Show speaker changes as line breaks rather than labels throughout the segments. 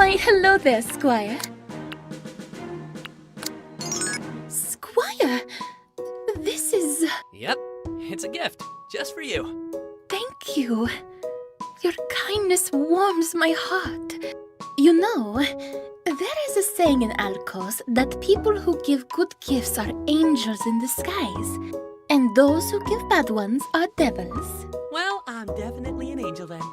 Why, hello there, Squire. Squire, this is...
Yep, it's a gift, just for you.
Thank you. Your kindness warms my heart. You know, there is a saying in Alcos that people who give good gifts are angels in disguise, and those who give bad ones are devils.
Well, I'm definitely an angel then.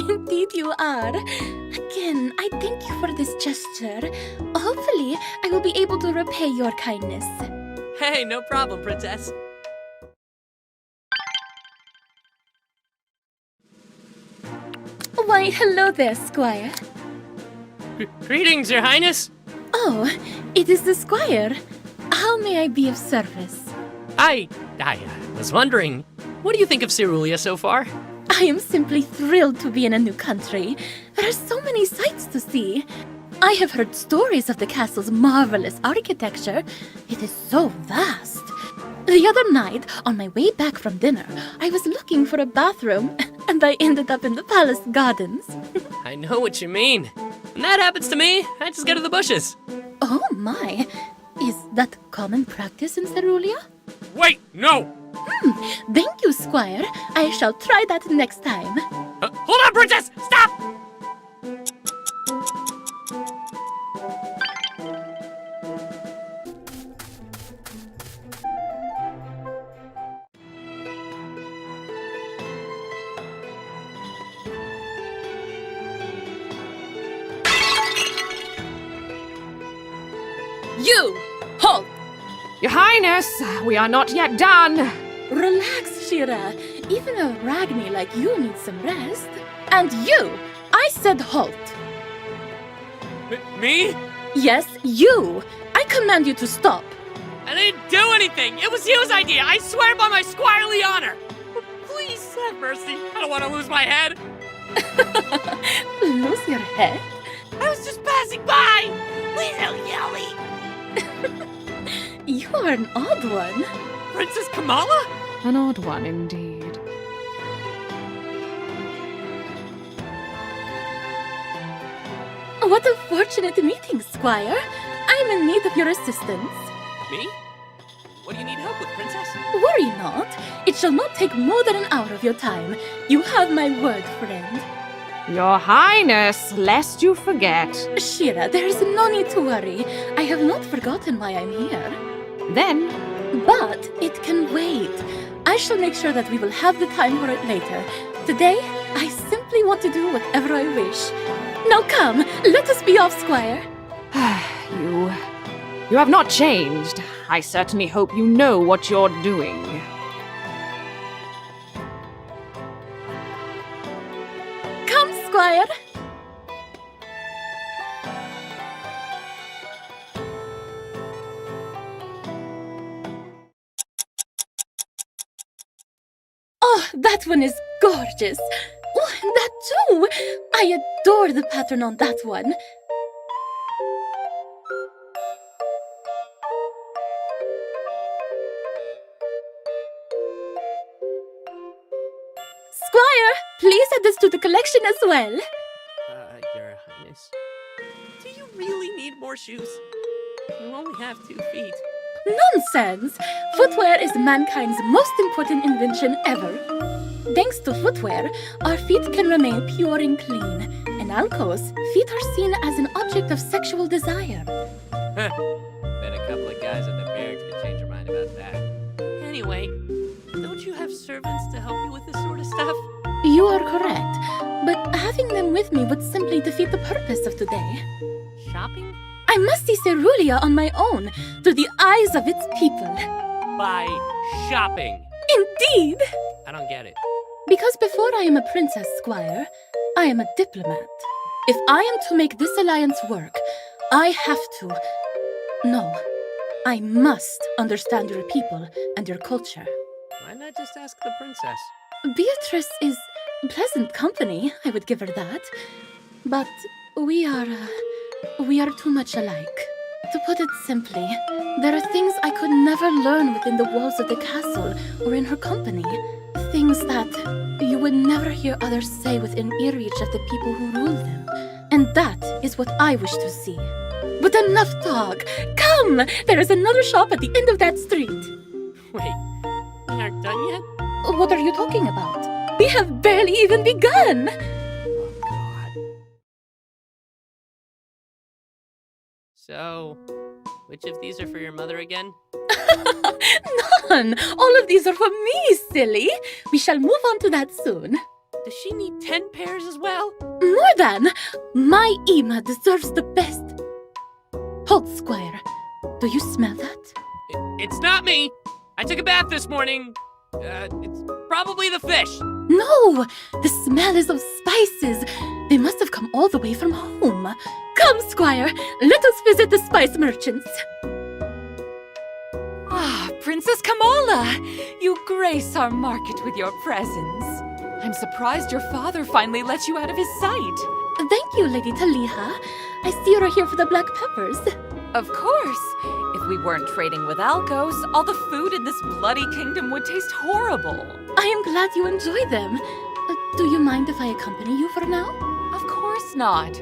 Indeed you are. Again, I thank you for this gesture. Hopefully, I will be able to repay your kindness.
Hey, no problem, Princess.
Why, hello there, Squire.
Greetings, Your Highness.
Oh, it is the Squire. How may I be of service?
I was wondering, what do you think of Cerulia so far?
I am simply thrilled to be in a new country. There are so many sights to see. I have heard stories of the castle's marvelous architecture. It is so vast. The other night, on my way back from dinner, I was looking for a bathroom, and I ended up in the palace gardens.
I know what you mean. When that happens to me, I just go to the bushes.
Oh my, is that common practice in Cerulia?
Wait, no!
Thank you, Squire. I shall try that next time.
Hold on, Princess! Stop!
You! Halt!
Your Highness, we are not yet done.
Relax, Shira. Even a Ragni like you needs some rest. And you! I said halt.
Me?
Yes, you! I command you to stop.
I didn't do anything! It was Hugh's idea! I swear by my squirely honor! Please have mercy! I don't want to lose my head!
Lose your head?
I was just passing by! Please don't yell me!
You are an odd one.
Princess Kamala?
An odd one indeed.
What a fortunate meeting, Squire. I'm in need of your assistance.
Me? What do you need help with, Princess?
Worry not. It shall not take more than an hour of your time. You have my word, friend.
Your Highness, lest you forget.
Shira, there is no need to worry. I have not forgotten why I'm here.
Then,
But it can wait. I shall make sure that we will have the time for it later. Today, I simply want to do whatever I wish. Now come, let us be off, Squire.
you have not changed. I certainly hope you know what you're doing.
Come, Squire. Oh, that one is gorgeous. Oh, and that too. I adore the pattern on that one. Squire, please add this to the collection as well.
Your Highness. Do you really need more shoes? You only have 2 feet.
Nonsense! Footwear is mankind's most important invention ever. Thanks to footwear, our feet can remain pure and clean. In Alcos, feet are seen as an object of sexual desire.
Bet a couple of guys at the barracks could change their mind about that. Anyway, don't you have servants to help you with this sort of stuff?
You are correct, but having them with me would simply defeat the purpose of today.
Shopping?
I must see Cerulia on my own, through the eyes of its people.
By shopping.
Indeed!
I don't get it.
Because before I am a princess, Squire, I am a diplomat. If I am to make this alliance work, I have to... No, I must understand your people and your culture.
Why not just ask the princess?
Beatrice is pleasant company, I would give her that. But we are too much alike. To put it simply, there are things I could never learn within the walls of the castle or in her company. Things that you would never hear others say within earreach of the people who rule them. And that is what I wish to see. But enough talk! Come! There is another shop at the end of that street.
Wait, we aren't done yet?
What are you talking about? We have barely even begun!
So, which of these are for your mother again?
None! All of these are for me, silly! We shall move on to that soon.
Does she need 10 pairs as well?
More than! My Ima deserves the best. Hold, Squire. Do you smell that?
It's not me! I took a bath this morning. It's probably the fish.
No! The smell is of spices. They must have come all the way from home. Come, Squire, let us visit the spice merchants.
Ah, Princess Kamala! You grace our market with your presence. I'm surprised your father finally let you out of his sight.
Thank you, Lady Taliha. I see you are here for the black peppers.
Of course. If we weren't trading with Alcos, all the food in this bloody kingdom would taste horrible.
I am glad you enjoy them. Do you mind if I accompany you for now?
Of course not.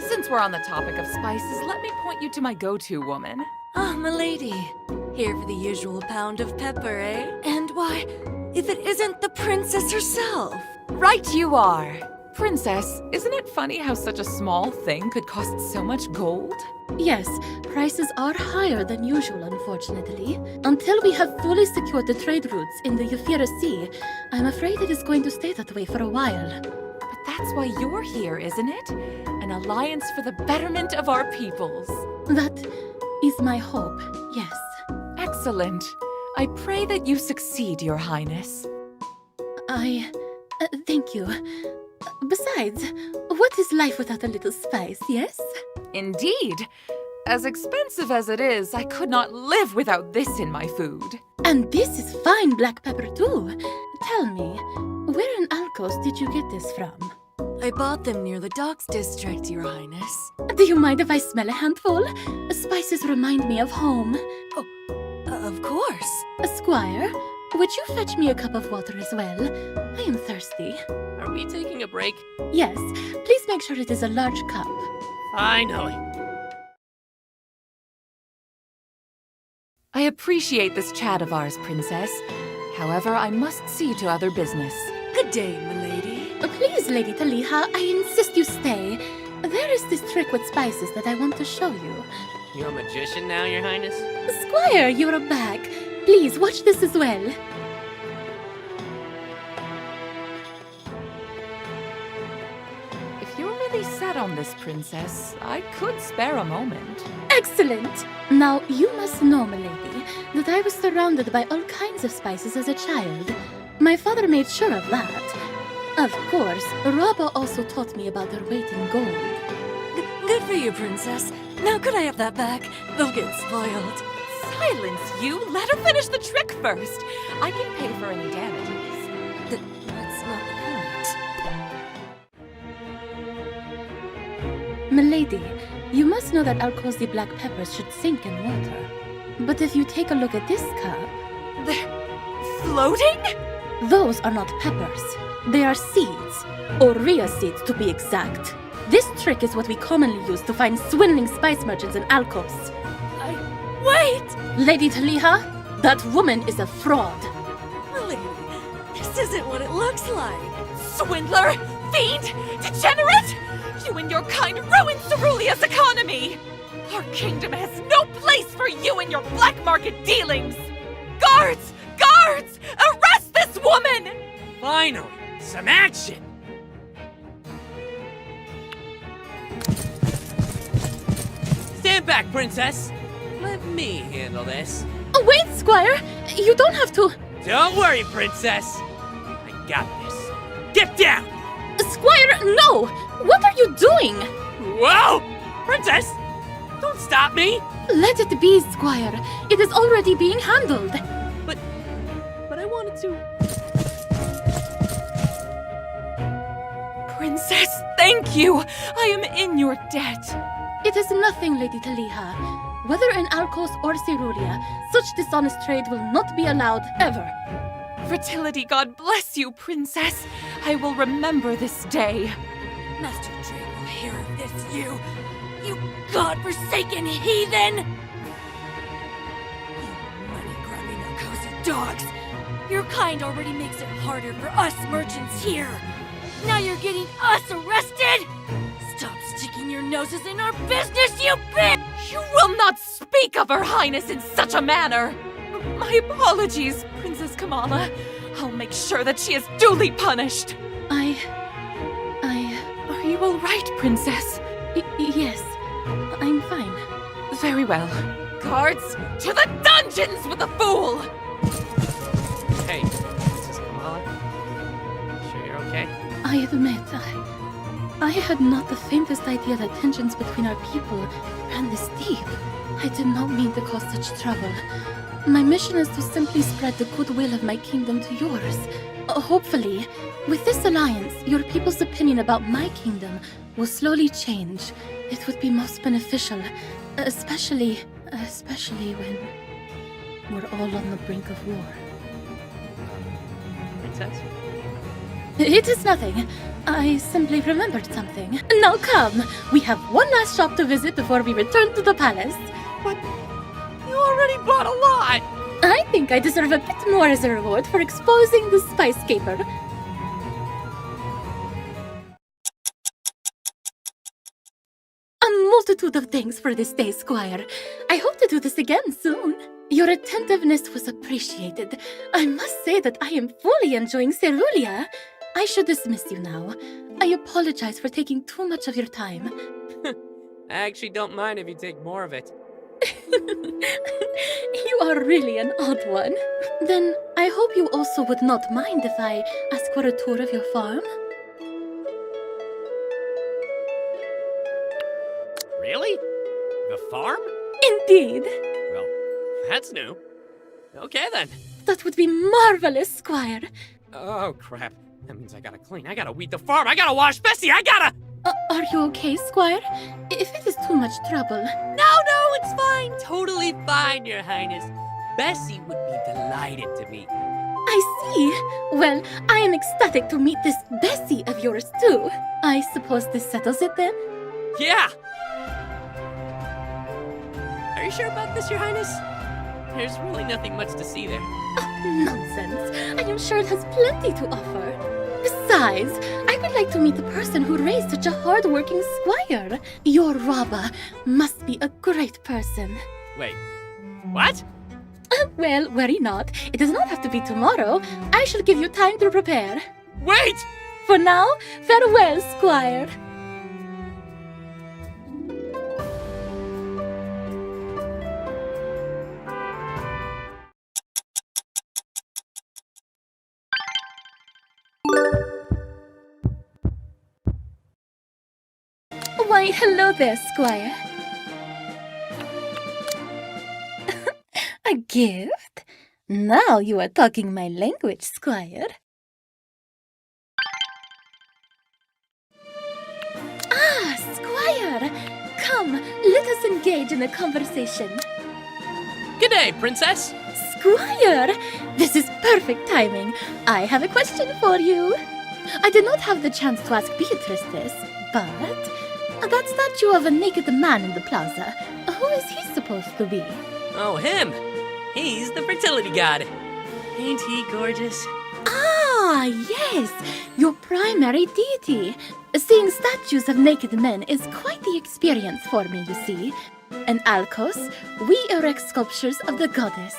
Since we're on the topic of spices, let me point you to my go-to woman.
Ah, milady. Here for the usual pound of pepper, eh? And why, if it isn't the princess herself.
Right you are. Princess, isn't it funny how such a small thing could cost so much gold?
Yes, prices are higher than usual, unfortunately. Until we have fully secured the trade routes in the Euphira Sea, I'm afraid it is going to stay that way for a while.
But that's why you're here, isn't it? An alliance for the betterment of our peoples.
That is my hope, yes.
Excellent. I pray that you succeed, Your Highness.
Thank you. Besides, what is life without a little spice, yes?
Indeed. As expensive as it is, I could not live without this in my food.
And this is fine black pepper too. Tell me, where in Alcos did you get this from?
I bought them near the docks district, Your Highness.
Do you mind if I smell a handful? Spices remind me of home.
Of course.
Squire, would you fetch me a cup of water as well? I am thirsty.
Are we taking a break?
Yes, please make sure it is a large cup.
Finally.
I appreciate this chat of ours, Princess. However, I must see to other business.
Good day, milady.
Please, Lady Taliha, I insist you stay. There is this trick with spices that I want to show you.
You're a magician now, Your Highness?
Squire, you're back. Please, watch this as well.
If you're really set on this, Princess, I could spare a moment.
Excellent! Now, you must know, milady, that I was surrounded by all kinds of spices as a child. My father made sure of that. Of course, Rabba also taught me about their weight in gold.
Good for you, princess. Now could I have that back? They'll get spoiled.
Silence, you! Let her finish the trick first! I can pay for any damages.
That's not the point.
Milady, you must know that Alcosi black peppers should sink in water. But if you take a look at this cup...
They're floating?
Those are not peppers. They are seeds. Oria seeds, to be exact. This trick is what we commonly use to find swindling spice merchants in Alcos.
Wait!
Lady Taliha, that woman is a fraud.
Milady, this isn't what it looks like.
Swindler! Fiend! Degenerate! You and your kind ruined Cerulea's economy! Our kingdom has no place for you and your black market dealings! Guards! Guards! Arrest this woman!
Finally, some action! Stand back, Princess! Let me handle this.
Oh, wait, Squire! You don't have to...
Don't worry, Princess! I got this. Get down!
Squire, no! What are you doing?
Whoa! Princess! Don't stop me!
Let it be, Squire. It is already being handled.
But I wanted to...
Princess, thank you! I am in your debt.
It is nothing, Lady Taliha. Whether in Alcos or Cerulia, such dishonest trade will not be allowed ever.
Fertility, God bless you, Princess. I will remember this day.
Master Drake will hear of this, you godforsaken heathen! You money-grubbing Okosi dogs! Your kind already makes it harder for us merchants here. Now you're getting us arrested? Stop sticking your noses in our business, you bitch!
You will not speak of Her Highness in such a manner! My apologies, Princess Kamala. I'll make sure that she is duly punished. Are you all right, Princess?
Yes, I'm fine.
Very well. Guards, to the dungeons with the fool!
Hey, Princess Kamala. Sure you're okay?
I admit, I had not the faintest idea that tensions between our people ran this deep. I did not mean to cause such trouble. My mission is to simply spread the goodwill of my kingdom to yours. Hopefully, with this alliance, your people's opinion about my kingdom will slowly change. It would be most beneficial, especially when we're all on the brink of war.
Princess?
It is nothing. I simply remembered something. Now come, we have one last shop to visit before we return to the palace.
You already bought a lot!
I think I deserve a bit more as a reward for exposing the spice caper. A multitude of thanks for this day, Squire. I hope to do this again soon. Your attentiveness was appreciated. I must say that I am fully enjoying Cerulia. I should dismiss you now. I apologize for taking too much of your time.
I actually don't mind if you take more of it.
You are really an odd one. Then I hope you also would not mind if I ask for a tour of your farm.
Really? The farm?
Indeed.
Well, that's new. Okay then.
That would be marvelous, Squire.
Oh crap. That means I gotta clean, I gotta weed the farm, I gotta wash Bessie, I gotta...
Are you okay, Squire? If it is too much trouble...
No, it's fine. Totally fine, Your Highness. Bessie would be delighted to meet you.
I see. Well, I am ecstatic to meet this Bessie of yours, too. I suppose this settles it then?
Yeah! Are you sure about this, Your Highness? There's really nothing much to see there.
Oh, nonsense. I am sure it has plenty to offer. Besides, I would like to meet the person who raised such a hard-working squire. Your robber must be a great person.
Wait, what?
Well, worry not. It does not have to be tomorrow. I shall give you time to prepare.
Wait!
For now, farewell, Squire. Why, hello there, Squire. A gift? Now you are talking my language, Squire. Ah, Squire! Come, let us engage in a conversation.
Good day, Princess.
Squire! This is perfect timing. I have a question for you. I did not have the chance to ask Beatrice this, but that statue of a naked man in the plaza, who is he supposed to be?
Oh, him. He's the fertility god. Ain't he gorgeous?
Ah, yes! Your primary deity. Seeing statues of naked men is quite the experience for me, you see. In Alcos, we erect sculptures of the goddess.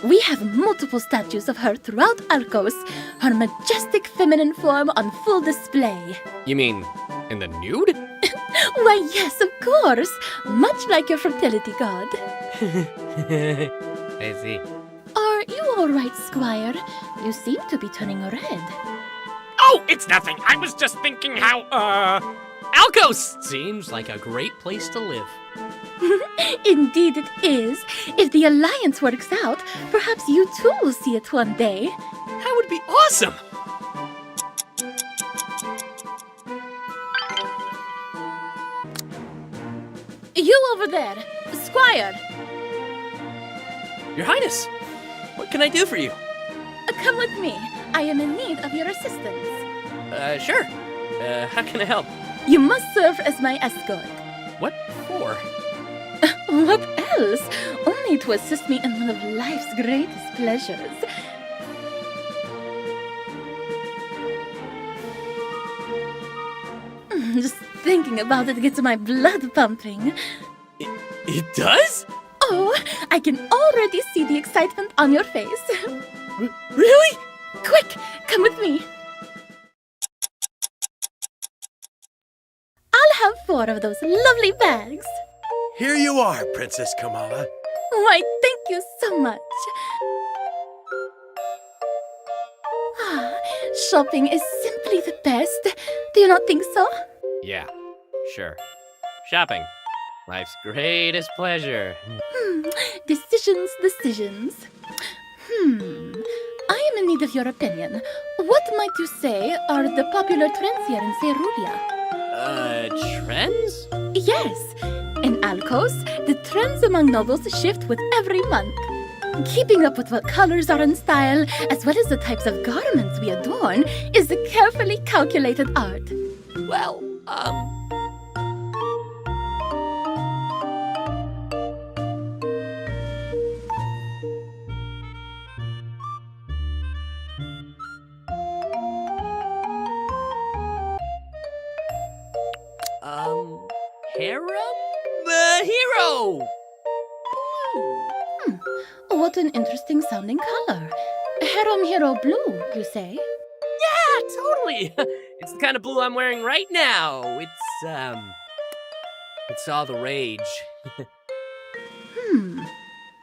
We have multiple statues of her throughout Alcos, her majestic feminine form on full display.
You mean in the nude?
Why, yes, of course. Much like your fertility god.
I see.
Are you all right, Squire? You seem to be turning red.
Oh, it's nothing. I was just thinking how, Alcos seems like a great place to live.
Indeed it is. If the alliance works out, perhaps you too will see it one day.
That would be awesome!
You over there, Squire!
Your Highness, what can I do for you?
Come with me. I am in need of your assistance.
Sure. How can I help?
You must serve as my escort.
What for?
What else? Only to assist me in one of life's greatest pleasures. Just thinking about it gets my blood pumping.
It does?
Oh, I can already see the excitement on your face.
Really?
Quick, come with me. I'll have 4 of those lovely bags.
Here you are, Princess Kamala.
Why, thank you so much. Shopping is simply the best. Do you not think so?
Yeah, sure. Shopping. Life's greatest pleasure.
Decisions. I am in need of your opinion. What might you say are the popular trends here in Cerulia?
Trends?
Yes. In Alcos, the trends among nobles shift with every month. Keeping up with what colors are in style, as well as the types of garments we adorn, is a carefully calculated art.
Well, Harem? Hero! Blue!
What an interesting sounding color. Harem Hero Blue, you say?
Yeah, totally! It's the kind of blue I'm wearing right now. It's all the rage.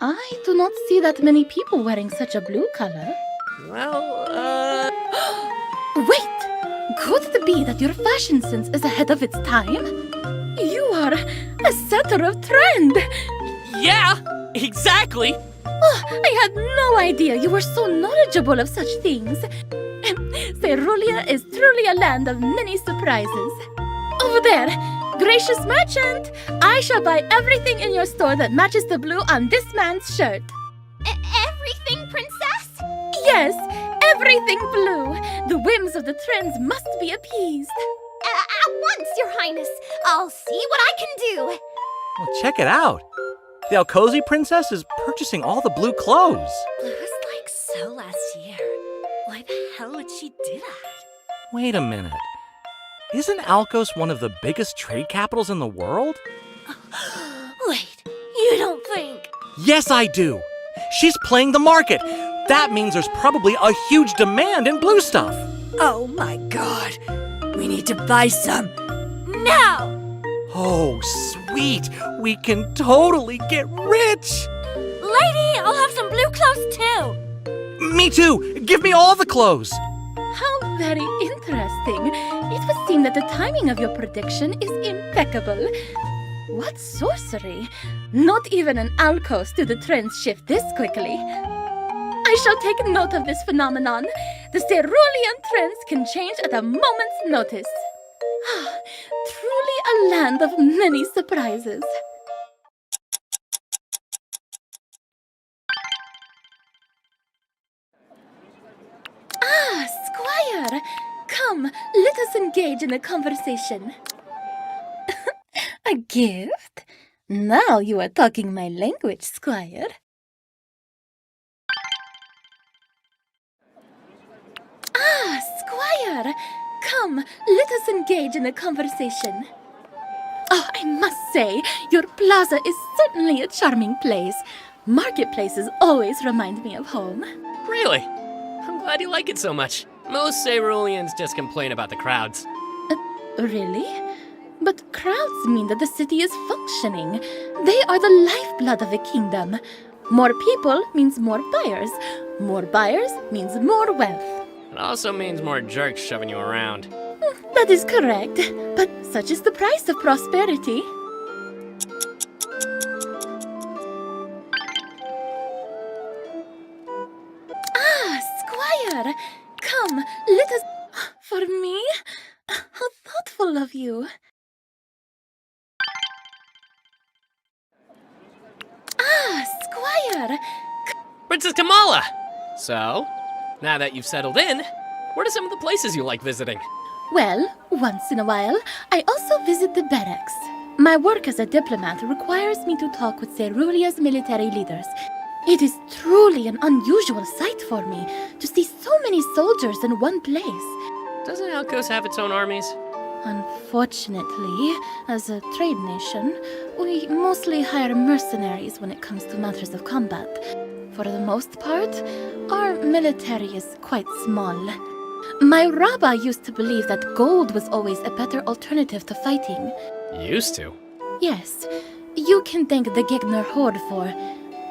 I do not see that many people wearing such a blue color.
Well,
Wait! Could it be that your fashion sense is ahead of its time? You are a setter of trend!
yeah, exactly!
Oh, I had no idea you were so knowledgeable of such things. Cerulia is truly a land of many surprises. Over there, gracious merchant, I shall buy everything in your store that matches the blue on this man's shirt.
Everything, princess?
Yes, everything blue. The whims of the trends must be appeased.
At once, your highness. I'll see what I can do.
Well, check it out. The Alcozy princess is purchasing all the blue clothes.
Blue was like so last year. Why the hell would she do that?
Wait a minute. Isn't Alcos one of the biggest trade capitals in the world?
Wait, you don't think?
Yes, I do. She's playing the market. That means there's probably a huge demand in blue stuff.
Oh my god. We need to buy some. Now!
Oh, sweet. We can totally get rich.
Lady, I'll have some blue clothes too.
Me too. Give me all the clothes.
How very interesting. It would seem that the timing of your prediction is impeccable. What sorcery! Not even in Alcos do the trends shift this quickly. I shall take note of this phenomenon. The Cerulean trends can change at a moment's notice. Truly a land of many surprises. Squire! Come, let us engage in a conversation. A gift? Now you are talking my language, Squire. Squire! Come, let us engage in a conversation. Oh, I must say, your plaza is certainly a charming place. Marketplaces always remind me of home.
Really? I'm glad you like it so much. Most Ceruleans just complain about the crowds.
Really? But crowds mean that the city is functioning. They are the lifeblood of the kingdom. More people means more buyers. More buyers means more wealth.
It also means more jerks shoving you around.
That is correct, but such is the price of prosperity. Squire! Come, let us... For me? How thoughtful of you. Squire!
Princess Kamala! So, now that you've settled in, what are some of the places you like visiting?
Well, once in a while, I also visit the barracks. My work as a diplomat requires me to talk with Cerulea's military leaders. It is truly an unusual sight for me to see so many soldiers in one place.
Doesn't Alcos have its own armies?
Unfortunately, as a trade nation, we mostly hire mercenaries when it comes to matters of combat. For the most part, our military is quite small. My rabbi used to believe that gold was always a better alternative to fighting.
Used to?
Yes, you can thank the Gegner Horde for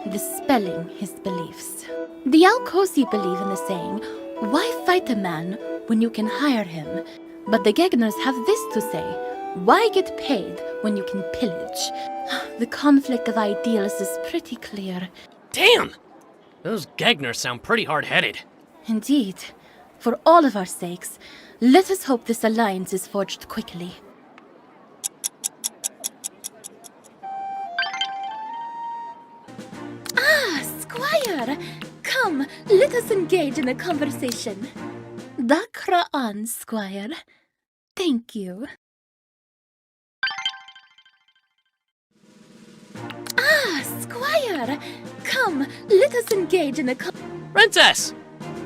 dispelling his beliefs. The Alcosi believe in the saying, "Why fight a man when you can hire him?" But the Gegners have this to say, "Why get paid when you can pillage?" The conflict of ideals is pretty clear.
Damn! Those Gegners sound pretty hard-headed.
Indeed. For all of our sakes, let us hope this alliance is forged quickly. Ah, Squire! Come, let us engage in a conversation. Dakra on, Squire. Thank you. Ah, Squire! Come, let us engage in a
Princess!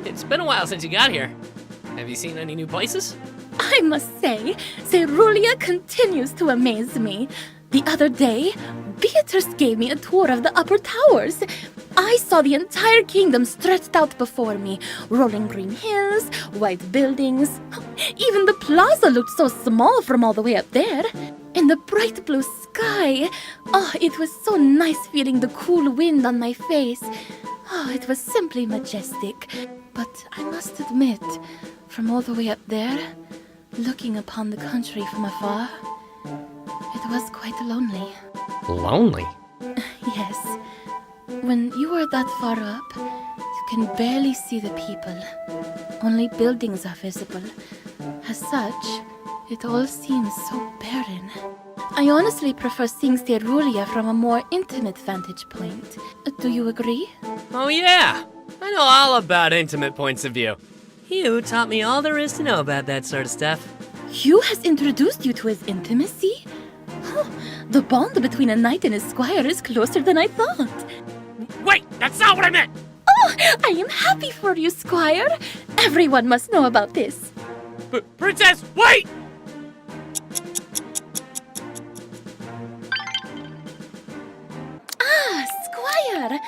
It's been a while since you got here. Have you seen any new places?
I must say, Cerulia continues to amaze me. The other day, Beatrice gave me a tour of the upper towers. I saw the entire kingdom stretched out before me, rolling green hills, white buildings. Even the plaza looked so small from all the way up there. In the bright blue sky. Oh, it was so nice feeling the cool wind on my face. Oh, it was simply majestic. But I must admit, from all the way up there, looking upon the country from afar, it was quite lonely.
Lonely?
Yes. When you are that far up, you can barely see the people. Only buildings are visible. As such, it all seems so barren. I honestly prefer seeing Cerulia from a more intimate vantage point. Do you agree?
Oh yeah! I know all about intimate points of view. You taught me all there is to know about that sort of stuff.
Hugh has introduced you to his intimacy? Huh, the bond between a knight and his squire is closer than I thought.
Wait, that's not what I meant!
Oh, I am happy for you, Squire. Everyone must know about this.
Princess, wait!
Ah, Squire!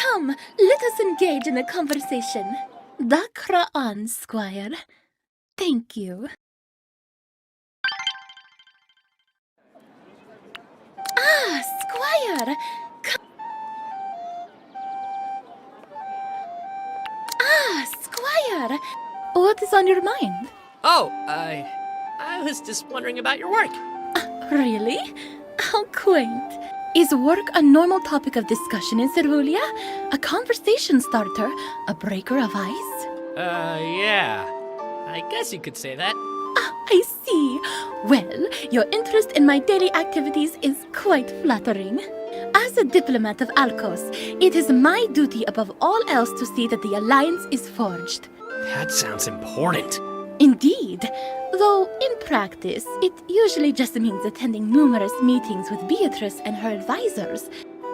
Come, let us engage in a conversation. Dakra on, Squire. Thank you. Ah, Squire! Ah, Squire! What is on your mind?
Oh, I was just wondering about your work.
Really? How quaint. Is work a normal topic of discussion in Cerulia? A conversation starter? A breaker of ice?
Yeah. I guess you could say that.
Ah, I see. Well, your interest in my daily activities is quite flattering. As a diplomat of Alcos, it is my duty above all else to see that the alliance is forged.
That sounds important.
Indeed, though in practice, it usually just means attending numerous meetings with Beatrice and her advisors.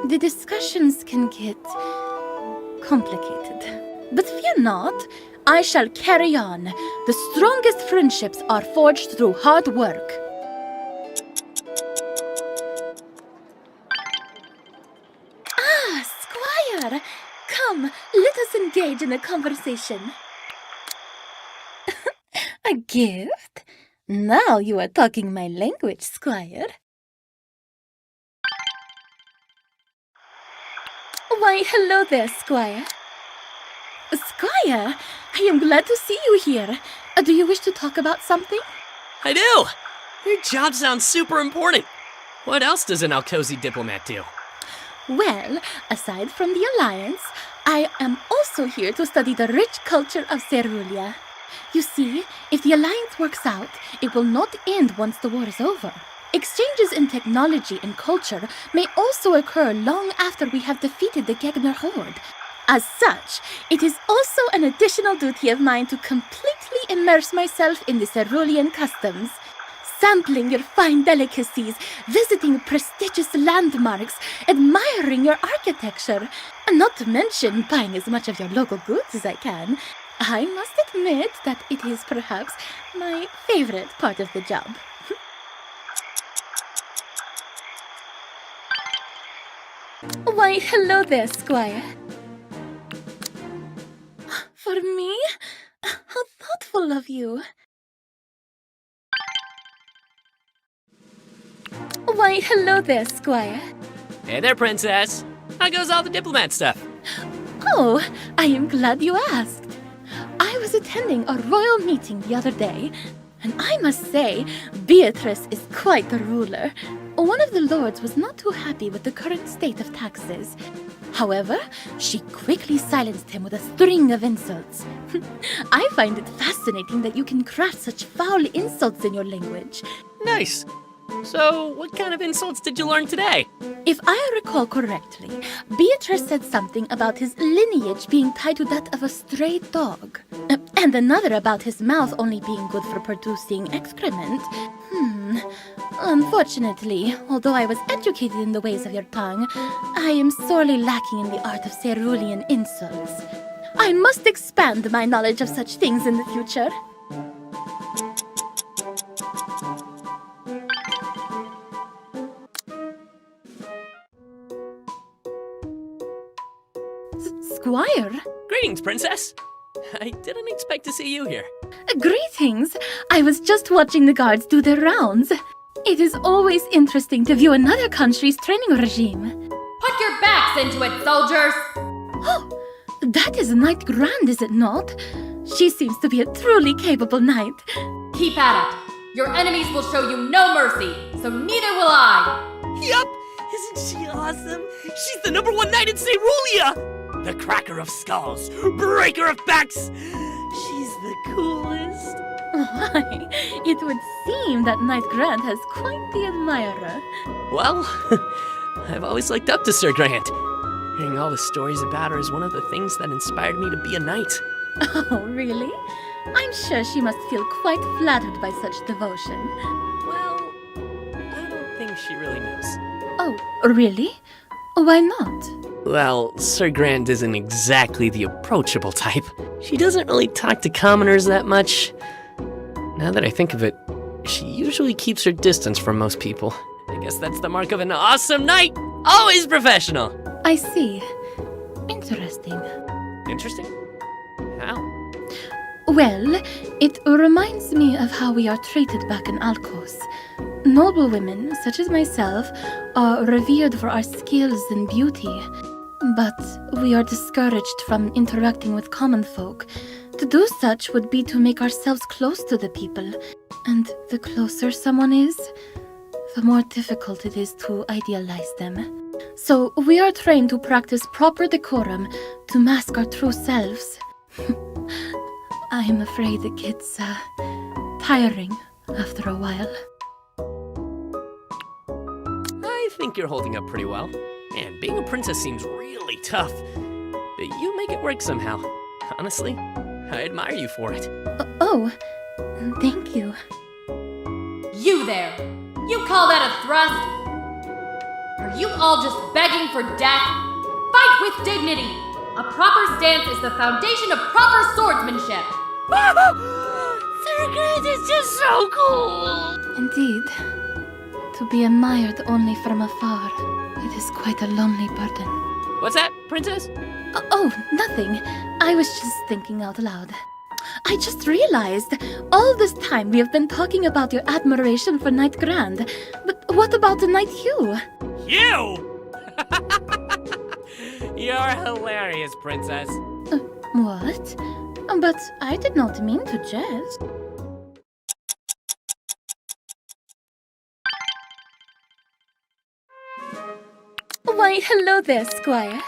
The discussions can get complicated. But fear not, I shall carry on. The strongest friendships are forged through hard work. Ah, Squire! Come, let us engage in a conversation. A gift? Now you are talking my language, Squire. Why, hello there, Squire. Squire, I am glad to see you here. Do you wish to talk about something?
I do! Your job sounds super important. What else does an Alcosi diplomat do?
Well, aside from the alliance, I am also here to study the rich culture of Cerulia. You see, if the alliance works out, it will not end once the war is over. Exchanges in technology and culture may also occur long after we have defeated the Gegner Horde. As such, it is also an additional duty of mine to completely immerse myself in the cerulean customs, sampling your fine delicacies, visiting prestigious landmarks, admiring your architecture, and not to mention buying as much of your local goods as I can. I must admit that it is perhaps my favorite part of the job. Why, hello there, Squire. For me? How thoughtful of you. Why, hello there, Squire.
Hey there, Princess. How goes all the diplomat stuff?
Oh, I am glad you asked. I was attending a royal meeting the other day, and I must say, Beatrice is quite the ruler. One of the lords was not too happy with the current state of taxes. However, she quickly silenced him with a string of insults. I find it fascinating that you can craft such foul insults in your language.
Nice. So, what kind of insults did you learn today?
If I recall correctly, Beatrice said something about his lineage being tied to that of a stray dog. And another about his mouth only being good for producing excrement. Unfortunately, although I was educated in the ways of your tongue, I am sorely lacking in the art of cerulean insults. I must expand my knowledge of such things in the future. Squire?
Greetings, Princess. I didn't expect to see you here.
Greetings! I was just watching the guards do their rounds. It is always interesting to view another country's training regime.
Put your backs into it, soldiers!
Oh, that is Knight Grand, is it not? She seems to be a truly capable knight.
Keep at it. Your enemies will show you no mercy, so neither will I.
Yup! Isn't she awesome? She's the #1 knight in Cerulia! The cracker of skulls, breaker of backs! She's the coolest.
Why, it would seem that Knight Grant has quite the admirer.
Well, I've always looked up to Sir Grant. Hearing all the stories about her is one of the things that inspired me to be a knight.
Oh, really? I'm sure she must feel quite flattered by such devotion.
Well, I don't think she really knows.
Oh, really? Why not?
Well, Sir Grant isn't exactly the approachable type. She doesn't really talk to commoners that much. Now that I think of it, she usually keeps her distance from most people. I guess that's the mark of an awesome knight! Always professional!
I see. Interesting.
Interesting? How?
Well, it reminds me of how we are treated back in Alcos. Noble women, such as myself, are revered for our skills and beauty. But we are discouraged from interacting with common folk. To do such would be to make ourselves close to the people. And the closer someone is, the more difficult it is to idealize them. So we are trained to practice proper decorum to mask our true selves. I am afraid it gets tiring after a while.
I think you're holding up pretty well. Man, being a princess seems really tough. But you make it work somehow. Honestly, I admire you for it.
Oh, thank you.
You there! You call that a thrust? Are you all just begging for death? Fight with dignity! A proper stance is the foundation of proper swordsmanship!
Sir Grant is just so cool!
Indeed. To be admired only from afar, it is quite a lonely burden.
What's that, princess?
Oh, nothing. I was just thinking out loud. I just realized, all this time we have been talking about your admiration for Knight Grand. But what about the Knight Hugh?
You! You're hilarious, princess.
What? But I did not mean to jest. Why, hello there, Squire.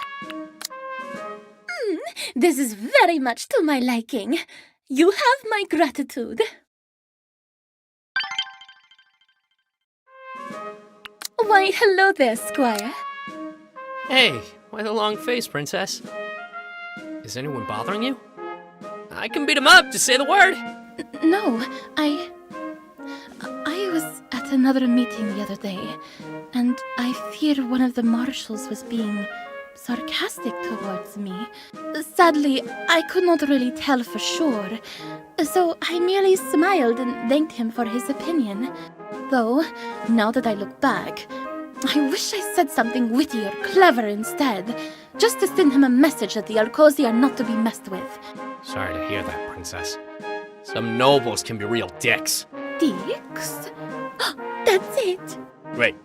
This is very much to my liking. You have my gratitude. Why, hello there, Squire.
Hey, why the long face, princess? Is anyone bothering you? I can beat him up, just say the word.
No, I was at another meeting the other day, and I fear one of the marshals was being sarcastic towards me. Sadly, I could not really tell for sure, so I merely smiled and thanked him for his opinion. Though, now that I look back, I wish I said something witty or clever instead, just to send him a message that the Alcosi are not to be messed with.
Sorry to hear that, Princess. Some nobles can be real dicks.
Dicks? That's it!
Wait,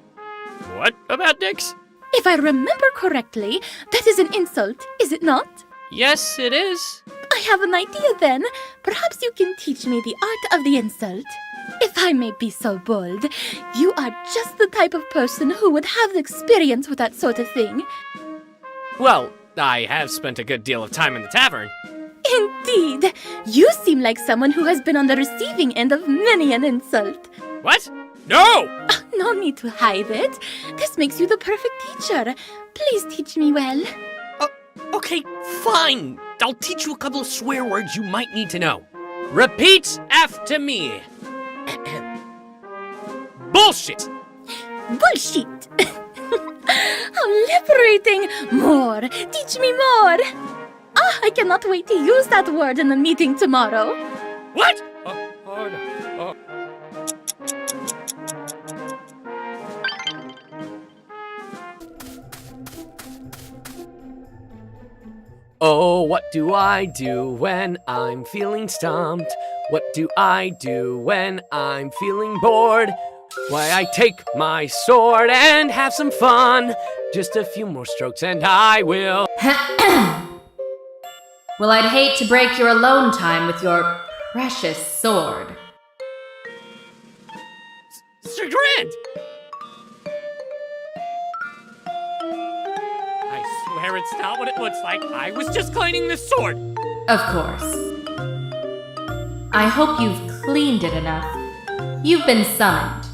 what about dicks?
If I remember correctly, that is an insult, is it not?
Yes, it is.
I have an idea then. Perhaps you can teach me the art of the insult. If I may be so bold, you are just the type of person who would have experience with that sort of thing.
Well, I have spent a good deal of time in the tavern.
Indeed! You seem like someone who has been on the receiving end of many an insult.
What? No!
No need to hide it. This makes you the perfect teacher. Please teach me well.
Okay, fine. I'll teach you a couple of swear words you might need to know. Repeat after me. Bullshit!
Bullshit! How liberating! More! Teach me more! I cannot wait to use that word in the meeting tomorrow.
What? Oh, what do I do when I'm feeling stumped? What do I do when I'm feeling bored? Why, I take my sword and have some fun. Just a few more strokes and I will...
Well, I'd hate to break your alone time with your precious sword.
Sir Grant! I swear it's not what it looks like. I was just cleaning the sword.
Of course. I hope you've cleaned it enough. You've been summoned.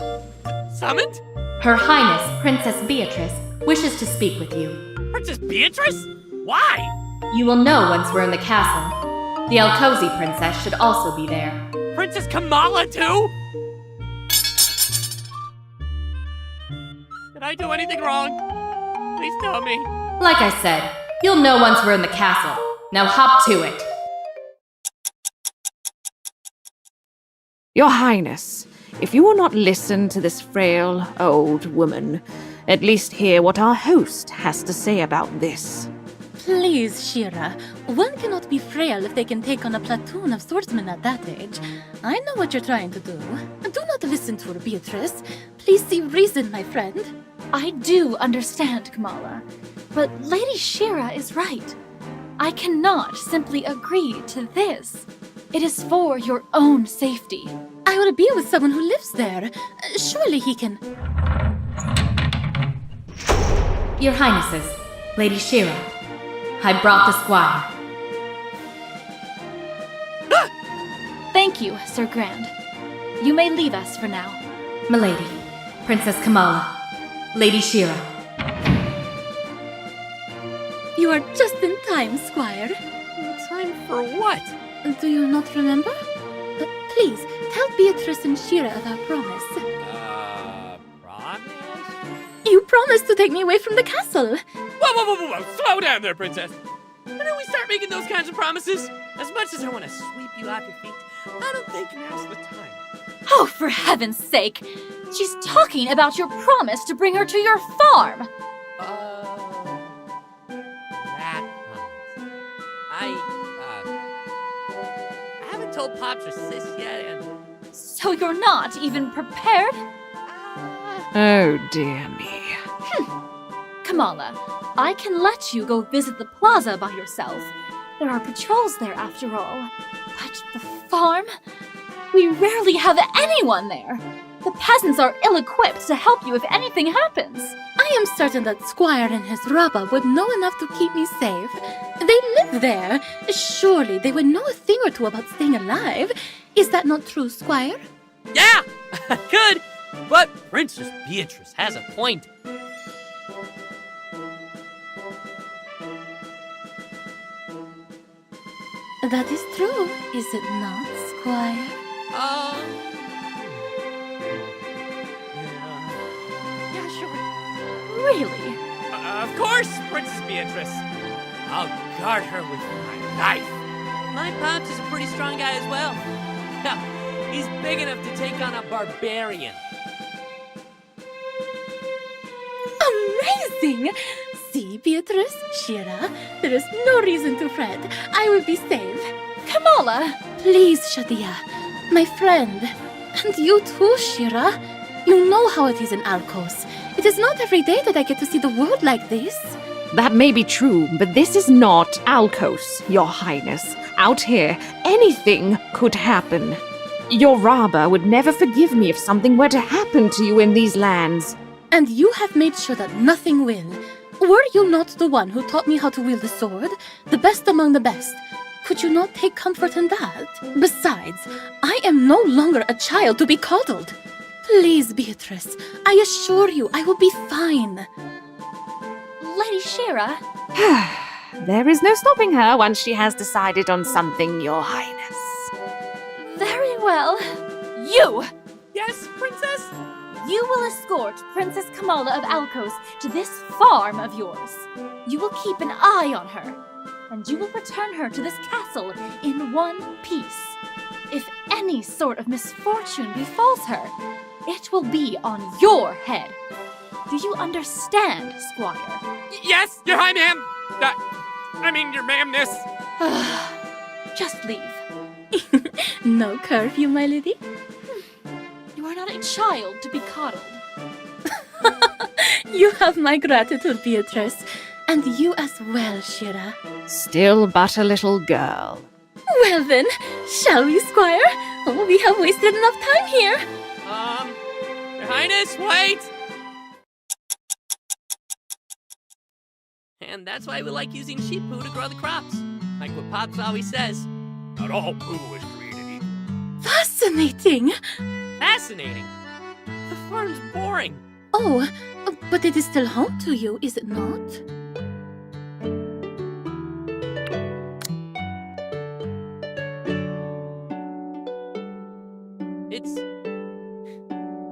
Summoned?
Her Highness, Princess Beatrice, wishes to speak with you.
Princess Beatrice? Why?
You will know once we're in the castle. The Alcosi princess should also be there.
Princess Kamala, too? Did I do anything wrong? Please tell me.
Like I said, you'll know once we're in the castle. Now hop to it.
Your Highness, if you will not listen to this frail old woman, at least hear what our host has to say about this.
Please, Shira. One cannot be frail if they can take on a platoon of swordsmen at that age. I know what you're trying to do. Do not listen to her, Beatrice. Please see reason, my friend.
I do understand, Kamala. But Lady Shira is right. I cannot simply agree to this. It is for your own safety.
I will be with someone who lives there. Surely he can...
Your Highnesses, Lady Shira, I brought the squire.
Thank you, Sir Grand. You may leave us for now.
Milady, Princess Kamala, Lady Shira.
You are just in time, Squire.
Time for what?
Do you not remember? Please, tell Beatrice and Shira of our promise.
Promise?
You promised to take me away from the castle.
Whoa. Slow down there, Princess. When do we start making those kinds of promises? As much as I want to sweep you off your feet, I don't think now's the time.
Oh, for heaven's sake! She's talking about your promise to bring her to your farm!
That promise. I haven't told Pops or Sis yet, and...
So you're not even prepared?
Oh, dear me.
Kamala, I can let you go visit the plaza by yourself. There are patrols there after all. But the farm? We rarely have anyone there. The peasants are ill-equipped to help you if anything happens.
I am certain that Squire and his rabba would know enough to keep me safe. They live there. Surely they would know a thing or two about staying alive. Is that not true, Squire?
Yeah! Good! But Princess Beatrice has a point.
That is true, is it not, Squire?
Yeah, sure.
Really?
Of course, Princess Beatrice. I'll guard her with my life. My pops is a pretty strong guy as well. Yeah, he's big enough to take on a barbarian.
Amazing! See, Beatrice, Shira, there is no reason to fret. I will be safe. Kamala! Please, Shadia, my friend. And you too, Shira. You know how it is in Alcos. It is not every day that I get to see the world like this.
That may be true, but this is not Alcos, Your Highness. Out here, anything could happen. Your Rabba would never forgive me if something were to happen to you in these lands.
And you have made sure that nothing will. Were you not the one who taught me how to wield the sword? The best among the best. Could you not take comfort in that? Besides, I am no longer a child to be coddled. Please, Beatrice, I assure you I will be fine.
Lady Shira,
There is no stopping her once she has decided on something, Your Highness.
very well. You!
Yes, Princess?
You will escort Princess Kamala of Alcos to this farm of yours. You will keep an eye on her, and you will return her to this castle in one piece. If any sort of misfortune befalls her, it will be on your head. Do you understand, Squire?
Yes, your high ma'am. Your ma'amness.
Just leave.
No curfew, my lady?
You are not a child to be coddled.
You have my gratitude, Beatrice. And you as well, Shira.
Still but a little girl.
Well then, shall we, Squire? Oh, we have wasted enough time here.
Your Highness, wait! And that's why we like using sheep poo to grow the crops. Like what Pops always says. Not all poo is created equal.
Fascinating.
Fascinating. The farm's boring.
Oh, but it is still home to you, is it not?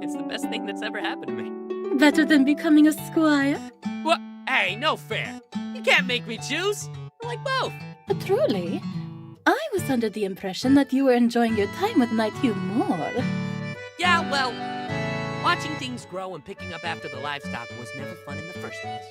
It's the best thing that's ever happened to me.
Better than becoming a squire?
What? Hey, no fair. You can't make me choose. I like both.
Truly? I was under the impression that you were enjoying your time with Night Hugh more.
Yeah, well, watching things grow and picking up after the livestock was never fun in the first place.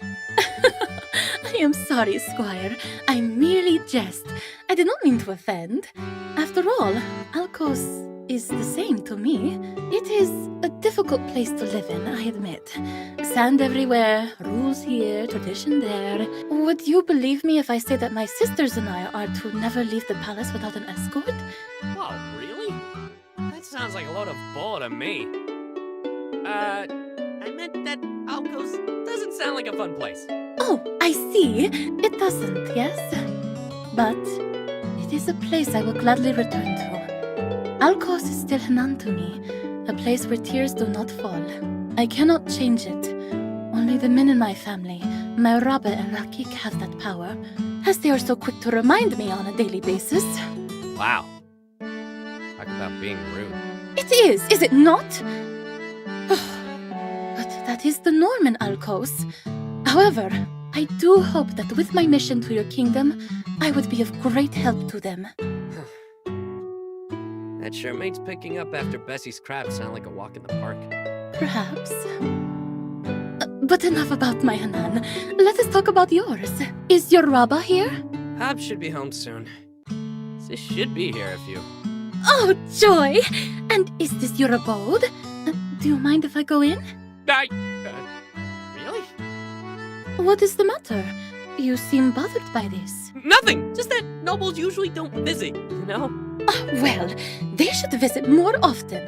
I am sorry, Squire. I merely jest. I did not mean to offend. After all, Alcos is the same to me. It is a difficult place to live in, I admit. Sand everywhere, rules here, tradition there. Would you believe me if I say that my sisters and I are to never leave the palace without an escort?
Whoa, really? That sounds like a load of bull to me. I meant that Alcos doesn't sound like a fun place.
Oh, I see. It doesn't, yes? But it is a place I will gladly return to. Alcos is still Hanan to me, a place where tears do not fall. I cannot change it. Only the men in my family, my Rabbe and Rakik, have that power, as they are so quick to remind me on a daily basis.
Wow. Talk about being rude.
It is it not? But that is the norm in Alcos. However, I do hope that with my mission to your kingdom, I would be of great help to them.
That sure makes picking up after Bessie's crap sound like a walk in the park.
Perhaps. But enough about my Hanan. Let us talk about yours. Is your Rabba here?
Hobbs should be home soon. Sis should be here if you...
Oh, joy! And is this your abode? Do you mind if I go in?
Really?
What is the matter? You seem bothered by this.
Nothing! Just that nobles usually don't visit, you know?
Well, they should visit more often.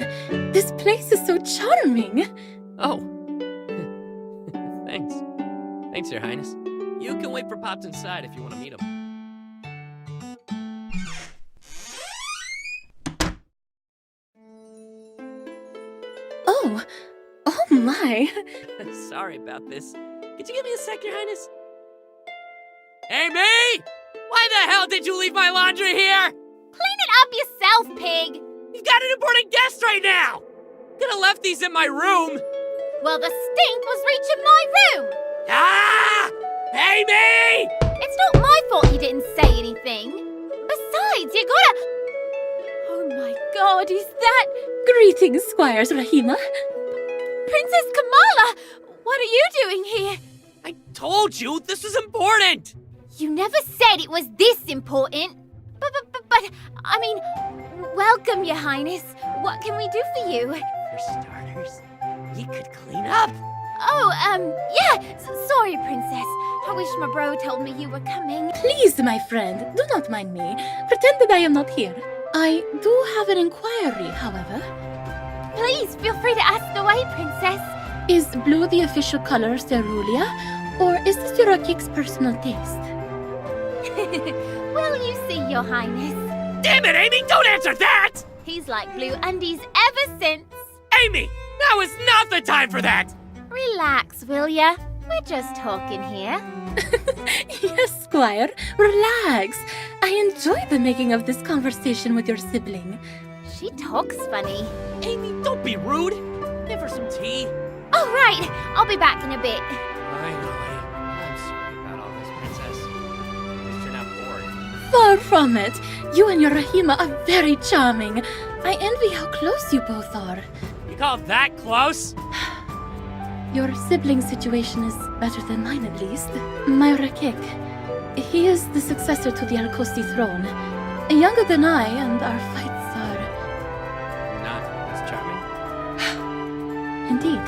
This place is so charming.
Oh. Thanks. Thanks, Your Highness. You can wait for Pops inside if you want to meet him.
Oh my.
Sorry about this. Could you give me a sec, Your Highness? Hey, me! Why the hell did you leave my laundry here?
Clean it
up yourself, pig!
You've got an important guest right now! Could have left these in my room!
Well, the stink was reaching my room!
Ah! Amy!
It's not my fault you didn't say anything. Besides, you gotta... Oh my god, is that...
Greetings, Squires Rahima.
Princess Kamala! What are you doing here?
I told you this was important!
You never said it was this important. But, I mean, welcome, Your Highness. What can we do for you?
For starters, you could clean up.
Oh, yeah. Sorry, Princess. I wish my bro told me you were coming.
Please, my friend, do not mind me. Pretend that I am not here. I do have an inquiry, however.
Please, feel free to ask away, Princess.
Is blue the official color of Cerulia, or is this your geek's personal taste?
Well, you see, Your Highness.
Damn it, Amy, don't answer that!
He's like blue undies ever since.
Amy, now is not the time for that!
Relax, will ya? We're just talking here.
Yes, Squire, relax. I enjoy the making of this conversation with your sibling.
She talks funny.
Amy, don't be rude. Give her some tea.
All right, I'll be back in a bit.
Finally. I'm sorry about all this, Princess. At least you're not bored.
Far from it. You and your Rahima are very charming. I envy how close you both are.
You call that close?
Your sibling situation is better than mine, at least. My Rakik. He is the successor to the Alkosi throne. Younger than I, and our fights are...
Not as charming.
Indeed.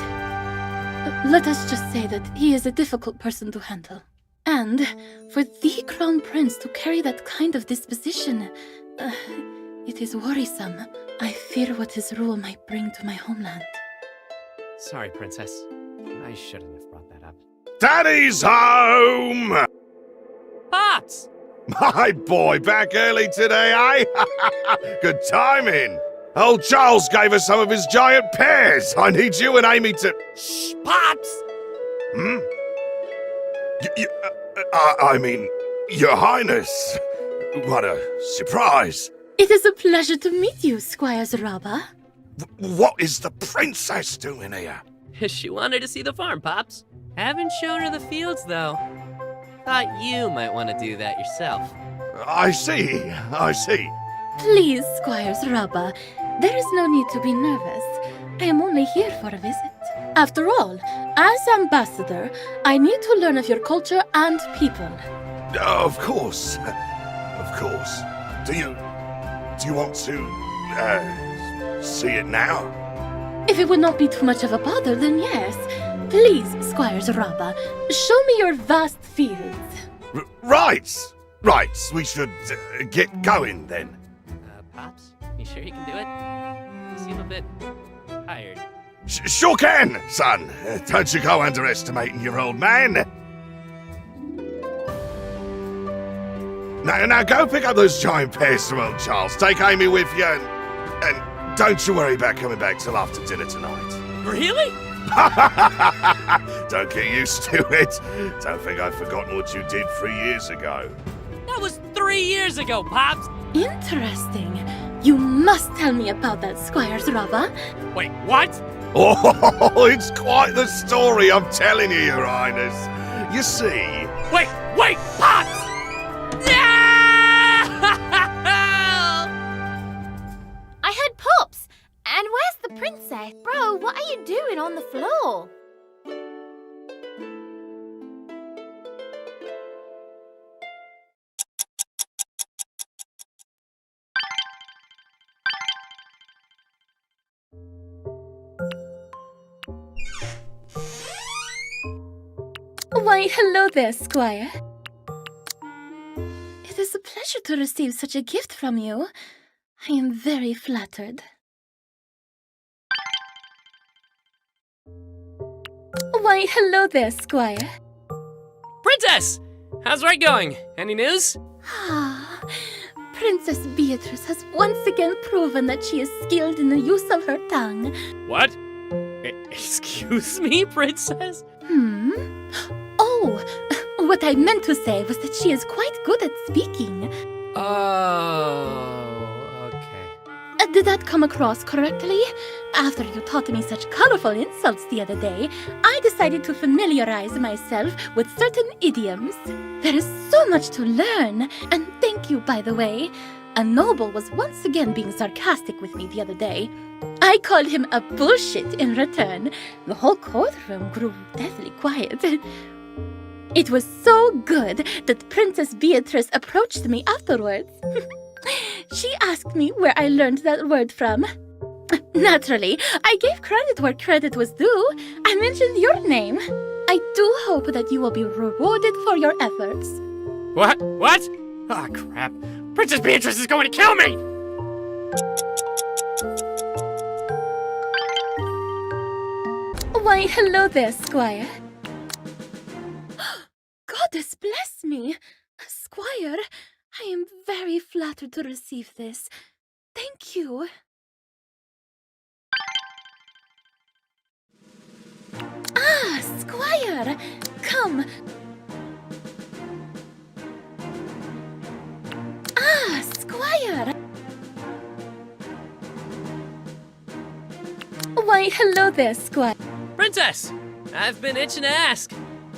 Let us just say that he is a difficult person to handle. And for the Crown Prince to carry that kind of disposition, it is worrisome. I fear what his rule might bring to my homeland.
Sorry, Princess. I shouldn't have brought that up.
Daddy's home!
Pops!
My boy, back early today, eh? Good timing. Old Charles gave us some of his giant pears. I need you and Amy to...
Shh, Pops!
Hmm? I mean, Your Highness. What a surprise.
It is a pleasure to meet you, Squire Zaraba.
What is the princess doing here?
She wanted to see the farm, Pops. Haven't shown her the fields, though. Thought you might want to do that yourself.
I see.
Please, Squire Zaraba, there is no need to be nervous. I am only here for a visit. After all, as ambassador, I need to learn of your culture and people.
Of course. Of course. Do you want to, see it now?
If it would not be too much of a bother, then yes. Please, Squire Zaraba, show me your vast fields.
Right. We should get going then.
Pops, you sure you can do it? You seem a bit tired.
Sure can, son. Don't you go underestimating your old man. Now go pick up those giant pears from old Charles. Take Amy with you and don't you worry about coming back till after dinner tonight.
Really?
Don't get used to it. Don't think I've forgotten what you did 3 years ago.
That was 3 years ago, Pops!
Interesting. You must tell me about that, Squire Zaraba.
Wait, what?
Oh, it's quite the story, I'm telling you, Your Highness. You see...
Wait, Pops!
I heard pops. And where's the princess? Bro, what are you doing on the floor?
Why, hello there, Squire. It is a pleasure to receive such a gift from you. I am very flattered. Why, hello there, Squire.
Princess! How's right going? Any news?
Ah, Princess Beatrice has once again proven that she is skilled in the use of her tongue.
What? Excuse me, Princess?
Oh, what I meant to say was that she is quite good at speaking.
Oh,
Did that come across correctly? After you taught me such colorful insults the other day, I decided to familiarize myself with certain idioms. There is so much to learn, and thank you, by the way. A noble was once again being sarcastic with me the other day. I called him a bullshit in return. The whole courtroom grew deathly quiet. It was so good that Princess Beatrice approached me afterwards. She asked me where I learned that word from. Naturally, I gave credit where credit was due. I mentioned your name. I do hope that you will be rewarded for your efforts.
What? What? Oh, crap. Princess Beatrice is going to kill me!
Why, hello there, Squire. Goddess bless me! Squire, I am very flattered to receive this. Thank you. Ah, Squire! Come! Ah, Squire! Why, hello there, Squire.
Princess! I've been itching to ask.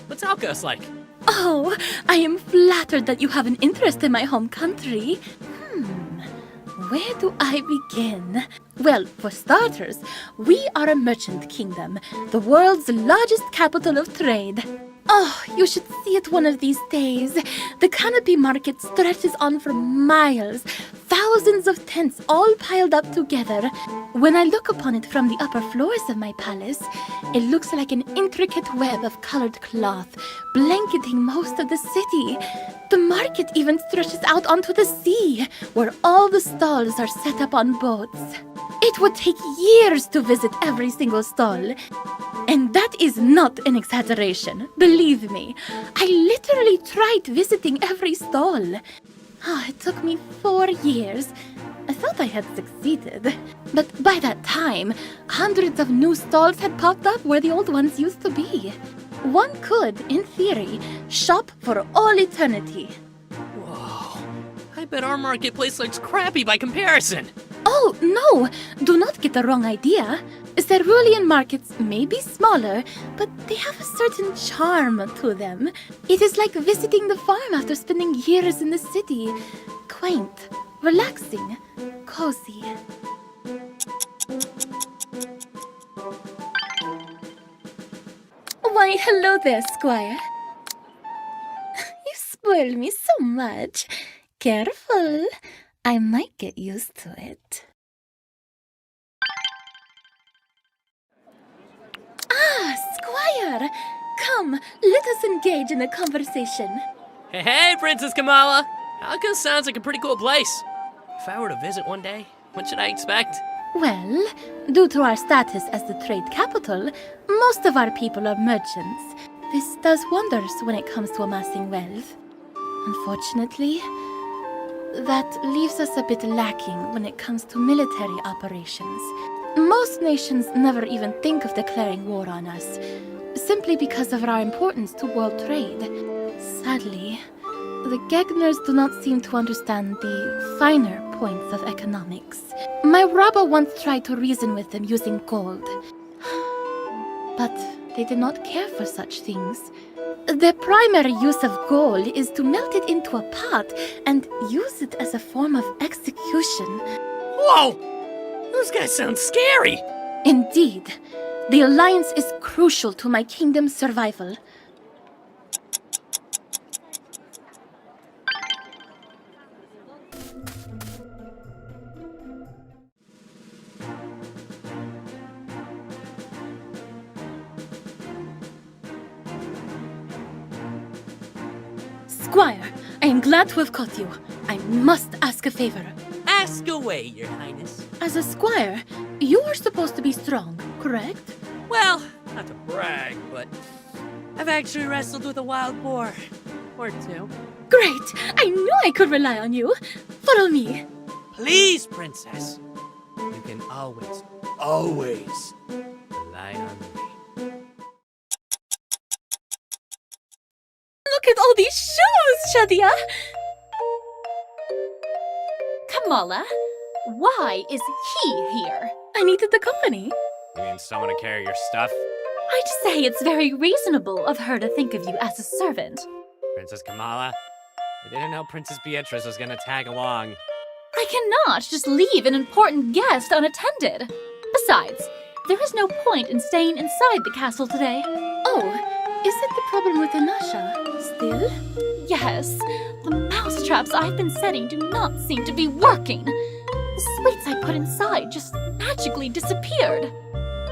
What's Alkos like?
Oh, I am flattered that you have an interest in my home country. Where do I begin? Well, for starters, we are a merchant kingdom, the world's largest capital of trade. Oh, you should see it one of these days. The canopy market stretches on for miles, thousands of tents all piled up together. When I look upon it from the upper floors of my palace, it looks like an intricate web of colored cloth, blanketing most of the city. The market even stretches out onto the sea, where all the stalls are set up on boats. It would take years to visit every single stall. And that is not an exaggeration, believe me. I literally tried visiting every stall. It took me 4 years. I thought I had succeeded. But by that time, hundreds of new stalls had popped up where the old ones used to be. One could, in theory, shop for all eternity.
Whoa. I bet our marketplace looks crappy by comparison.
Oh, no! Do not get the wrong idea. Cerulean markets may be smaller, but they have a certain charm to them. It is like visiting the farm after spending years in the city. Quaint, relaxing, cozy. Why, hello there, Squire. You spoil me so much. Careful. I might get used to it. Ah, Squire! Come, let us engage in a conversation.
Hey, Princess Kamala! Alkos sounds like a pretty cool place. If I were to visit one day, what should I expect?
Well, due to our status as the trade capital, most of our people are merchants. This does wonders when it comes to amassing wealth. Unfortunately, that leaves us a bit lacking when it comes to military operations. Most nations never even think of declaring war on us, simply because of our importance to world trade. Sadly, the Gegners do not seem to understand the finer points of economics. My Rabba once tried to reason with them using gold, but they did not care for such things. Their primary use of gold is to melt it into a pot and use it as a form of execution.
Whoa! Those guys sound scary!
Indeed. The alliance is crucial to my kingdom's survival. Squire, I am glad to have caught you. I must ask a favor.
Ask away, Your Highness.
As a squire, you are supposed to be strong, correct?
Well, not to brag, but I've actually wrestled with a wild boar. Or two.
Great! I knew I could rely on you. Follow me.
Please, Princess. You can always, always rely on me.
Look at all these shoes, Shadia!
Kamala,
Why is he here? I needed the company.
You mean someone to carry your stuff?
I'd say it's very reasonable of her to think of you as a servant.
Princess Kamala? I didn't know Princess Beatrice was gonna tag along.
I cannot just leave an important guest unattended. Besides, there is no point in staying inside the castle today. Oh, is it the problem with Inasha still? Yes, the mousetraps I've been setting do not seem to be working. The sweets I put inside just magically disappeared.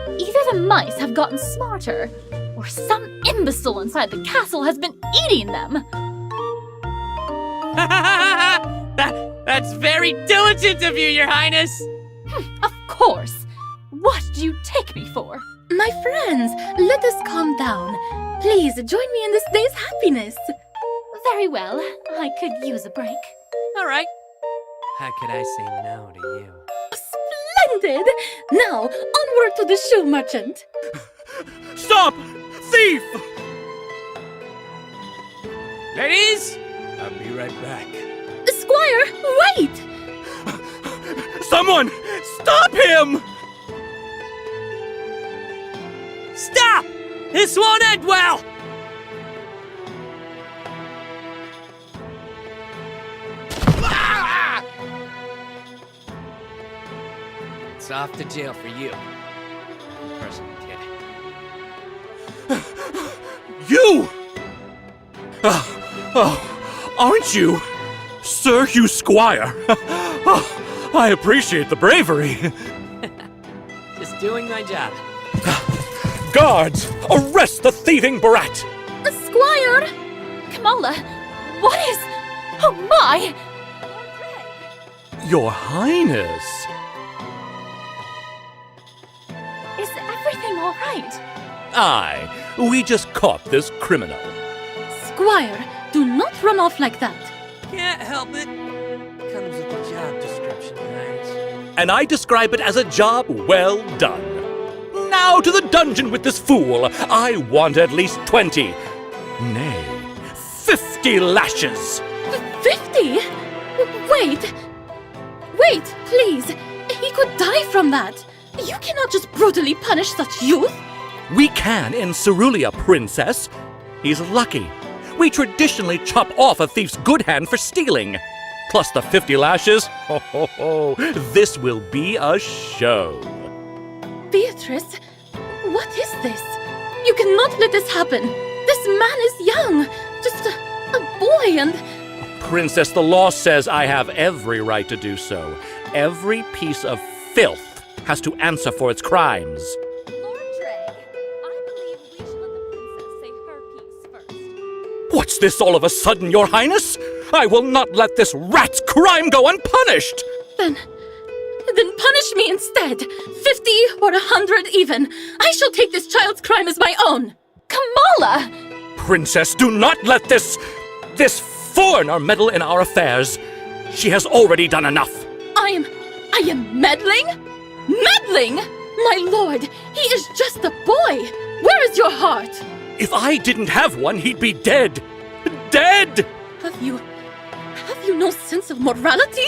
Either the mice have gotten smarter, or some imbecile inside the castle has been eating them.
That's very diligent of you, Your Highness!
Of course. What do you take me for? My friends, let us calm down. Please join me in this day's happiness. Very well. I could use a break.
All right. How could I say no to you?
Splendid! Now, onward to the shoe merchant.
Stop! Thief!
Ladies, I'll be right back.
Squire, wait!
Someone! Stop him!
Stop! This won't end well! Ah! It's off to jail for you. Person kid.
You! Aren't you Sir Hugh Squire? I appreciate the bravery.
Just doing my job.
Guards, arrest the thieving brat!
Squire! Kamala, what is... Oh my!
Your Highness!
Is everything all right?
Aye, we just caught this criminal.
Squire, do not run off like that.
Can't help it. Comes with the job description, guys.
And I describe it as a job well done. Now to the dungeon with this fool. I want at least 20. Nay, 50 lashes.
50? Wait! Wait, please! He could die from that! You cannot just brutally punish such youth!
We can in Cerulia, Princess. He's lucky. We traditionally chop off a thief's good hand for stealing. Plus the 50 lashes. Ho, ho, ho. This will be a show.
Beatrice, what is this? You cannot let this happen! This man is young! Just a boy and...
Princess, the law says I have every right to do so. Every piece of filth has to answer for its crimes.
Lord Dreg, I believe we should let the princess say her piece first.
What's this all of a sudden, Your Highness? I will not let this rat's crime go unpunished!
Then punish me instead! 50 or 100 even! I shall take this child's crime as my own! Kamala!
Princess, do not let this foreigner meddle in our affairs. She has already done enough.
I am meddling? Meddling? My lord, he is just a boy! Where is your heart?
If I didn't have one, he'd be dead. Dead!
Have you no sense of morality?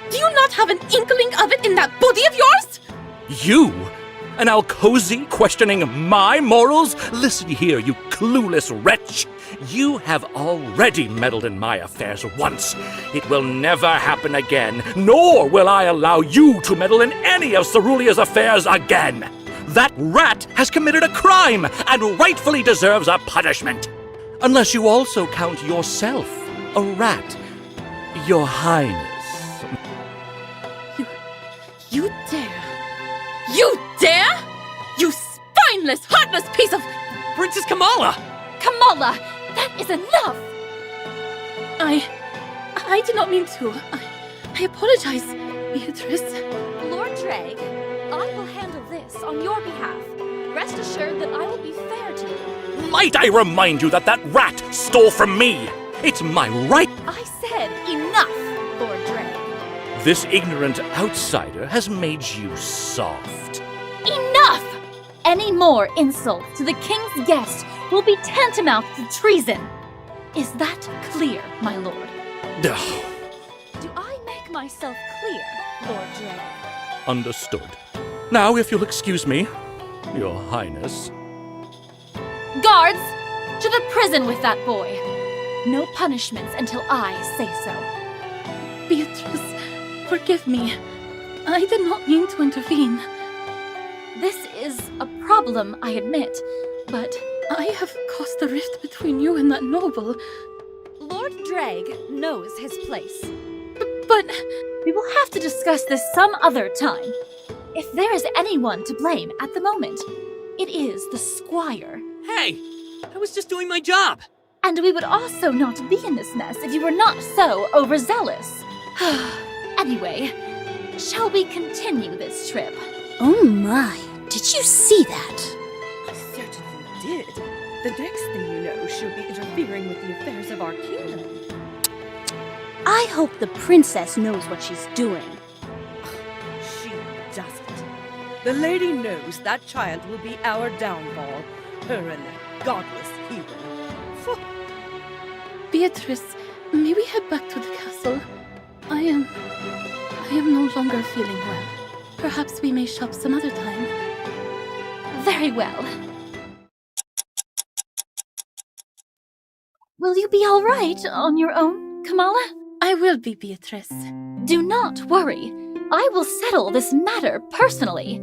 Do you not have an inkling of it in that body of yours?
You? An Alcozy questioning my morals? Listen here, you clueless wretch. You have already meddled in my affairs once. It will never happen again, nor will I allow you to meddle in any of Cerulea's affairs again. That rat has committed a crime and rightfully deserves a punishment. Unless you also count yourself a rat, Your Highness.
You dare? You dare? You spineless, heartless piece of...
Princess Kamala!
Kamala, that is enough! I did not mean to. I apologize, Beatrice.
Lord Dreg, I will handle this on your behalf. Rest assured that I will be fair to you.
Might I remind you that rat stole from me? It's my right.
I said enough, Lord Dreg.
This ignorant outsider has made you soft.
Enough! Any more insults to the king's guest will be tantamount to treason. Is that clear, my lord?
Do I make
myself clear, Lord Drake.
Understood. Now, if you'll excuse me, Your Highness.
Guards! To the prison with that boy! No punishments until I say so. Beatrice, forgive me. I did not mean to intervene. This is a problem, I admit, but I have caused a rift between you and that noble.
Lord Drake knows his place.
But we will have to discuss this some other time. If there is anyone to blame at the moment, it is the squire.
Hey, I was just doing my job.
And we would also not be in this mess if you were not so overzealous. Anyway, shall we continue this trip?
Oh my, did you see that?
I certainly did. The next thing you know, she'll be interfering with the affairs of our kingdom.
I hope the princess knows what she's doing.
She doesn't. The lady knows that child will be our downfall. Her and that godless hero. Phew.
Beatrice, may we head back to the castle? I am no longer feeling well. Perhaps we may shop some other time. Very well. Will you be all right on your own, Kamala? I will be, Beatrice. Do not worry. I will settle this matter personally.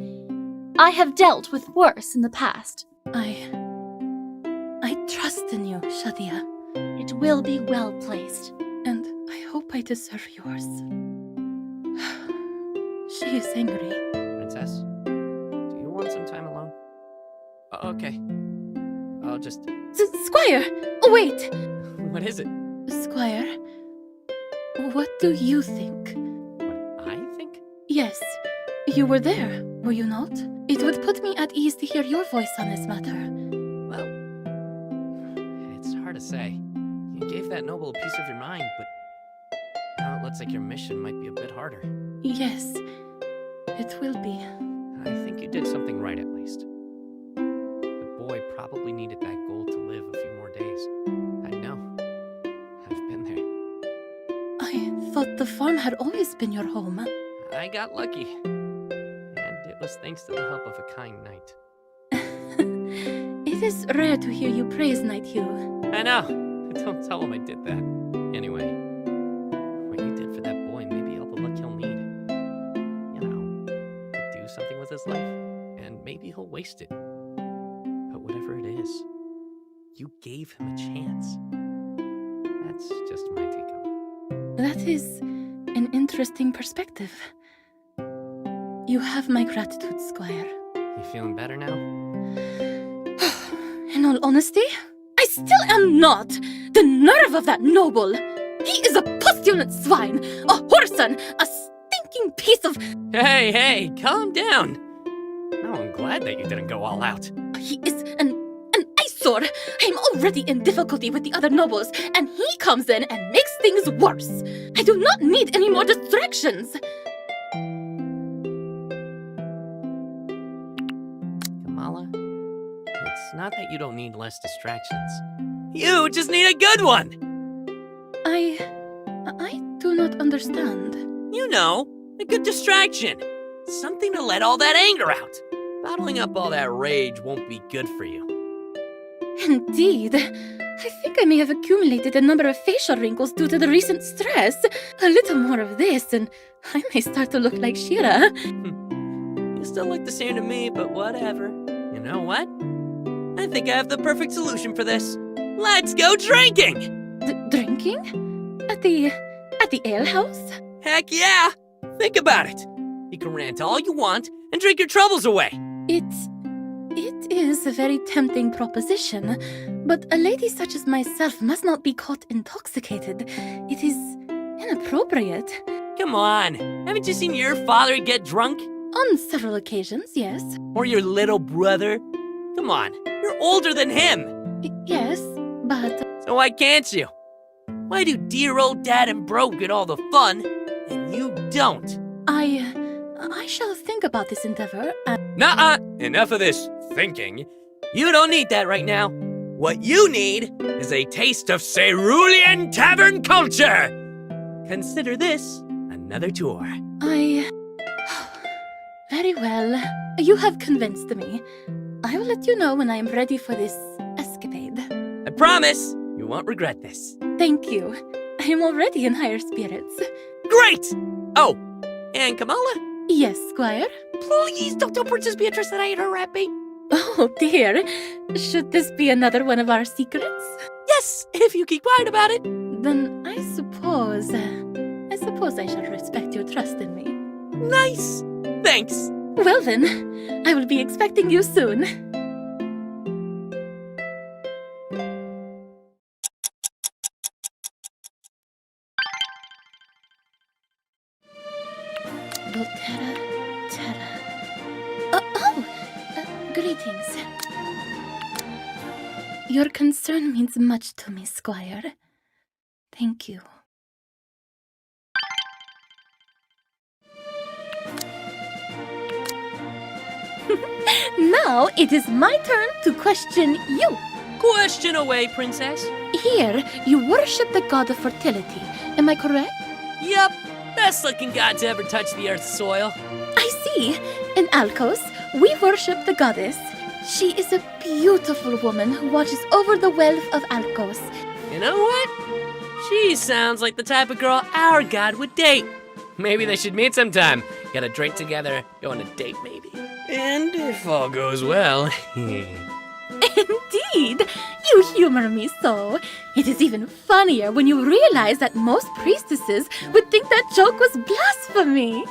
I have dealt with worse in the past. I trust in you, Shadia. It will be well placed. And I hope I deserve yours. She is angry.
Princess, do you want some time alone? Okay. I'll just...
Squire! Wait!
What is it?
Squire, what do you think?
What I think?
Yes, you were there, were you not? It would put me at ease to hear your voice on this matter.
Well, it's hard to say. You gave that noble a piece of your mind, but now it looks like your mission might be a bit harder.
Yes, it will be.
I think you did something right, at least. The boy probably needed that gold to live a few more days. I know. I've been there.
I thought the farm had always been your home.
I got lucky. And it was thanks to the help of a kind knight.
It is rare to hear you praise Knight Hugh.
I know. Don't tell him I did that. Anyway, what you did for that boy may be all the luck he'll need. You know, to do something with his life. And maybe he'll waste it. But whatever it is, you gave him a chance. That's just my take on it.
That is an interesting perspective. You have my gratitude, Squire.
You feeling better now?
In all honesty, I still am not. The nerve of that noble! He is a postulant swine, a whoreson, a stinking piece of...
Hey, calm down. No, I'm glad that you didn't go all out.
He is an eyesore. I'm already in difficulty with the other nobles, and he comes in and makes things worse. I do not need any more distractions.
Kamala, it's not that you don't need less distractions. You just need a good one!
I do not understand.
You know, a good distraction. Something to let all that anger out. Bottling up all that rage won't be good for you.
Indeed. I think I may have accumulated a number of facial wrinkles due to the recent stress. A little more of this, and I may start to look like Shira.
You still look the same to me, but whatever. You know what? I think I have the perfect solution for this. Let's go drinking!
Drinking? At the alehouse?
Heck yeah! Think about it. You can rant all you want and drink your troubles away.
It is a very tempting proposition, but a lady such as myself must not be caught intoxicated. It is inappropriate.
Come on, haven't you seen your father get drunk?
On several occasions, yes.
Or your little brother? Come on, you're older than him.
Yes, but...
So why can't you? Why do dear old dad and bro get all the fun, and you don't?
I shall think about this endeavor and...
Nuh-uh! Enough of this thinking. You don't need that right now. What you need is a taste of cerulean tavern culture! Consider this a another tour.
Very well. You have convinced me. I will let you know when I am ready for this escapade.
I promise you won't regret this.
Thank you. I am already in higher spirits.
Great! Oh, and Kamala?
Yes, Squire?
Please don't tell Princess Beatrice that I ate her rat bait.
Oh dear. Should this be another one of our secrets?
Yes, if you keep quiet about it.
Then I suppose I shall respect your trust in me.
Nice. Thanks.
Well then, I will be expecting you soon. Terra. Greetings. Your concern means much to me, Squire. Thank you. Now it is my turn to question you.
Question away, Princess.
Here, you worship the god of fertility. Am I correct?
Yup. Best looking god to ever touch the earth's soil.
I see. In Alcos, we worship the goddess. She is a beautiful woman who watches over the wealth of Alcos.
You know what? She sounds like the type of girl our god would date.
Maybe they should meet sometime. Get a drink together, go on a date maybe. And if all goes well...
Indeed! You humor me so. It is even funnier when you realize that most priestesses would think that joke was blasphemy.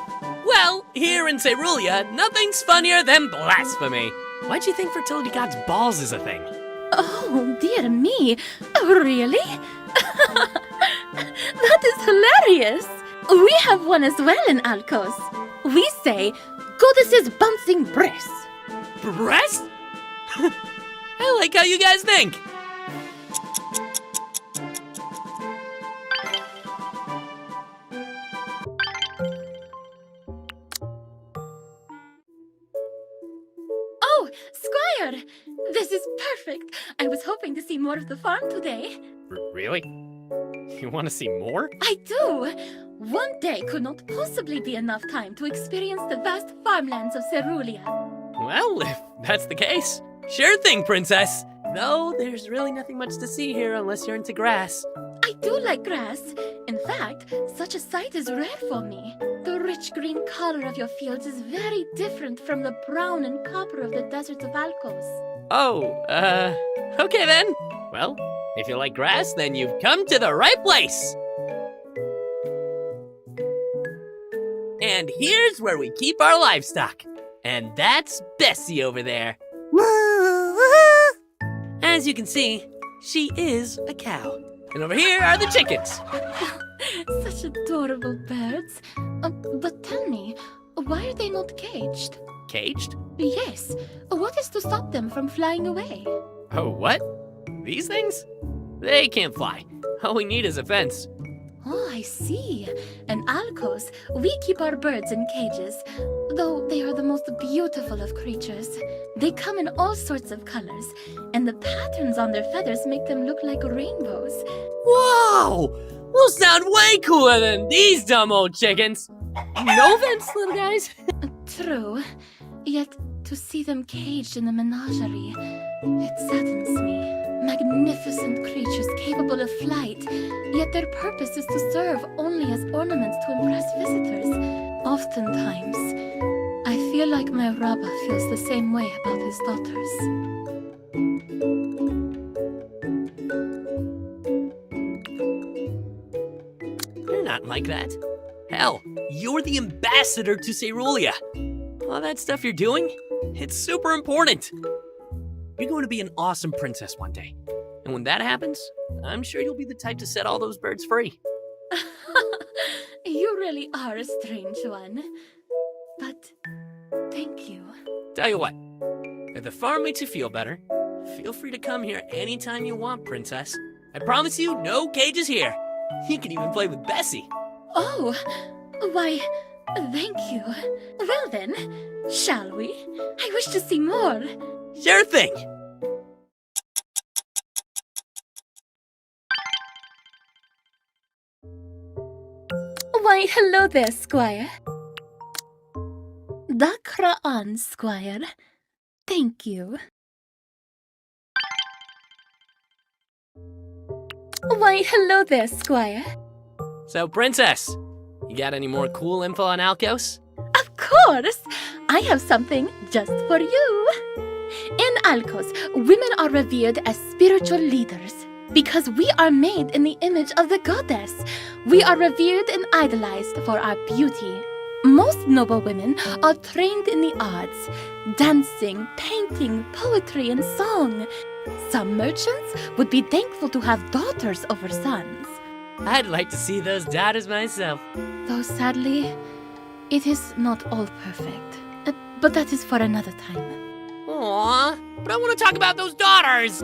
Well, here in Cerulean, nothing's funnier than blasphemy.
Why'd you think fertility god's balls is a thing?
Oh, dear me. Oh, really? That is hilarious. We have one as well in Alcos. We say, goddess's bouncing breasts.
Breast? I like how you guys think.
Oh, Squire! This is perfect. I was hoping to see more of the farm today.
Really? You want to see more?
I do. One day could not possibly be enough time to experience the vast farmlands of Cerulean.
Well, if that's the case.
Sure thing, Princess. Though there's really nothing much to see here unless you're into grass.
I do like grass. In fact, such a sight is rare for me. The rich green color of your fields is very different from the brown and copper of the deserts of Alcos.
Oh, okay then. Well, if you like grass, then you've come to the right place. And here's where we keep our livestock. And that's Bessie over there. As you can see, she is a cow. And over here are the chickens.
Such adorable birds. But tell me, why are they not caged?
Caged?
Yes. What is to stop them from flying away?
Oh, what? These things? They can't fly. All we need is a fence.
Oh, I see. In Alcos, we keep our birds in cages, though they are the most beautiful of creatures. They come in all sorts of colors, and the patterns on their feathers make them look like rainbows.
Whoa! We'll sound way cooler than these dumb old chickens. No offense, little guys.
True. Yet, to see them caged in a menagerie, it saddens me. Magnificent creatures capable of flight, yet their purpose is to serve only as ornaments to impress visitors. Oftentimes, I feel like my Rabba feels the same way about his daughters.
You're not like that. Hell, you're the ambassador to Cerulean. All that stuff you're doing, it's super important. You're going to be an awesome princess one day. And when that happens, I'm sure you'll be the type to set all those birds free.
You really are a strange one. But thank you.
Tell you what, if the farm makes you feel better, feel free to come here anytime you want, princess. I promise you, no cages here. You can even play with Bessie.
Oh, why, thank you. Well then, shall we? I wish to see more.
Sure thing.
Why, hello there, Squire. Dakra on, Squire. Thank you. Why, hello there, Squire.
So, Princess, you got any more cool info on Alkos?
Of course! I have something just for you. In Alkos, women are revered as spiritual leaders because we are made in the image of the goddess. We are revered and idolized for our beauty. Most noble women are trained in the arts, dancing, painting, poetry, and song. Some merchants would be thankful to have daughters over sons.
I'd like to see those daughters myself.
Though sadly, it is not all perfect. But that is for another time.
Aww, but I want to talk about those daughters!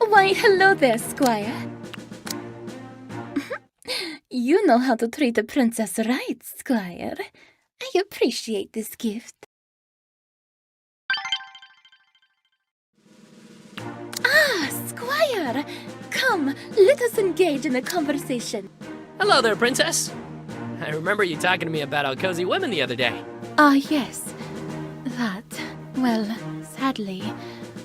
Why, hello there, Squire. You know how to treat a princess right, Squire. I appreciate this gift. Ah, Squire! Come, let us engage in a conversation.
Hello there, Princess. I remember you talking to me about how cozy women the other day.
Ah, yes. That. Well, sadly,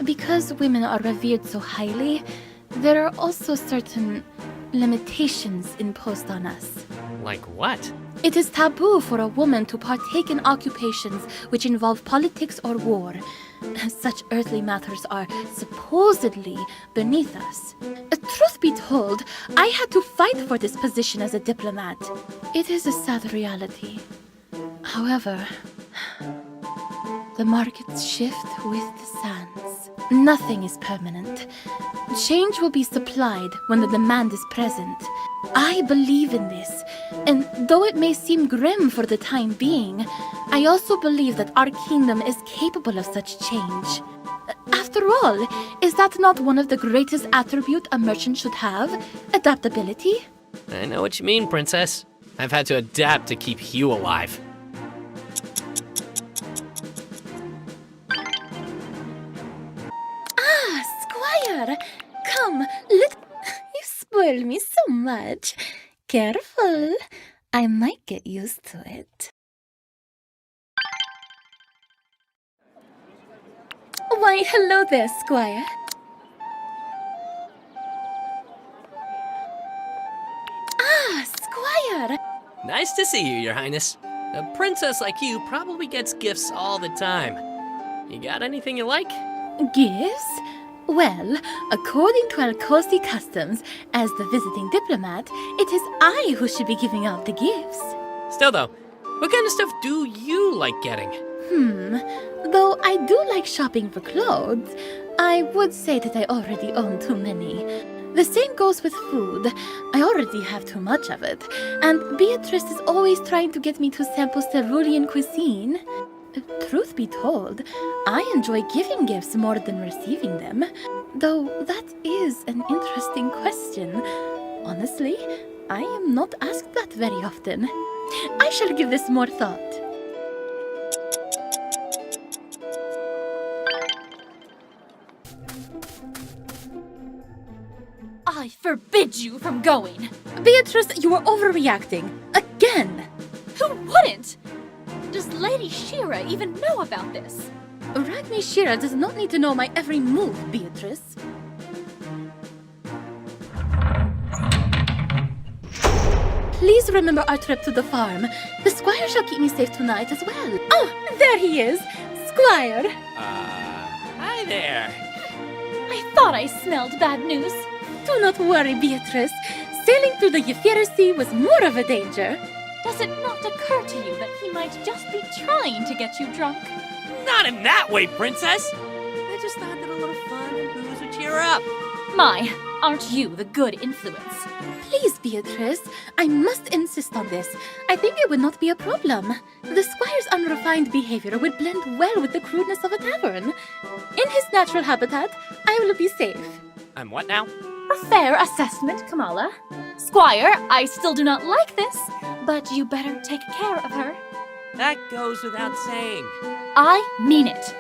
because women are revered so highly, there are also certain limitations imposed on us.
Like what?
It is taboo for a woman to partake in occupations which involve politics or war. Such earthly matters are supposedly beneath us. Truth be told, I had to fight for this position as a diplomat. It is a sad reality. However, the markets shift with the sands. Nothing is permanent. Change will be supplied when the demand is present. I believe in this, and though it may seem grim for the time being, I also believe that our kingdom is capable of such change. After all, is that not one of the greatest attributes a merchant should have? Adaptability?
I know what you mean, Princess. I've had to adapt to keep Hugh alive.
Ah, Squire! Come, you spoil me so much. Careful, I might get used to it. Why, hello there, Squire. Ah, Squire!
Nice to see you, Your Highness. A princess like you probably gets gifts all the time. You got anything you like?
Gifts? Well, according to Alcosi customs, as the visiting diplomat, it is I who should be giving out the gifts.
Still though, what kind of stuff do you like getting?
Though I do like shopping for clothes, I would say that I already own too many. The same goes with food. I already have too much of it, and Beatrice is always trying to get me to sample Cerulean cuisine. Truth be told, I enjoy giving gifts more than receiving them, though that is an interesting question. Honestly, I am not asked that very often. I shall give this more thought.
I forbid you from going!
Beatrice, you are overreacting. Again!
Who wouldn't? Does Lady Shira even know about this?
Ragni Shira does not need to know my every move, Beatrice. Please remember our trip to the farm. The squire shall keep me safe tonight as well. Oh, there he is! Squire!
Hi there.
I thought I smelled bad news. Do not worry, Beatrice. Sailing through the Euphrates was more of a danger.
Does it not occur to you that he might just be trying to get you drunk?
Not in that way, Princess! I just thought that a little fun and booze would cheer her up.
My, aren't you the good influence?
Please, Beatrice, I must insist on this. I think it would not be a problem. The squire's unrefined behavior would blend well with the crudeness of a tavern. In his natural habitat, I will be safe.
I'm what now?
A fair assessment, Kamala. Squire, I still do not like this, but you better take care of her.
That goes without saying.
I mean it.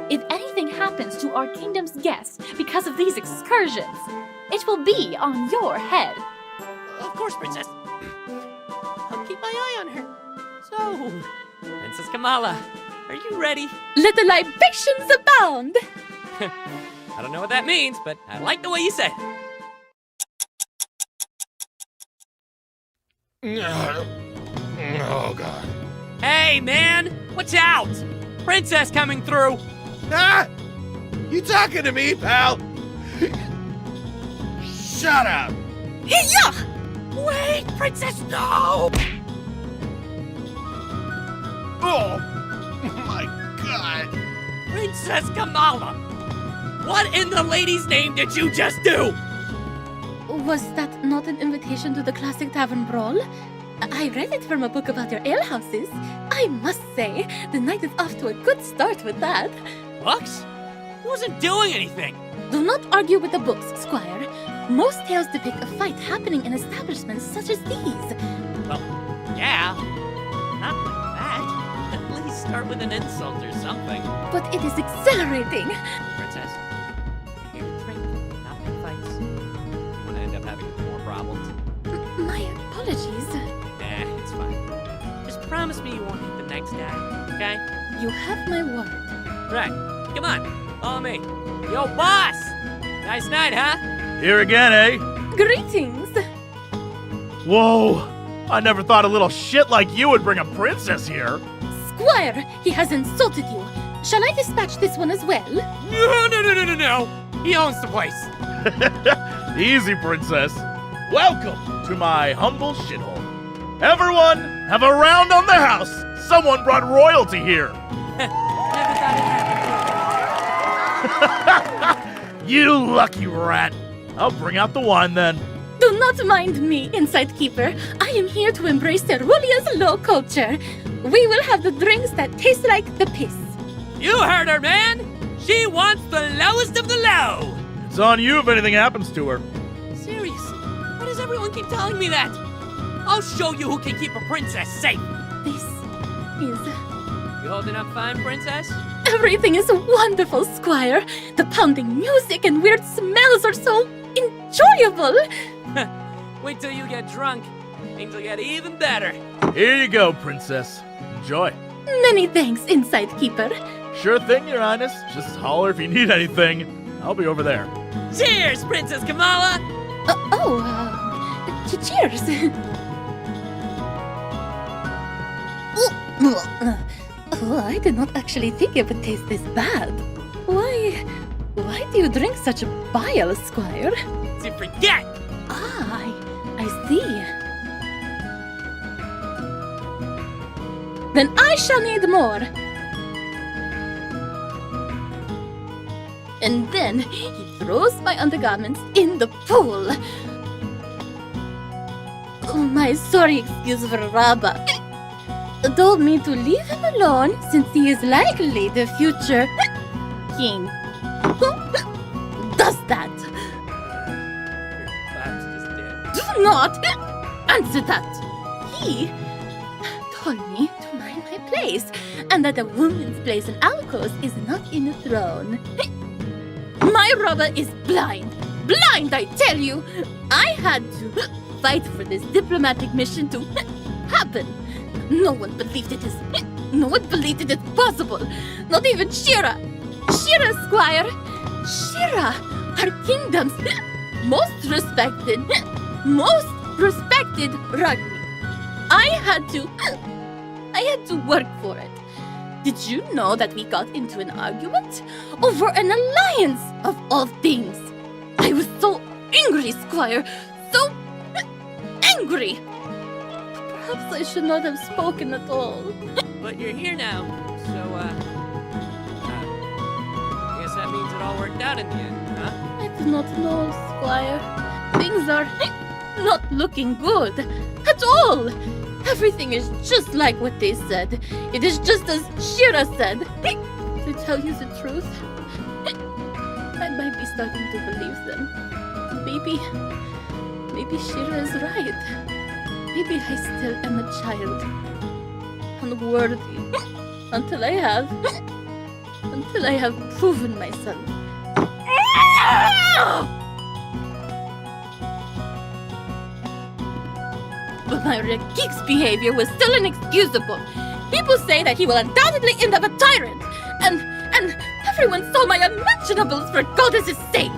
If anything happens to our kingdom's guests because of these excursions,
It will be on your head.
Of course, Princess. I'll keep my eye on her. So, Princess Kamala, are you ready?
Let the libations abound!
I don't know what that means, but I like the way you said it.
Oh, God.
Hey, man! Watch out! Princess coming through!
Ah! You talking to me, pal? Shut up!
Wait, Princess, no!
Oh, my God.
Princess Kamala! What in the lady's name did you just do?
Was that not an invitation to the classic tavern brawl? I read it from a book about your alehouses. I must say, the night is off to a good start with that.
Books? I wasn't doing anything.
Do not argue with the books, Squire. Most tales depict a fight happening in establishments such as these.
Well, yeah. Not like that. At least start with an insult or something.
But it is exhilarating.
Princess, you're here to drink, not pick fights. You want to end up having more problems?
My apologies.
Nah, it's fine. Just promise me you won't hit the next guy, okay?
You have my word.
Right. Come on, follow me. Yo, boss! Nice night, huh?
Here again, eh?
Greetings.
Whoa! I never thought a little shit like you would bring a princess here.
Squire, he has insulted you. Shall I dispatch this one as well?
No! He owns the place.
Easy, princess. Welcome to my humble shithole. Everyone, have a round on the house. Someone brought royalty here.
Never thought it happened.
You lucky rat. I'll bring out the wine then.
Do not mind me, Inside Keeper. I am here to embrace Cerulea's low culture. We will have the drinks that taste like the piss.
You heard her, man! She wants the lowest of the low!
It's on you if anything happens to her.
Seriously, why does everyone keep telling me that? I'll show you who can keep a princess safe!
This is...
You holding up fine, princess?
Everything is wonderful, Squire. The pounding music and weird smells are so enjoyable.
Wait till you get drunk. Things will get even better.
Here you go, princess. Enjoy.
Many thanks, Inside Keeper.
Sure thing, Your Highness. Just holler if you need anything. I'll be over there.
Cheers, Princess Kamala!
Cheers. Oh, I did not actually think it would taste this bad. Why do you drink such bile, Squire?
To forget!
Ah, I see. Then I shall need more. And then he throws my undergarments in the pool. My sorry excuse for Rabba told me to leave him alone since he is likely the future king. Who does that?
Perhaps just dead.
Do not answer that. He told me to mind my place and that a woman's place in alcoves is not in a throne. My Robber is blind. Blind, I tell you. I had to fight for this diplomatic mission to happen. No one believed it is possible. Not even Shira. Shira, Squire. Shira, our kingdom's most respected Ragni. I had to work for it. Did you know that we got into an argument over an alliance of all things? I was so angry, Squire. So angry. Perhaps I should not have spoken at all.
But you're here now, so, I guess that means it all worked out in the end, huh?
I do not know, Squire. Things are not looking good at all. Everything is just like what they said. It is just as Shira said. To tell you the truth, I might be starting to believe them. Maybe Shira is right. Maybe I still am a child. Unworthy. Until I have proven myself. But my geek's behavior was still inexcusable. People say that he will undoubtedly end up a tyrant. And everyone saw my unmentionables for goddess's sake.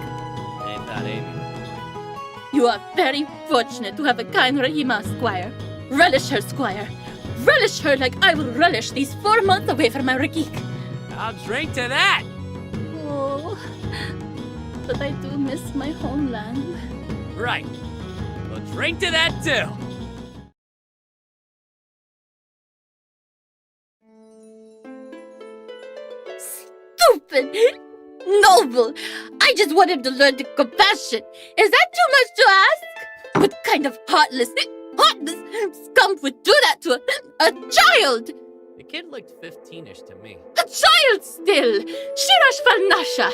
Ain't that ain't.
You are very fortunate to have a kind Rahima, Squire. Relish her, Squire. Relish her like I will relish these 4 months away from my geek.
I'll drink to that.
Oh, but I do miss my homeland.
Right. We'll drink to that too.
Stupid! Noble! I just wanted to learn the compassion. Is that too much to ask? What kind of heartless scum would do that to a child?
The kid looked 15-ish to me.
A child still! Shirash Falnasha!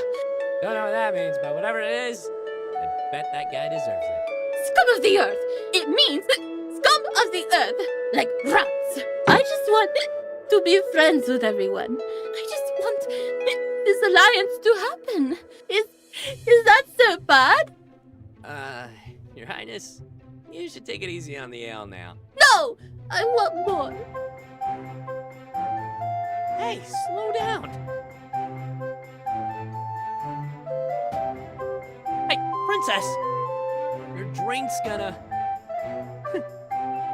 Don't know what that means, but whatever it is, I bet that guy deserves it.
Scum of the earth! It means scum of the earth! Like rats! I just want to be friends with everyone. I just want this alliance to happen. Is that so bad?
Your Highness, you should take it easy on the ale now.
No! I want more.
Hey, slow down. Hey, Princess! Your drink's gonna...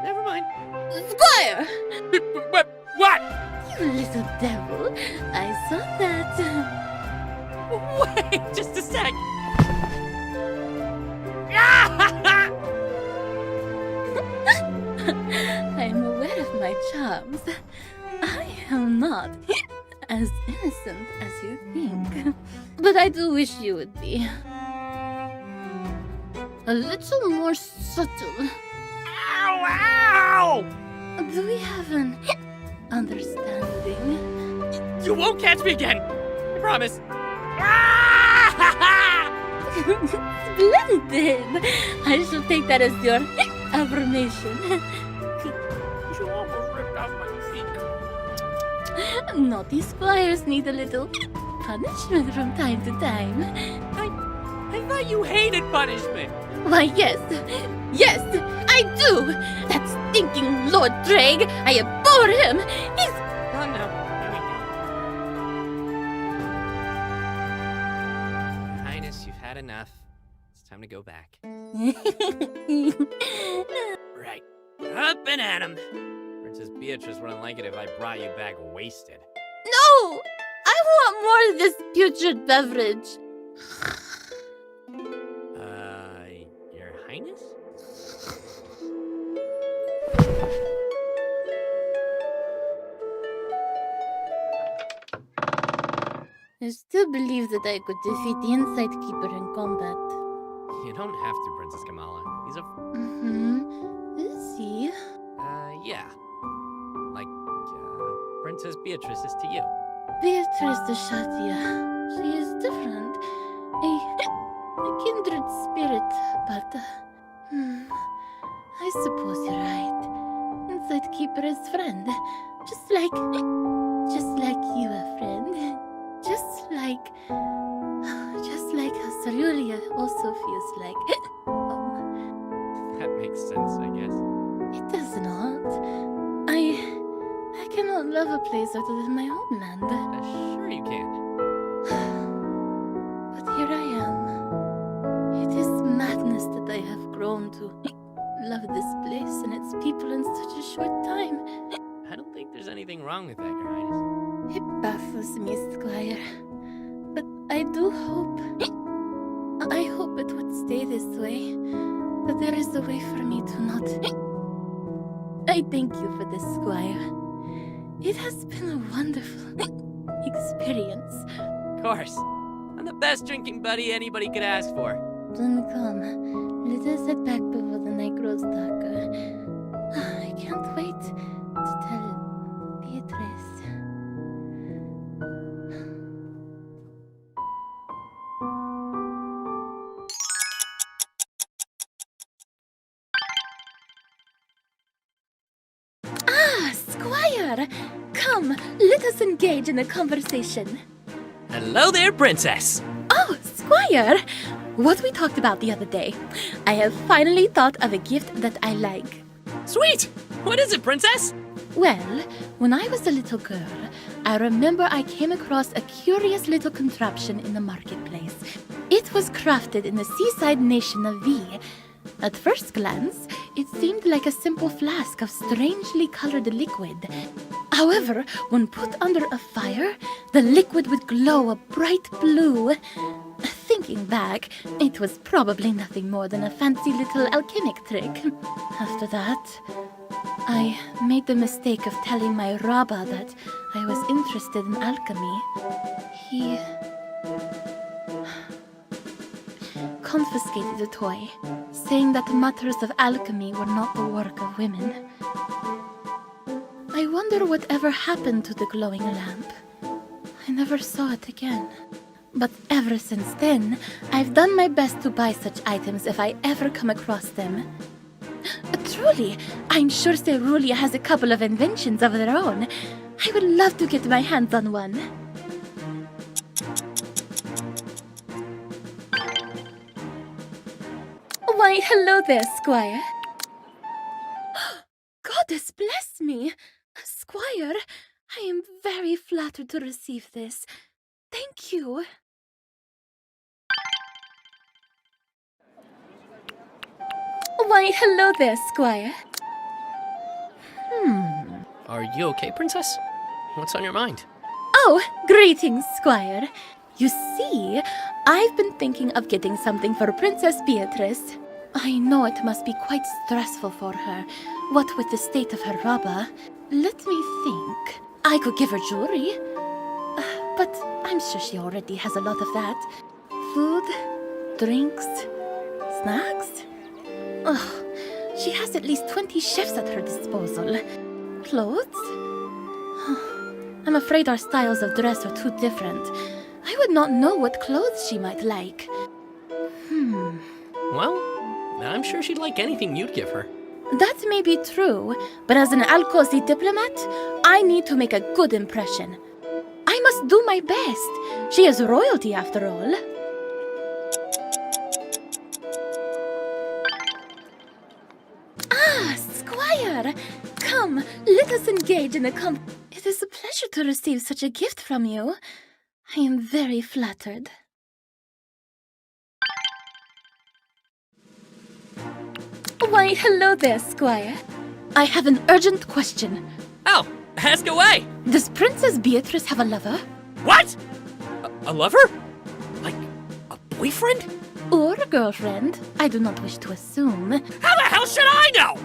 Never mind.
Squire!
What?
You little devil. I saw that.
Wait, just a sec.
I'm aware of my charms. I am not as innocent as you think. But I do wish you would be. A little more subtle.
Ow, ow!
Do we have an understanding?
You won't catch me again! I promise.
Splendid! I shall take that as your affirmation.
You almost ripped off my cheek.
Naughty squires need a little punishment from time to time.
I thought you hated punishment.
Why, yes. Yes, I do! That stinking Lord Drag! I abhor him! He's...
Oh, no. Your Highness, you've had enough. It's time to go back. Right. Up and at him. Princess Beatrice wouldn't like it if I brought you back wasted.
No! I want more of this putrid beverage.
Your Highness?
I still believe that I could defeat the Insight Keeper in combat.
You don't have to, Princess Kamala. He's a...
Is he?
Yeah. Like, Princess Beatrice is to you.
Beatrice de Shatia. She is different. A kindred spirit, but... I suppose you're right. Insight Keeper is friend. Just like you, a friend. Just like how Cerulia also feels like
That makes sense, I guess.
It does not. I cannot love a place other than my homeland.
Sure you can.
But here I am. It is madness that I have grown to love this place and its people in such a short time.
I don't think there's anything wrong with that, Your Highness.
It baffles me, Squire. But I do hope... I hope it would stay this way. That there is a way for me to not... I thank you for this, Squire. It has been a wonderful experience.
Of course. I'm the best drinking buddy anybody could ask for.
Then come. Let us head back before the night grows darker. I can't wait to tell Beatrice. Squire! Come, let us engage in a conversation.
Hello there, Princess!
Oh, Squire! What we talked about the other day. I have finally thought of a gift that I like.
Sweet! What is it, Princess?
Well, when I was a little girl, I remember I came across a curious little contraption in the marketplace. It was crafted in the seaside nation of V. At first glance, it seemed like a simple flask of strangely colored liquid. However, when put under a fire, the liquid would glow a bright blue. Thinking back, it was probably nothing more than a fancy little alchemic trick. After that, I made the mistake of telling my Rabba that I was interested in alchemy. He confiscated the toy, saying that matters of alchemy were not the work of women. I wonder whatever happened to the glowing lamp. I never saw it again. But ever since then, I've done my best to buy such items if I ever come across them. Truly, I'm sure Cerulia has a couple of inventions of their own. I would love to get my hands on one. Why, hello there, Squire. Goddess bless me! Squire, I am very flattered to receive this. Thank you. Why, hello there, Squire.
Are you okay, Princess? What's on your mind?
Oh, greetings, Squire. You see, I've been thinking of getting something for Princess Beatrice. I know it must be quite stressful for her, what with the state of her Rabba. Let me think. I could give her jewelry. But I'm sure she already has a lot of that. Food, drinks, snacks. Ugh, she has at least 20 chefs at her disposal. Clothes? I'm afraid our styles of dress are too different. I would not know what clothes she might like.
Well, I'm sure she'd like anything you'd give her.
That may be true, but as an Alcosi diplomat, I need to make a good impression. I must do my best. She is royalty after all. Ah, Squire! Come, let us engage in a It is a pleasure to receive such a gift from you. I am very flattered. Why, hello there, Squire. I have an urgent question.
Oh, ask away!
Does Princess Beatrice have a lover?
What? A lover? Like, a boyfriend?
Or a girlfriend? I do not wish to assume.
How the hell should I know?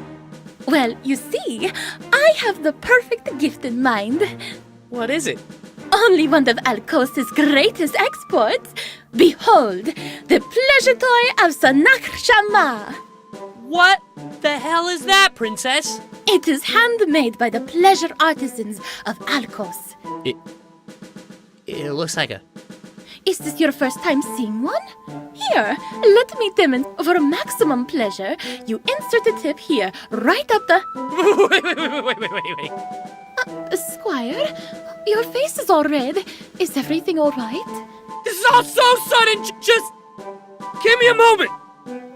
Well, you see, I have the perfect gift in mind.
What is it?
Only one of Alcos's greatest exports. Behold, the pleasure toy of Sanak Shama.
What the hell is that, Princess?
It is handmade by the pleasure artisans of Alcos.
It looks like a...
Is this your first time seeing one? Here, let me demonstrate. For maximum pleasure, you insert the tip here, right up the...
Wait.
Squire, your face is all red. Is everything all right?
This is all so sudden. Just give me a moment.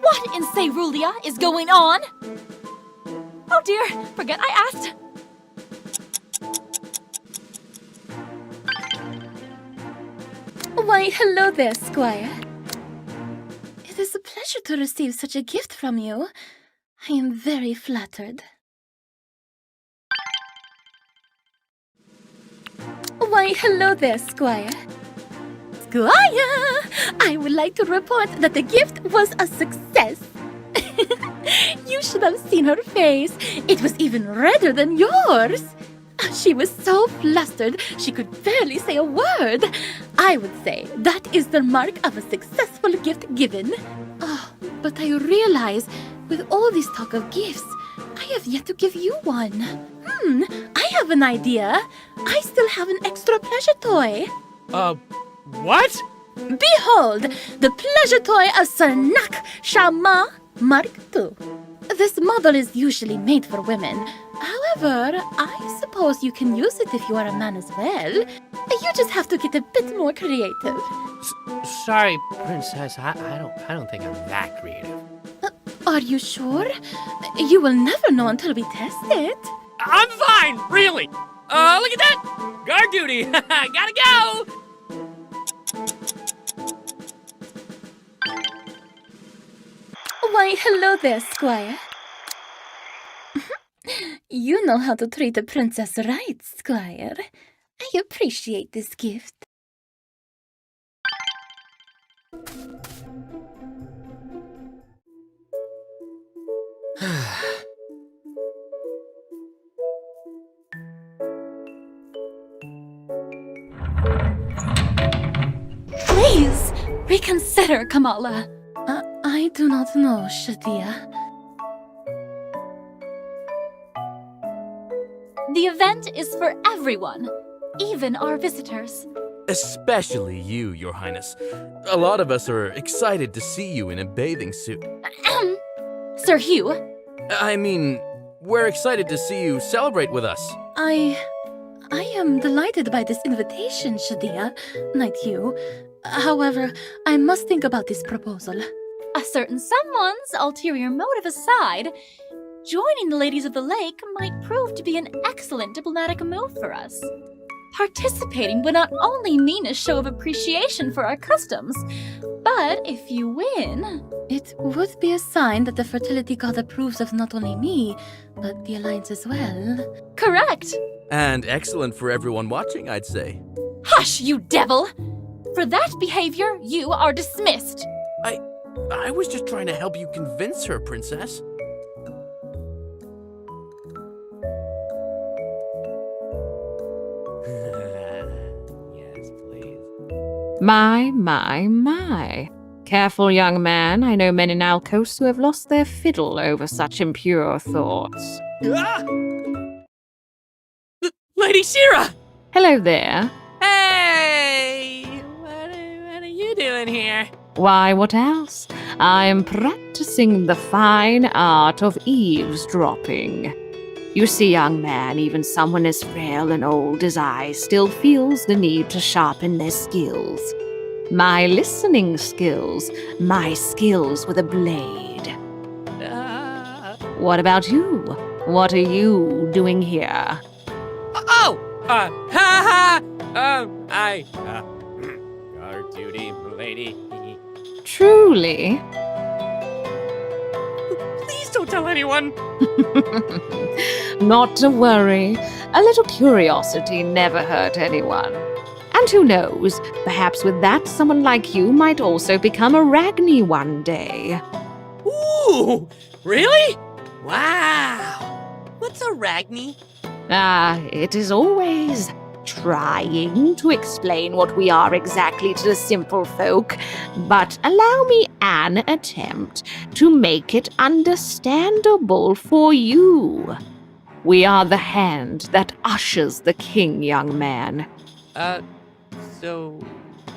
What in Cerulia is going on? Oh dear, forget I asked.
Why, hello there, Squire. It is a pleasure to receive such a gift from you. I am very flattered. Why, hello there, Squire. Squire! I would like to report that the gift was a success. You should have seen her face. It was even redder than yours. She was so flustered she could barely say a word. I would say that is the mark of a successful gift given. Oh, but I realize with all this talk of gifts, I have yet to give you one. I have an idea. I still have an extra pleasure toy.
What?
Behold, the pleasure toy of Sanak Shama Mark II. This model is usually made for women. However, I suppose you can use it if you are a man as well. You just have to get a bit more creative.
Sorry, Princess. I don't think I'm that creative.
Are you sure? You will never know until we test it.
I'm fine, really. Look at that! Guard duty! Gotta go!
Why, hello there, Squire. You know how to treat a princess right, Squire. I appreciate this gift.
Please, reconsider, Kamala.
I do not know, Shadia.
The event is for everyone, even our visitors.
Especially you, Your Highness. A lot of us are excited to see you in a bathing suit.
Sir Hugh,
I mean, we're excited to see you celebrate with us.
I am delighted by this invitation, Shadia, Knight Hugh. However, I must think about this proposal.
a certain someone's ulterior motive aside, joining the Ladies of the Lake might prove to be an excellent diplomatic move for us. Participating would not only mean a show of appreciation for our customs, but if you win...
It would be a sign that the fertility god approves of not only me, but the alliance as well.
Correct!
And excellent for everyone watching, I'd say.
Hush, you devil! For that behavior, you are dismissed.
I was just trying to help you convince her, Princess.
Yes, please.
My. Careful, young man. I know men in Alcos who have lost their fiddle over such impure thoughts.
Ah! Lady Shira!
Hello there.
Hey! What are you doing here?
Why, what else? I am practicing the fine art of eavesdropping. You see, young man, even someone as frail and old as I still feels the need to sharpen their skills. My listening skills, my skills with a blade. What about you? What are you doing here?
Guard duty, lady.
Truly?
Please don't tell anyone.
Not to worry. A little curiosity never hurt anyone. And who knows, perhaps with that, someone like you might also become a Ragni one day.
Ooh, really? Wow. What's a Ragni?
It is always trying to explain what we are exactly to the simple folk, but allow me an attempt to make it understandable for you. We are the hand that ushers the king, young man.
So,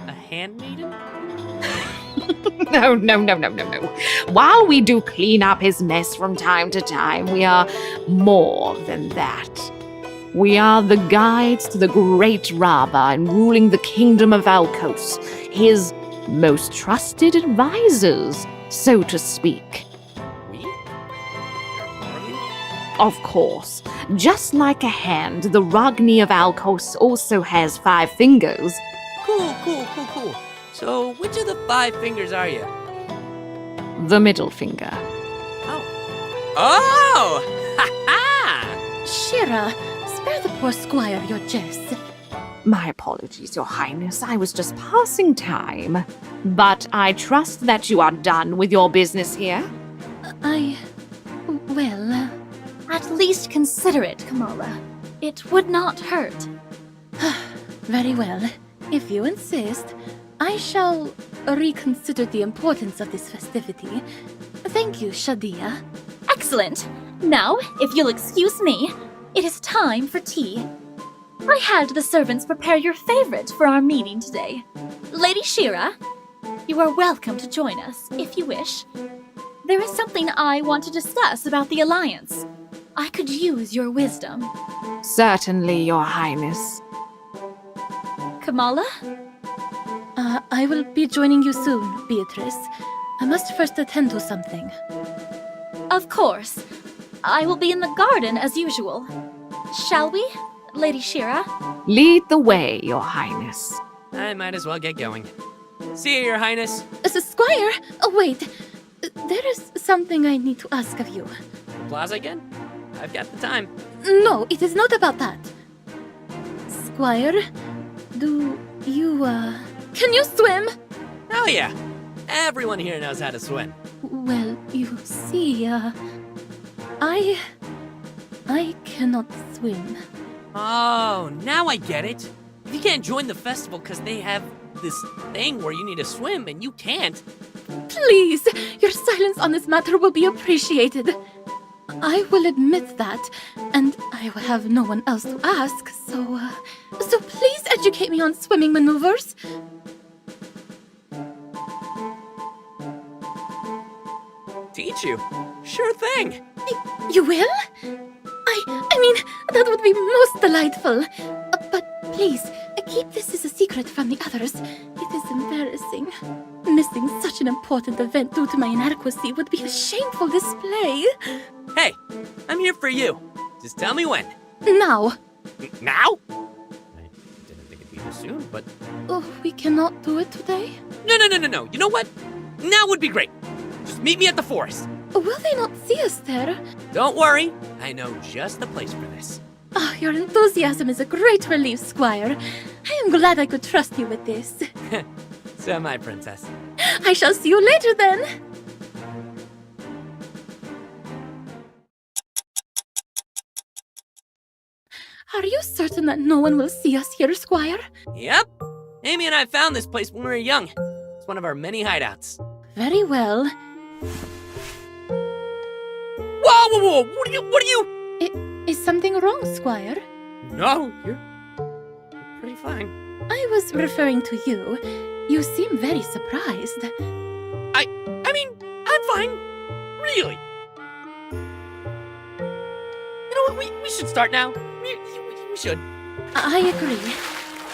a handmaiden?
No. While we do clean up his mess from time to time, we are more than that. We are the guides to the great Raba in ruling the kingdom of Alcos, his most trusted advisors, so to speak.
We?
Of course, just like a hand, the Ragni of Alcos also has 5 fingers.
Cool. So, which of the 5 fingers are you?
The middle finger.
Oh! Ha-ha!
Shira, spare the poor squire your jest.
My apologies, Your Highness. I was just passing time. But I trust that you are done with your business here.
Well...
At least consider it, Kamala. It would not hurt.
Very well. If you insist, I shall reconsider the importance of this festivity. Thank you, Shadia.
Excellent. Now, if you'll excuse me, it is time for tea. I had the servants prepare your favorite for our meeting today. Lady Shira, you are welcome to join us, if you wish. There is something I want to discuss about the Alliance. I could use your wisdom.
Certainly, Your Highness.
Kamala?
I will be joining you soon, Beatrice. I must first attend to something. Of course. I will be in the garden as usual. Shall we, Lady Shira?
Lead the way, Your Highness.
I might as well get going. See you, Your Highness.
Squire? Oh, wait. There is something I need to ask of you.
The plaza again? I've got the time.
No, it is not about that. Squire, do you, Can you swim?
Oh yeah. Everyone here knows how to swim.
Well, you see, I cannot swim.
Oh, now I get it. If you can't join the festival because they have this thing where you need to swim and you can't.
Please, your silence on this matter will be appreciated. I will admit that, and I will have no one else to ask, so please educate me on swimming maneuvers.
Teach you? Sure thing.
You will? I mean, that would be most delightful. But please, keep this as a secret from the others. It is embarrassing. Missing such an important event due to my inadequacy would be a shameful display.
Hey, I'm here for you. Just tell me when.
Now.
Now? I didn't think it'd be this soon, but...
Oh, we cannot do it today?
No. You know what? Now would be great. Just meet me at the forest.
Will they not see us there?
Don't worry. I know just the place for this.
Oh, your enthusiasm is a great relief, Squire. I am glad I could trust you with this.
So, my princess.
I shall see you later then. Are you certain that no one will see us here, Squire?
Yep. Amy and I found this place when we were young. It's one of our many hideouts.
Very well.
Whoa! What are you?
Is something wrong, Squire?
No, you're pretty fine.
I was referring to you. You seem very surprised.
I mean, I'm fine. Really. You know what? We should start now. We should.
I agree.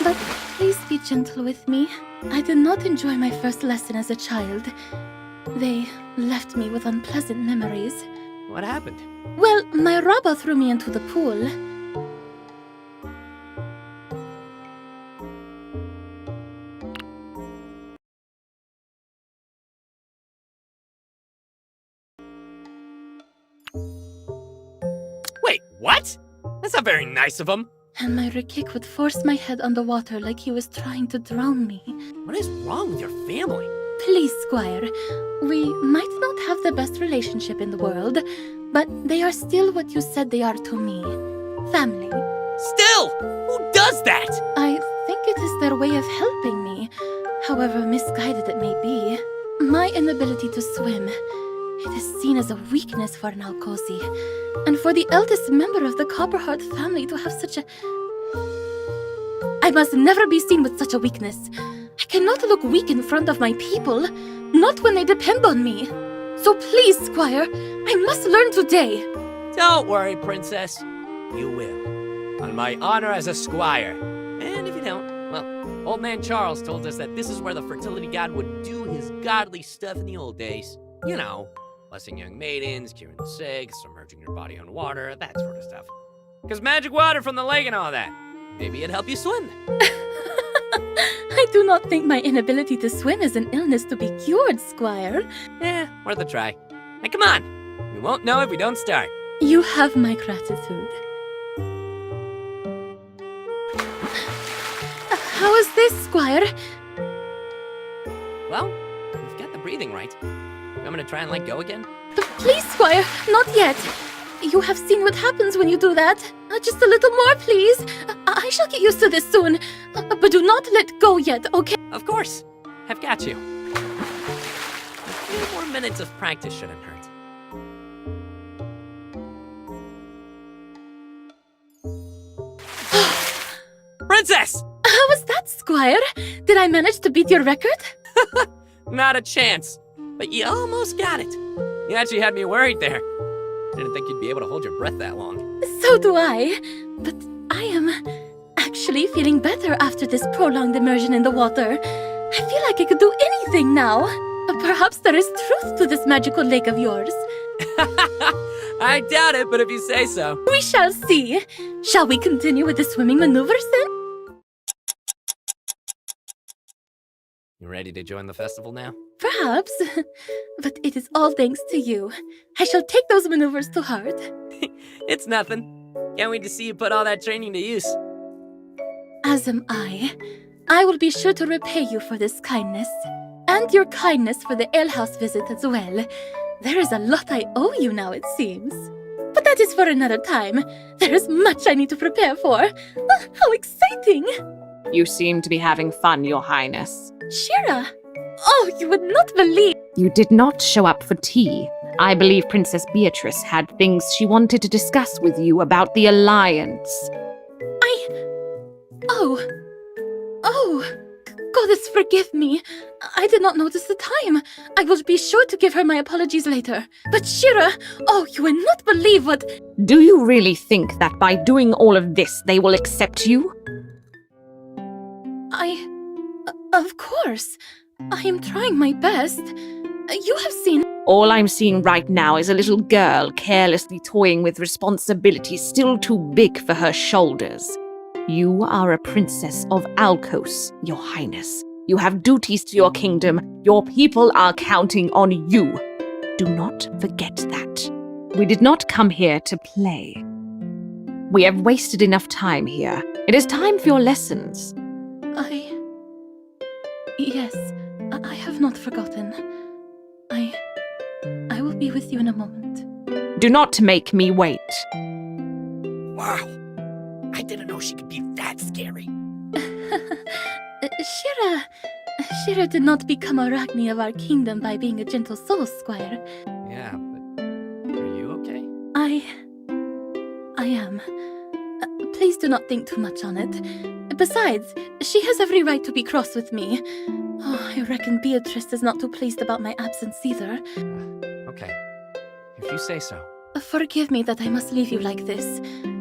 But please be gentle with me. I did not enjoy my first lesson as a child. They left me with unpleasant memories.
What happened?
Well, my robber threw me into the pool.
Wait, what? That's not very nice of him.
And my Rikik would force my head underwater like he was trying to drown me.
What is wrong with your family?
Please, Squire. We might not have the best relationship in the world, but they are still what you said they are to me. Family.
Still! Who does that?
I think it is their way of helping me, however misguided it may be. My inability to swim. It is seen as a weakness for an Alcosi, and for the eldest member of the Copperheart family to have such a... I must never be seen with such a weakness. I cannot look weak in front of my people, not when they depend on me. So please, Squire, I must learn today.
Don't worry, Princess. You will. On my honor as a squire. And if you don't, well, Old Man Charles told us that this is where the fertility god would do his godly stuff in the old days. You know, blessing young maidens, curing the sick, submerging your body on water, that sort of stuff. Because magic water from the lake and all that. Maybe it'd help you swim.
I do not think my inability to swim is an illness to be cured, Squire.
Worth a try. Now come on. We won't know if we don't start.
You have my gratitude. How is this, Squire?
Well, you've got the breathing right. I'm gonna try and let go again.
Please, Squire, not yet. You have seen what happens when you do that. Just a little more, please. I shall get used to this soon. But do not let go yet, okay?
Of course. I've got you. A few more minutes of practice shouldn't hurt. Princess!
How was that, Squire? Did I manage to beat your record?
Not a chance. But you almost got it. You actually had me worried there. Didn't think you'd be able to hold your breath that long.
So do I. But I am actually feeling better after this prolonged immersion in the water. I feel like I could do anything now. Perhaps there is truth to this magical lake of yours.
I doubt it, but if you say so.
We shall see. Shall we continue with the swimming maneuvers then?
You ready to join the festival now?
Perhaps. But it is all thanks to you. I shall take those maneuvers to heart.
It's nothing. Can't wait to see you put all that training to use.
As am I. I will be sure to repay you for this kindness. And your kindness for the alehouse visit as well. There is a lot I owe you now, it seems. But that is for another time. There is much I need to prepare for. How exciting!
You seem to be having fun, Your Highness.
Shira! Oh, you would not believe...
You did not show up for tea. I believe Princess Beatrice had things she wanted to discuss with you about the Alliance.
Oh, Goddess, forgive me. I did not notice the time. I will be sure to give her my apologies later. But Shira, oh, you would not believe what...
Do you really think that by doing all of this, they will accept you?
Of course. I am trying my best. You have seen...
All I'm seeing right now is a little girl carelessly toying with responsibilities still too big for her shoulders. You are a princess of Alkos, Your Highness. You have duties to your kingdom. Your people are counting on you. Do not forget that. We did not come here to play. We have wasted enough time here. It is time for your lessons.
Yes, I have not forgotten. I will be with you in a moment.
Do not make me wait.
Wow. I didn't know she could be that scary.
Shira did not become a Ragni of our kingdom by being a gentle soul, Squire.
Yeah, but are you okay?
I am. Please do not think too much on it. Besides, she has every right to be cross with me. Oh, I reckon Beatrice is not too pleased about my absence either.
Okay, if you say so.
Forgive me that I must leave you like this.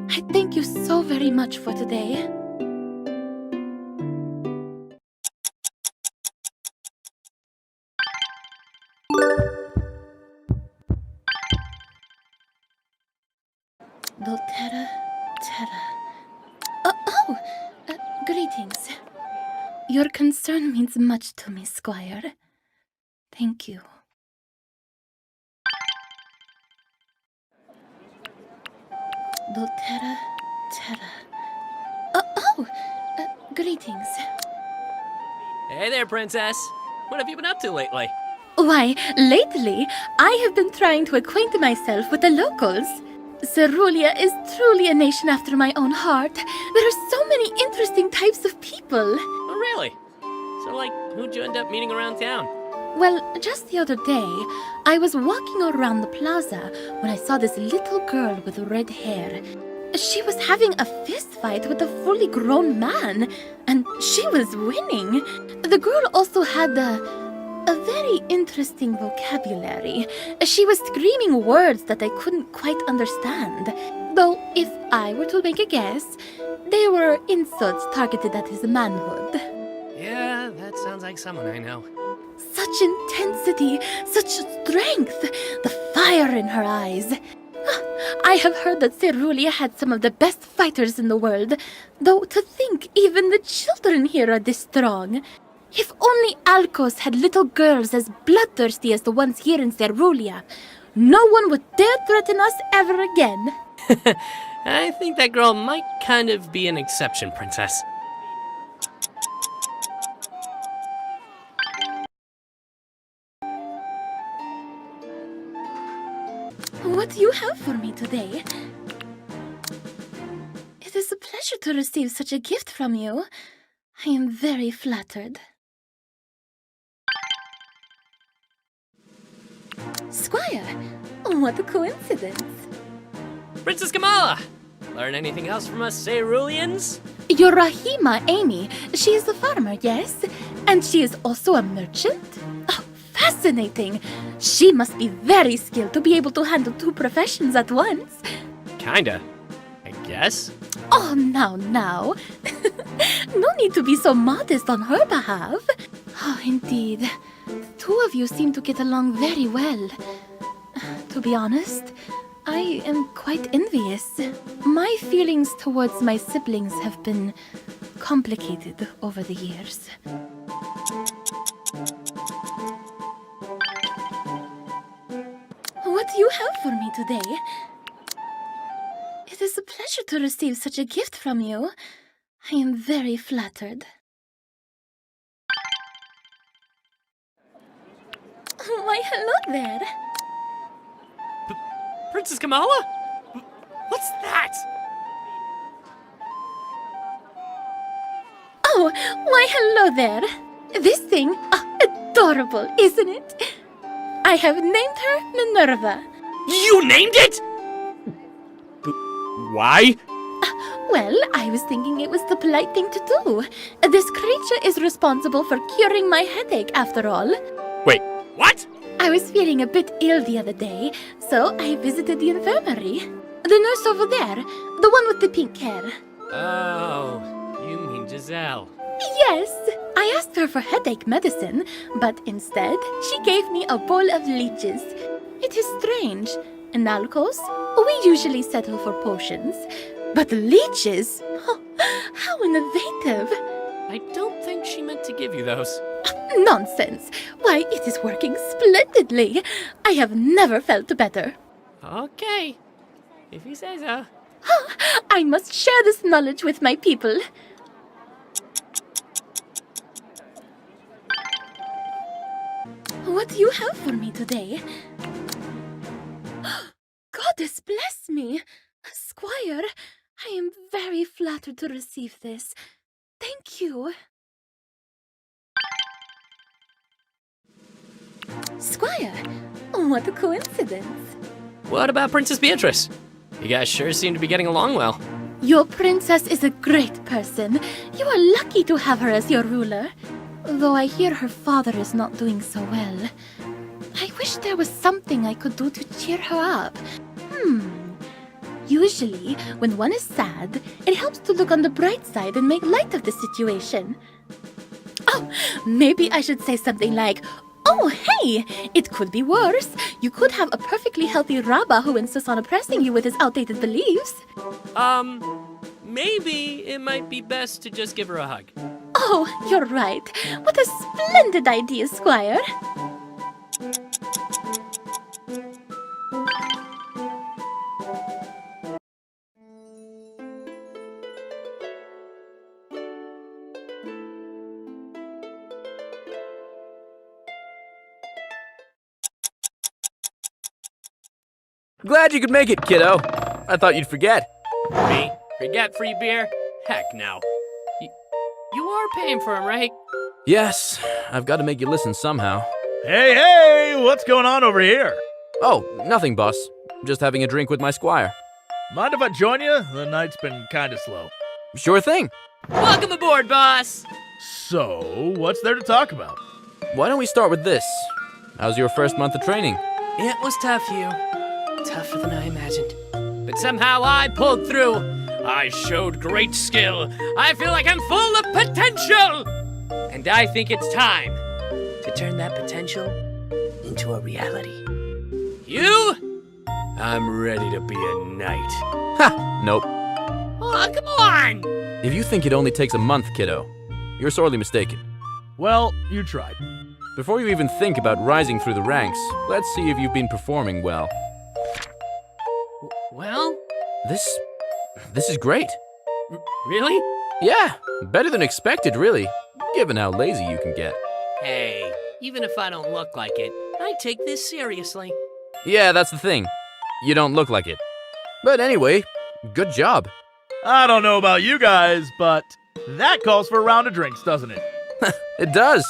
I thank you so very much for today. Dolterra, Terra. Greetings. Your concern means much to me, Squire. Thank you. Dolterra, Terra. Greetings.
Hey there, Princess. What have you been up to lately?
Why, lately, I have been trying to acquaint myself with the locals. Cerulia is truly a nation after my own heart. There are so many interesting types of people.
Oh, really? So, who'd you end up meeting around town?
Well, just the other day, I was walking around the plaza when I saw this little girl with red hair. She was having a fist fight with a fully grown man, and she was winning. The girl also had a very interesting vocabulary. She was screaming words that I couldn't quite understand. Though, if I were to make a guess, they were insults targeted at his manhood.
Yeah, that sounds like someone I know.
Such intensity, such strength, the fire in her eyes. I have heard that Cerulia had some of the best fighters in the world, though to think even the children here are this strong. If only Alkos had little girls as bloodthirsty as the ones here in Cerulia, no one would dare threaten us ever again.
I think that girl might kind of be an exception, Princess.
What do you have for me today? It is a pleasure to receive such a gift from you. I am very flattered. Squire, what a coincidence.
Princess Kamala! Learn anything else from us Ceruleans?
Your Rahima, Amy, she is a farmer, yes? And she is also a merchant? Oh, fascinating. She must be very skilled to be able to handle two professions at once.
Kinda, I guess.
Oh, now. No need to be so modest on her behalf. Oh, indeed. The two of you seem to get along very well. To be honest, I am quite envious. My feelings towards my siblings have been complicated over the years. What do you have for me today? It is a pleasure to receive such a gift from you. I am very flattered. Why, hello there.
Princess Kamala? What's that?
Oh, why, hello there. This thing, adorable, isn't it? I have named her Minerva.
You named it? Why?
Well, I was thinking it was the polite thing to do. This creature is responsible for curing my headache, after all.
Wait, what?
I was feeling a bit ill the other day, so I visited the infirmary. The nurse over there, the one with the pink hair.
Oh, you mean Giselle.
Yes, I asked her for headache medicine, but instead, she gave me a bowl of leeches. It is strange. In Alcos, we usually settle for potions. But leeches? Oh, how innovative!
I don't think she meant to give you those.
Nonsense! Why, it is working splendidly. I have never felt better.
Okay, if you say so.
I must share this knowledge with my people. What do you have for me today? Goddess bless me! Squire, I am very flattered to receive this. Thank you. Squire, what a coincidence.
What about Princess Beatrice? You guys sure seem to be getting along well.
Your princess is a great person. You are lucky to have her as your ruler. Though I hear her father is not doing so well. I wish there was something I could do to cheer her up. Usually, when one is sad, it helps to look on the bright side and make light of the situation. Oh, maybe I should say something like, "Oh, hey, it could be worse. You could have a perfectly healthy Rabba who insists on oppressing you with his outdated beliefs."
Maybe it might be best to just give her a hug.
Oh, you're right. What a splendid idea, Squire.
Glad you could make it, kiddo. I thought you'd forget.
Me? Forget free beer? Heck no. You are paying for him, right?
Yes, I've got to make you listen somehow.
Hey, what's going on over here?
Oh, nothing, boss. Just having a drink with my squire.
Mind if I join you? The night's been kinda slow.
Sure thing.
Welcome aboard, boss!
So, what's there to talk about?
Why don't we start with this? How's your first month of training?
It was tough, Hugh. Tougher than I imagined. But somehow I pulled through. I showed great skill. I feel like I'm full of potential! And I think it's time to turn that potential into a reality. You? I'm ready to be a knight.
Ha! Nope.
Oh, come on!
If you think it only takes a month, kiddo, you're sorely mistaken.
Well, you tried.
Before you even think about rising through the ranks, let's see if you've been performing well.
Well?
This is great.
Really?
Yeah, better than expected, really, given how lazy you can get.
Hey, even if I don't look like it, I take this seriously.
Yeah, that's the thing. You don't look like it. But anyway, good job.
I don't know about you guys, but that calls for a round of drinks, doesn't it?
It does.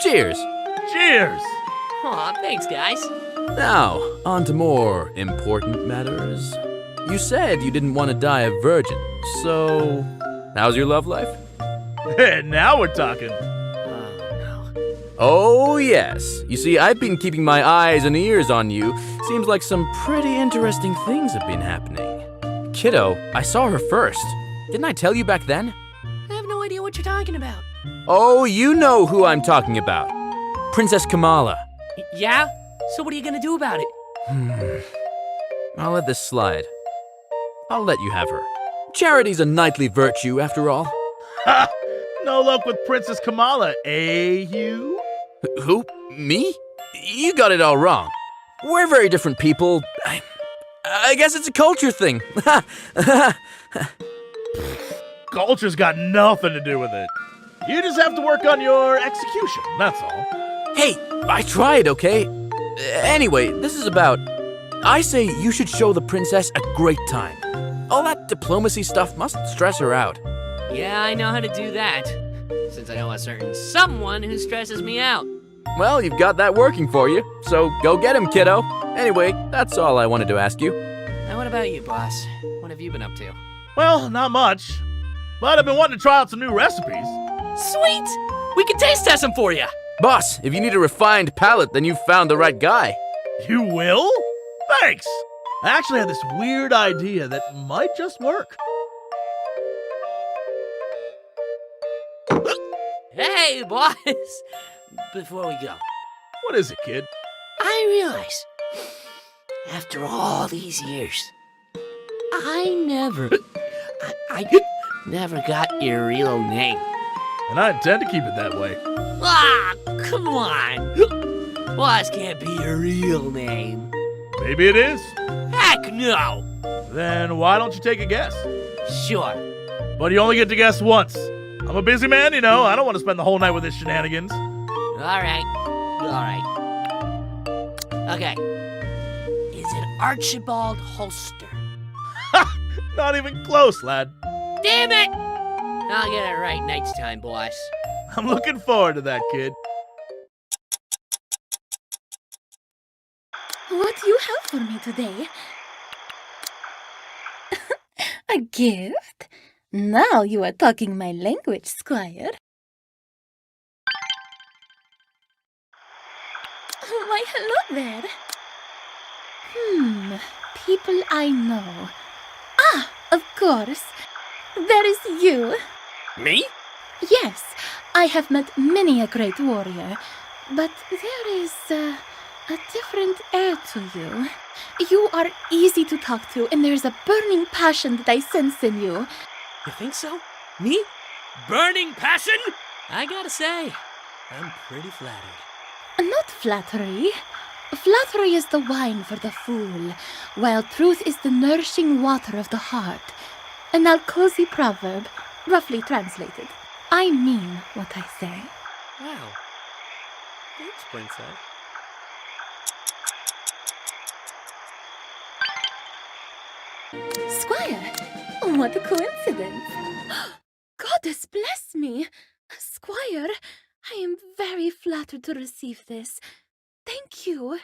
Cheers.
Cheers!
Aw, thanks, guys.
Now, on to more important matters. You said you didn't want to die a virgin, so how's your love life?
Now we're talking.
Oh, yes. You see, I've been keeping my eyes and ears on you. Seems like some pretty interesting things have been happening. Kiddo, I saw her first. Didn't I tell you back then?
I have no idea what you're talking about.
Oh, you know who I'm talking about. Princess Kamala.
Yeah? So what are you gonna do about it?
I'll let this slide. I'll let you have her. Charity's a knightly virtue, after all.
Ha! No luck with Princess Kamala, eh, Hugh?
Who? Me? You got it all wrong. We're very different people. I guess it's a culture thing.
Culture's got nothing to do with it. You just have to work on your execution, that's all.
Hey, I tried, okay? Anyway, this is about... I say you should show the princess a great time. All that diplomacy stuff must stress her out.
Yeah, I know how to do that. Since I know a certain someone who stresses me out.
Well, you've got that working for you, so go get him, kiddo. Anyway, that's all I wanted to ask you.
Now what about you, boss? What have you been up to?
Well, not much. But I've been wanting to try out some new recipes.
Sweet! We can taste test them for you!
Boss, if you need a refined palate, then you've found the right guy.
You will? Thanks! I actually had this weird idea that might just work.
Hey, boss! Before we go,
What is it, kid?
I realize, after all these years, I never got your real name.
And I intend to keep it that way.
Ah, come on! Boss can't be your real name.
Maybe it is.
Heck no!
Then why don't you take a guess?
Sure.
But you only get to guess once. I'm a busy man, you know. I don't want to spend the whole night with his shenanigans.
Alright. Okay. Is it Archibald Holster?
Not even close, lad.
Damn it! I'll get it right next time, boss.
I'm looking forward to that, kid.
What do you have for me today? A gift? Now you are talking my language, Squire. Why, hello there. People I know. Ah, of course. There is you.
Me?
Yes, I have met many a great warrior, but there is a different air to you. You are easy to talk to, and there's a burning passion that I sense in you.
You think so? Me? Burning passion? I gotta say, I'm pretty flattered.
Not flattery. Flattery is the wine for the fool, while truth is the nourishing water of the heart. An Alcosi proverb, roughly translated. I mean what I say.
Wow. Thanks, Princess.
Squire, what a coincidence. Goddess bless me. Squire, I am very flattered to receive this. Thank you.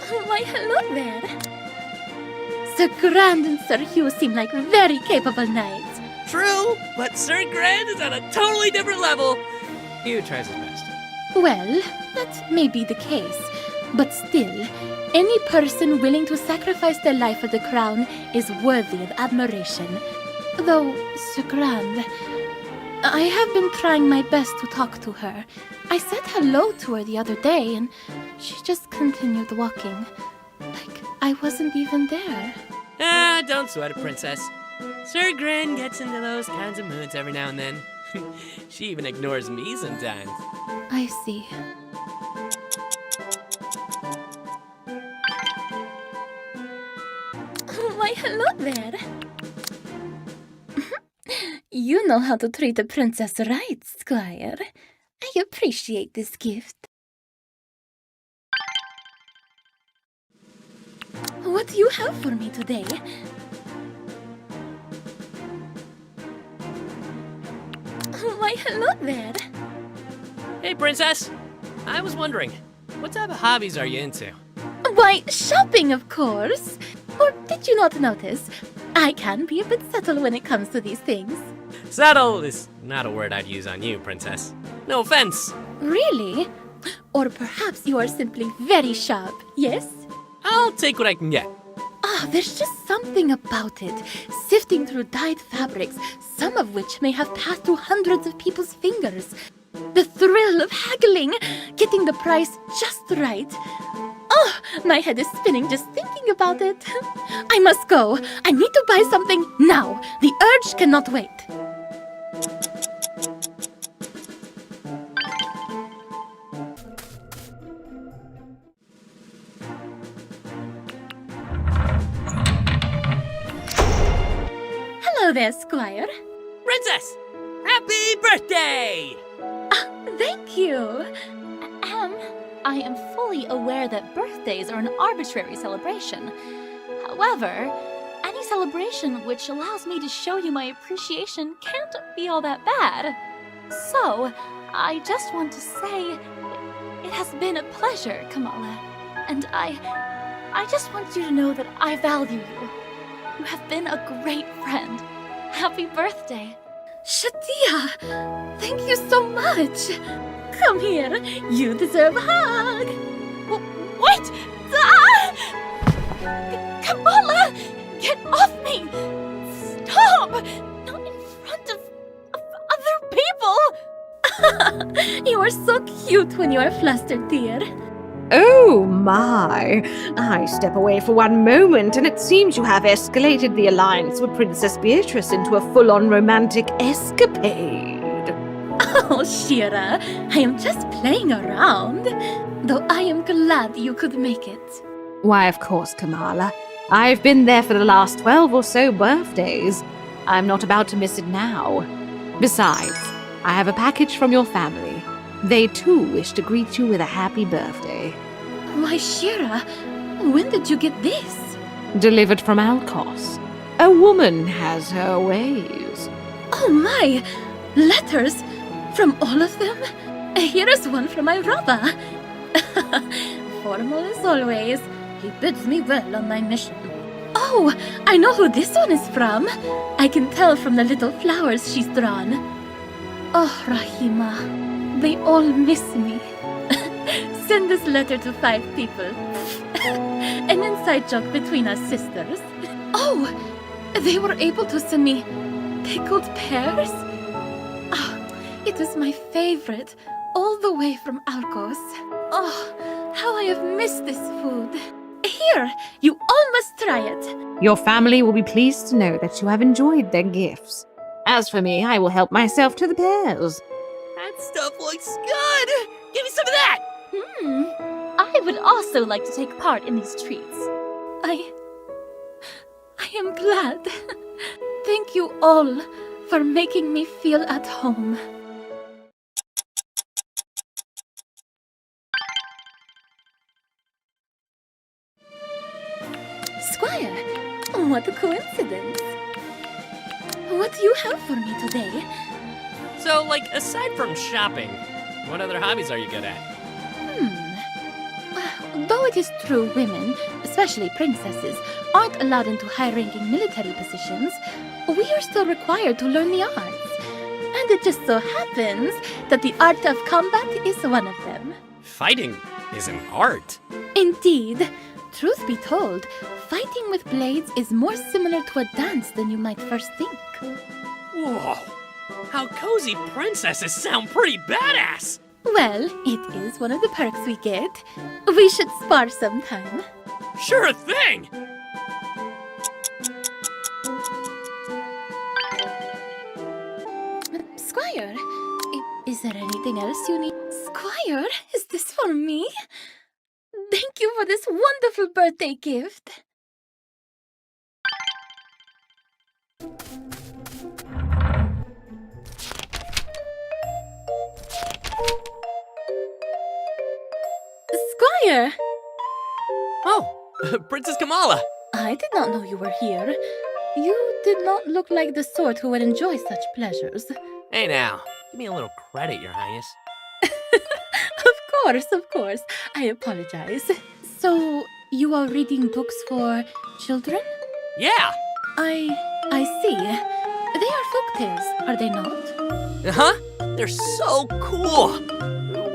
Why, hello there. Sir Grand and Sir Hugh seem like very capable knights.
True, but Sir Grand is on a totally different level. Hugh tries his best.
Well, that may be the case, but still, any person willing to sacrifice their life for the crown is worthy of admiration. Though, Sir Grand, I have been trying my best to talk to her. I said hello to her the other day, and she just continued walking. Like I wasn't even there.
Ah, don't sweat it, Princess. Sir Grand gets into those kinds of moods every now and then. She even ignores me sometimes.
I see. Why, hello there. You know how to treat a princess right, Squire. I appreciate this gift. What do you have for me today? Why, hello there.
Hey, Princess. I was wondering, what type of hobbies are you into?
Why, shopping, of course. Or did you not notice? I can be a bit subtle when it comes to these things.
Subtle is not a word I'd use on you, Princess. No offense.
Really? Or perhaps you are simply very sharp, yes?
I'll take what I can get.
Ah, there's just something about it. Sifting through dyed fabrics, some of which may have passed through hundreds of people's fingers. The thrill of haggling, getting the price just right. Oh, my head is spinning just thinking about it. I must go. I need to buy something now. The urge cannot wait. Hello there, Squire.
Princess! Happy birthday!
Thank you. I am fully aware that birthdays are an arbitrary celebration. However, any celebration which allows me to show you my appreciation can't be all that bad. So, I just want to say, it has been a pleasure, Kamala. And I just want you to know that I value you. You have been a great friend. Happy birthday. Shatia! Thank you so much! Come here, you deserve a hug! Wait! Kamala! Get off me! Stop! Not in front of other people! You are so cute when you are flustered, dear.
Oh my! I step away for one moment, and it seems you have escalated the alliance with Princess Beatrice into a full-on romantic escapade.
Oh, Shira, I am just playing around. Though I am glad you could make it.
Why, of course, Kamala. I've been there for the last 12 or so birthdays. I'm not about to miss it now. Besides, I have a package from your family. They too wish to greet you with a happy birthday.
Why, Shira, when did you get this?
Delivered from Alcos. A woman has her ways.
Oh my! Letters? From all of them? Here is one from my Rabba. Formal as always. He bids me well on my mission. Oh, I know who this one is from. I can tell from the little flowers she's drawn. Oh, Rahima, they all miss me. Send this letter to 5 people. An inside joke between us sisters. Oh, they were able to send me pickled pears? It is my favorite, all the way from Alcos. Oh, how I have missed this food. Here, you all must try it.
Your family will be pleased to know that you have enjoyed their gifts. As for me, I will help myself to the pears.
That stuff looks good! Give me some of that!
I would also like to take part in these treats. I am glad. Thank you all for making me feel at home. Squire, what a coincidence. What do you have for me today?
So, aside from shopping, what other hobbies are you good at?
Though it is true women, especially princesses, aren't allowed into high-ranking military positions, we are still required to learn the arts. And it just so happens that the art of combat is one of them.
Fighting is an art.
Indeed. Truth be told, fighting with blades is more similar to a dance than you might first think.
Whoa! How cozy princesses sound pretty badass!
Well, it is one of the perks we get. We should spar sometime.
Sure thing!
Squire, is there anything else you need? Squire, is this for me? Thank you for this wonderful birthday gift. Squire!
Oh, Princess Kamala!
I did not know you were here. You did not look like the sort who would enjoy such pleasures.
Hey now, give me a little credit, Your Highness.
Of course. I apologize. So, you are reading books for children?
Yeah!
I see. They are folktales, are they not?
Huh? They're so cool!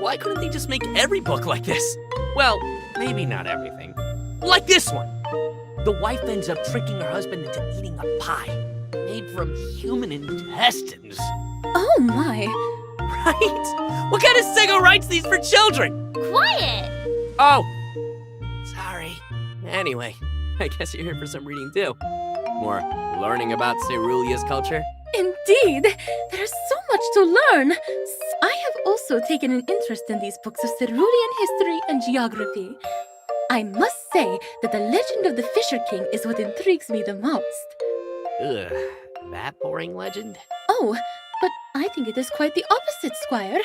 Why couldn't they just make every book like this? Well, maybe not everything. Like this one! The wife ends up tricking her husband into eating a pie made from human intestines.
Oh my!
Right? What kind of sicko writes these for children?
Quiet!
Oh! Sorry. Anyway, I guess you're here for some reading too. More learning about Cerulea's culture.
Indeed, there's so much to learn. I have also taken an interest in these books of Cerulean history and geography. I must say that the legend of the Fisher King is what intrigues me the most.
Ugh, that boring legend?
Oh, but I think it is quite the opposite, Squire.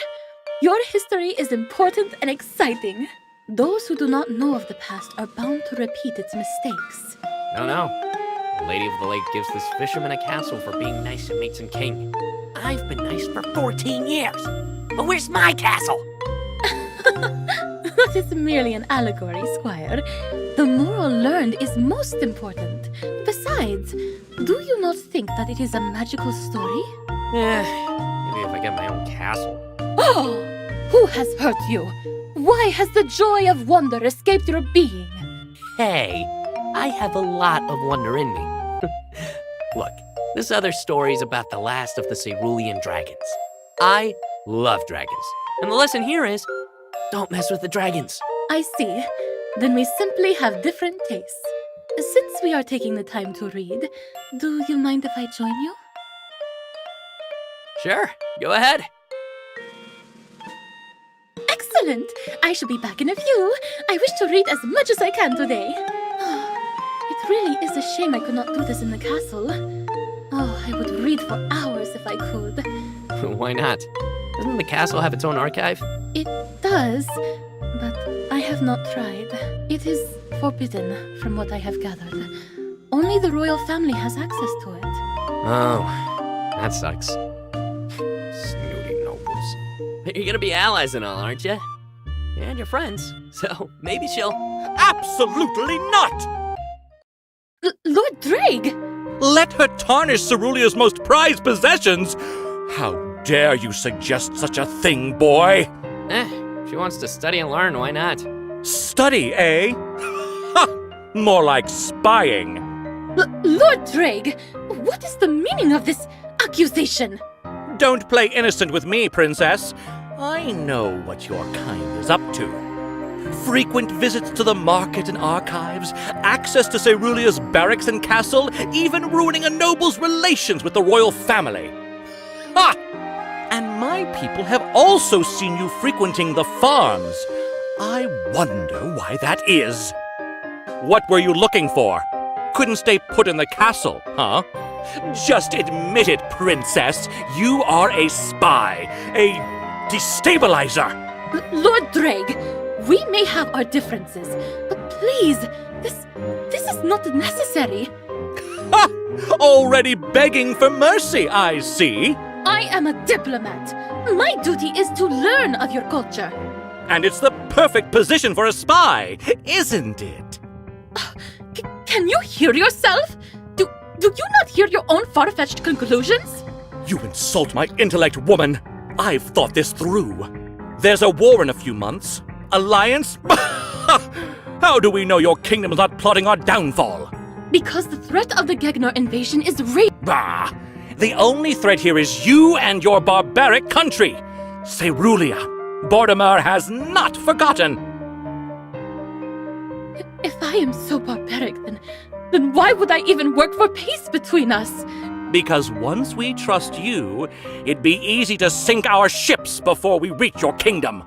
Your history is important and exciting. Those who do not know of the past are bound to repeat its mistakes.
No. The Lady of the Lake gives this fisherman a castle for being nice to Mates and King. I've been nice for 14 years. But where's my castle?
That is merely an allegory, Squire. The moral learned is most important. Besides, do you not think that it is a magical story?
Maybe if I get my own castle.
Oh! Who has hurt you? Why has the joy of wonder escaped your being?
Hey, I have a lot of wonder in me. Look, this other story's about the last of the Cerulean dragons. I love dragons. And the lesson here is, don't mess with the dragons.
I see. Then we simply have different tastes. Since we are taking the time to read, do you mind if I join you?
Sure, go ahead.
Excellent! I shall be back in a few. I wish to read as much as I can today. It really is a shame I could not do this in the castle. Oh, I would read for hours if I could.
Why not? Doesn't the castle have its own archive?
It does, but I have not tried. It is forbidden, from what I have gathered. Only the royal family has access to it.
Oh, that sucks. Snooty nobles. You're gonna be allies and all, aren't you? And you're friends, so maybe she'll...
Absolutely not!
Lord Drake!
Let her tarnish Cerulea's most prized possessions! How dare you suggest such a thing, boy?
If she wants to study and learn, why not?
Study, eh? Ha! More like spying.
Lord Drake, what is the meaning of this accusation?
Don't play innocent with me, princess. I know what your kind is up to. Frequent visits to the market and archives, access to Cerulea's barracks and castle, even ruining a noble's relations with the royal family. Ha! And my people have also seen you frequenting the farms. I wonder why that is. What were you looking for? Couldn't stay put in the castle, huh? Just admit it, princess. You are a spy, a destabilizer.
Lord Drake, we may have our differences, but please, this is not necessary.
Ha! Already begging for mercy, I see.
I am a diplomat. My duty is to learn of your culture.
And it's the perfect position for a spy, isn't it?
Can you hear yourself? Do you not hear your own far-fetched conclusions?
You insult my intellect, woman. I've thought this through. There's a war in a few months. Alliance? How do we know your kingdom is not plotting our downfall?
Because the threat of the Gegner invasion is real.
Bah! The only threat here is you and your barbaric country. Cerulea. Bordemer has not forgotten.
If I am so barbaric, then why would I even work for peace between us?
Because once we trust you, it'd be easy to sink our ships before we reach your kingdom.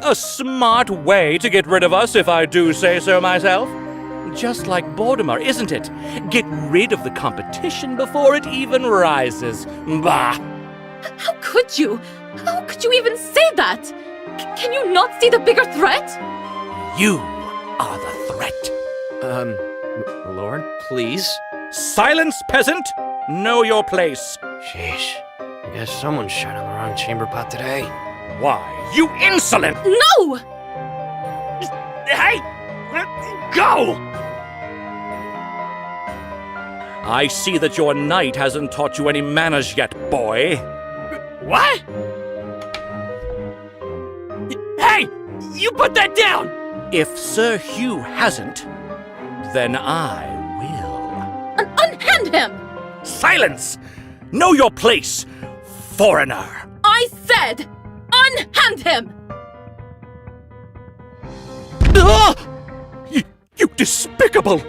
A smart way to get rid of us, if I do say so myself. Just like Bordemer, isn't it? Get rid of the competition before it even rises. Bah!
How could you? How could you even say that? Can you not see the bigger threat?
You are the threat.
Lord, please?
Silence, peasant! Know your place.
Sheesh. I guess someone shot on the wrong chamber pot today.
Why, you insolent!
No!
Hey! Go! I see that your knight hasn't taught you any manners yet, boy.
What? Hey! You put that down!
If Sir Hugh hasn't, then I will.
Unhand him!
Silence! Know your place, foreigner!
I said, Unhand him!
Ah! You despicable!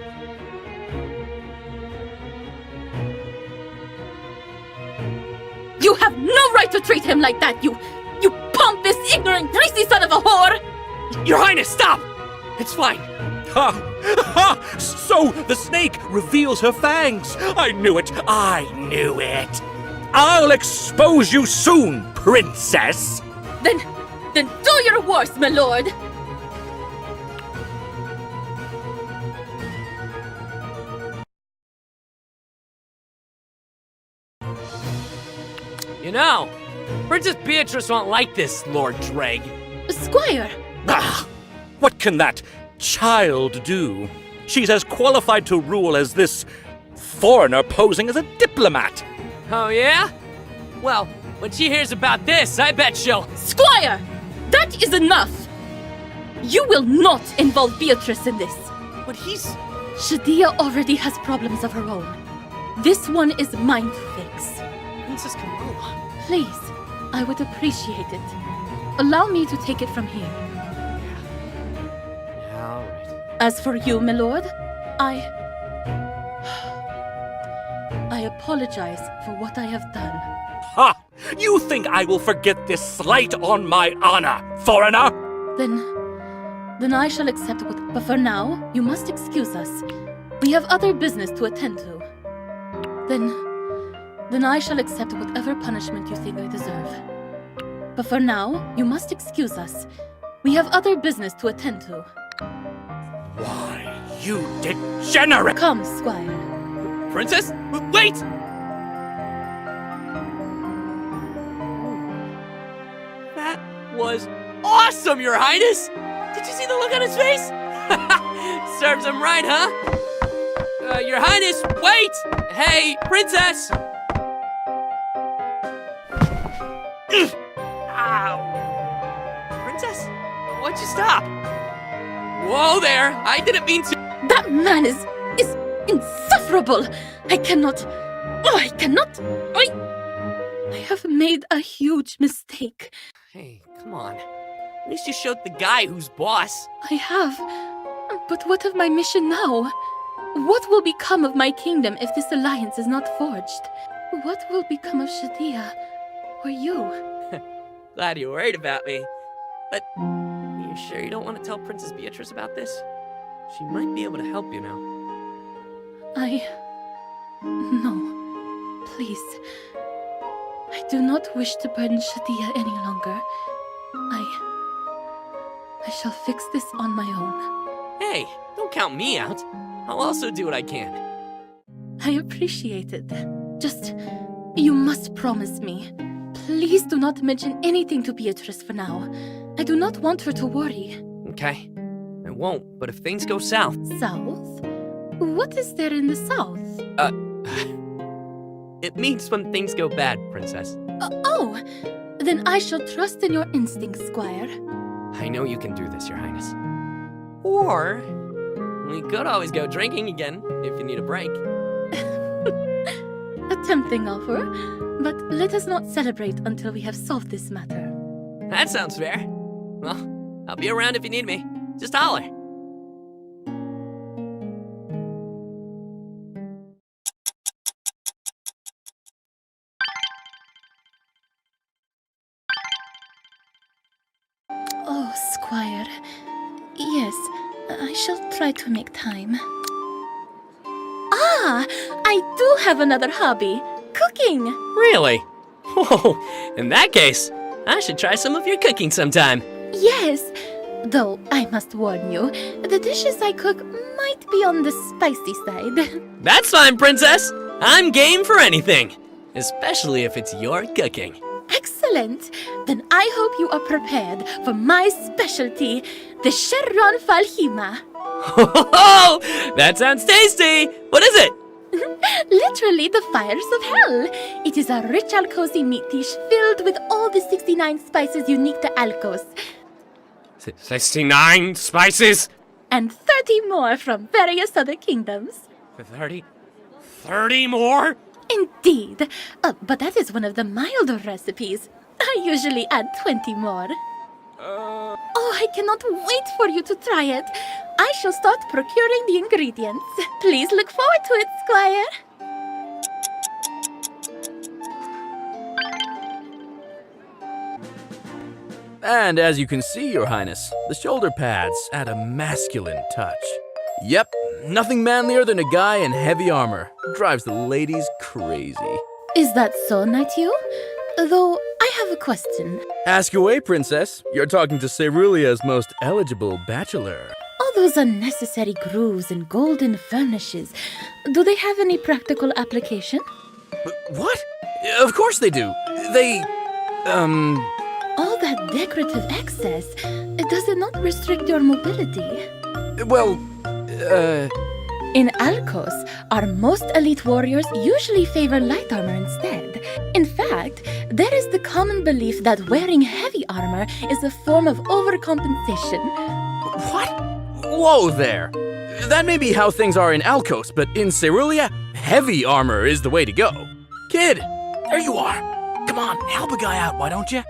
You have no right to treat him like that, you pompous, ignorant, greasy son of a whore!
Your Highness, stop! It's fine. Ha! Ha! So the snake reveals her fangs. I knew it. I'll expose you soon, princess.
Then do your worst, my lord!
You know, Princess Beatrice won't like this, Lord Dreg.
Squire!
Ah, what can that child do? She's as qualified to rule as this foreigner posing as a diplomat.
Oh, yeah? Well, when she hears about this, I bet she'll...
Squire! That is enough! You will not involve Beatrice in this.
But he's...
Shadia already has problems of her own. This one is mine to fix.
Princess Kamala.
Please, I would appreciate it. Allow me to take it from here.
Yeah, all right.
As for you, my lord, I apologize for what I have done.
Ha! You think I will forget this slight on my honor, foreigner?
Then I shall accept what... But for now, you must excuse us. We have other business to attend to. Then I shall accept whatever punishment you think I deserve. But for now, you must excuse us. We have other business to attend to.
Why, you degenerate!
Come, Squire.
Princess? Wait! That was awesome, Your Highness! Did you see the look on his face? Serves him right, huh? Your Highness, wait! Hey, Princess! Ow! Princess? Why'd you stop? Whoa there! I didn't mean to...
That man is insufferable! I have made a huge mistake.
Hey, come on. At least you showed the guy who's boss.
I have. But what of my mission now? What will become of my kingdom if this alliance is not forged? What will become of Shadia? Or you?
Glad you're worried about me. But, you sure you don't want to tell Princess Beatrice about this? She might be able to help you now.
No. Please. I do not wish to burden Shadia any longer. I shall fix this on my own.
Hey, don't count me out. I'll also do what I can.
I appreciate it. Just, you must promise me. Please do not mention anything to Beatrice for now. I do not want her to worry.
Okay. I won't, but if things go south...
South? What is there in the south?
It means when things go bad, Princess.
Oh! Then I shall trust in your instincts, Squire.
I know you can do this, Your Highness. Or... we could always go drinking again, if you need a break.
A tempting offer, but let us not celebrate until we have solved this matter.
That sounds fair. Well, I'll be around if you need me. Just holler.
Oh, Squire. Yes, I shall try to make time. Ah! I do have another hobby. Cooking!
Really? Whoa, in that case, I should try some of your cooking sometime.
Yes, though I must warn you, the dishes I cook might be on the spicy side.
That's fine, Princess. I'm game for anything, especially if it's your cooking.
Excellent! Then I hope you are prepared for my specialty, the Sherron Falhima.
Oh, that sounds tasty! What is it?
Literally the fires of hell. It is a rich Alcosi meat dish filled with all the 69 spices unique to Alcos.
69 spices?
And 30 more from various other kingdoms.
30 more?
Indeed. But that is one of the milder recipes. I usually add 20 more. Oh, I cannot wait for you to try it. I shall start procuring the ingredients. Please look forward to it, Squire.
And as you can see, Your Highness, the shoulder pads add a masculine touch. Yep, nothing manlier than a guy in heavy armor. Drives the ladies crazy.
Is that so, Nightyu? Though, I have a question.
Ask away, Princess. You're talking to Cerulea's most eligible bachelor.
All those unnecessary grooves and golden furnishes, do they have any practical application?
What? Of course they do.
All that decorative excess, does it not restrict your mobility? In Alcos, our most elite warriors usually favor light armor instead. In fact, there is the common belief that wearing heavy armor is a form of overcompensation.
What? Whoa there! That may be how things are in Alcos, but in Cerulia, heavy armor is the way to go. Kid, there you are. Come on, help a guy out, why don't you?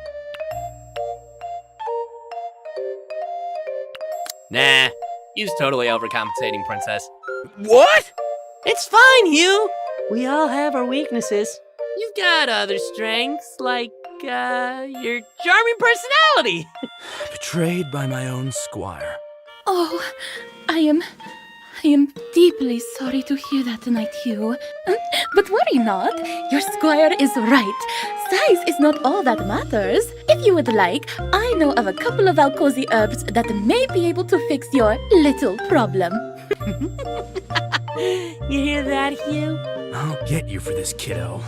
Nah, you's totally overcompensating, Princess.
What?
It's fine, Hugh. We all have our weaknesses. You've got other strengths, like, your charming personality.
Betrayed by my own squire.
Oh, I am deeply sorry to hear that tonight, Hugh. But worry not, your squire is right. Size is not all that matters. If you would like, I know of a couple of Alcosi herbs that may be able to fix your little problem.
You hear that, Hugh?
I'll get you for this, kiddo.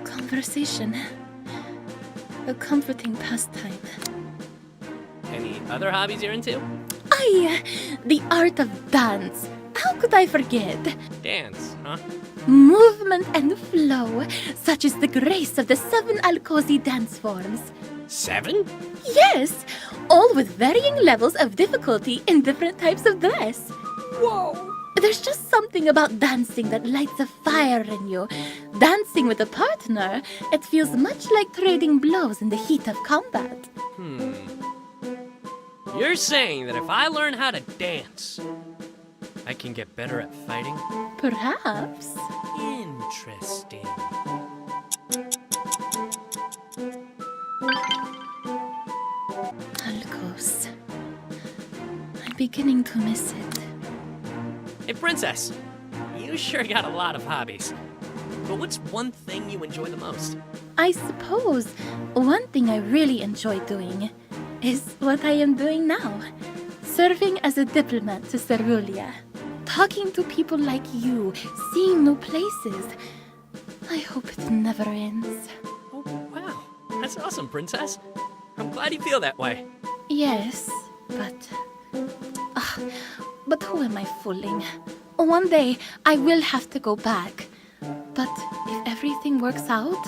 Conversation. A comforting pastime.
Any other hobbies you're into?
The art of dance. How could I forget?
Dance, huh?
Movement and flow, such as the grace of the 7 Alcosi dance forms.
7?
Yes, all with varying levels of difficulty in different types of dress.
Whoa!
There's just something about dancing that lights a fire in you. Dancing with a partner, it feels much like trading blows in the heat of combat.
You're saying that if I learn how to dance, I can get better at fighting?
Perhaps.
Interesting.
Alcos. I'm beginning to miss it.
Hey, Princess, you sure got a lot of hobbies. But what's one thing you enjoy the most?
I suppose one thing I really enjoy doing is what I am doing now. Serving as a diplomat to Cerulia. Talking to people like you, seeing new places. I hope it never ends.
Oh, wow. That's awesome, Princess. I'm glad you feel that way.
Yes, but who am I fooling? One day, I will have to go back. But if everything works out,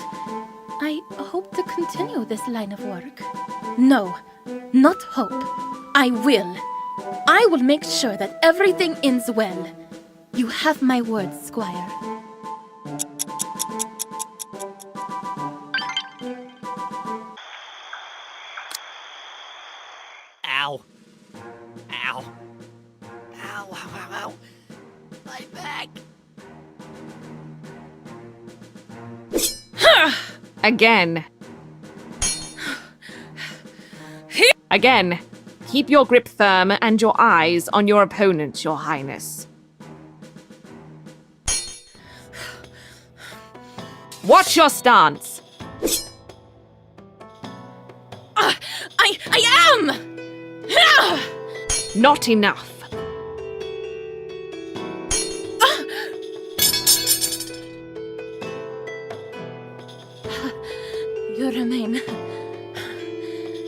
I hope to continue this line of work. No, not hope. I will. I will make sure that everything ends well. You have my word, Squire.
Ow. Ow. Ow, ow, ow, ow. My back.
Again. Again. Keep your grip firm and your eyes on your opponent, Your Highness. Watch your stance.
I am!
Not enough.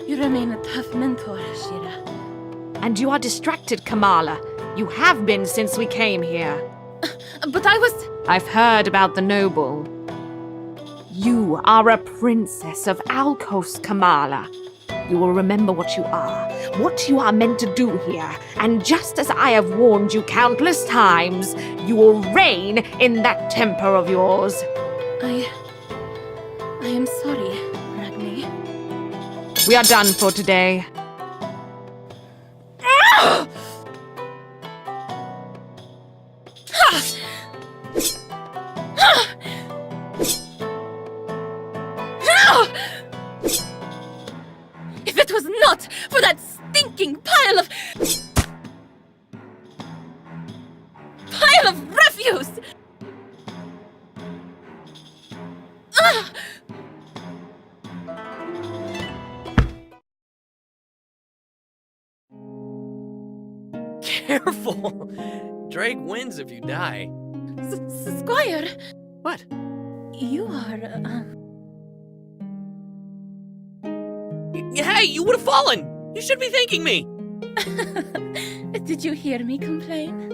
You remain a tough mentor, Shira. And you are distracted, Kamala. You have been since we came here.
But I was...
I've heard about the noble. You are a princess of Alcos, Kamala. You will remember what you are meant to do here, and just as I have warned you countless times, you will reign in that temper of yours.
I am sorry, Ragni.
We are done for today.
If it was not for that stinking pile of refuse!
Careful! Drake wins if you die.
Squire,
What?
you are,
Hey, you would have fallen! You should be thanking me!
Did you hear me complain?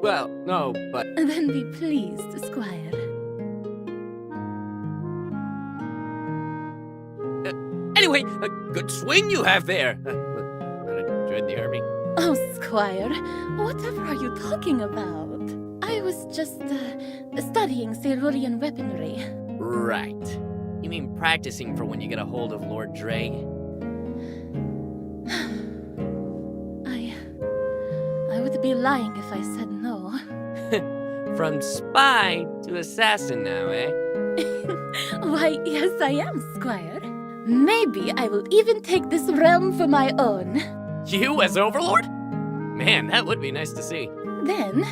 Well, no, but...
Then be pleased, Squire.
Anyway, a good swing you have there. Not enjoyed the army.
Oh, Squire, whatever are you talking about? I was just, studying Cerulean weaponry.
Right. You mean practicing for when you get a hold of Lord Drake?
I would be lying if I said no.
From spy to assassin now, eh?
Why, yes, I am, Squire. Maybe I will even take this realm for my own.
You as Overlord? Man, that would be nice to see.
Then,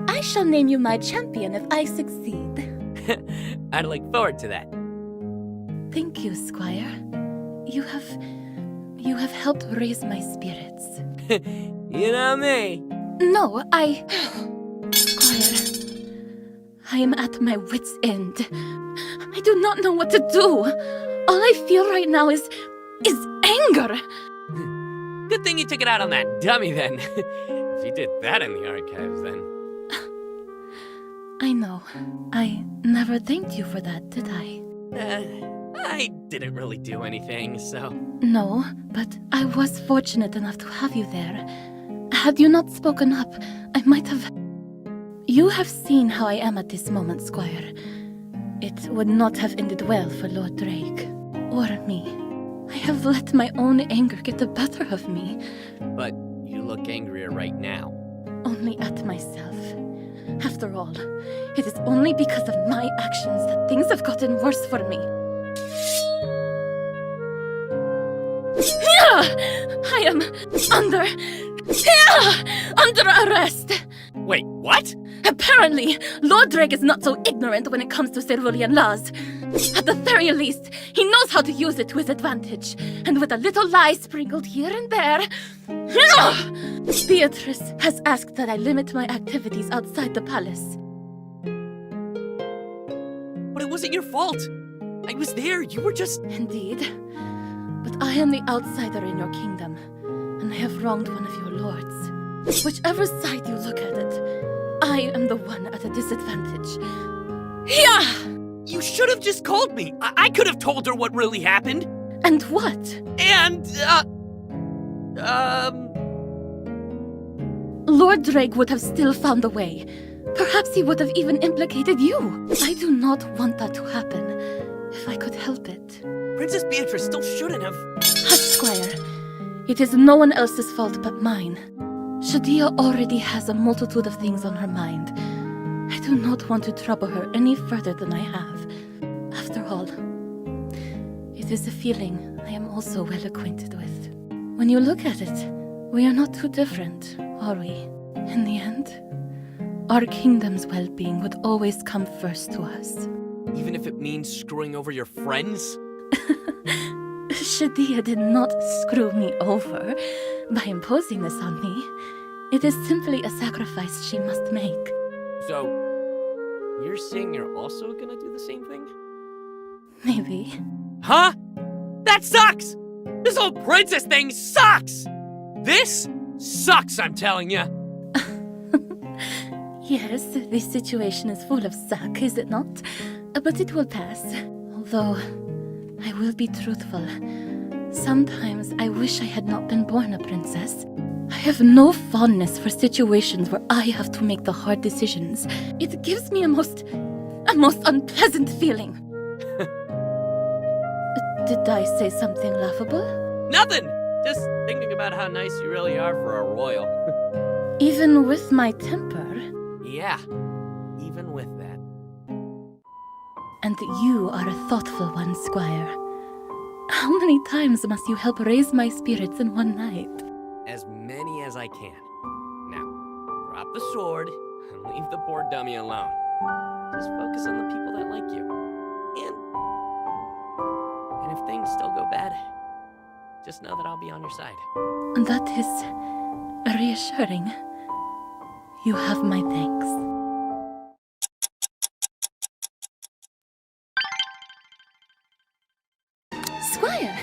I shall name you my champion if I succeed.
I'd look forward to that.
Thank you, Squire. You have helped raise my spirits.
You know me.
No, Squire, I am at my wit's end. I do not know what to do. All I feel right now is anger.
Good thing you took it out on that dummy then. If you did that in the archives then.
I know. I never thanked you for that, did I?
I didn't really do anything, so...
No, but I was fortunate enough to have you there. Had you not spoken up, I might have... You have seen how I am at this moment, Squire. It would not have ended well for Lord Drake. Or me. I have let my own anger get the better of me.
But you look angrier right now.
Only at myself. After all, it is only because of my actions that things have gotten worse for me. I am under arrest.
Wait, what?
Apparently, Lord Drake is not so ignorant when it comes to Cerulean laws. At the very least, he knows how to use it to his advantage. And with a little lie sprinkled here and there... Beatrice has asked that I limit my activities outside the palace.
But it wasn't your fault. I was there, you were just...
Indeed. But I am the outsider in your kingdom, and I have wronged one of your lords. Whichever side you look at it, I am the one at a disadvantage. Yeah!
You should have just called me. I could have told her what really happened.
And what?
And,
Lord Drake would have still found a way. Perhaps he would have even implicated you. I do not want that to happen, if I could help it.
Princess Beatrice still shouldn't have...
Hush, Squire. It is no one else's fault but mine. Shadia already has a multitude of things on her mind. I do not want to trouble her any further than I have. After all, it is a feeling I am also well acquainted with. When you look at it, we are not too different, are we? In the end, our kingdom's well-being would always come first to us.
Even if it means screwing over your friends?
Shadia did not screw me over by imposing this on me. It is simply a sacrifice she must make.
So, you're saying you're also gonna do the same thing?
Maybe.
Huh? That sucks! This whole princess thing sucks! This sucks, I'm telling you!
Yes, this situation is full of suck, is it not? But it will pass. Although, I will be truthful. Sometimes I wish I had not been born a princess. I have no fondness for situations where I have to make the hard decisions. It gives me a most unpleasant feeling. Did I say something laughable?
Nothing! Just thinking about how nice you really are for a royal.
Even with my temper?
Yeah, even with that.
And you are a thoughtful one, Squire. How many times must you help raise my spirits in one night?
As many as I can. Now, drop the sword and leave the poor dummy alone. Just focus on the people that like you. And if things still go bad, just know that I'll be on your side.
That is reassuring. You have my thanks. Squire,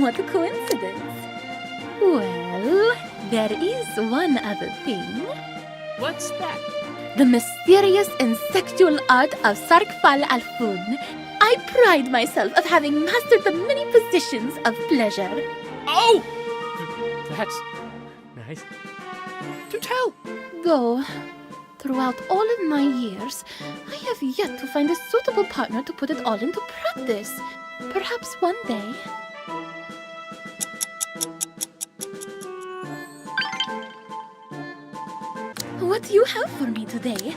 what a coincidence. Well, there is one other thing.
What's that?
The mysterious and sexual art of Sarkfal Alfun. I pride myself of having mastered the many positions of pleasure.
Oh! That's nice. Do tell!
Though, throughout all of my years, I have yet to find a suitable partner to put it all into practice. Perhaps one day. What do you have for me today?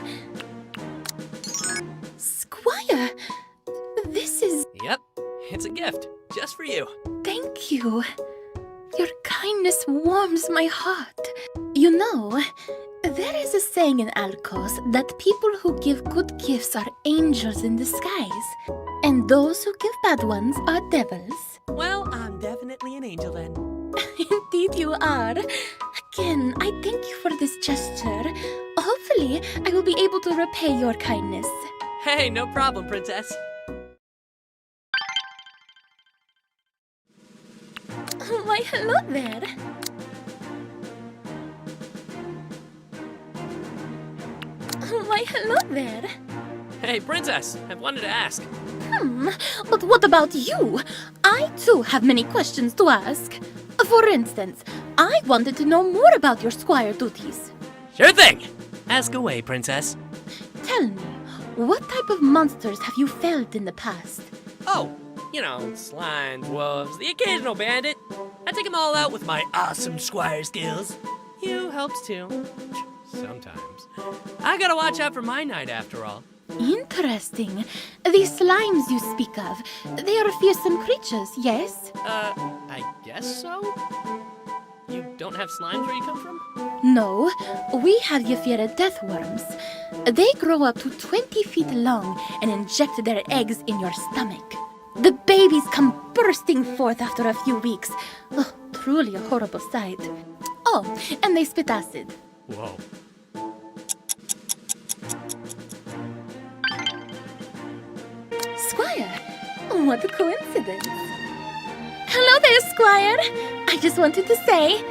Squire, this is...
Yep, it's a gift, just for you.
Thank you. Your kindness warms my heart. You know, there is a saying in Alcos that people who give good gifts are angels in disguise, and those who give bad ones are devils.
Well, I'm definitely an angel then.
Indeed you are. Again, I thank you for this gesture. Hopefully, I will be able to repay your kindness.
Hey, no problem, princess.
Why, hello there. Why, hello there.
Hey, princess, I wanted to ask.
But what about you? I too have many questions to ask. For instance, I wanted to know more about your squire duties.
Sure thing! Ask away, princess.
Tell me, what type of monsters have you felled in the past?
Oh, you know, slimes, wolves, the occasional bandit. I take them all out with my awesome squire skills. You helps too. Sometimes. I gotta watch out for my knight after all.
Interesting. These slimes you speak of, they are fearsome creatures, yes?
I guess so? You don't have slimes where you come from?
No, we have Yafira death worms. They grow up to 20 feet long and inject their eggs in your stomach. The babies come bursting forth after a few weeks. Oh, truly a horrible sight. Oh, and they spit acid.
Whoa.
Squire, what a coincidence. Hello there, Squire. I just wanted to say,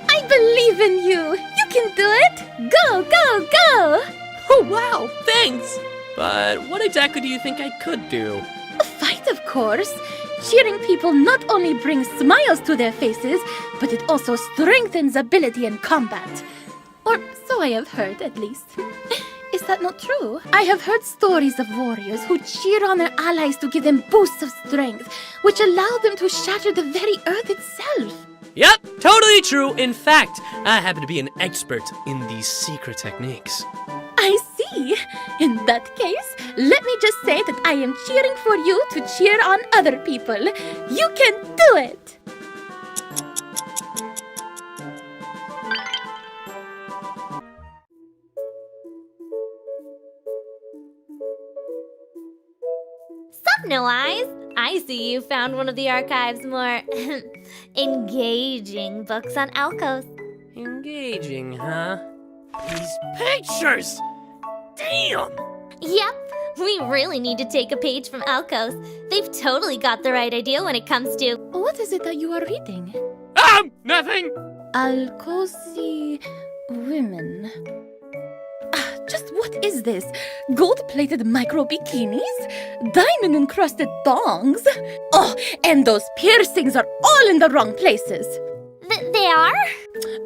I believe in you. You can do it. Go, go, go.
Oh, wow, thanks! But what exactly do you think I could do?
A fight, of course. Cheering people not only brings smiles to their faces, but it also strengthens ability in combat. Or so I have heard, at least. Is that not true? I have heard stories of warriors who cheer on their allies to give them boosts of strength, which allow them to shatter the very earth itself.
Yep, totally true. In fact, I happen to be an expert in these secret techniques.
I see. In that case, let me just say that I am cheering for you to cheer on other people. You can do it!
Sup, No Eyes? I see you found one of the archive's more engaging books on Alcos.
Engaging, huh? These pictures! Damn!
Yep, we really need to take a page from Alcos. They've totally got the right idea when it comes to...
What is it that you are reading?
Nothing!
Alcosi women. Just what is this? Gold-plated micro-bikinis? Diamond-encrusted thongs? Oh, and those piercings are all in the wrong places.
They are?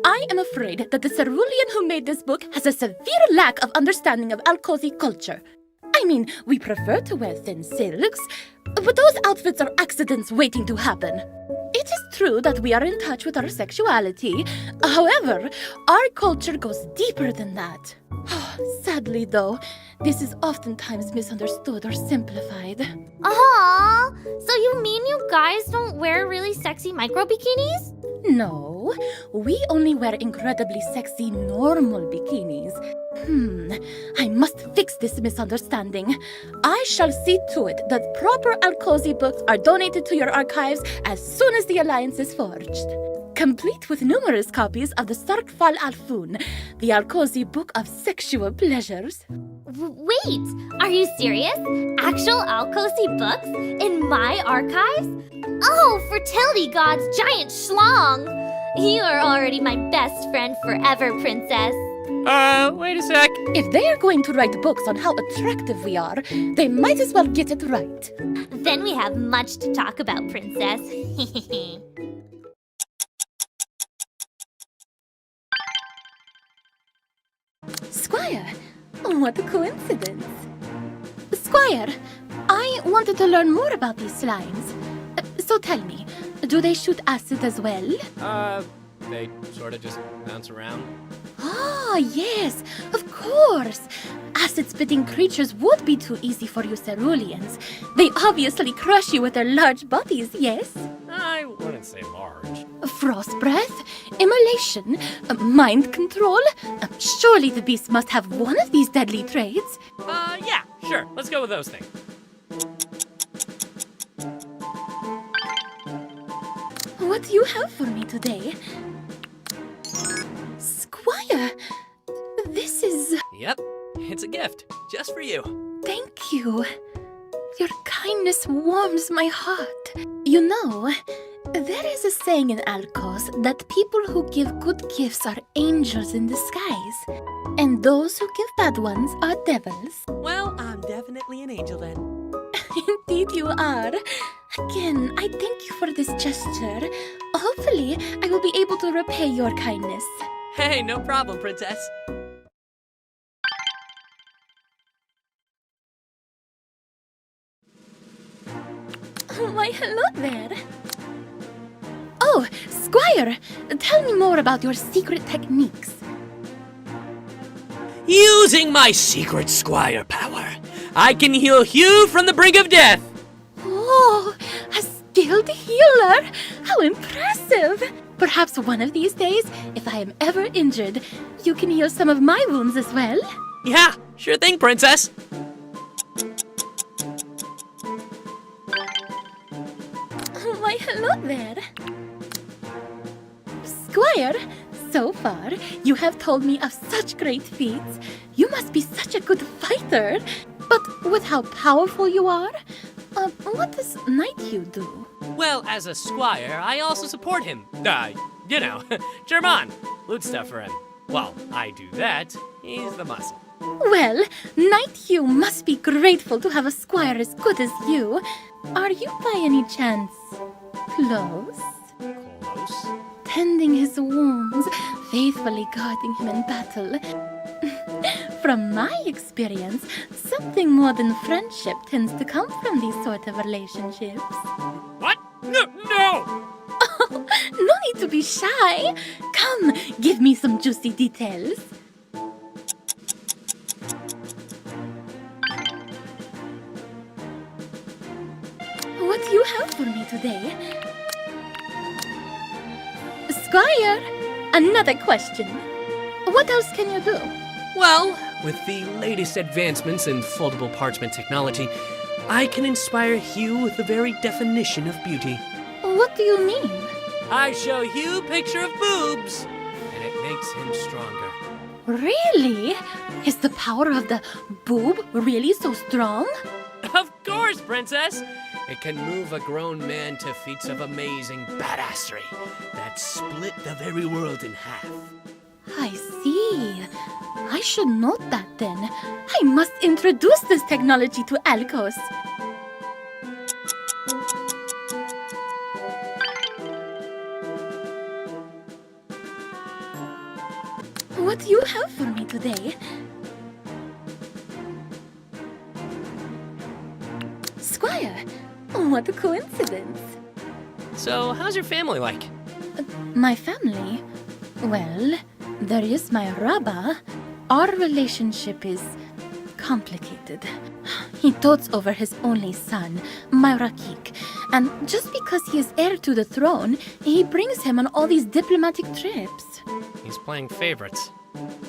I am afraid that the cerulean who made this book has a severe lack of understanding of Alcosi culture. I mean, we prefer to wear thin silks, but those outfits are accidents waiting to happen. It is true that we are in touch with our sexuality. However, our culture goes deeper than that. Sadly, though, this is oftentimes misunderstood or simplified.
Aww, so you mean you guys don't wear really sexy micro-bikinis?
No, we only wear incredibly sexy normal bikinis. I must fix this misunderstanding. I shall see to it that proper Alcosi books are donated to your archives as soon as the alliance is forged. Complete with numerous copies of the Sarkfal Alfun, the Alcosi book of sexual pleasures.
Wait, are you serious? Actual Alcosi books? In my archives? Oh, fertility god's giant schlong! You are already my best friend forever, princess.
Wait a sec.
If they are going to write books on how attractive we are, they might as well get it right.
Then we have much to talk about, princess.
Squire, what a coincidence. Squire, I wanted to learn more about these slimes. So tell me, do they shoot acid as well?
They sort of just bounce around.
Ah, yes, of course. Acid-spitting creatures would be too easy for you ceruleans. They obviously crush you with their large bodies, yes?
I wouldn't say large.
Frost breath, immolation, mind control. Surely the beast must have one of these deadly traits.
Yeah, sure. Let's go with those things.
What do you have for me today? Squire, this is...
Yep, it's a gift, just for you.
Thank you. Your kindness warms my heart. You know, there is a saying in Alcos that people who give good gifts are angels in disguise, and those who give bad ones are devils.
Well, I'm definitely an angel then.
Indeed you are. Again, I thank you for this gesture. Hopefully, I will be able to repay your kindness.
Hey, no problem, princess.
Why, hello there. Oh, Squire, tell me more about your secret techniques.
Using my secret squire power, I can heal Hugh from the brink of death.
Oh, a skilled healer! How impressive! Perhaps one of these days, if I am ever injured, you can heal some of my wounds as well?
Yeah, sure thing, princess.
Why, hello there. Squire, so far, you have told me of such great feats. You must be such a good fighter. But with how powerful you are, what does Nighthue do?
Well, as a squire, I also support him. You know, German, loot stuff for him. While I do that, he's the muscle.
Well, Nighthue must be grateful to have a squire as good as you. Are you by any chance close?
Close?
Tending his wounds, faithfully guarding him in battle. From my experience, something more than friendship tends to come from these sort of relationships.
What? No!
Oh, no need to be shy. Come, give me some juicy details. What do you have for me today? Squire, another question. What else can you do?
Well, with the latest advancements in foldable parchment technology, I can inspire Hugh with the very definition of beauty.
What do you mean?
I show Hugh picture of boobs, and it makes him stronger.
Really? Is the power of the boob really so strong?
Of course, princess! It can move a grown man to feats of amazing badassery that split the very world in half.
I see. I should note that then. I must introduce this technology to Alcos. What do you have for me today? Squire, what a coincidence.
So, how's your family like?
My family? Well, there is my Rabba. Our relationship is complicated. He dotes over his only son, my Rakik, and just because he is heir to the throne, he brings him on all these diplomatic trips.
He's playing favorites.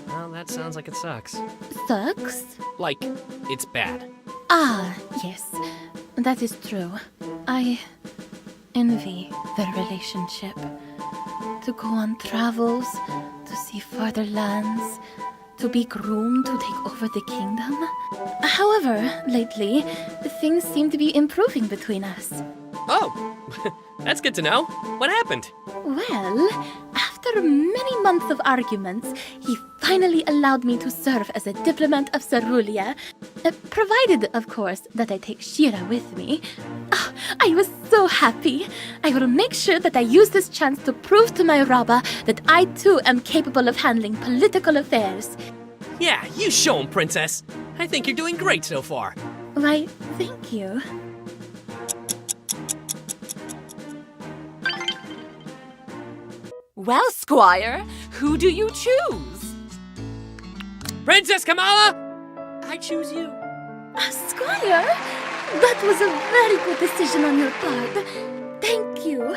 Well, that sounds like it sucks.
Sucks?
Like, it's bad.
Ah, yes, that is true. I envy their relationship. To go on travels, to see further lands, to be groomed to take over the kingdom. However, lately, things seem to be improving between us.
Oh, that's good to know. What happened?
Well, after many months of arguments, he finally allowed me to serve as a diplomat of Cerulia, provided, of course, that I take Shira with me. Oh, I was so happy. I will make sure that I use this chance to prove to my Rabba that I too am capable of handling political affairs.
Yeah, you show him, Princess. I think you're doing great so far.
Why, thank you.
Well, Squire, who do you choose?
Princess Kamala! I choose you.
Squire, that was a very good decision on your part. Thank you.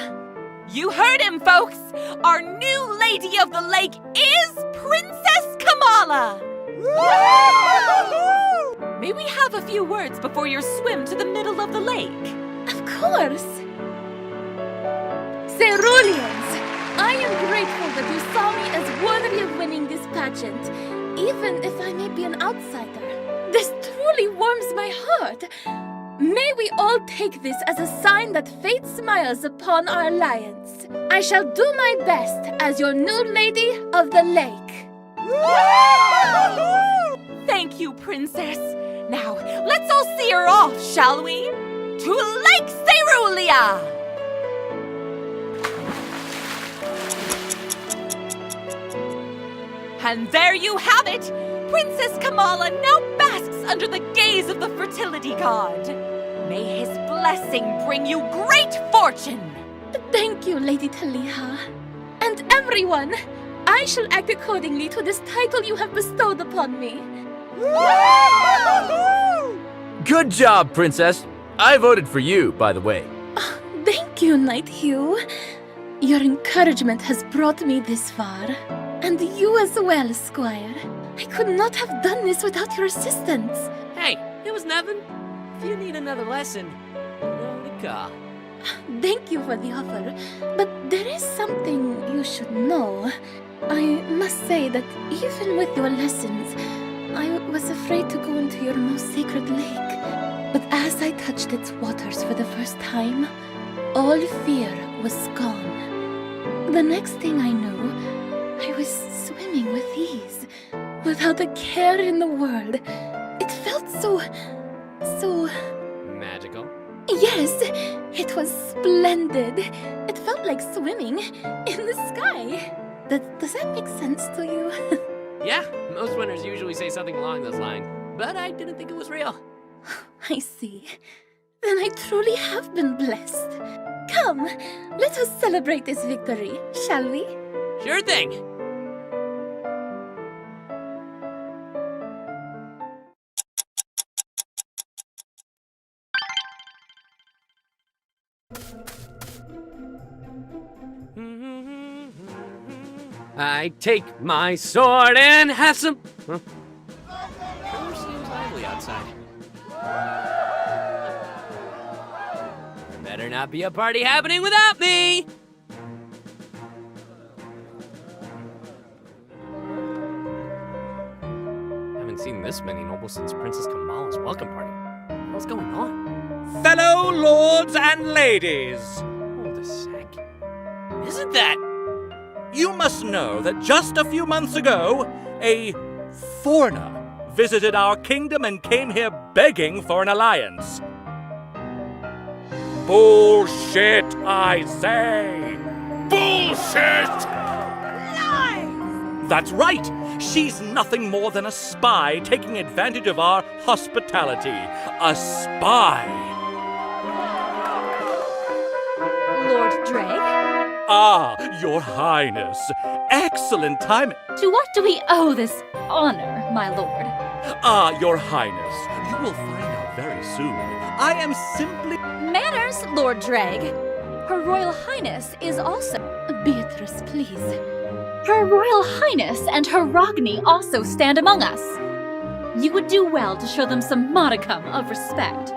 You heard him, folks! Our new Lady of the Lake is Princess Kamala! May we have a few words before your swim to the middle of the lake?
Of course. Ceruleans, I am grateful that you saw me as worthy of winning this pageant, even if I may be an outsider. This truly warms my heart. May we all take this as a sign that fate smiles upon our alliance. I shall do my best as your new Lady of the Lake.
Thank you, Princess. Now, let's all see her off, shall we? To Lake Cerulia! And there you have it! Princess Kamala now basks under the gaze of the fertility god. May his blessing bring you great fortune!
Thank you, Lady Taliha. And everyone, I shall act accordingly to this title you have bestowed upon me.
Good job, Princess. I voted for you, by the way.
Oh, thank you, Knight Hugh. Your encouragement has brought me this far. And you as well, Squire. I could not have done this without your assistance.
Hey, it was nothing. If you need another lesson, you know to call.
Thank you for the offer, but there is something you should know. I must say that even with your lessons, I was afraid to go into your most sacred lake. But as I touched its waters for the first time, all fear was gone. The next thing I knew, I was swimming with ease, without a care in the world. It felt so...
Magical?
Yes, it was splendid. It felt like swimming in the sky. Does that make sense to you?
Yeah, most winners usually say something along those lines, but I didn't think it was real.
I see. Then I truly have been blessed. Come, let us celebrate this victory, shall we?
Sure thing. I take my sword and have some... Huh? Sure seems lively outside. There better not be a party happening without me! Haven't seen this many nobles since Princess Kamala's welcome party. What's going on?
Fellow lords and ladies,
Hold a sec. Isn't that...
you must know that just a few months ago, a foreigner visited our kingdom and came here begging for an alliance. Bullshit, I say! Bullshit! Lies! That's right! She's nothing more than a spy taking advantage of our hospitality. A spy!
Lord Drake?
Ah, Your Highness. Excellent timing.
To what do we owe this honor, my lord?
Ah, Your Highness. You will find out very soon. I am simply...
Manners, Lord Drag. Her Royal Highness is also...
Beatrice, please.
Her Royal Highness and her Ragni also stand among us. You would do well to show them some modicum of respect.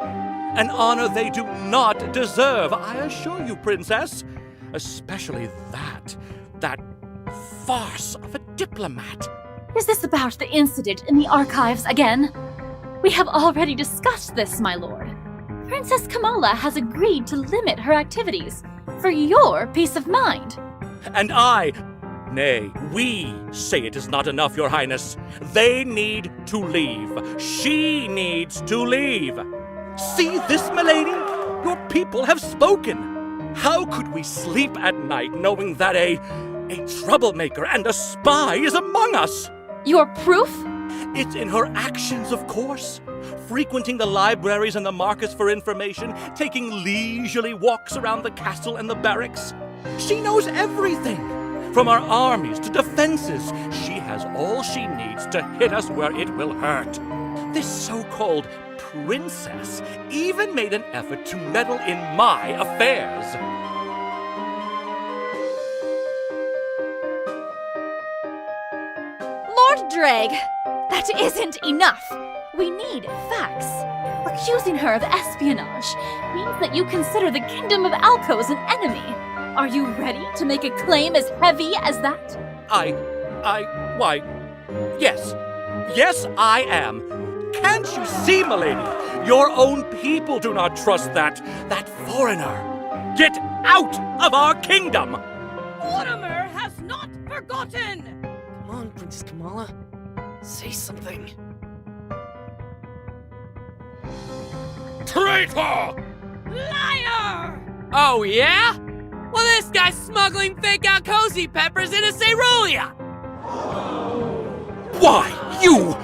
An honor they do not deserve, I assure you, Princess. Especially that farce of a diplomat.
Is this about the incident in the archives again? We have already discussed this, my lord. Princess Kamala has agreed to limit her activities for your peace of mind.
And nay, we say it is not enough, Your Highness. They need to leave. She needs to leave. See this, milady? Your people have spoken. How could we sleep at night knowing that a troublemaker and a spy is among us?
Your proof?
It's in her actions, of course. Frequenting the libraries and the markets for information, taking leisurely walks around the castle and the barracks. She knows everything. From our armies to defenses, she has all she needs to hit us where it will hurt. This so-called princess even made an effort to meddle in my affairs.
Lord Drag, that isn't enough. We need facts.
Accusing her of espionage means that you consider the Kingdom of Alco an enemy. Are you ready to make a claim as heavy as that?
Why, yes. Yes, I am. Can't you see, milady? Your own people do not trust that foreigner. Get out of our kingdom!
Mortimer has not forgotten!
Come on, Princess Kamala. Say something.
Traitor!
Liar!
Oh, yeah? Well, this guy's smuggling fake Alcosi peppers into Cerulia!
Why, you...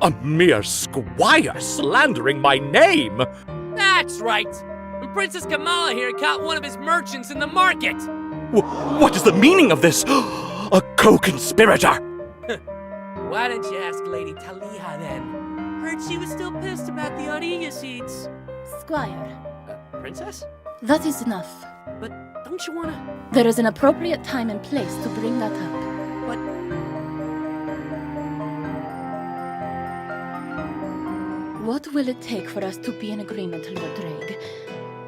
A mere squire slandering my name!
That's right! Princess Kamala here caught one of his merchants in the market!
What is the meaning of this? A co-conspirator!
Why didn't you ask Lady Taliha then? Heard she was still pissed about the Ocarina seeds.
Squire,
Princess?
that is enough.
But don't you wanna...
There is an appropriate time and place to bring that up.
But...
What will it take for us to be in agreement, Lord Drake?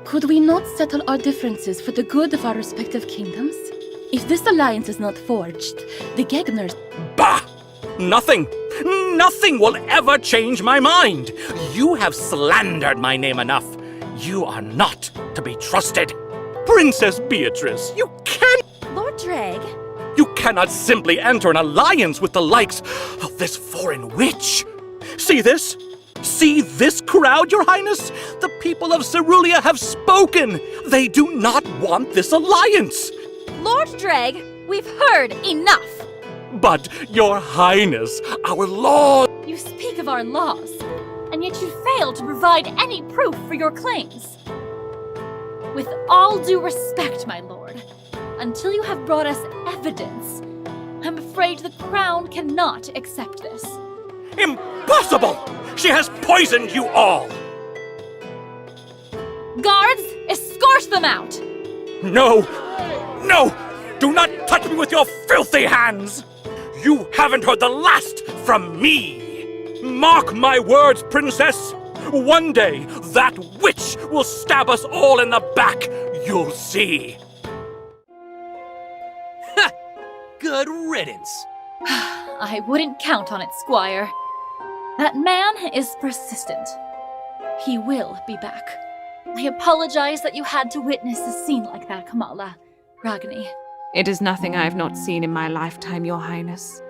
Could we not settle our differences for the good of our respective kingdoms? If this alliance is not forged, the Gegners...
Bah! Nothing! Nothing will ever change my mind! You have slandered my name enough. You are not to be trusted. Princess Beatrice, you can't...
Lord Drag?
You cannot simply enter an alliance with the likes of this foreign witch. See this? See this crowd, Your Highness? The people of Cerulia have spoken. They do not want this alliance.
Lord Drag, we've heard enough.
But, Your Highness, our laws...
You speak of our laws, and yet you fail to provide any proof for your claims. With all due respect, my lord, until you have brought us evidence, I'm afraid the crown cannot accept this.
Impossible! She has poisoned you all!
Guards, escort them out!
No! No! Do not touch me with your filthy hands! You haven't heard the last from me! Mark my words, Princess! One day, that witch will stab us all in the back! You'll see!
Good riddance.
I wouldn't count on it, Squire. That man is persistent. He will be back. I apologize that you had to witness a scene like that, Kamala. Ragni.
It is nothing I have not seen in my lifetime, Your Highness.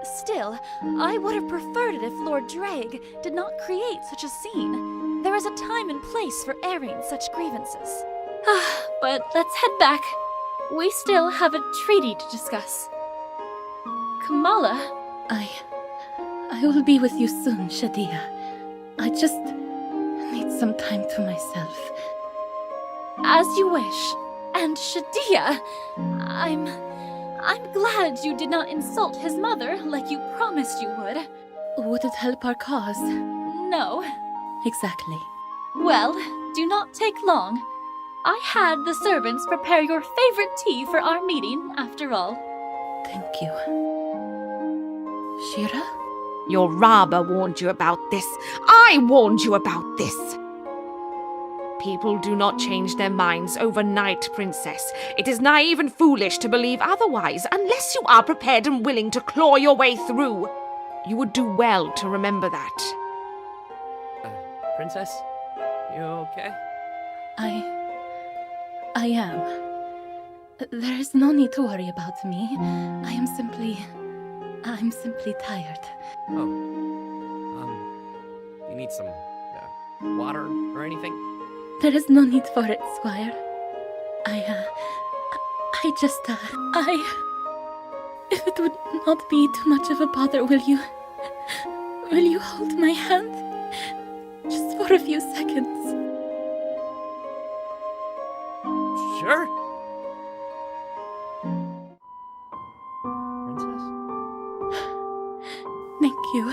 Still, I would have preferred it if Lord Dreg did not create such a scene. There is a time and place for airing such grievances.
But let's head back. We still have a treaty to discuss. Kamala, I will be with you soon, Shadia. I just need some time to myself.
As you wish. And Shadia, I'm glad you did not insult his mother like you promised you would.
Would it help our cause?
No.
Exactly.
Well, do not take long. I had the servants prepare your favorite tea for our meeting, after all.
Thank you. Shira?
Your Rabba warned you about this. I warned you about this. People do not change their minds overnight, Princess. It is naive and foolish to believe otherwise, unless you are prepared and willing to claw your way through. You would do well to remember that.
Princess? You okay?
I am. There is no need to worry about me. I'm simply tired.
Oh. You need some water or anything?
There is no need for it, Squire. If it would not be too much of a bother, will you hold my hand? Just for a few seconds.
Sure. Princess?
Thank you.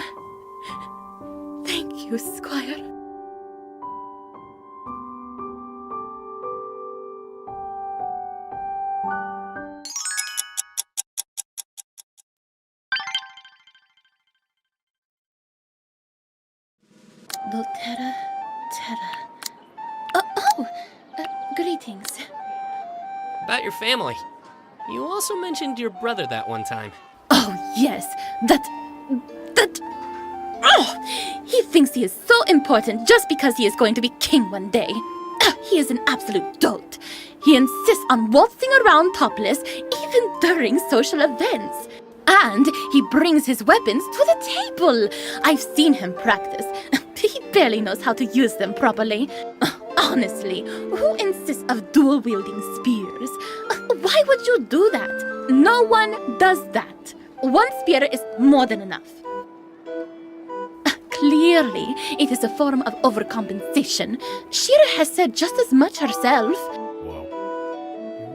Thank you, Squire. Dolterra. Greetings.
About your family. You also mentioned your brother that one time.
Oh, yes. That... Oh! He thinks he is so important just because he is going to be king one day. He is an absolute dolt. He insists on waltzing around topless, even during social events. And he brings his weapons to the table. I've seen him practice. He barely knows how to use them properly. Honestly, who insists of dual-wielding spears? Why would you do that? No one does that. One spear is more than enough. Clearly, it is a form of overcompensation. Shira has said just as much herself.
Whoa.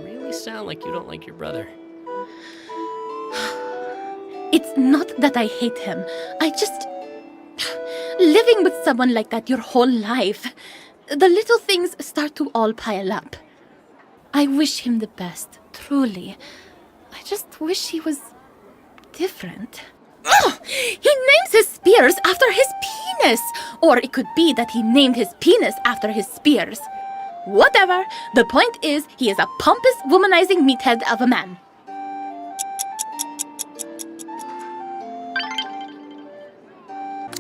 You really sound like you don't like your brother.
It's not that I hate him. I just... Living with someone like that your whole life, the little things start to all pile up. I wish him the best, truly. I just wish he was different. He names his spears after his penis! Or it could be that he named his penis after his spears. Whatever, the point is he is a pompous, womanizing meathead of a man.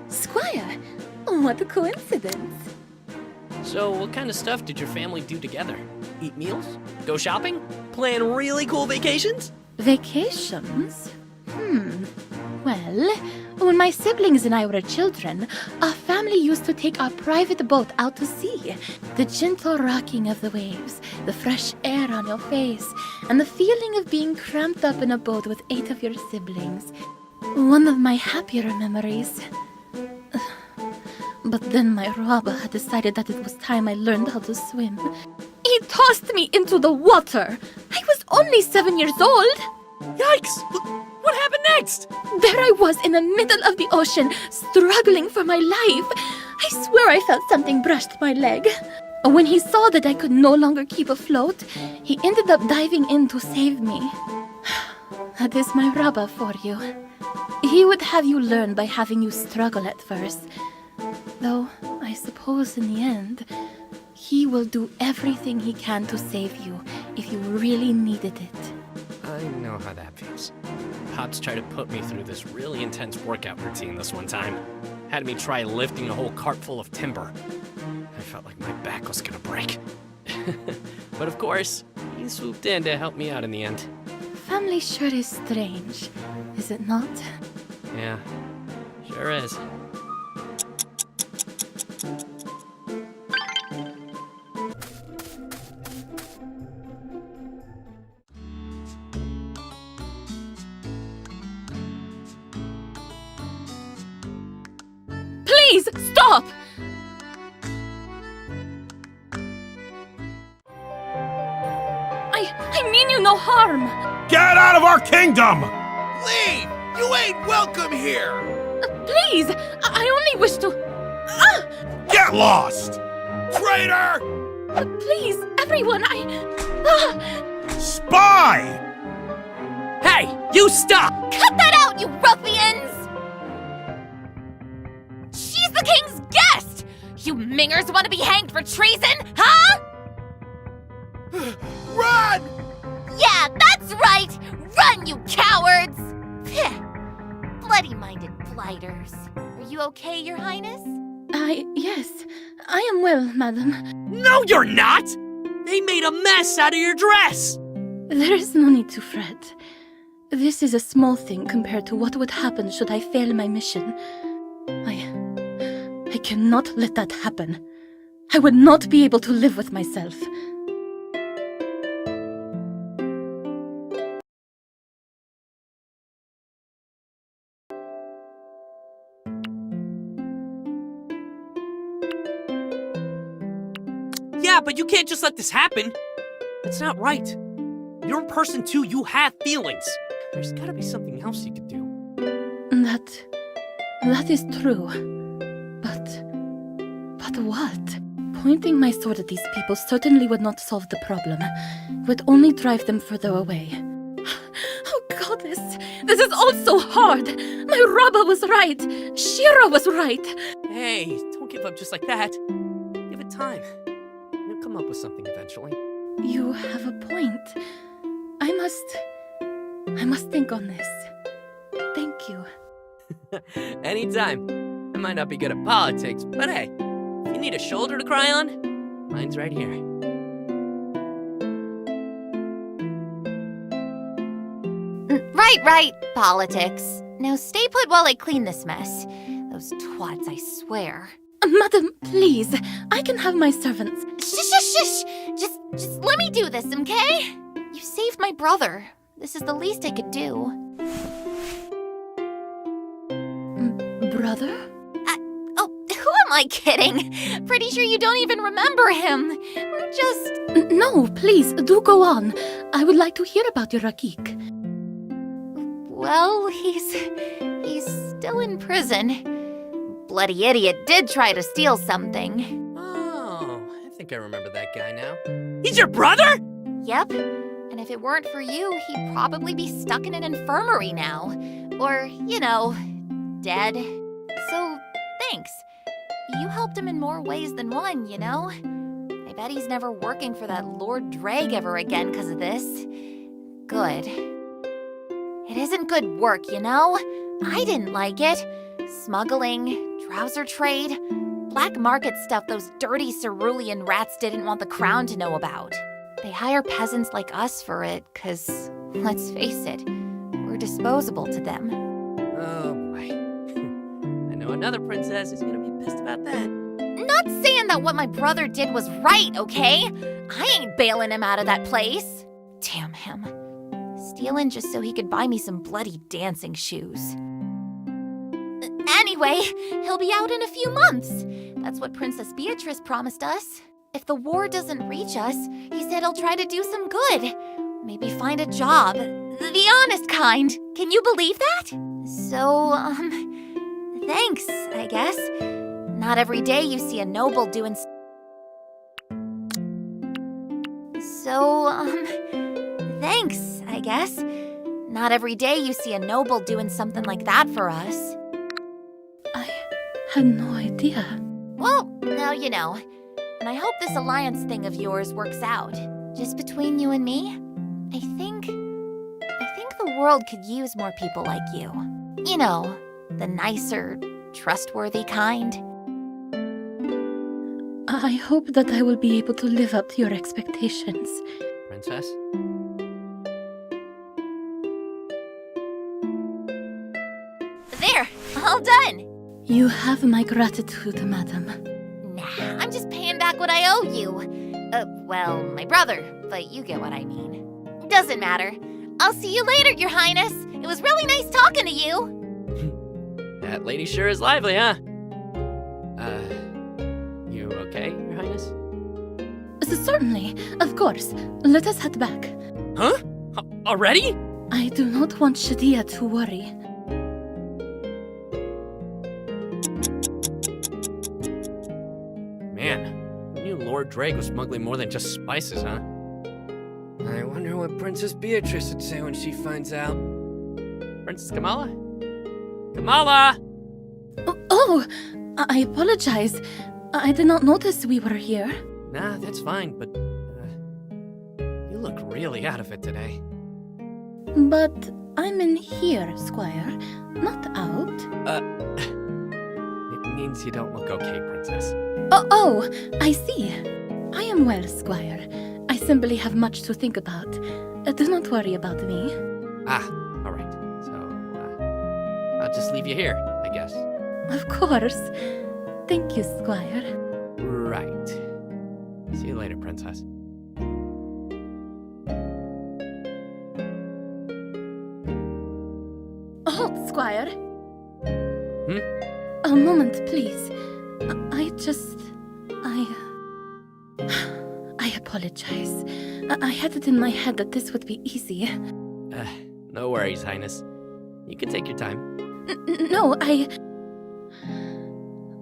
Squire, what a coincidence.
So, what kind of stuff did your family do together? Eat meals? Go shopping? Plan really cool vacations?
Vacations? Well, when my siblings and I were children, our family used to take our private boat out to sea. The gentle rocking of the waves, the fresh air on your face, and the feeling of being cramped up in a boat with 8 of your siblings. One of my happier memories. But then my robber had decided that it was time I learned how to swim. He tossed me into the water. I was only 7 years old.
Yikes! What happened next?
There I was in the middle of the ocean, struggling for my life. I swear I felt something brushed my leg. When he saw that I could no longer keep afloat, he ended up diving in to save me. That is my Rabba for you. He would have you learn by having you struggle at first. Though, I suppose in the end, he will do everything he can to save you if you really needed it.
I know how that feels. Pops tried to put me through this really intense workout routine this one time. Had me try lifting a whole cart full of timber. I felt like my back was gonna break. But of course, he swooped in to help me out in the end.
Family sure is strange, is it not?
Yeah, sure is.
Please, stop! I mean you no harm.
Get out of our kingdom!
Leave! You ain't welcome here!
Please, I only wish to...
Get lost!
Traitor!
Please, everyone,
Spy!
Hey, you stop!
Cut that out, you ruffians! She's the king's guest! You mingers want to be hanged for treason, huh?
Run!
Yeah, that's right! Run, you cowards! Bloody-minded blighters. Are you okay, your highness?
Yes, I am well, madam.
No, you're not! They made a mess out of your dress!
There is no need to fret. This is a small thing compared to what would happen should I fail my mission. I cannot let that happen. I would not be able to live with myself.
Yeah, but you can't just let this happen. That's not right. You're a person too, you have feelings. There's gotta be something else you could do.
That is true. But what? Pointing my sword at these people certainly would not solve the problem. It would only drive them further away. Oh, goddess! This is all so hard! My Rabba was right! Shira was right!
Hey, don't give up just like that. Give it time. You'll come up with something eventually.
You have a point. I must think on this. Thank you.
Anytime. I might not be good at politics, but hey, if you need a shoulder to cry on, mine's right here.
Right, politics. Now stay put while I clean this mess. Those twats, I swear.
Madam, please. I can have my servants.
Shh. Just let me do this, okay? You saved my brother. This is the least I could do.
Brother?
Who am I kidding? Pretty sure you don't even remember him. We're just...
No, please, do go on. I would like to hear about your Rakik.
Well, he's still in prison. Bloody idiot did try to steal something.
Oh, I think I remember that guy now.
He's your brother?
Yep. And if it weren't for you, he'd probably be stuck in an infirmary now. Or, dead. So, thanks. You helped him in more ways than one, you know? I bet he's never working for that Lord Drag ever again because of this. Good. It isn't good work, you know? I didn't like it. Smuggling, trouser trade, black market stuff those dirty cerulean rats didn't want the crown to know about. They hire peasants like us for it, because, let's face it, we're disposable to them.
Oh, boy. I know another princess is gonna be pissed about that.
Not saying that what my brother did was right, okay? I ain't bailing him out of that place. Damn him. Stealing just so he could buy me some bloody dancing shoes. Anyway, he'll be out in a few months. That's what Princess Beatrice promised us. If the war doesn't reach us, he said he'll try to do some good. Maybe find a job. The honest kind. Can you believe that? So, thanks, I guess. Not every day you see a noble doing... thanks, I guess. Not every day you see a noble doing something like that for us.
I had no idea.
Well, now you know. And I hope this alliance thing of yours works out. Just between you and me, I think the world could use more people like you. You know, the nicer, trustworthy kind.
I hope that I will be able to live up to your expectations.
Princess?
There, all done.
You have my gratitude, madam.
Nah, I'm just paying back what I owe you. Well, my brother, but you get what I mean. Doesn't matter. I'll see you later, Your Highness. It was really nice talking to you.
That lady sure is lively, huh? You okay, Your Highness?
Certainly, of course. Let us head back.
Huh? Already?
I do not want Shadia to worry.
Man, I knew Lord Drake was smuggling more than just spices, huh? I wonder what Princess Beatrice would say when she finds out. Princess Kamala? Kamala!
Oh, I apologize. I did not notice we were here.
Nah, that's fine, but you look really out of it today.
But I'm in here, Squire, not out.
It means you don't look okay, Princess.
Oh, I see. I am well, Squire. I simply have much to think about. Do not worry about me.
Ah, alright. So, I'll just leave you here, I guess.
Of course. Thank you, Squire.
Right. See you later, Princess.
Halt, Squire.
Hmm?
A moment, please. I apologize. I had it in my head that this would be easy.
No worries, Highness. You can take your time.
No,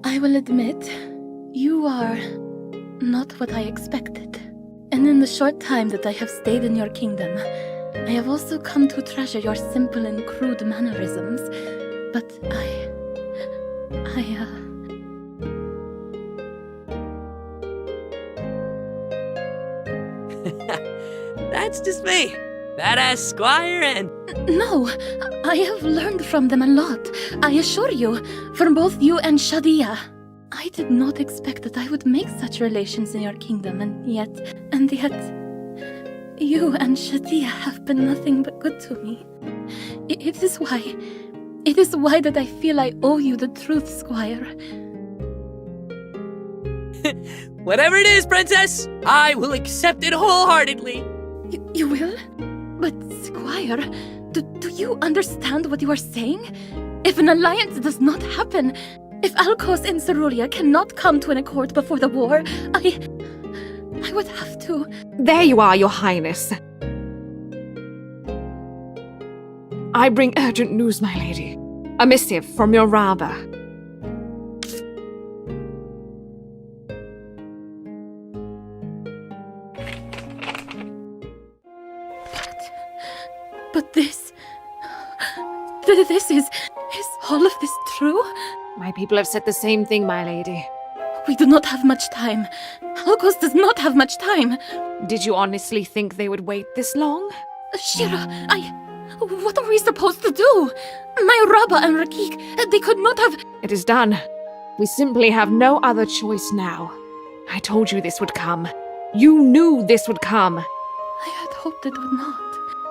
I will admit, you are not what I expected. And in the short time that I have stayed in your kingdom, I have also come to treasure your simple and crude mannerisms. But
That's just me. Badass squire and...
No, I have learned from them a lot. I assure you, from both you and Shadia. I did not expect that I would make such relations in your kingdom, and yet, you and Shadia have been nothing but good to me. It is why that I feel I owe you the truth, Squire.
Whatever it is, Princess, I will accept it wholeheartedly.
You will? But, Squire, do you understand what you are saying? If an alliance does not happen, if Alcos and Cerulia cannot come to an accord before the war, I would have to...
There you are, Your Highness. I bring urgent news, my lady. A missive from your Rabba.
But this is all of this true?
My people have said the same thing, my lady.
We do not have much time. Alcos does not have much time.
Did you honestly think they would wait this long?
Shira, what are we supposed to do? My Rabba and Rakik, they could not have...
It is done. We simply have no other choice now. I told you this would come. You knew this would come.
I had hoped it would not.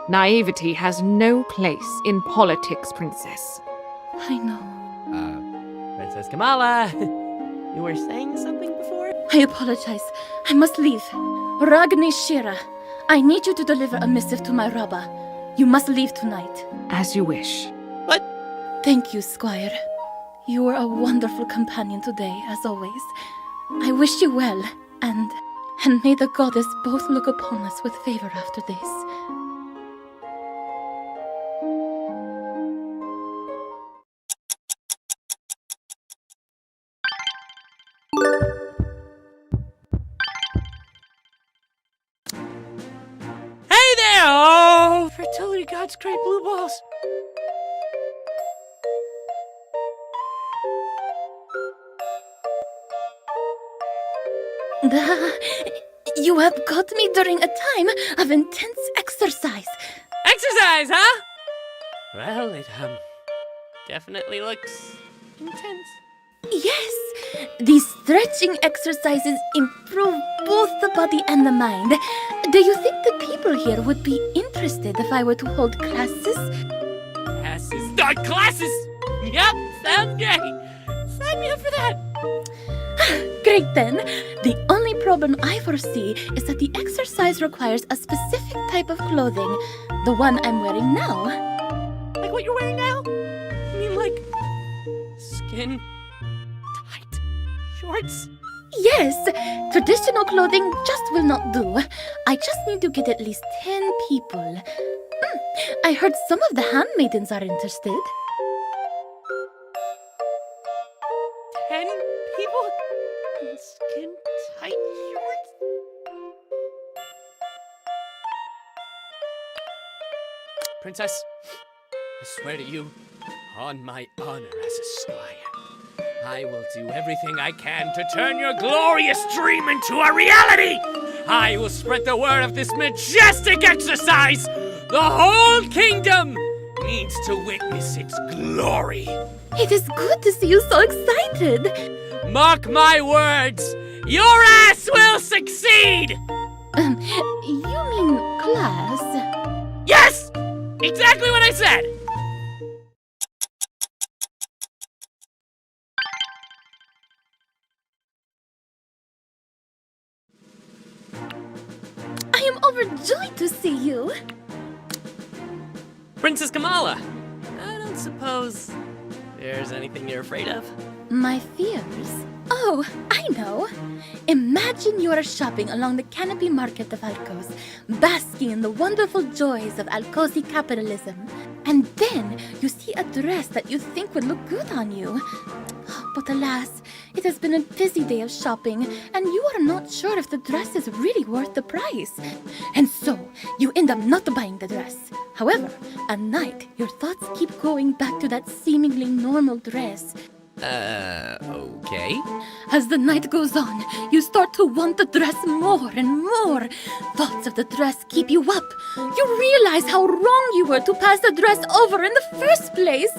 Naivety has no place in politics, Princess.
I know.
Princess Kamala, you were saying something before?
I apologize. I must leave. Ragni Shira, I need you to deliver a missive to my Rabba. You must leave tonight.
As you wish.
What?
Thank you, Squire. You were a wonderful companion today, as always. I wish you well, and may the goddess both look upon us with favor after this.
Hey there! Oh, fertility gods, great blue balls.
You have got me during a time of intense exercise.
Exercise, huh? Well, it, definitely looks intense.
Yes, these stretching exercises improve both the body and the mind. Do you think the people here would be interested if I were to hold classes?
Classes? Not classes!
Yep, sounds great. Sign me up for that.
Great then. The only problem I foresee is that the exercise requires a specific type of clothing, the one I'm wearing now.
Like what you're wearing now? You mean like skin tight shorts?
Yes, traditional clothing just will not do. I just need to get at least 10 people. I heard some of the handmaidens are interested.
10 people in skin tight shorts? Princess, I swear to you, on my honor as a squire, I will do everything I can to turn your glorious dream into a reality! I will spread the word of this majestic exercise! The whole kingdom needs to witness its glory!
It is good to see you so excited.
Mark my words! Your ass will succeed!
You mean class?
Yes! Exactly what I said!
I am overjoyed to see you.
Princess Kamala, I don't suppose there's anything you're afraid of?
My fears? Oh, I know. Imagine you are shopping along the canopy market of Alcos, basking in the wonderful joys of Alcosi capitalism. And then you see a dress that you think would look good on you. But alas, it has been a busy day of shopping, and you are not sure if the dress is really worth the price. And so, you end up not buying the dress. However, at night, your thoughts keep going back to that seemingly normal dress.
Okay.
As the night goes on, you start to want the dress more and more. Thoughts of the dress keep you up. You realize how wrong you were to pass the dress over in the first place.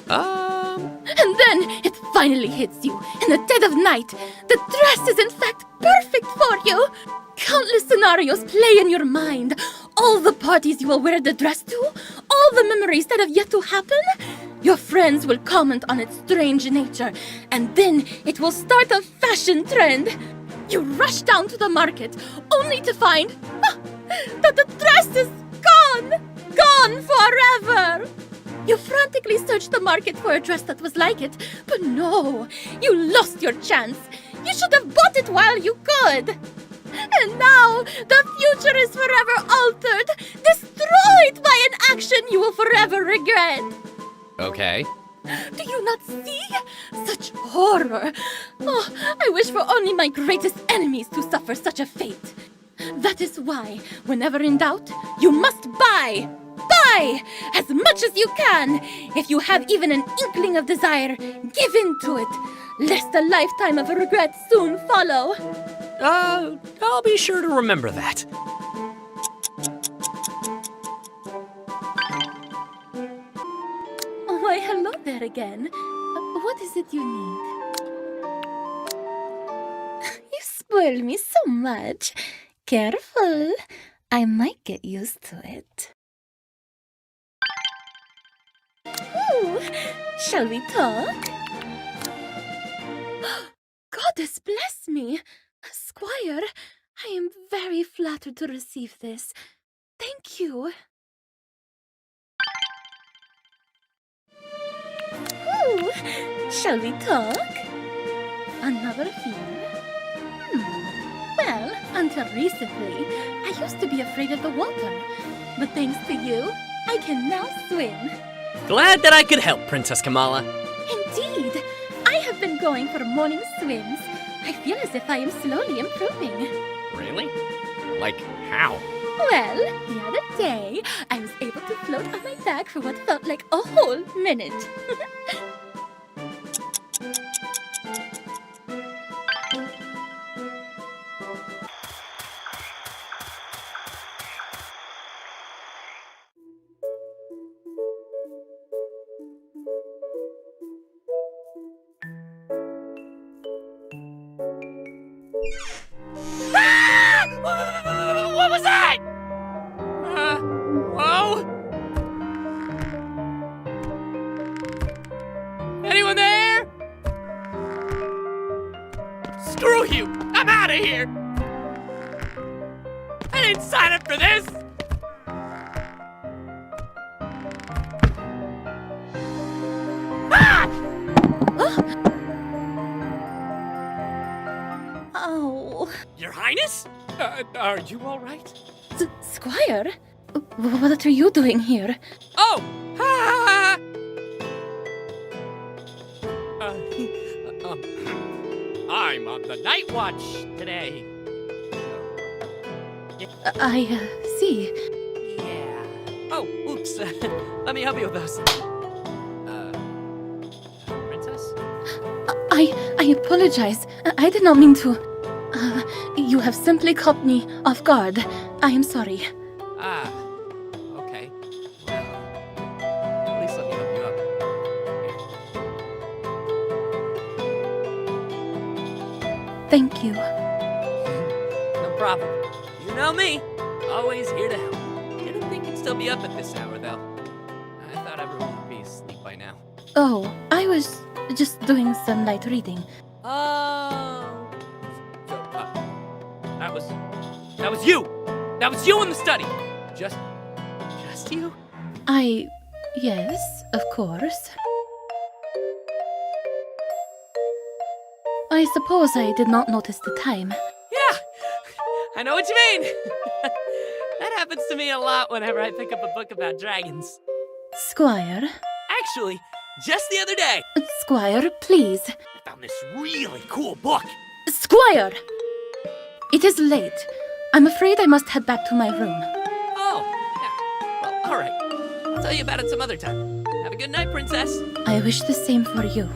And then it finally hits you. In the dead of night, the dress is in fact perfect for you. Countless scenarios play in your mind. All the parties you will wear the dress to, all the memories that have yet to happen. Your friends will comment on its strange nature, and then it will start a fashion trend. You rush down to the market, only to find that the dress is gone! Gone forever! You frantically searched the market for a dress that was like it, but no, you lost your chance. You should have bought it while you could. And now, the future is forever altered, destroyed by an action you will forever regret.
Okay.
Do you not see? Such horror. Oh, I wish for only my greatest enemies to suffer such a fate. That is why, whenever in doubt, you must buy. Buy! As much as you can. If you have even an inkling of desire, give in to it, lest a lifetime of regret soon follow.
I'll be sure to remember that.
Why, hello there again. What is it you need? You spoil me so much. Careful. I might get used to it. Ooh, shall we talk? Goddess bless me! Squire, I am very flattered to receive this. Thank you. Ooh, shall we talk? Another fear? Well, until recently, I used to be afraid of the water. But thanks to you, I can now swim.
Glad that I could help, Princess Kamala.
Indeed, I have been going for morning swims. I feel as if I am slowly improving.
Really? Like how?
Well, the other day, I was able to float on my back for what felt like a whole minute.
What was that? Whoa? Anyone there? Screw you! I'm out of here! I didn't sign up for this! Ah!
Oh.
Your Highness? Are you all right?
Squire? What are you doing here?
Oh! Ha! I'm on the night watch today.
I see.
Yeah. Oh, oops. Let me help you with those. Princess?
I apologize. I did not mean to. You have simply caught me off guard. I am sorry.
Ah. Okay. Well, at least let me help you up.
Thank you.
No problem. You know me. Always here to help. Didn't think you'd still be up at this hour, though. I thought everyone would be asleep by now.
Oh, I was just doing some light reading.
Oh. So, that was you! That was you in the study! Just you?
Yes, of course. I suppose I did not notice the time.
Yeah! I know what you mean! That happens to me a lot whenever I pick up a book about dragons.
Squire?
Actually, just the other day,
Squire, please.
I found this really cool book.
Squire! It is late. I'm afraid I must head back to my room.
Oh, yeah. Well, alright. I'll tell you about it some other time. Have a good night, Princess.
I wish the same for you.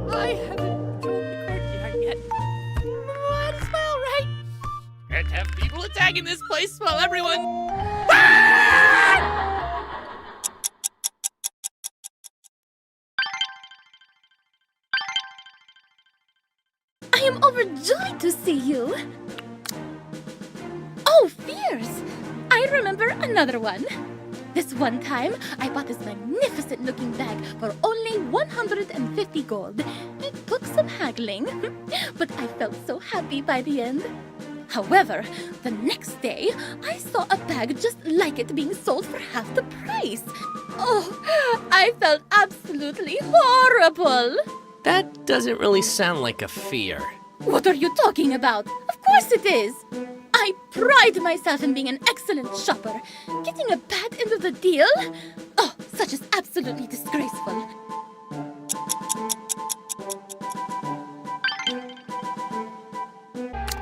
I haven't told the courtyard yet. Might as well, right? Can't have people attacking this place while everyone...
I am overjoyed to see you. Oh, fierce! I remember another one. This one time, I bought this magnificent looking bag for only 150 gold. It took some haggling, but I felt so happy by the end. However, the next day, I saw a bag just like it being sold for half the price. Oh, I felt absolutely horrible.
That doesn't really sound like a fear.
What are you talking about? Of course it is. I pride myself in being an excellent shopper. Getting a bad end of the deal? Oh, such is absolutely disgraceful.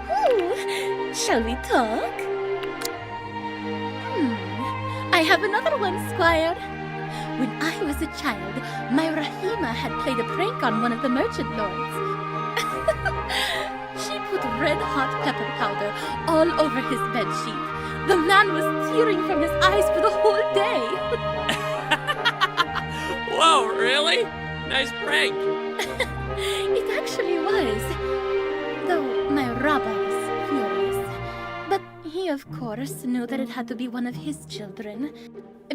Ooh, shall we talk? I have another one, Squire. When I was a child, my Rahima had played a prank on one of the merchant lords. She put red-hot pepper powder all over his bedsheet. The man was tearing from his eyes for the whole day.
Whoa, really? Nice prank.
It actually was. Though my rabbi was furious. But he, of course, knew that it had to be one of his children.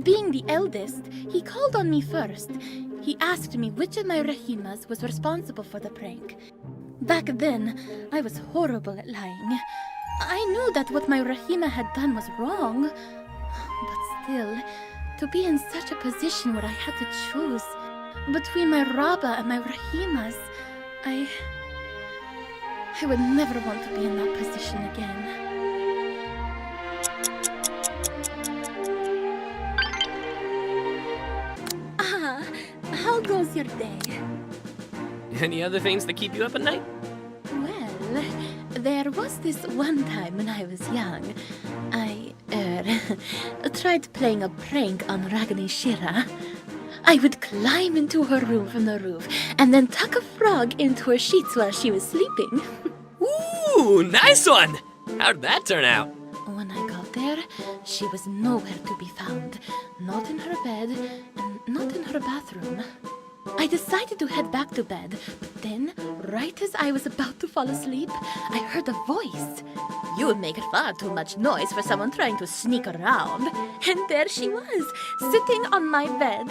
Being the eldest, he called on me first. He asked me which of my Rahimas was responsible for the prank. Back then, I was horrible at lying. I knew that what my Rahima had done was wrong. But still, to be in such a position where I had to choose between my Rabba and my Rahimas, I would never want to be in that position again. How goes your day?
Any other things that keep you up at night?
Well, there was this one time when I was young. I, tried playing a prank on Ragini Shira. I would climb into her room from the roof and then tuck a frog into her sheets while she was sleeping.
Ooh, nice one! How'd that turn out?
When I got there, she was nowhere to be found. Not in her bed, and not in her bathroom. I decided to head back to bed, but then, right as I was about to fall asleep, I heard a voice. You make far too much noise for someone trying to sneak around. And there she was, sitting on my bed.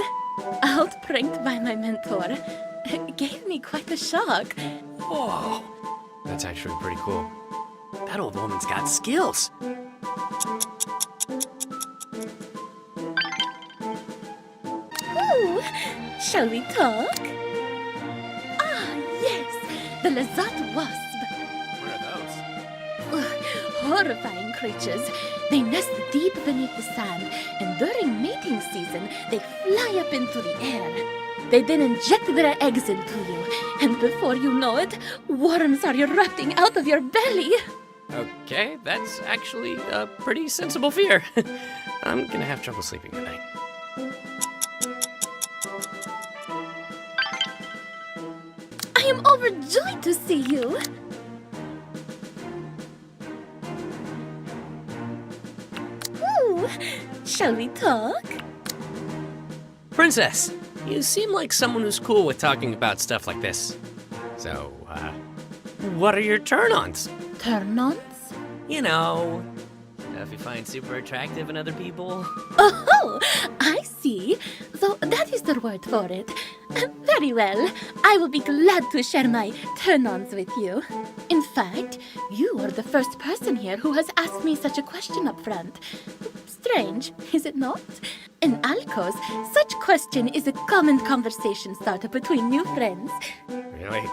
Outpranked by my mentor. It gave me quite a shock.
Whoa, that's actually pretty cool. That old woman's got skills.
Ooh, shall we talk? Ah, yes, the Lazat wasp.
What are those?
Horrifying creatures. They nest deep beneath the sand, and during mating season, they fly up into the air. They then inject their eggs into you, and before you know it, worms are erupting out of your belly.
Okay, that's actually a pretty sensible fear. I'm gonna have trouble sleeping tonight.
I am overjoyed to see you. Ooh, shall we talk?
Princess, you seem like someone who's cool with talking about stuff like this. So, what are your turn-ons?
Turn-ons?
You know, stuff you find super attractive in other people.
Oh, I see. So that is the word for it. Very well. I will be glad to share my turn-ons with you. In fact, you are the first person here who has asked me such a question up front. Strange, is it not? In Alcos, such question is a common conversation starter between new friends.
Really?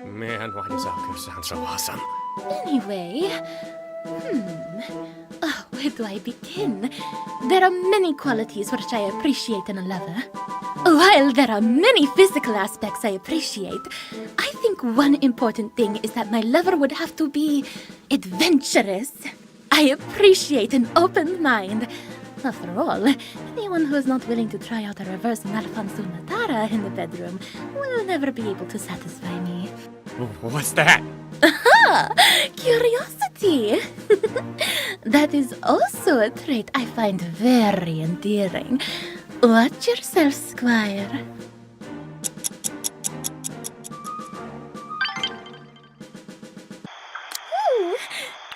Man, why does Alcos sound so awesome?
Anyway, where do I begin? There are many qualities which I appreciate in a lover. While there are many physical aspects I appreciate, I think one important thing is that my lover would have to be adventurous. I appreciate an open mind. After all, anyone who is not willing to try out a reverse Malfonso Natara in the bedroom will never be able to satisfy me.
What's that?
Aha! Curiosity! That is also a trait I find very endearing. Watch yourself, Squire. Ooh,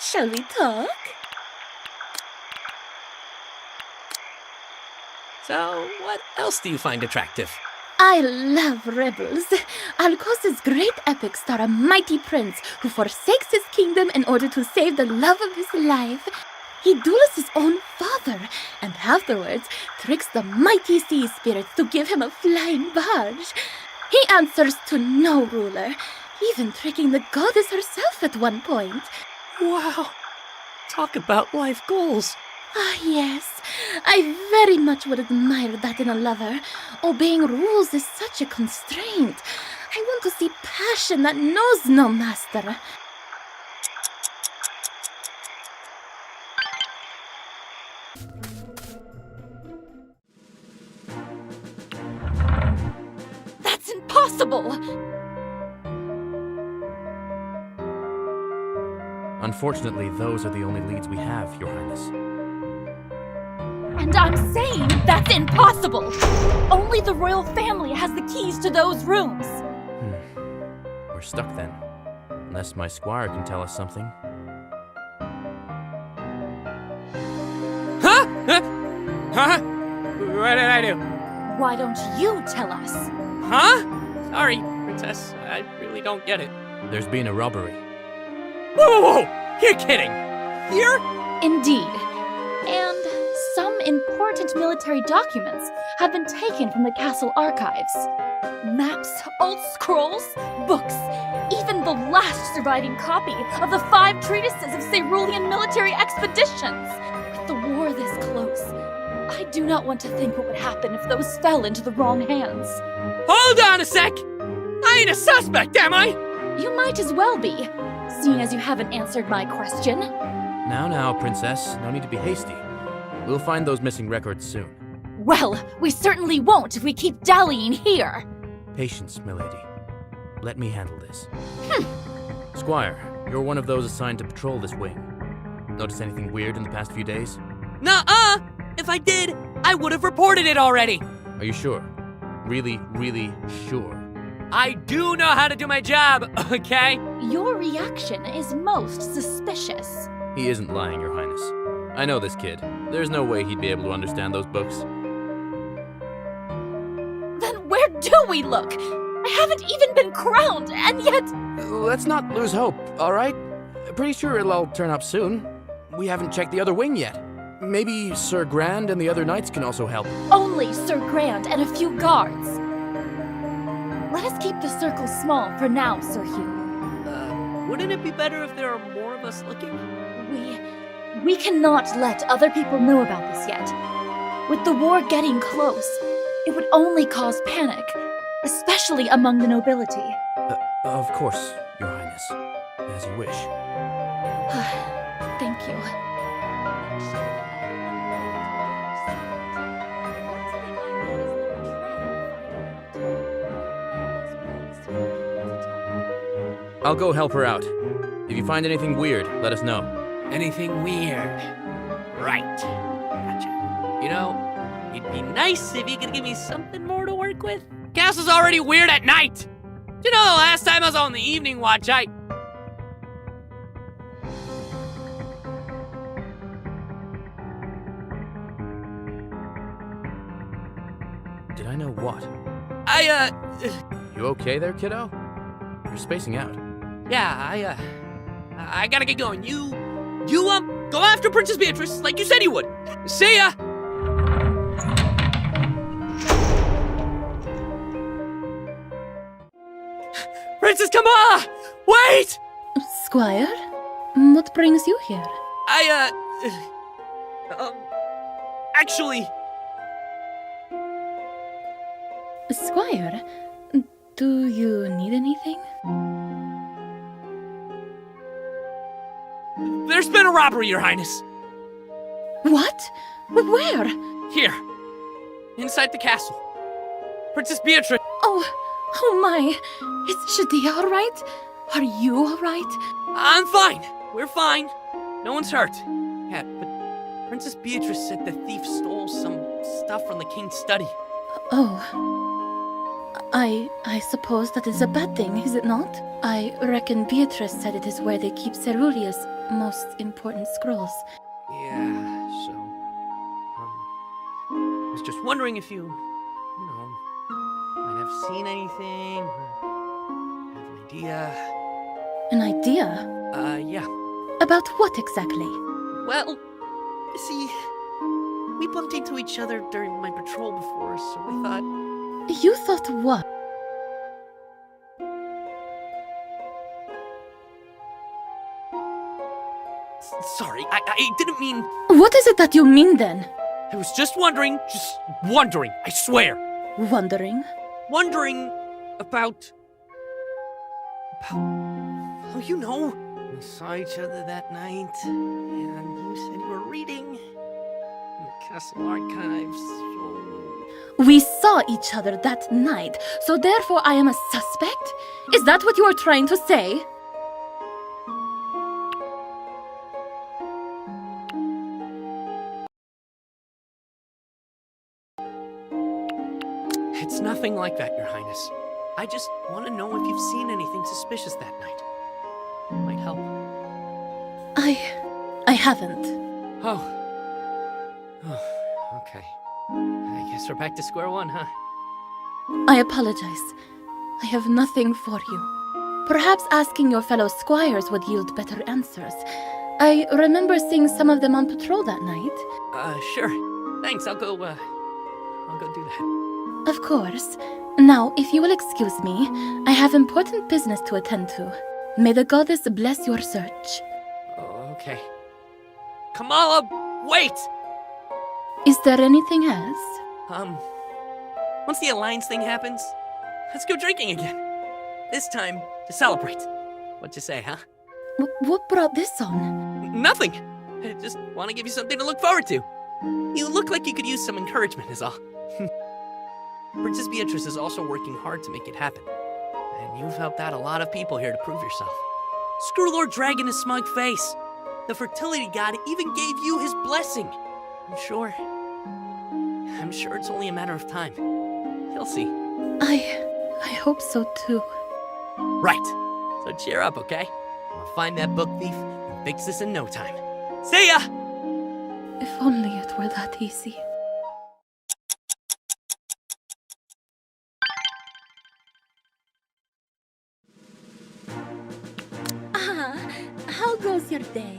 shall we talk?
So, what else do you find attractive?
I love rebels. Alcos's great epics star a mighty prince who forsakes his kingdom in order to save the love of his life. He duels his own father, and afterwards tricks the mighty sea spirits to give him a flying barge. He answers to no ruler, even tricking the goddess herself at one point.
Wow, talk about life goals.
Ah, yes. I very much would admire that in a lover. Obeying rules is such a constraint. I want to see passion that knows no master.
That's impossible!
Unfortunately, those are the only leads we have, Your Highness.
And I'm saying that's impossible! Only the royal family has the keys to those rooms!
We're stuck then. Unless my squire can tell us something.
Huh? Huh? What did I do?
Why don't you tell us?
Huh?
Sorry, Princess. I really don't get it.
There's been a robbery.
Whoa! You're kidding! Here?
Indeed. And some important military documents have been taken from the castle archives. Maps, old scrolls, books, even the last surviving copy of the 5 treatises of Cerulean military expeditions. With the war this close, I do not want to think what would happen if those fell into the wrong hands.
Hold on a sec! I ain't a suspect, am I?
You might as well be, seeing as you haven't answered my question.
Now, Princess. No need to be hasty. We'll find those missing records soon.
Well, we certainly won't if we keep dallying here.
Patience, milady. Let me handle this. Squire, you're one of those assigned to patrol this wing. Notice anything weird in the past few days?
Nuh-uh! If I did, I would have reported it already.
Are you sure? really, really sure?
I do know how to do my job, okay?
Your reaction is most suspicious.
He isn't lying, Your Highness. I know this kid. There's no way he'd be able to understand those books.
Then where do we look? I haven't even been crowned, and yet...
Let's not lose hope, all right? Pretty sure it'll all turn up soon. We haven't checked the other wing yet. Maybe Sir Grand and the other knights can also help.
Only Sir Grand and a few guards. Let us keep the circle small for now, Sir Hugh.
Wouldn't it be better if there are more of us looking?
We cannot let other people know about this yet. With the war getting close, it would only cause panic, especially among the nobility.
Of course, Your Highness. As you wish.
Thank you.
I'll go help her out. If you find anything weird, let us know.
Anything weird? Right. Gotcha. You know, it'd be nice if you could give me something more to work with. Castle's already weird at night. You know, the last time I was on the evening watch,
Did I know what?
You
You okay there, kiddo? You're spacing out.
Yeah, I gotta get going. You, go after Princess Beatrice like you said you would. See ya! Princess Kamala! Wait!
Squire? What brings you here?
Actually...
Squire, do you need anything?
There's been a robbery, Your Highness.
What? Where?
Here. Inside the castle. Princess Beatrice.
Oh my. Is Shadia alright? Are you alright?
I'm fine. We're fine. No one's hurt. Yeah, but Princess Beatrice said the thief stole some stuff from the king's study.
Oh. I suppose that is a bad thing, is it not? I reckon Beatrice said it is where they keep Cerulea's most important scrolls.
Yeah, so... I was just wondering if you might have seen anything, or have an idea.
An idea?
Yeah.
About what exactly?
Well, you see, we bumped into each other during my patrol before, so I thought...
You thought what?
Sorry, I didn't mean...
What is it that you mean then?
I was just wondering, I swear.
Wondering?
Wondering about... Oh, you know. We saw each other that night, and you said you were reading in the castle archives, so...
We saw each other that night, so therefore I am a suspect? Is that what you are trying to say?
It's nothing like that, Your Highness. I just want to know if you've seen anything suspicious that night. Might help.
I haven't.
Oh, okay. I guess we're back to square one, huh?
I apologize. I have nothing for you. Perhaps asking your fellow squires would yield better answers. I remember seeing some of them on patrol that night.
Sure. Thanks, I'll go do that.
Of course. Now, if you will excuse me, I have important business to attend to. May the goddess bless your search.
Oh, okay. Kamala, wait!
Is there anything else?
Once the Alliance thing happens, let's go drinking again. This time, to celebrate. What you say, huh?
What brought this on?
Nothing! I just want to give you something to look forward to. You look like you could use some encouragement, is all. Princess Beatrice is also working hard to make it happen. And you've helped out a lot of people here to prove yourself. Screw Lord Dragon his smug face. The fertility god even gave you his blessing. I'm sure it's only a matter of time.
You'll see.
I hope so too.
Right. So cheer up, okay? I'll find that book thief and fix this in no time. See ya!
If only it were that easy. How goes your day?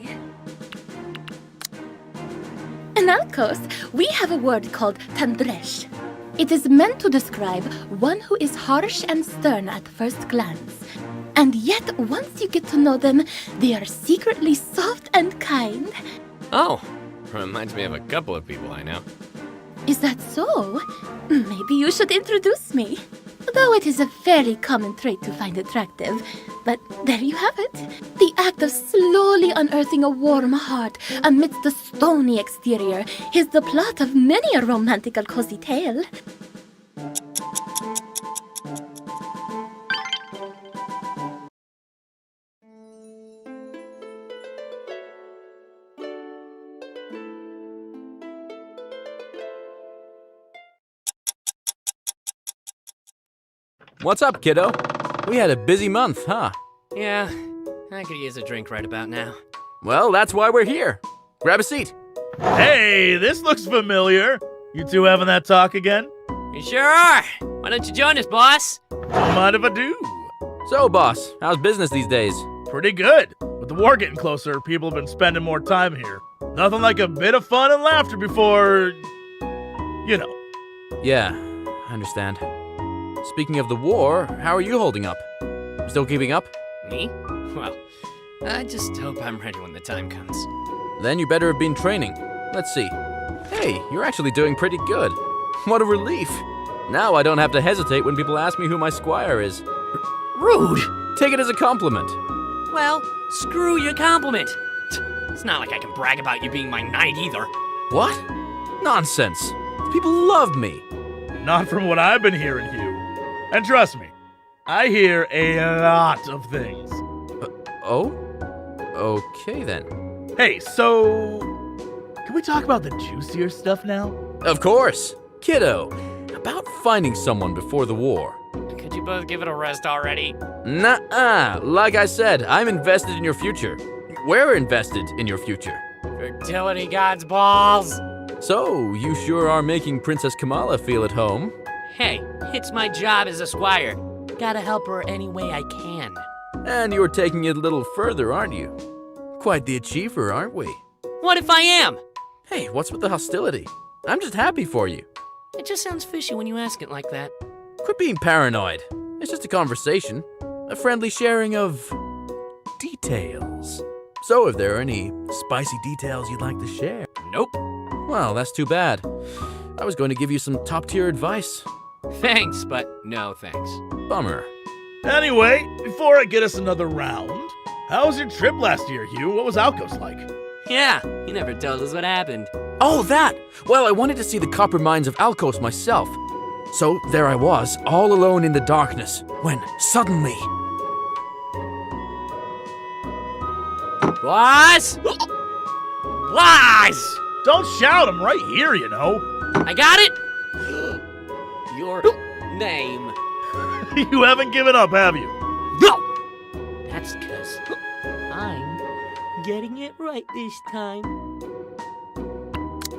In Alcos, we have a word called tendresh. It is meant to describe one who is harsh and stern at first glance. And yet, once you get to know them, they are secretly soft and kind.
Oh, reminds me of a couple of people I know.
Is that so? Maybe you should introduce me. Though it is a fairly common trait to find attractive. But there you have it. The act of slowly unearthing a warm heart amidst the stony exterior is the plot of many a romantic cozy tale.
What's up, kiddo? We had a busy month, huh?
Yeah, I could use a drink right about now.
Well, that's why we're here. Grab a seat.
Hey, this looks familiar. You two having that talk again?
You sure are. Why don't you join us, boss?
Don't mind if I do.
So, boss, how's business these days?
Pretty good. With the war getting closer, people have been spending more time here. Nothing like a bit of fun and laughter before... you know.
Yeah, I understand. Speaking of the war, how are you holding up? Still keeping up?
Me? Well, I just hope I'm ready when the time comes.
Then you better have been training. Let's see. Hey, you're actually doing pretty good. What a relief. Now I don't have to hesitate when people ask me who my squire is.
Rude!
Take it as a compliment.
Well, screw your compliment. It's not like I can brag about you being my knight either.
What? Nonsense. People love me.
Not from what I've been hearing, Hugh. And trust me, I hear a lot of things.
Oh? Okay then.
Hey, so... can we talk about the juicier stuff now?
Of course. Kiddo, about finding someone before the war.
Could you both give it a rest already?
Nuh-uh. Like I said, I'm invested in your future. We're invested in your future.
Fertility god's balls!
So, you sure are making Princess Kamala feel at home.
Hey, it's my job as a squire. Gotta help her any way I can.
And you're taking it a little further, aren't you? Quite the achiever, aren't we?
What if I am?
Hey, what's with the hostility? I'm just happy for you.
It just sounds fishy when you ask it like that.
Quit being paranoid. It's just a conversation. A friendly sharing of... details. So if there are any spicy details you'd like to share...
Nope.
Well, that's too bad. I was going to give you some top-tier advice.
Thanks, but no thanks.
Bummer.
Anyway, before I get us another round, how was your trip last year, Hugh? What was Alcos like?
Yeah, you never told us what happened.
Oh, that! Well, I wanted to see the copper mines of Alcos myself. So there I was, all alone in the darkness, when suddenly...
Boss! Boss!
Don't shout, I'm right here, you know.
I got it! Your name.
You haven't given up, have you?
No! That's because I'm getting it right this time.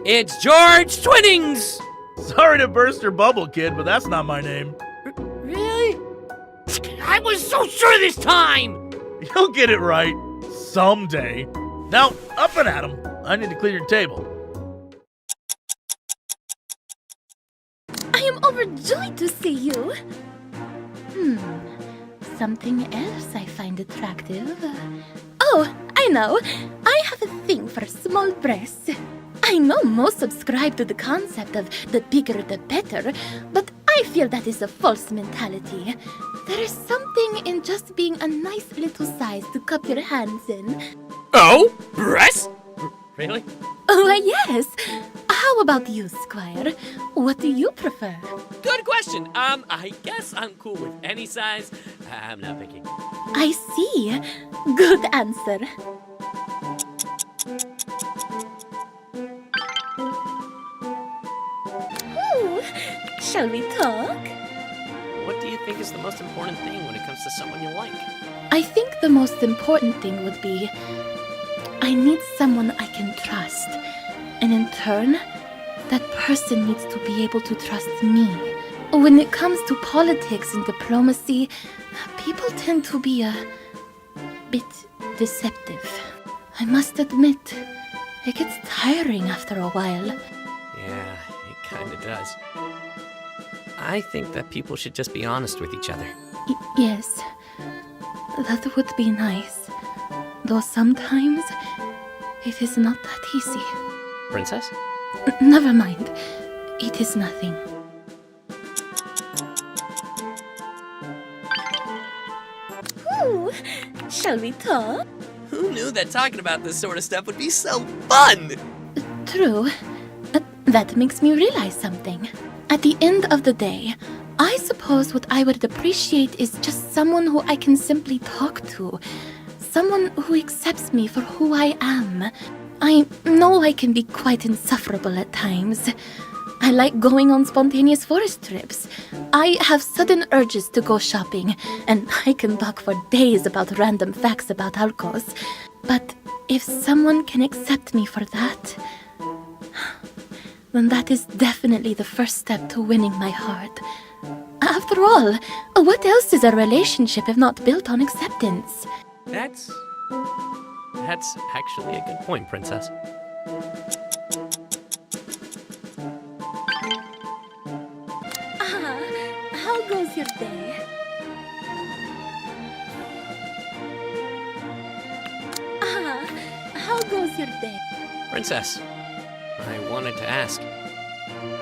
It's George Twinnings!
Sorry to burst your bubble, kid, but that's not my name.
Really? I was so sure this time!
You'll get it right. Someday. Now, up and at 'em. I need to clear your table.
I am overjoyed to see you. Something else I find attractive. Oh, I know. I have a thing for small breasts. I know most subscribe to the concept of the bigger the better, but I feel that is a false mentality. There is something in just being a nice little size to cup your hands in.
Oh? Breasts? Really?
Oh, yes. How about you, Squire? What do you prefer?
Good question. I guess I'm cool with any size. I'm not picky.
I see. Good answer. Ooh, Shall we talk?
What do you think is the most important thing when it comes to someone you like?
I think the most important thing would be I need someone I can trust. And in turn, that person needs to be able to trust me. When it comes to politics and diplomacy, people tend to be a bit deceptive. I must admit, it gets tiring after a while.
Yeah, it kinda does. I think that people should just be honest with each other.
Yes, that would be nice. Though sometimes, it is not that easy.
Princess?
Never mind. It is nothing. Ooh, shall we talk?
Who knew that talking about this sort of stuff would be so fun?
True. That makes me realize something. At the end of the day, I suppose what I would appreciate is just someone who I can simply talk to. Someone who accepts me for who I am. I know I can be quite insufferable at times. I like going on spontaneous forest trips. I have sudden urges to go shopping, and I can talk for days about random facts about Alcos. But if someone can accept me for that, then that is definitely the first step to winning my heart. After all, what else is a relationship if not built on acceptance?
That's actually a good point, Princess.
How goes your day? How goes your day?
Princess, I wanted to ask,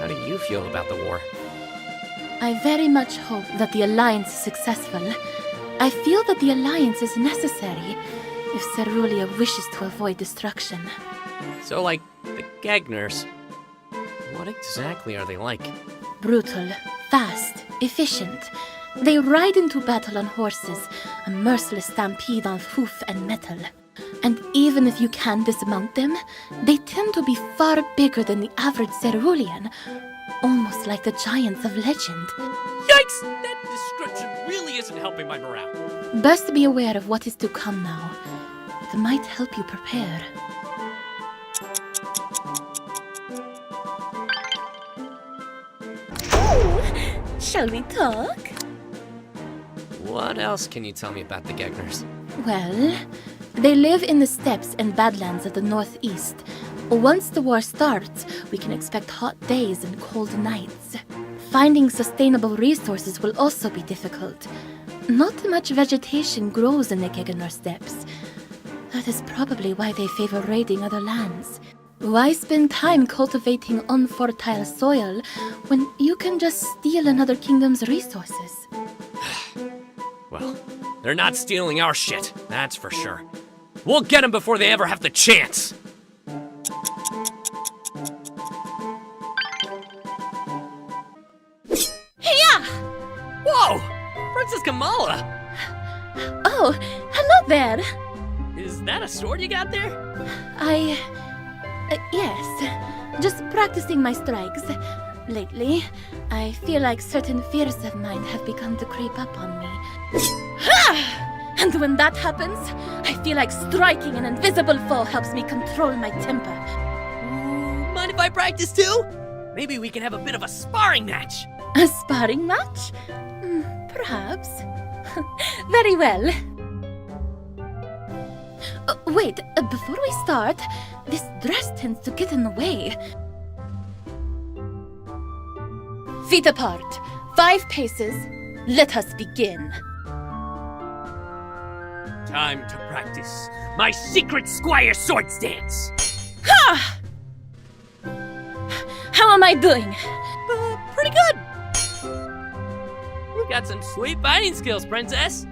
how do you feel about the war?
I very much hope that the Alliance is successful. I feel that the Alliance is necessary if Cerulia wishes to avoid destruction.
So, like, the Gagners, what exactly are they like?
Brutal, fast, efficient. They ride into battle on horses, a merciless stampede on hoof and metal. And even if you can dismount them, they tend to be far bigger than the average Cerulean, almost like the giants of legend.
Yikes! That description really isn't helping my morale.
Best be aware of what is to come now. It might help you prepare. Ooh, shall we talk?
What else can you tell me about the Gagners?
Well, they live in the steppes and badlands of the northeast. Once the war starts, we can expect hot days and cold nights. Finding sustainable resources will also be difficult. Not much vegetation grows in the Gagnor steppes. That is probably why they favor raiding other lands. Why spend time cultivating unfertile soil when you can just steal another kingdom's resources?
Well, they're not stealing our shit, that's for sure. We'll get them before they ever have the chance!
Hiya!
Whoa! Princess Kamala!
Oh, hello there!
Is that a sword you got there?
Yes. Just practicing my strikes. Lately, I feel like certain fears of mine have begun to creep up on me. Ha! And when that happens, I feel like striking an invisible foe helps me control my temper.
Mind if I practice too? Maybe we can have a bit of a sparring match.
A sparring match? Perhaps. Very well. Wait, before we start, this dress tends to get in the way. Feet apart, 5 paces. Let us begin.
Time to practice my secret squire sword stance.
Ha! How am I doing?
Pretty good. You've got some sweet fighting skills, Princess.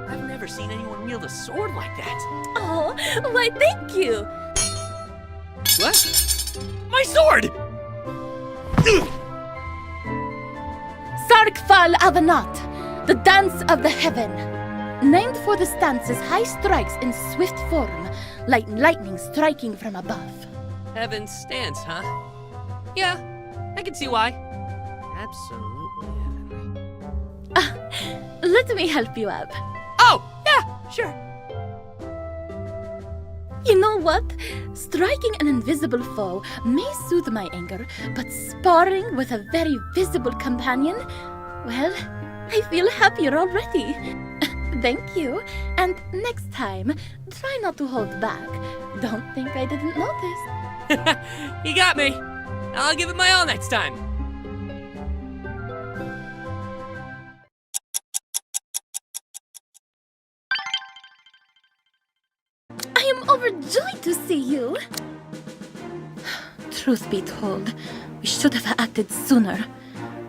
I've never seen anyone wield a sword like that.
Oh, why thank you.
What? My sword!
Sarkfal Avanat, the dance of the heaven. Named for the stance's high strikes in swift form, like lightning striking from above.
Heaven's stance, huh? Yeah, I can see why.
Absolutely heavenly.
Let me help you up.
Oh, yeah, sure.
You know what? Striking an invisible foe may soothe my anger, but sparring with a very visible companion? Well, I feel happier already. Thank you. And next time, try not to hold back. Don't think I didn't notice.
You got me. I'll give it my all next time.
I am overjoyed to see you. Truth be told, we should have acted sooner.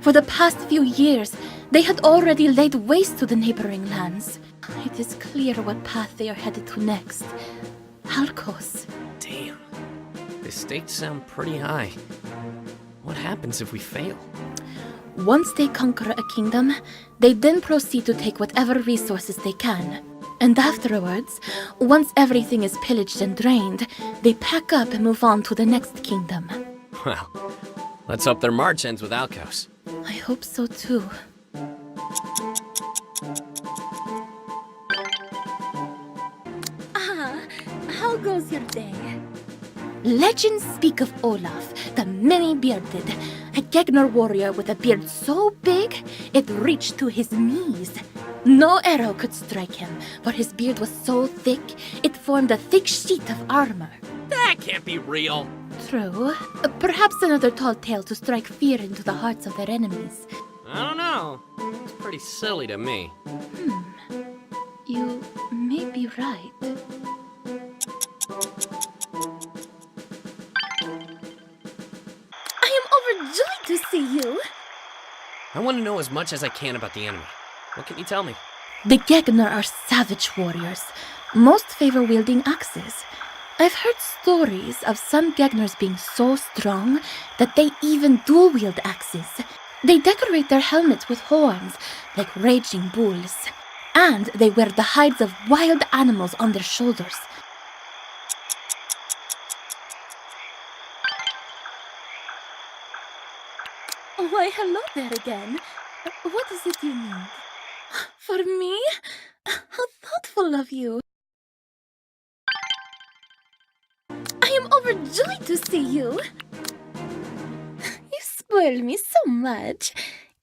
For the past few years, they had already laid waste to the neighboring lands. It is clear what path they are headed to next. Halkos.
Damn. The stakes sound pretty high. What happens if we fail?
Once they conquer a kingdom, they then proceed to take whatever resources they can. And afterwards, once everything is pillaged and drained, they pack up and move on to the next kingdom.
Well, let's hope their march ends with Alkos.
I hope so too. How goes your day? Legends speak of Olaf, the many-bearded, a Gegner warrior with a beard so big it reached to his knees. No arrow could strike him, for his beard was so thick it formed a thick sheet of armor.
That can't be real.
True. Perhaps another tall tale to strike fear into the hearts of their enemies.
I don't know. It's pretty silly to me.
You may be right. I am overjoyed to see you.
I want to know as much as I can about the enemy. What can you tell me?
The Gegner are savage warriors. Most favor wielding axes. I've heard stories of some Gegners being so strong that they even dual-wield axes. They decorate their helmets with horns, like raging bulls. And they wear the hides of wild animals on their shoulders. Why, hello there again. What is it you need? For me? How thoughtful of you. I am overjoyed to see you. You spoil me so much.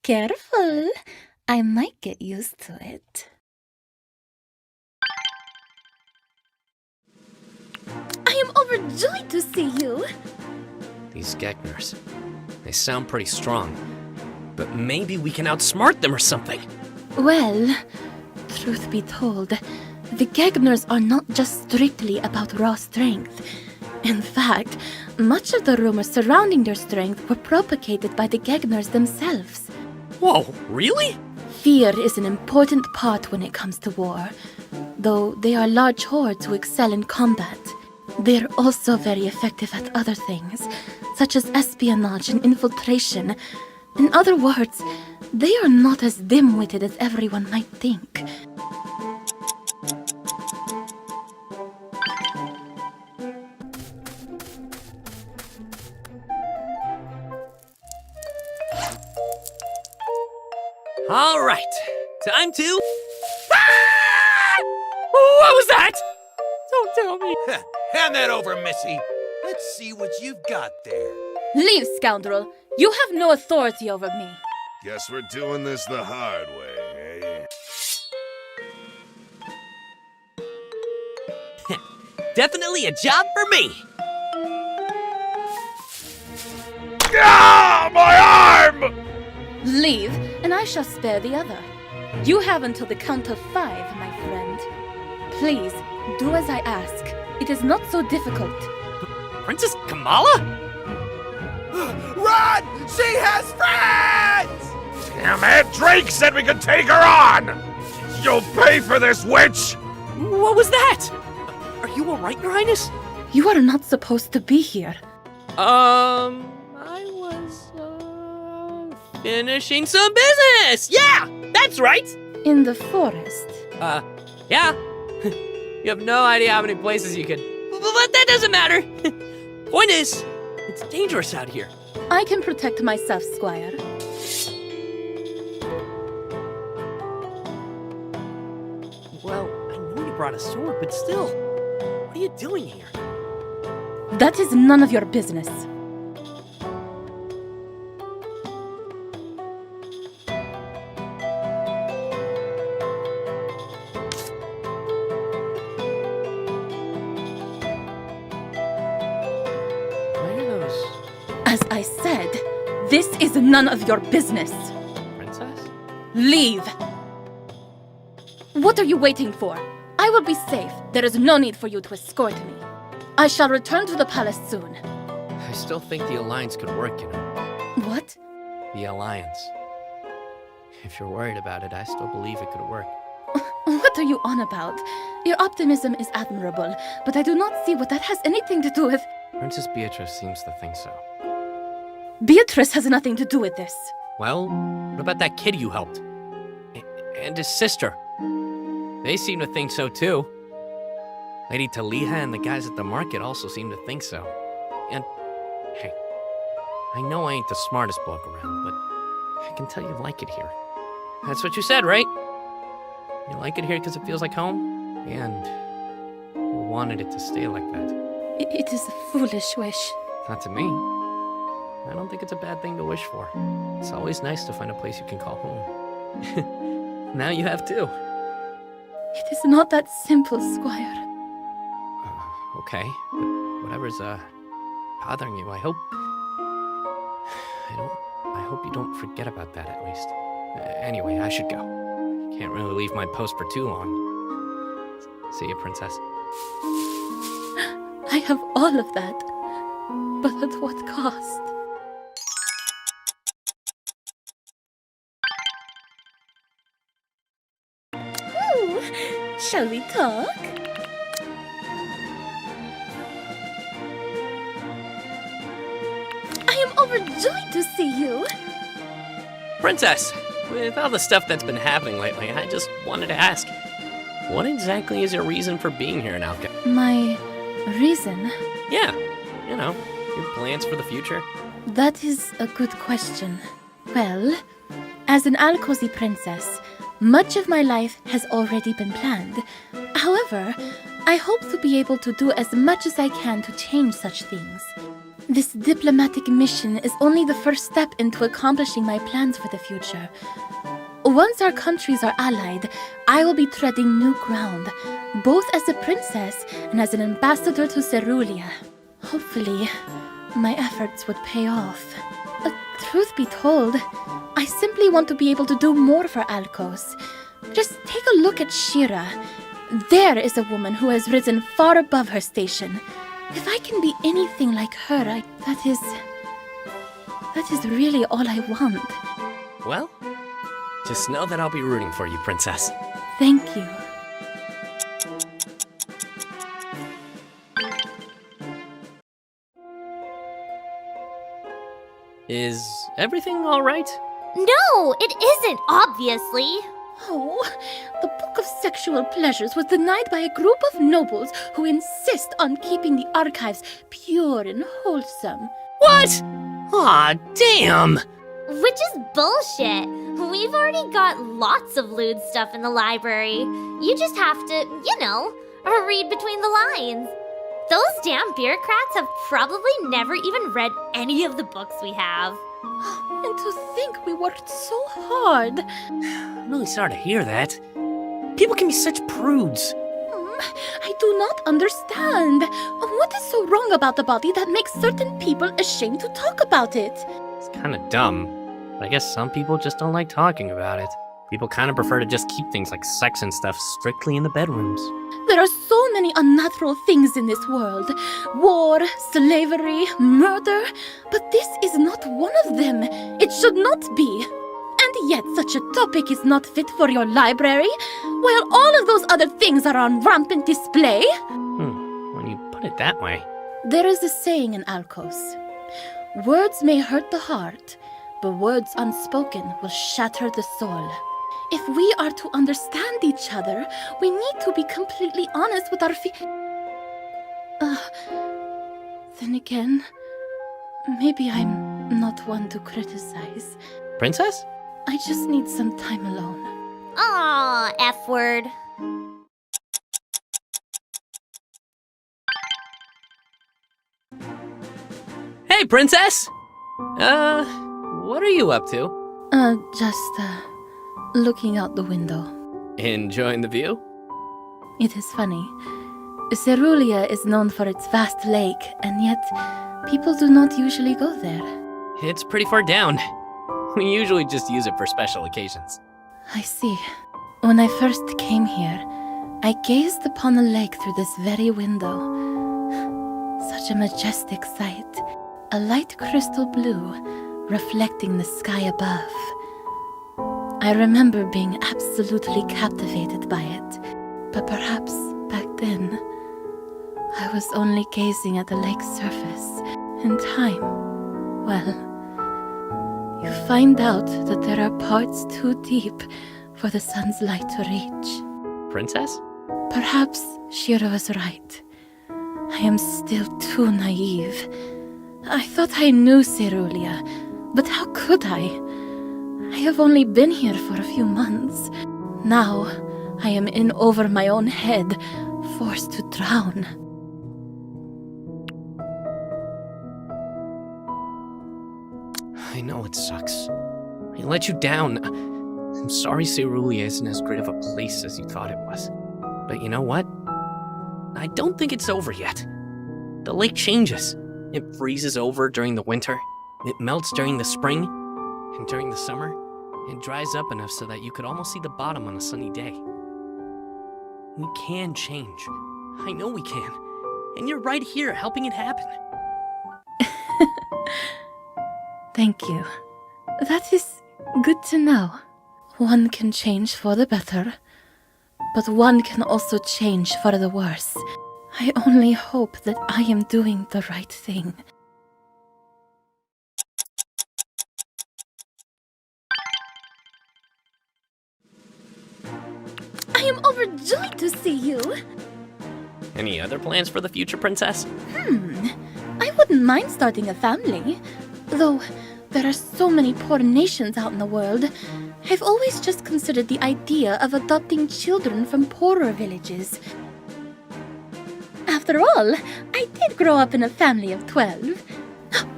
Careful. I might get used to it. I am overjoyed to see you.
These Gegners. They sound pretty strong. But maybe we can outsmart them or something.
Well, truth be told, the Gegners are not just strictly about raw strength. In fact, much of the rumors surrounding their strength were propagated by the Gegners themselves.
Whoa, really?
Fear is an important part when it comes to war, though they are large hordes who excel in combat. They're also very effective at other things, such as espionage and infiltration. In other words, they are not as dim-witted as everyone might think.
All right, time to... Ah! What was that? Don't tell me.
Hand that over, Missy. Let's see what you've got there.
Leave, scoundrel! You have no authority over me.
Guess we're doing this the hard way, eh?
Definitely a job for me.
Ah, my arm!
Leave, and I shall spare the other. You have until the count of 5, my friend. Please, do as I ask. It is not so difficult.
Princess Kamala?
Run! She has friends!
Damn it! Drake said we could take her on! You'll pay for this, witch!
What was that? Are you alright, Your Highness?
You are not supposed to be here.
I was, finishing some business! Yeah! That's right!
In the forest.
Yeah. You have no idea how many places you could... But that doesn't matter! Point is, it's dangerous out here.
I can protect myself, Squire.
Well, I know you brought a sword, but still, what are you doing here?
That is none of your business.
Why are those...
As I said, this is none of your business.
Princess?
Leave! What are you waiting for? I will be safe. There is no need for you to escort me. I shall return to the palace soon.
I still think the Alliance could work, you know.
What?
The Alliance. If you're worried about it, I still believe it could work.
What are you on about? Your optimism is admirable, but I do not see what that has anything to do with...
Princess Beatrice seems to think so.
Beatrice has nothing to do with this.
Well, what about that kid you helped? And his sister? They seem to think so too. Lady Taliha and the guys at the market also seem to think so. And, hey, I know I ain't the smartest bloke around, but I can tell you like it here. That's what you said, right? You like it here because it feels like home? And you wanted it to stay like that.
It is a foolish wish.
Not to me. I don't think it's a bad thing to wish for. It's always nice to find a place you can call home. Now you have too.
It is not that simple, Squire.
Okay, but whatever's bothering you, I hope you don't forget about that at least. Anyway, I should go. Can't really leave my post for too long. See you, Princess.
I have all of that, but at what cost? Shall we talk? I am overjoyed to see you.
Princess, with all the stuff that's been happening lately, I just wanted to ask, what exactly is your reason for being here in Alka?
My reason?
Yeah, you know, your plans for the future.
That is a good question. Well, as an Alcosi princess, much of my life has already been planned. However, I hope to be able to do as much as I can to change such things. This diplomatic mission is only the first step into accomplishing my plans for the future. Once our countries are allied, I will be treading new ground, both as a princess and as an ambassador to Cerulia. Hopefully, my efforts would pay off. Truth be told, I simply want to be able to do more for Alcos. Just take a look at Shira. There is a woman who has risen far above her station. If I can be anything like her, that is really all I want.
Well, just know that I'll be rooting for you, Princess.
Thank you.
Is everything all right?
No, it isn't, obviously.
Oh, the Book of Sexual Pleasures was denied by a group of nobles who insist on keeping the archives pure and wholesome.
What? Aw, damn!
Which is bullshit. We've already got lots of lewd stuff in the library. You just have to, read between the lines. Those damn bureaucrats have probably never even read any of the books we have.
And to think we worked so hard.
I'm really sorry to hear that. People can be such prudes.
I do not understand. What is so wrong about the body that makes certain people ashamed to talk about it?
It's kind of dumb, but I guess some people just don't like talking about it. People kind of prefer to just keep things like sex and stuff strictly in the bedrooms.
There are so many unnatural things in this world. War, slavery, murder. But this is not one of them. It should not be. And yet such a topic is not fit for your library, while all of those other things are on rampant display.
When you put it that way.
There is a saying in Alcos. Words may hurt the heart, but words unspoken will shatter the soul. If we are to understand each other, we need to be completely honest with our Then again, maybe I'm not one to criticize.
Princess?
I just need some time alone.
Aw, F-word.
Hey, Princess! What are you up to?
Just looking out the window.
Enjoying the view?
It is funny. Cerulia is known for its vast lake, and yet people do not usually go there.
It's pretty far down. We usually just use it for special occasions.
I see. When I first came here, I gazed upon the lake through this very window. Such a majestic sight. A light crystal blue, reflecting the sky above. I remember being absolutely captivated by it, but perhaps back then, I was only gazing at the lake's surface. In time, well, you find out that there are parts too deep for the sun's light to reach.
Princess?
Perhaps Shiro was right. I am still too naive. I thought I knew Cerulia, but how could I? I have only been here for a few months. Now, I am in over my own head, forced to drown.
I know it sucks. I let you down. I'm sorry Cerulia isn't as great of a place as you thought it was. But you know what? I don't think it's over yet. The lake changes. It freezes over during the winter, it melts during the spring, and during the summer, it dries up enough so that you could almost see the bottom on a sunny day. We can change. I know we can. And you're right here helping it happen.
Thank you. That is good to know. One can change for the better, but one can also change for the worse. I only hope that I am doing the right thing. I am overjoyed to see you!
Any other plans for the future, Princess?
I wouldn't mind starting a family. Though, there are so many poor nations out in the world. I've always just considered the idea of adopting children from poorer villages. After all, I did grow up in a family of 12.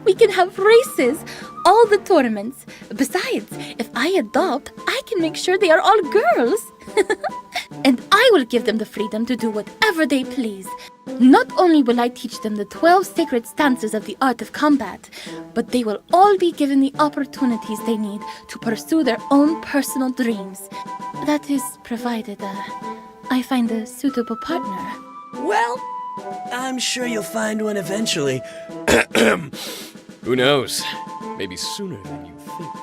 We can have races, all the tournaments. Besides, if I adopt, I can make sure they are all girls. And I will give them the freedom to do whatever they please. Not only will I teach them the 12 sacred stances of the art of combat, but they will all be given the opportunities they need to pursue their own personal dreams. That is, provided I find a suitable partner.
Well, I'm sure you'll find one eventually.
Who knows? Maybe sooner than you think.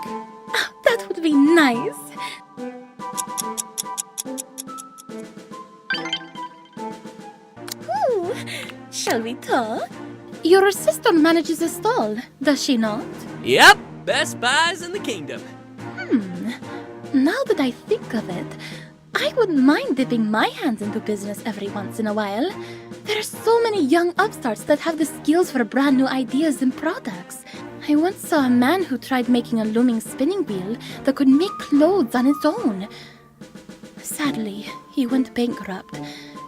That would be nice. Ooh, shall we talk? Your sister manages a stall, does she not?
Yep, best buys in the kingdom.
Now that I think of it, I wouldn't mind dipping my hands into business every once in a while. There are so many young upstarts that have the skills for brand new ideas and products. I once saw a man who tried making a looming spinning wheel that could make clothes on its own. Sadly, he went bankrupt.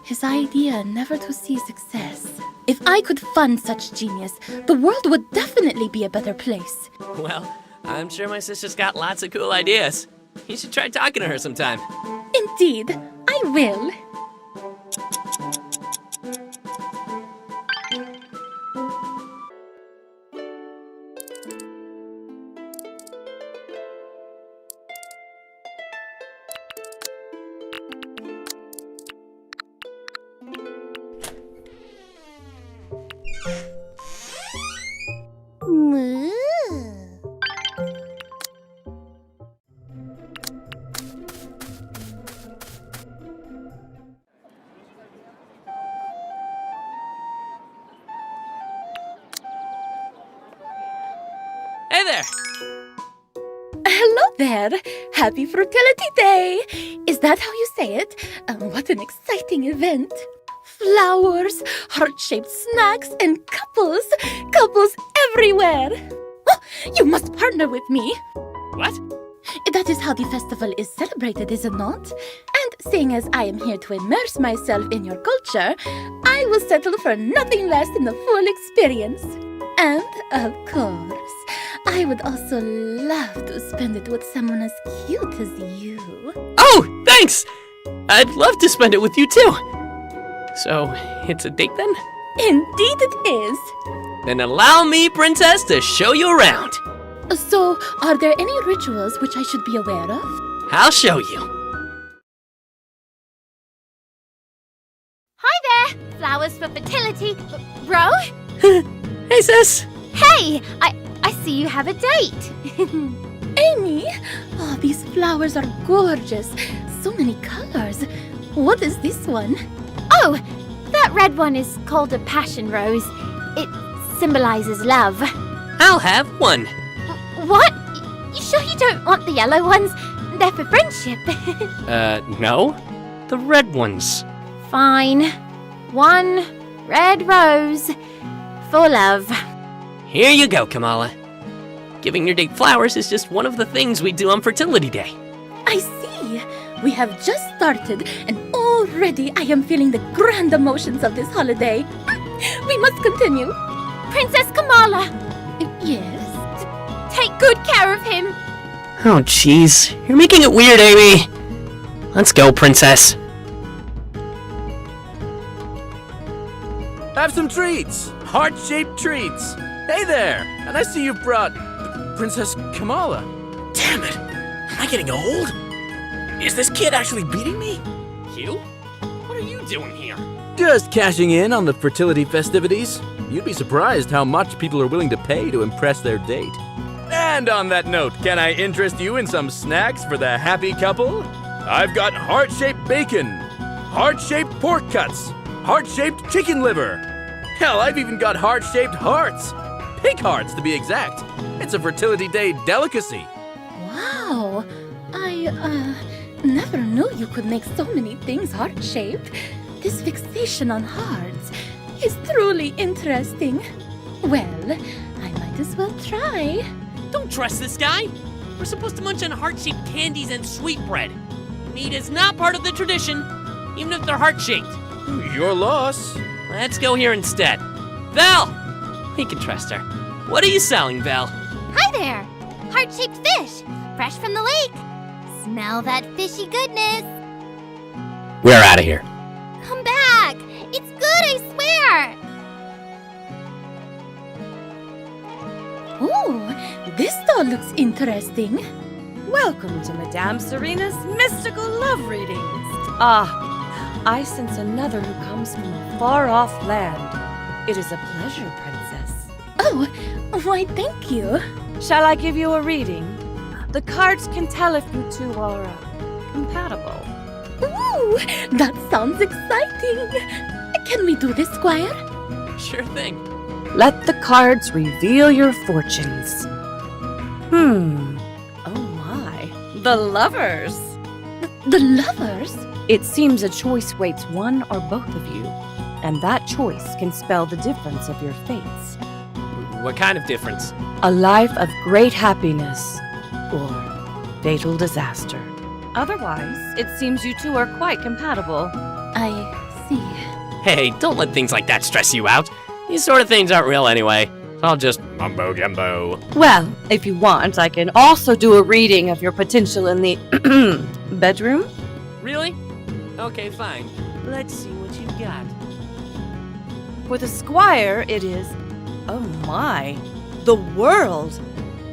His idea never to see success. If I could fund such genius, the world would definitely be a better place.
Well, I'm sure my sister's got lots of cool ideas. You should try talking to her sometime.
Indeed, I will.
Hey there!
Hello there! Happy Fertility Day! Is that how you say it? What an exciting event! Flowers, heart-shaped snacks, and couples! Couples everywhere! Oh, you must partner with me!
What?
That is how the festival is celebrated, is it not? And seeing as I am here to immerse myself in your culture, I will settle for nothing less than the full experience. And of course, I would also love to spend it with someone as cute as you.
Oh, thanks! I'd love to spend it with you too. So, it's a date then?
Indeed it is.
Then allow me, Princess, to show you around.
So, are there any rituals which I should be aware of?
I'll show you.
Hi there! Flowers for fertility. Bro?
Hey, sis.
Hey! I see you have a date.
Amy! Oh, these flowers are gorgeous. So many colors. What is this one?
Oh, that red one is called a passion rose. It symbolizes love.
I'll have one.
What? You sure you don't want the yellow ones? They're for friendship.
No. The red ones.
Fine. One red rose for love.
Here you go, Kamala. Giving your date flowers is just one of the things we do on Fertility Day.
I see. We have just started, and already I am feeling the grand emotions of this holiday. We must continue.
Princess Kamala!
Yes?
Take good care of him.
Oh, jeez. You're making it weird, Amy. Let's go, Princess.
Have some treats! Heart-shaped treats! Hey there! And I see you've brought Princess Kamala. Damn it! Am I getting old? Is this kid actually beating me?
You? What are you doing here?
Just cashing in on the fertility festivities. You'd be surprised how much people are willing to pay to impress their date. And on that note, can I interest you in some snacks for the happy couple? I've got heart-shaped bacon, heart-shaped pork cuts, heart-shaped chicken liver. Hell, I've even got heart-shaped hearts. Pig hearts, to be exact. It's a Fertility Day delicacy.
Wow. I never knew you could make so many things heart-shaped. This fixation on hearts is truly interesting. Well, I might as well try.
Don't trust this guy. We're supposed to munch on heart-shaped candies and sweetbread. Meat is not part of the tradition, even if they're heart-shaped.
Your loss.
Let's go here instead. Val! We can trust her. What are you selling, Val?
Hi there! Heart-shaped fish, fresh from the lake. Smell that fishy goodness.
We're out of here.
Come back! It's good, I swear!
Oh, this doll looks interesting.
Welcome to Madame Serena's mystical love readings. Ah, I sense another who comes from a far-off land. It is a pleasure, Princess.
Oh, why thank you.
Shall I give you a reading? The cards can tell if you two are compatible.
Ooh, that sounds exciting. Can we do this, Squire?
Sure thing.
Let the cards reveal your fortunes. Oh my. The lovers.
The lovers?
It seems a choice waits one or both of you, and that choice can spell the difference of your fates.
What kind of difference?
A life of great happiness, or fatal disaster. Otherwise, it seems you two are quite compatible.
I see.
Hey, don't let things like that stress you out. These sort of things aren't real anyway. It's all just mumbo-jumbo.
Well, if you want, I can also do a reading of your potential in the bedroom.
Really? Okay, fine. Let's see what you've got.
For the squire, it is... Oh my! The world!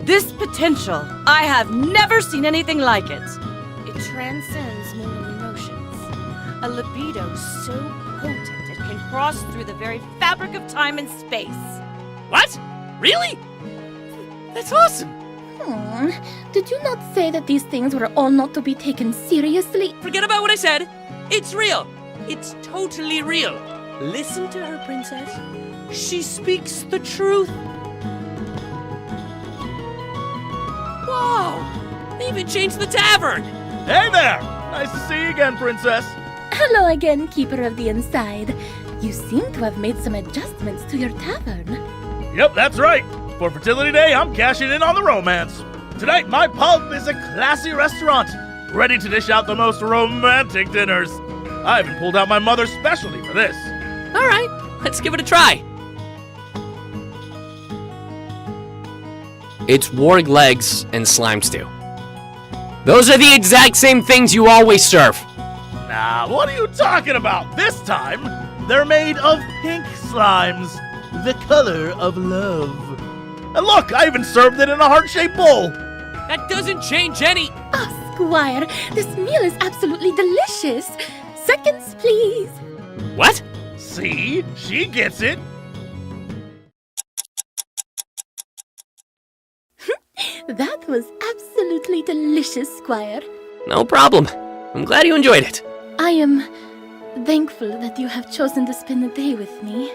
This potential! I have never seen anything like it! It transcends mortal emotions. A libido so potent it can cross through the very fabric of time and space.
What? Really? That's awesome!
Did you not say that these things were all not to be taken seriously?
Forget about what I said! It's real! It's totally real! Listen to her, Princess. She speaks the truth. Whoa! They even changed the tavern!
Hey there! Nice to see you again, Princess.
Hello again, Keeper of the Inside. You seem to have made some adjustments to your tavern.
Yep, that's right. For Fertility Day, I'm cashing in on the romance. Tonight, my pub is a classy restaurant, ready to dish out the most romantic dinners. I even pulled out my mother's specialty for this.
All right, let's give it a try. It's warg legs and slime stew. Those are the exact same things you always serve.
Nah, what are you talking about? This time, they're made of pink slimes, the color of love. And look, I even served it in a heart-shaped bowl.
That doesn't change any...
Oh, Squire, this meal is absolutely delicious. Seconds, please.
What?
See? She gets it.
That was absolutely delicious, Squire.
No problem. I'm glad you enjoyed it.
I am thankful that you have chosen to spend the day with me.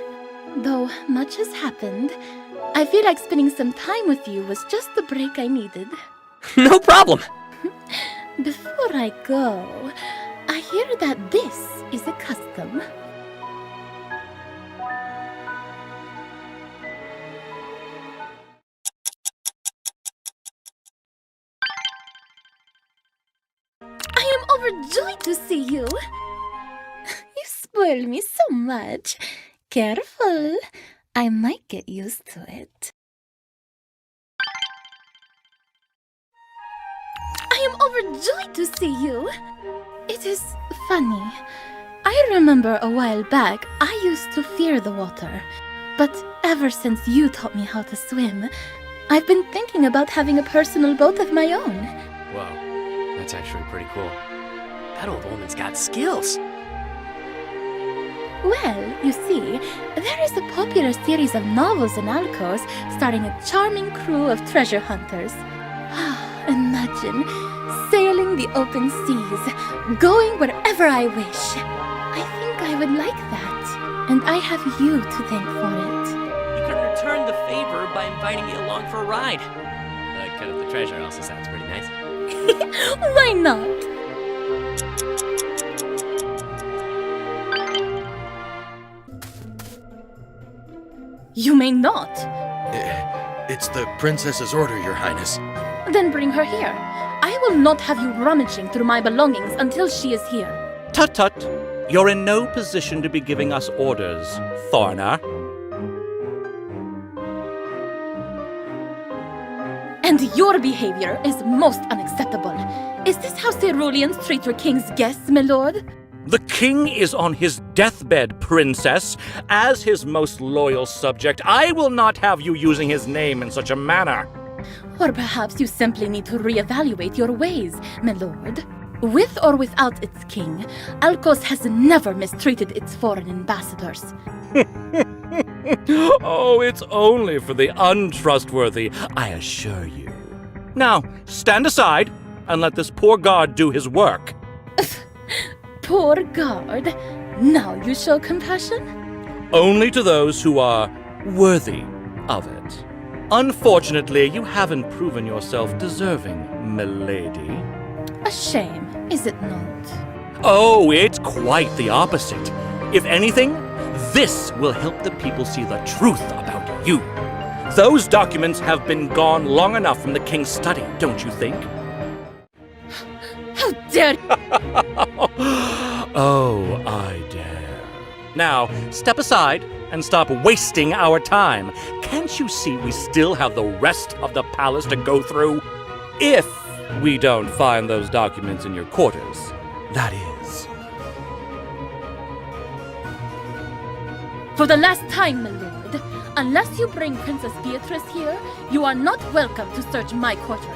Though much has happened, I feel like spending some time with you was just the break I needed.
No problem.
Before I go, I hear that this is a custom. I am overjoyed to see you. You spoil me so much. Careful. I might get used to it. I am overjoyed to see you. It is funny. I remember a while back I used to fear the water. But ever since you taught me how to swim, I've been thinking about having a personal boat of my own.
Whoa, that's actually pretty cool. That old woman's got skills.
Well, you see, there is a popular series of novels in Alcos starring a charming crew of treasure hunters. Imagine sailing the open seas, going wherever I wish. I think I would like that, and I have you to thank for it.
You can return the favor by inviting me along for a ride.
Cut up the treasure also sounds pretty nice.
Why not? You may not.
It's the princess's order, Your Highness.
Then bring her here. I will not have you rummaging through my belongings until she is here.
Tut tut. You're in no position to be giving us orders, foreigner.
And your behavior is most unacceptable. Is this how Ceruleans treat your king's guests, my lord?
The king is on his deathbed, princess. As his most loyal subject, I will not have you using his name in such a manner.
Or perhaps you simply need to reevaluate your ways, my lord. With or without its king, Alcos has never mistreated its foreign ambassadors.
Oh, it's only for the untrustworthy, I assure you. Now, stand aside and let this poor guard do his work.
Poor guard. Now you show compassion?
Only to those who are worthy of it. Unfortunately, you haven't proven yourself deserving, milady.
A shame, is it not?
Oh, it's quite the opposite. If anything, this will help the people see the truth about you. Those documents have been gone long enough from the king's study, don't you think?
How dare you!
Oh, I dare. Now, step aside and stop wasting our time. Can't you see we still have the rest of the palace to go through? If we don't find those documents in your quarters, that is.
For the last time, my lord, unless you bring Princess Beatrice here, you are not welcome to search my quarters.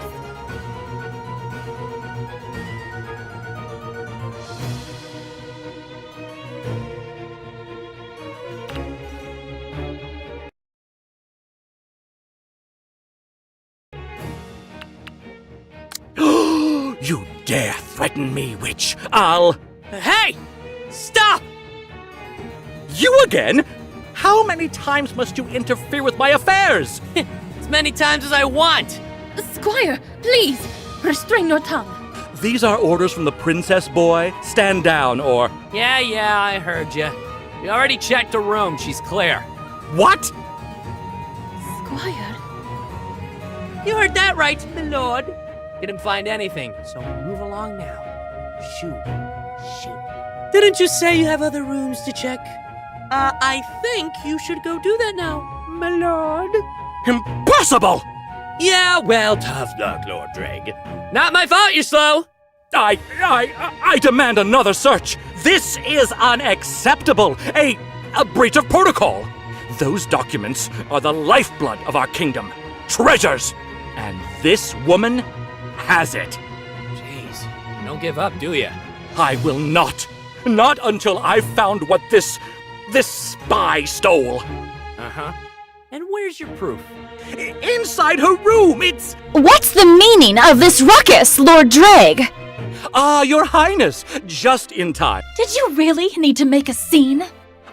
You dare threaten me, witch? I'll...
Hey! Stop!
You again? How many times must you interfere with my affairs?
As many times as I want!
Squire, please, restrain your tongue.
These are orders from the princess, boy. Stand down, or...
Yeah, I heard you. We already checked her room. She's clear.
What?
Squire?
You heard that right, my lord. Didn't find anything, so move along now. Shoot. Didn't you say you have other rooms to check? I think you should go do that now, my lord.
Impossible!
Yeah, well, tough luck, Lord Dreg.
Not my fault you're slow.
I demand another search. This is unacceptable. A breach of protocol. Those documents are the lifeblood of our kingdom. Treasures. And this woman has it.
Jeez, you don't give up, do you?
I will not. Not until I've found what this spy stole.
Uh-huh. And where's your proof?
Inside her room. It's...
What's the meaning of this ruckus, Lord Dreg?
Ah, Your Highness. Just in time.
Did you really need to make a scene?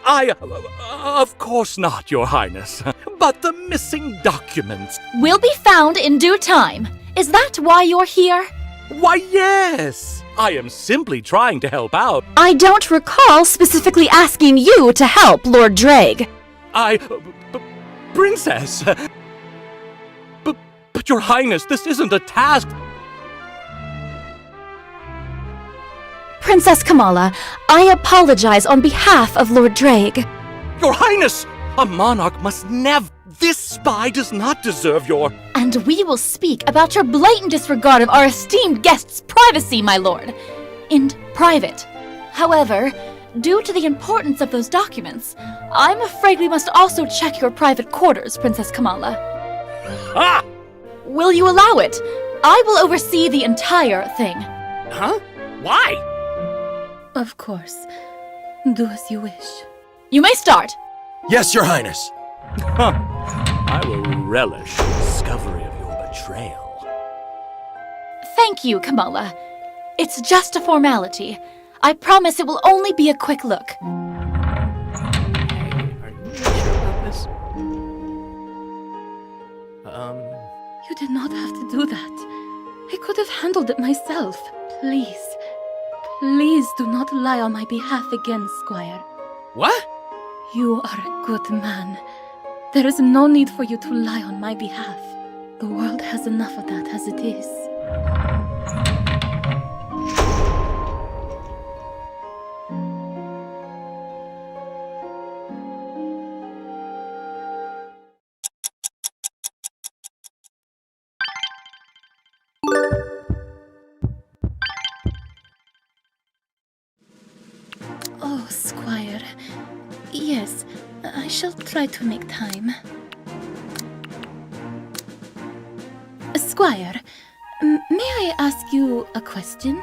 Of course not, Your Highness. But the missing documents...
Will be found in due time. Is that why you're here?
Why, yes. I am simply trying to help out.
I don't recall specifically asking you to help, Lord Dreg.
Princess... But Your Highness, this isn't a task...
Princess Kamala, I apologize on behalf of Lord Dreg.
Your Highness! A monarch must never... This spy does not deserve your...
And we will speak about your blatant disregard of our esteemed guest's privacy, my lord. In private. However, due to the importance of those documents, I'm afraid we must also check your private quarters, Princess Kamala.
Ah!
Will you allow it? I will oversee the entire thing.
Huh? Why?
Of course. Do as you wish.
You may start.
Yes, Your Highness.
I will relish the discovery of your betrayal.
Thank you, Kamala. It's just a formality. I promise it will only be a quick look.
Hey, are you sure about this?
You did not have to do that. I could have handled it myself. Please. Please do not lie on my behalf again, Squire.
What?
You are a good man. There is no need for you to lie on my behalf. The world has enough of that as it is. Oh, Squire. Yes, I shall try to make time. Squire, may I ask you a question?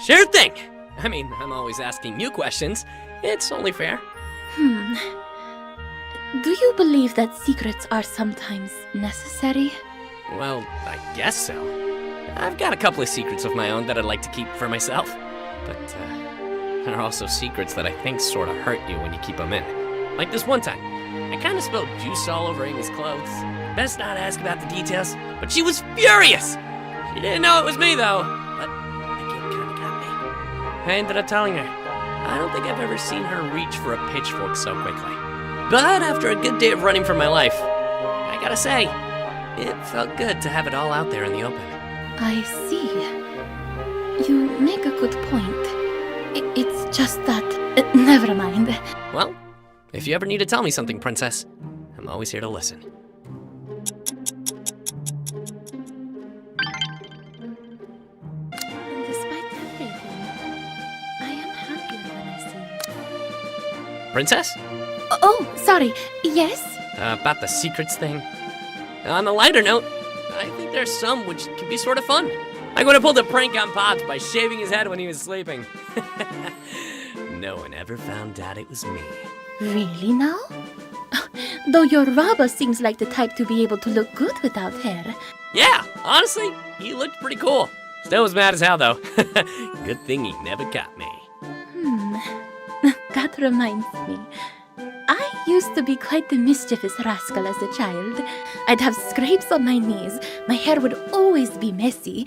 Sure thing. I mean, I'm always asking you questions. It's only fair.
Do you believe that secrets are sometimes necessary?
Well, I guess so. I've got a couple of secrets of my own that I'd like to keep for myself. But, there are also secrets that I think sort of hurt you when you keep them in. Like this one time. I kind of spilled juice all over Amy's clothes. Best not ask about the details, but she was furious! She didn't know it was me, though. But the kid kind of got me. I ended up telling her. I don't think I've ever seen her reach for a pitchfork so quickly. But after a good day of running for my life, I gotta say, it felt good to have it all out there in the open.
I see. You make a good point. It's just that... never mind.
Well, if you ever need to tell me something, Princess, I'm always here to listen.
Despite everything, I am happier when I see you.
Princess?
Oh, sorry. Yes?
About the secrets thing. On a lighter note, I think there's some which can be sort of fun. Like when I pulled a prank on Pops by shaving his head when he was sleeping. No one ever found out it was me.
Really now? Though your robber seems like the type to be able to look good without hair.
Yeah, honestly, he looked pretty cool. Still was mad as hell, though. Good thing he never caught me.
That reminds me. I used to be quite the mischievous rascal as a child. I'd have scrapes on my knees, my hair would always be messy.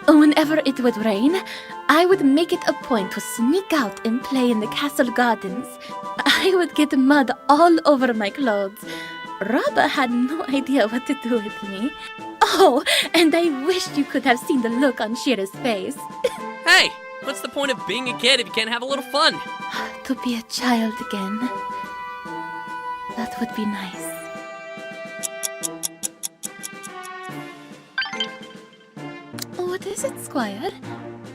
Whenever it would rain, I would make it a point to sneak out and play in the castle gardens. I would get mud all over my clothes. Robba had no idea what to do with me. Oh, and I wish you could have seen the look on Shira's face.
Hey, what's the point of being a kid if you can't have a little fun?
To be a child again. That would be nice. What is it, Squire?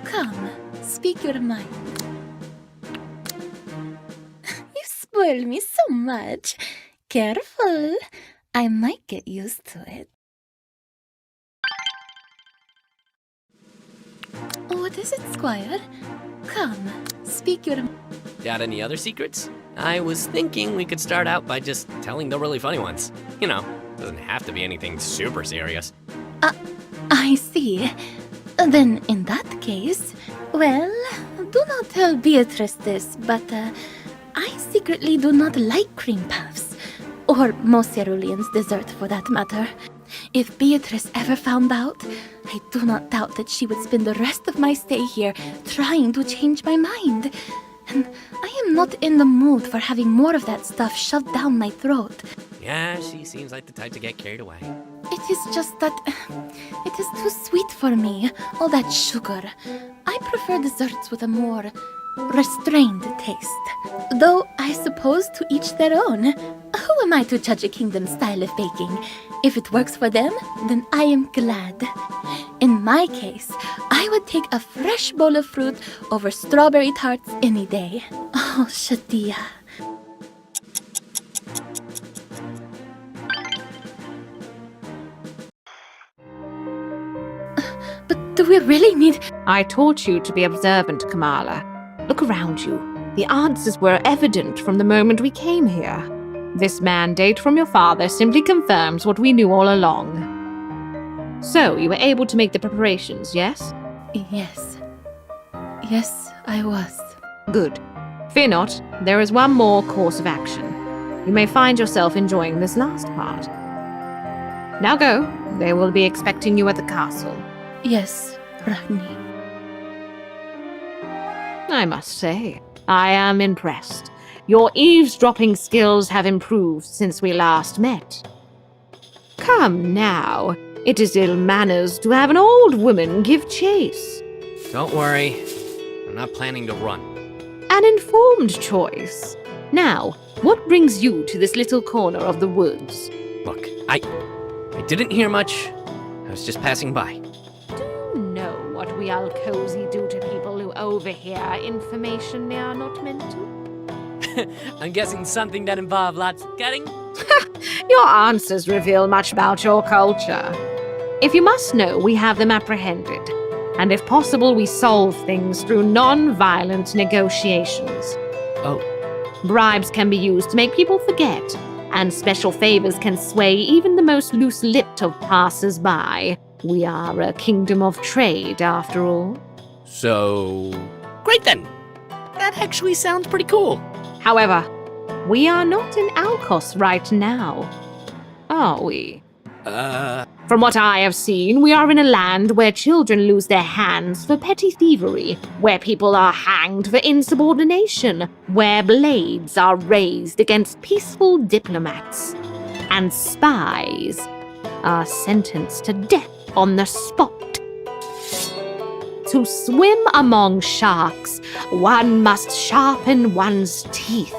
Come, speak your mind. You spoil me so much. Careful. I might get used to it. What is it, Squire? Come, speak your...
Got any other secrets? I was thinking we could start out by just telling the really funny ones. You know, doesn't have to be anything super serious.
I see. Then in that case, well, do not tell Beatrice this, but I secretly do not like cream puffs. Or most ceruleans' dessert for that matter. If Beatrice ever found out, I do not doubt that she would spend the rest of my stay here trying to change my mind. And I am not in the mood for having more of that stuff shoved down my throat.
Yeah, she seems like the type to get carried away.
It is just that it is too sweet for me, all that sugar. I prefer desserts with a more restrained taste. Though I suppose to each their own. Who am I to judge a kingdom's style of baking? If it works for them, then I am glad. In my case, I would take a fresh bowl of fruit over strawberry tarts any day. Oh, Shadia. But do we really need...
I taught you to be observant, Kamala. Look around you. The answers were evident from the moment we came here. This mandate from your father simply confirms what we knew all along. So, you were able to make the preparations, yes?
Yes. Yes, I was.
Good. Fear not, there is one more course of action. You may find yourself enjoying this last part. Now go. They will be expecting you at the castle.
Yes, Ragni.
I must say, I am impressed. Your eavesdropping skills have improved since we last met. Come now, it is ill manners to have an old woman give chase.
Don't worry, I'm not planning to run.
An informed choice. Now, what brings you to this little corner of the woods?
Look, I didn't hear much. I was just passing by.
Do you know what we Alcosi do to people who overhear information they are not meant to?
I'm guessing something that involved lots of cutting?
Your answers reveal much about your culture. If you must know, we have them apprehended. And if possible, we solve things through non-violent negotiations.
Oh.
Bribes can be used to make people forget, and special favors can sway even the most loose-lipped of passers-by. We are a kingdom of trade, after all.
So... great then! That actually sounds pretty cool.
However, we are not in Alcos right now, are we? From what I have seen, we are in a land where children lose their hands for petty thievery, where people are hanged for insubordination, where blades are raised against peaceful diplomats, and spies are sentenced to death on the spot. To swim among sharks, one must sharpen one's teeth.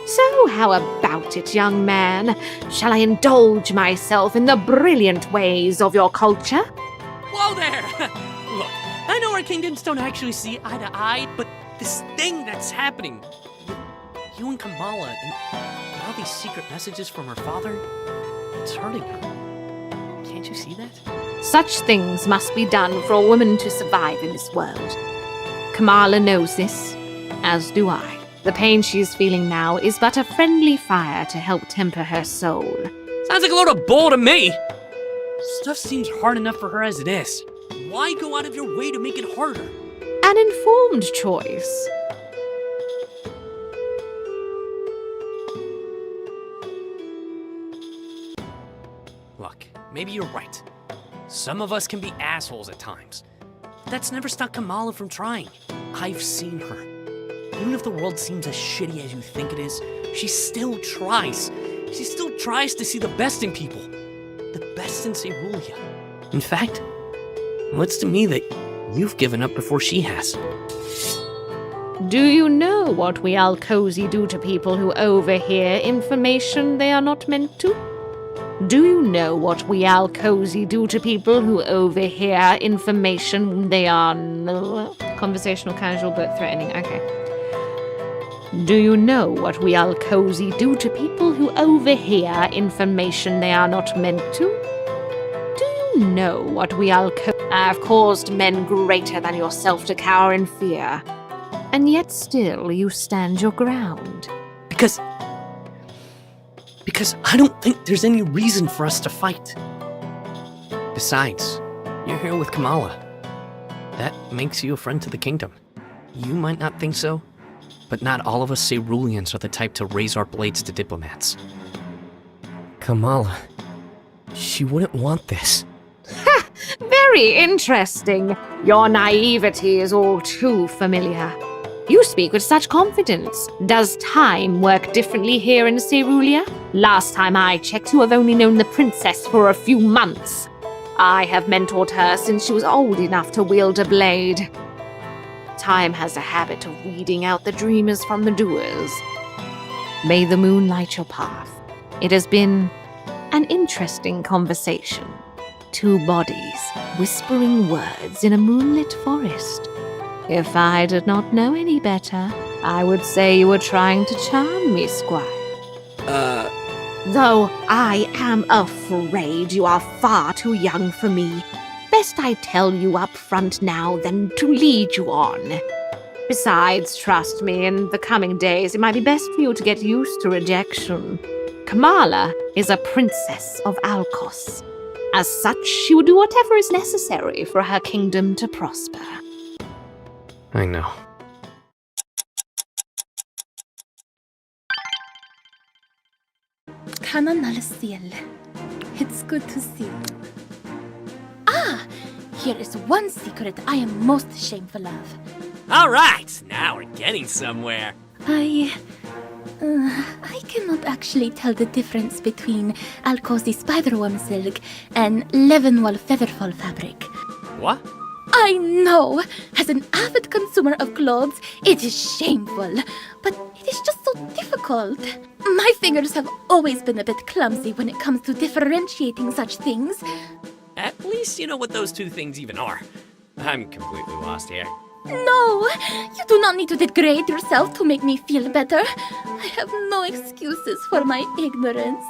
So how about it, young man? Shall I indulge myself in the brilliant ways of your culture?
Whoa there! Look, I know our kingdoms don't actually see eye to eye, but this thing that's happening with you and Kamala and all these secret messages from her father, it's hurting her. Can't you see that?
Such things must be done for a woman to survive in this world. Kamala knows this, as do I. The pain she is feeling now is but a friendly fire to help temper her soul.
Sounds like a load of bull to me! Stuff seems hard enough for her as it is. Why go out of your way to make it harder?
An informed choice.
Look, maybe you're right. Some of us can be assholes at times. But that's never stopped Kamala from trying. I've seen her. Even if the world seems as shitty as you think it is, she still tries. She still tries to see the best in people. The best in Cerulia. In fact, it looks to me that you've given up before she has.
Do you know what we Alcosi do to people who overhear information they are not meant to? Do you know what we Alcosi do to people who overhear information they are... Conversational, casual, but threatening. Okay. Do you know what we Alcosi do to people who overhear information they are not meant to? Do you know what we Alcosi have caused men greater than yourself to cower in fear? And yet still you stand your ground.
Because I don't think there's any reason for us to fight. Besides, you're here with Kamala. That makes you a friend to the kingdom. You might not think so, but not all of us Ceruleans are the type to raise our blades to diplomats. Kamala, she wouldn't want this.
Ha! Very interesting. Your naivety is all too familiar. You speak with such confidence. Does time work differently here in Cerulia? Last time I checked, you have only known the princess for a few months. I have mentored her since she was old enough to wield a blade. Time has a habit of weeding out the dreamers from the doers. May the moon light your path. It has been an interesting conversation. Two bodies whispering words in a moonlit forest. If I did not know any better, I would say you were trying to charm me, Squire. Though I am afraid you are far too young for me. Best I tell you up front now than to lead you on. Besides, trust me, in the coming days it might be best for you to get used to rejection. Kamala is a princess of Alcos. As such, she will do whatever is necessary for her kingdom to prosper.
I know.
It's good to see you. Ah! Here is one secret I am most shameful of.
All right, now we're getting somewhere.
I cannot actually tell the difference between Alcosi spiderworm silk and Leavenwall featherfall fabric.
What?
I know! As an avid consumer of clothes, it is shameful. But it is just so difficult. My fingers have always been a bit clumsy when it comes to differentiating such things.
At least you know what those two things even are. I'm completely lost here.
No! You do not need to degrade yourself to make me feel better. I have no excuses for my ignorance.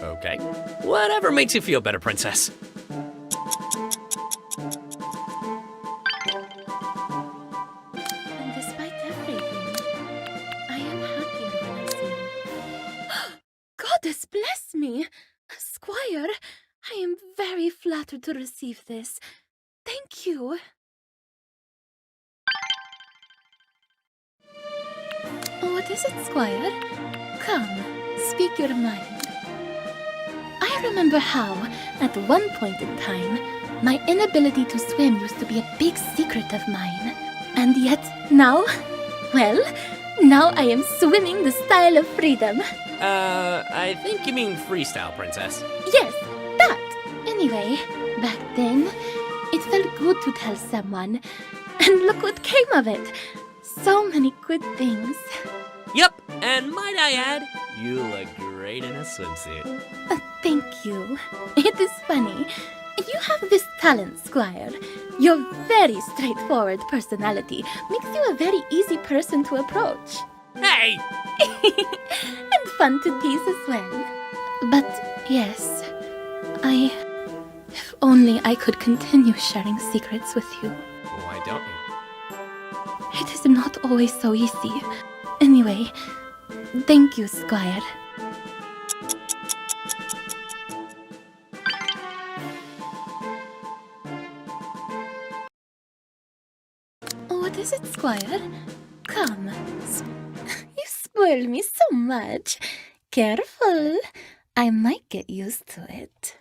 Okay. Whatever makes you feel better, princess.
And despite everything, I am happier when I see you. Goddess bless me! Squire, I am very flattered to receive this. Thank you. What is it, Squire? Come, speak your mind. I remember how, at one point in time, my inability to swim used to be a big secret of mine. And yet, now, well, now I am swimming the style of freedom.
I think you mean freestyle, princess.
Yes, that. Anyway, back then, it felt good to tell someone. And look what came of it. So many good things.
Yep, and might I add, you look great in a swimsuit.
Thank you. It is funny. You have this talent, Squire. Your very straightforward personality makes you a very easy person to approach.
Hey!
And fun to tease as well. But yes, if only I could continue sharing secrets with you.
Why don't you?
It is not always so easy. Anyway, thank you, Squire. What is it, Squire? Come. You spoil me so much. Careful. I might get used to it.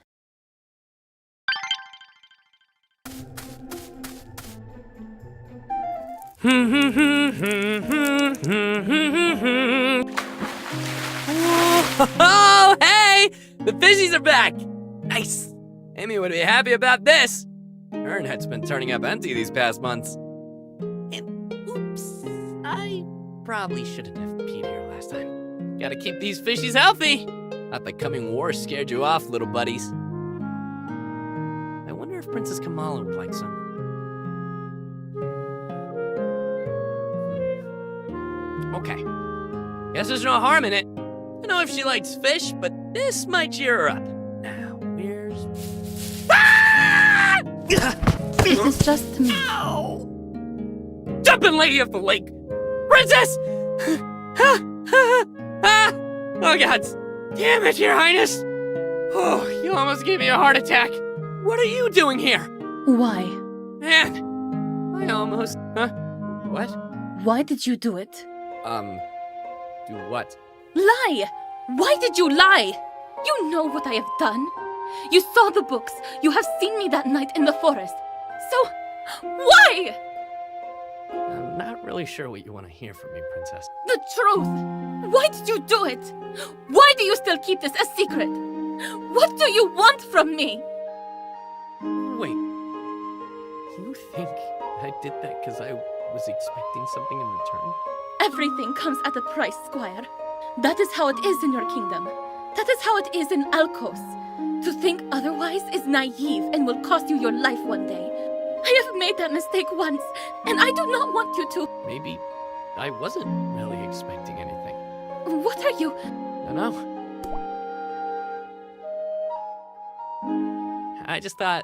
Oh, hey! The fishies are back! Nice! Amy would be happy about this. Her net's been turning up empty these past months. And oops, I probably shouldn't have peed here last time. Gotta keep these fishies healthy.
Thought the coming war scared you off, little buddies. I wonder if Princess Kamala would like some. Okay. Guess there's no harm in it. I know if she likes fish, but this might cheer her up. Now, where's... Ah!
It is just me.
Ow! Jumping lady of the lake! Princess! Oh, gods. Damn it, Your Highness! Oh, you almost gave me a heart attack. What are you doing here?
Why?
Man, I almost... Huh? What?
Why did you do it?
Do what?
Lie! Why did you lie? You know what I have done. You saw the books. You have seen me that night in the forest. So, why?
I'm not really sure what you want to hear from me, Princess.
The truth! Why did you do it? Why do you still keep this a secret? What do you want from me?
Wait. You think I did that because I was expecting something in return?
Everything comes at a price, Squire. That is how it is in your kingdom. That is how it is in Alcos. To think otherwise is naive and will cost you your life one day. I have made that mistake once, and I do not want you to.
Maybe I wasn't really expecting anything.
What are you?
I don't know. I just thought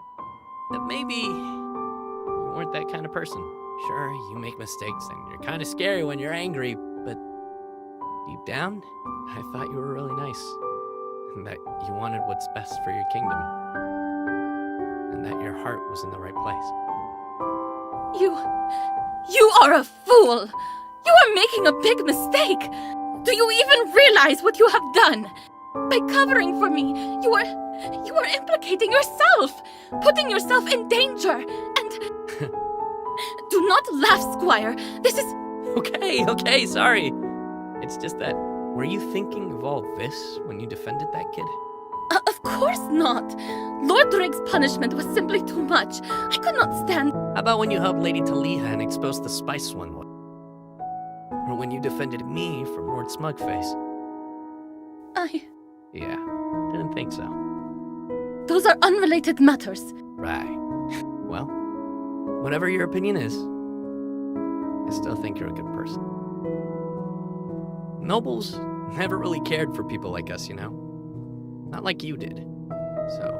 that maybe you weren't that kind of person. Sure, you make mistakes and you're kind of scary when you're angry, but deep down, I thought you were really nice. And that you wanted what's best for your kingdom. And that your heart was in the right place.
You are a fool! You are making a big mistake! Do you even realize what you have done? By covering for me, you are implicating yourself, putting yourself in danger, and... Do not laugh, Squire. This is...
Okay, sorry. It's just that, were you thinking of all this when you defended that kid?
Of course not. Lord Drake's punishment was simply too much. I could not stand...
How about when you helped Lady Taliha and exposed the spice one? Or when you defended me from Lord Smugface? Yeah, didn't think so.
Those are unrelated matters.
Right. Well, whatever your opinion is, I still think you're a good person. Nobles never really cared for people like us, you know? Not like you did. So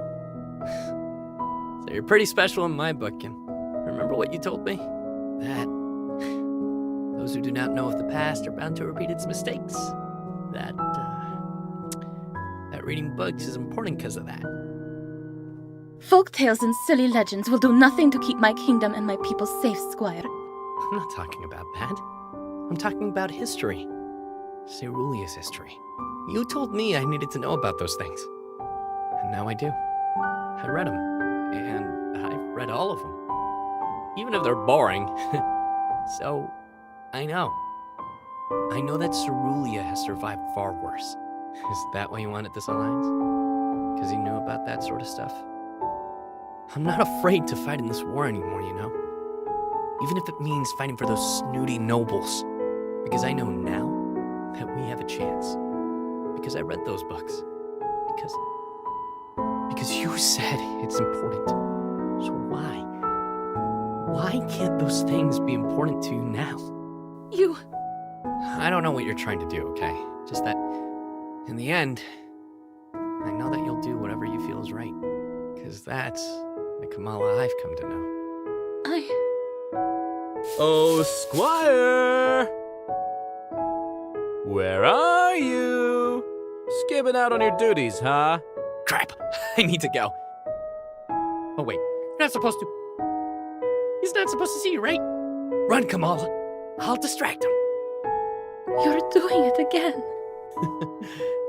you're pretty special in my book, and remember what you told me? That those who do not know of the past are bound to repeat its mistakes. That reading books is important because of that.
Folk tales and silly legends will do nothing to keep my kingdom and my people safe, Squire.
I'm not talking about that. I'm talking about history. Cerulea's history. You told me I needed to know about those things. And now I do. I read them. And I've read all of them. Even if they're boring. So, I know. I know that Cerulea has survived far worse. Is that why you wanted this alliance? Because you knew about that sort of stuff? I'm not afraid to fight in this war anymore, you know? Even if it means fighting for those snooty nobles. Because I know now that we have a chance. Because I read those books. Because you said it's important. So why? Why can't those things be important to you now? I don't know what you're trying to do, okay? Just that, in the end, I know that you'll do whatever you feel is right. Because that's the Kamala I've come to know.
Oh, Squire! Where are you? Skipping out on your duties, huh?
Crap! I need to go. Oh wait, you're not supposed to... He's not supposed to see you, right? Run, Kamala. I'll distract him.
You're doing it again.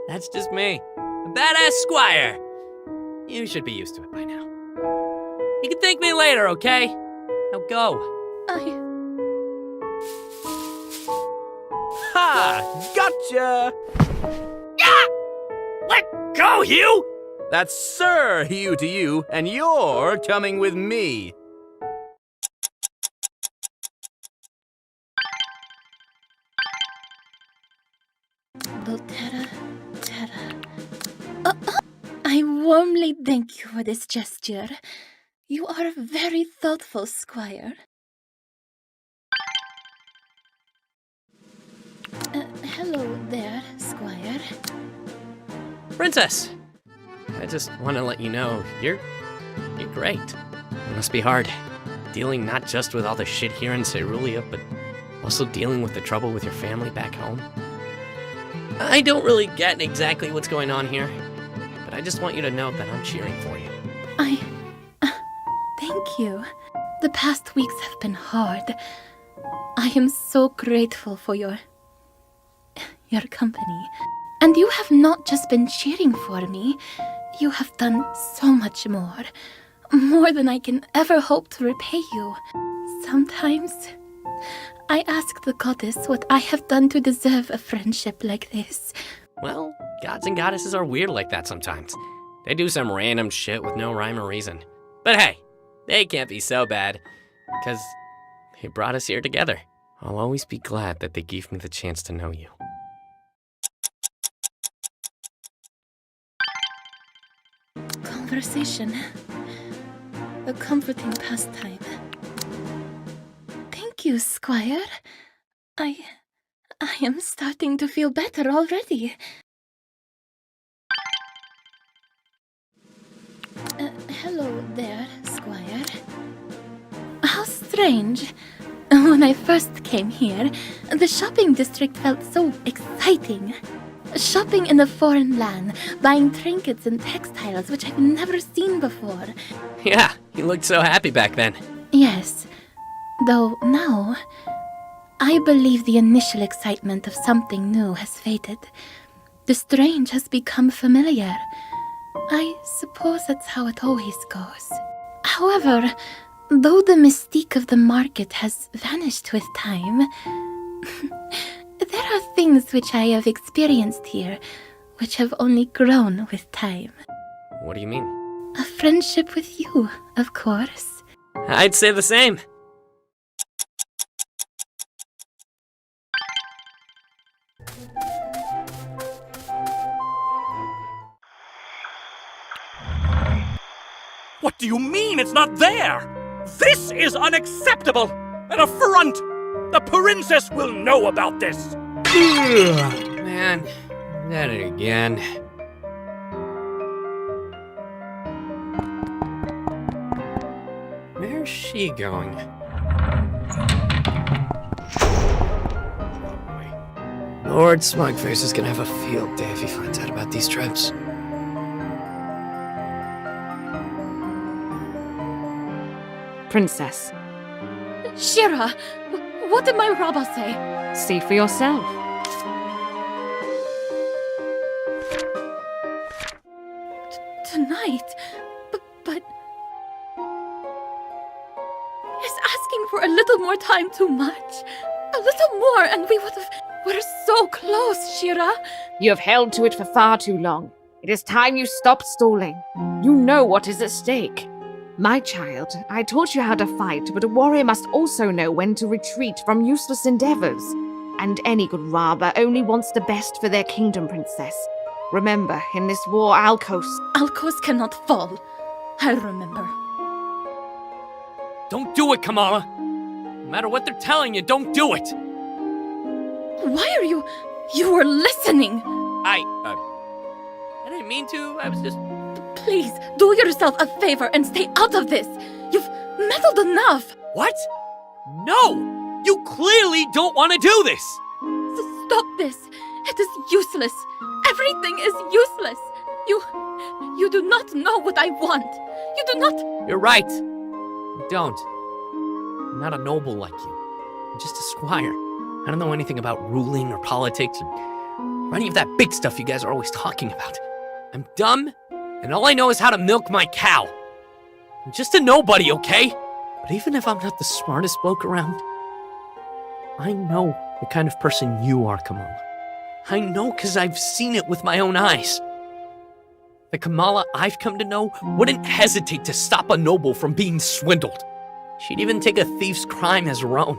That's just me. A badass squire. You should be used to it by now. You can thank me later, okay? Now go.
Ha! Gotcha!
Ah! Let go, Hugh!
That's Sir Hugh to you, and you're coming with me.
Volterra I warmly thank you for this gesture. You are very thoughtful, Squire. Hello there, Squire.
Princess! I just want to let you know, you're great. It must be hard, dealing not just with all the shit here in Cerulia, but also dealing with the trouble with your family back home. I don't really get exactly what's going on here, but I just want you to know that I'm cheering for you.
Thank you. The past weeks have been hard. I am so grateful for your company. And you have not just been cheering for me, you have done so much more. More than I can ever hope to repay you. Sometimes, I ask the goddess what I have done to deserve a friendship like this.
Well, gods and goddesses are weird like that sometimes. They do some random shit with no rhyme or reason. But hey, they can't be so bad, because they brought us here together. I'll always be glad that they gave me the chance to know you.
Conversation. A comforting pastime. Thank you, Squire. I am starting to feel better already. Hello there, Squire. How strange. When I first came here, the shopping district felt so exciting. Shopping in a foreign land, buying trinkets and textiles which I've never seen before.
Yeah, you looked so happy back then.
Yes, though now, I believe the initial excitement of something new has faded. The strange has become familiar. I suppose that's how it always goes. However, though the mystique of the market has vanished with time, there are things which I have experienced here, which have only grown with time.
What do you mean?
A friendship with you, of course.
I'd say the same.
What do you mean it's not there? This is unacceptable! An affront! The princess will know about this!
Man, at it again. Where's she going? Lord Smugface is gonna have a field day if he finds out about these trips.
Princess,
Shira, what did my Rabba say?
see for yourself.
Tonight? But... Is asking for a little more time too much? A little more and we're so close, Shira.
You have held to it for far too long. It is time you stopped stalling. You know what is at stake. My child, I taught you how to fight, but a warrior must also know when to retreat from useless endeavors. And any good Raba only wants the best for their kingdom, Princess. Remember, in this war, Alkos
cannot fall. I remember.
Don't do it, Kamala! No matter what they're telling you, don't do it!
Why are you... You were listening!
I didn't mean to, I was just...
Please, do yourself a favor and stay out of this! You've meddled enough!
What? No! You clearly don't want to do this!
Stop this! It is useless! Everything is useless! You do not know what I want! You do not...
You're right. You don't. I'm not a noble like you. I'm just a squire. I don't know anything about ruling or politics or any of that big stuff you guys are always talking about. I'm dumb, and all I know is how to milk my cow. I'm just a nobody, okay? But even if I'm not the smartest bloke around, I know the kind of person you are, Kamala. I know because I've seen it with my own eyes. The Kamala I've come to know wouldn't hesitate to stop a noble from being swindled. She'd even take a thief's crime as her own.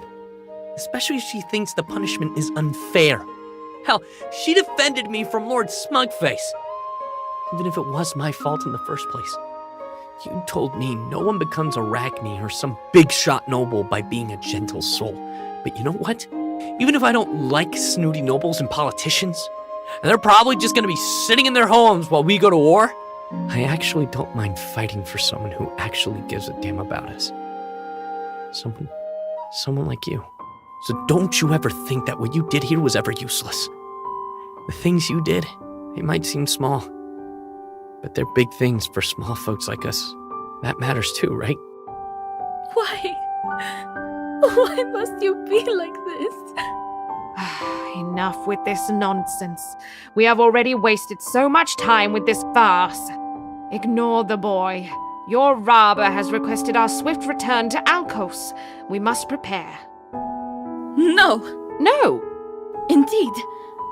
Especially if she thinks the punishment is unfair. Hell, she defended me from Lord Smugface. Even if it was my fault in the first place. You told me no one becomes Arachne or some big shot noble by being a gentle soul. But you know what? Even if I don't like snooty nobles and politicians, and they're probably just gonna be sitting in their homes while we go to war, I actually don't mind fighting for someone who actually gives a damn about us. Someone like you. So don't you ever think that what you did here was ever useless. The things you did, they might seem small, but they're big things for small folks like us. That matters too, right?
Why? Why must you be like this?
Enough with this nonsense. We have already wasted so much time with this farce. Ignore the boy. Your Raba has requested our swift return to Alkos. We must prepare.
No.
No.
Indeed,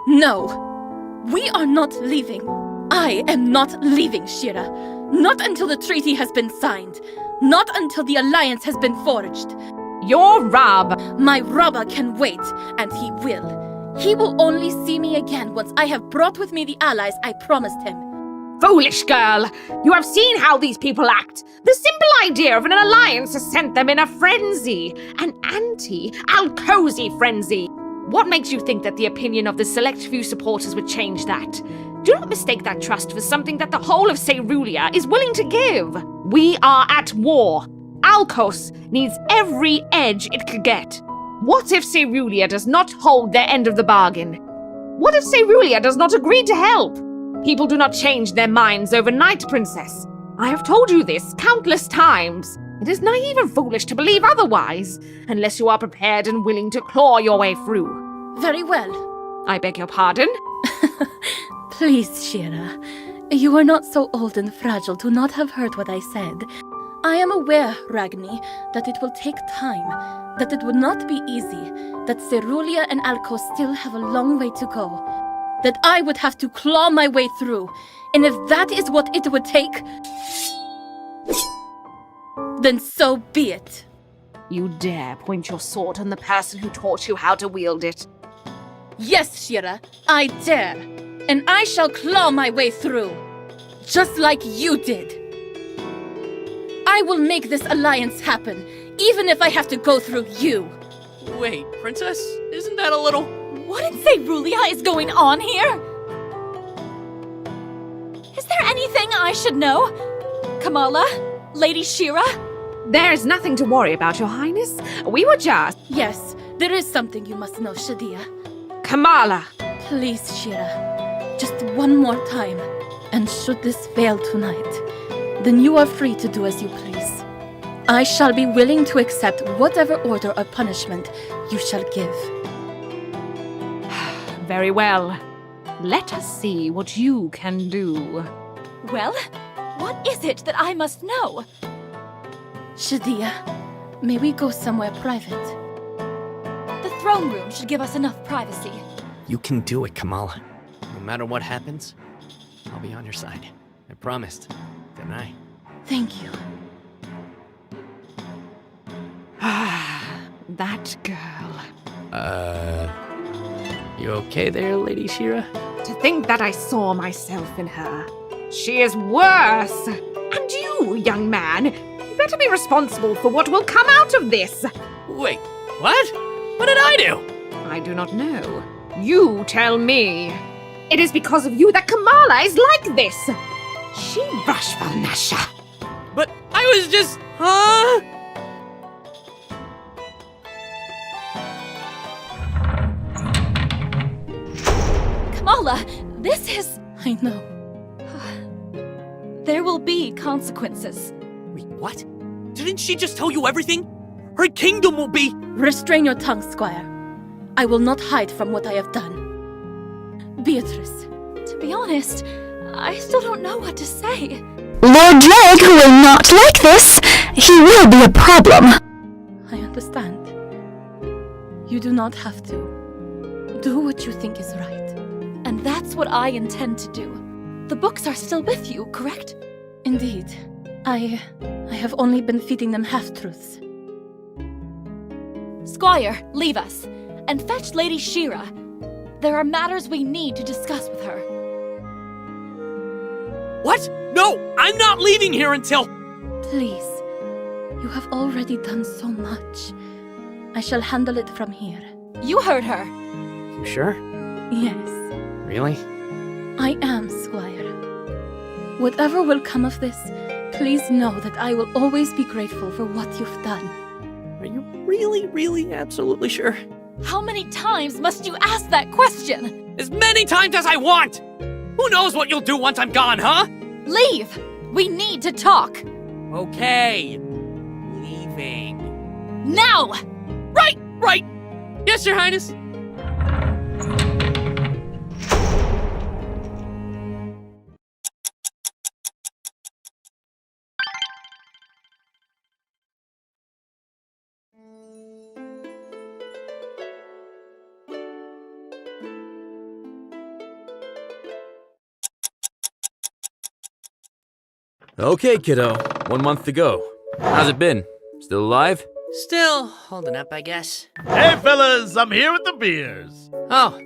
no. We are not leaving. I am not leaving, Shira. Not until the treaty has been signed. Not until the alliance has been forged.
Your Rab!
My Raba can wait, and he will. He will only see me again once I have brought with me the allies I promised him.
Foolish girl! You have seen how these people act. The simple idea of an alliance has sent them in a frenzy. An anti-Alkosi frenzy. What makes you think that the opinion of the select few supporters would change that? Do not mistake that trust for something that the whole of Cerulia is willing to give. We are at war. Alkos needs every edge it could get. What if Cerulia does not hold their end of the bargain? What if Cerulia does not agree to help? People do not change their minds overnight, Princess. I have told you this countless times. It is naive and foolish to believe otherwise, unless you are prepared and willing to claw your way through.
Very well.
I beg your pardon?
Please, Shira. You are not so old and fragile to not have heard what I said. I am aware, Ragni, that it will take time, that it would not be easy, that Cerulia and Alkos still have a long way to go, that I would have to claw my way through, and if that is what it would take, then so be it.
You dare point your sword on the person who taught you how to wield it?
Yes, Shira, I dare, and I shall claw my way through, just like you did. I will make this alliance happen, even if I have to go through you.
Wait, Princess? Isn't that a little...
What in Cerulia is going on here? Is there anything I should know? Kamala? Lady Shira?
There is nothing to worry about, Your Highness. We were just...
Yes, there is something you must know, Shadia.
Kamala!
Please, Shira. Just one more time. And should this fail tonight, then you are free to do as you please. I shall be willing to accept whatever order or punishment you shall give.
Very well. Let us see what you can do.
Well, what is it that I must know?
Shadia, may we go somewhere private?
The throne room should give us enough privacy.
You can do it, Kamala. No matter what happens, I'll be on your side. I promised, didn't I?
Thank you.
That girl.
You okay there, Lady Shira?
To think that I saw myself in her. She is worse. And you, young man, you better be responsible for what will come out of this.
Wait, what? What did I do?
I do not know. You tell me. It is because of you that Kamala is like this. She Vashvalnasha.
But I was just... Huh?
Kamala, this is...
I know.
There will be consequences.
Wait, what? Didn't she just tell you everything? Her kingdom will be...
Restrain your tongue, Squire. I will not hide from what I have done. Beatrice.
To be honest, I still don't know what to say.
Lord Drake will not like this. He will be a problem.
I understand. You do not have to. Do what you think is right.
And that's what I intend to do. The books are still with you, correct?
Indeed. I have only been feeding them half-truths.
Squire, leave us, and fetch Lady Shira.
There are matters we need to discuss with her.
What? No! I'm not leaving here until...
Please. You have already done so much. I shall handle it from here.
You heard her.
You sure?
Yes.
Really?
I am, Squire. Whatever will come of this, please know that I will always be grateful for what you've done.
Are you really, really absolutely sure?
How many times must you ask that question?
As many times as I want! Who knows what you'll do once I'm gone, huh?
Leave! We need to talk!
Okay. Leaving.
Now!
Right! Yes, Your Highness.
Okay, kiddo. 1 month to go. How's it been? Still alive?
Still holding up, I guess.
Hey, fellas, I'm here with the beers.
Oh,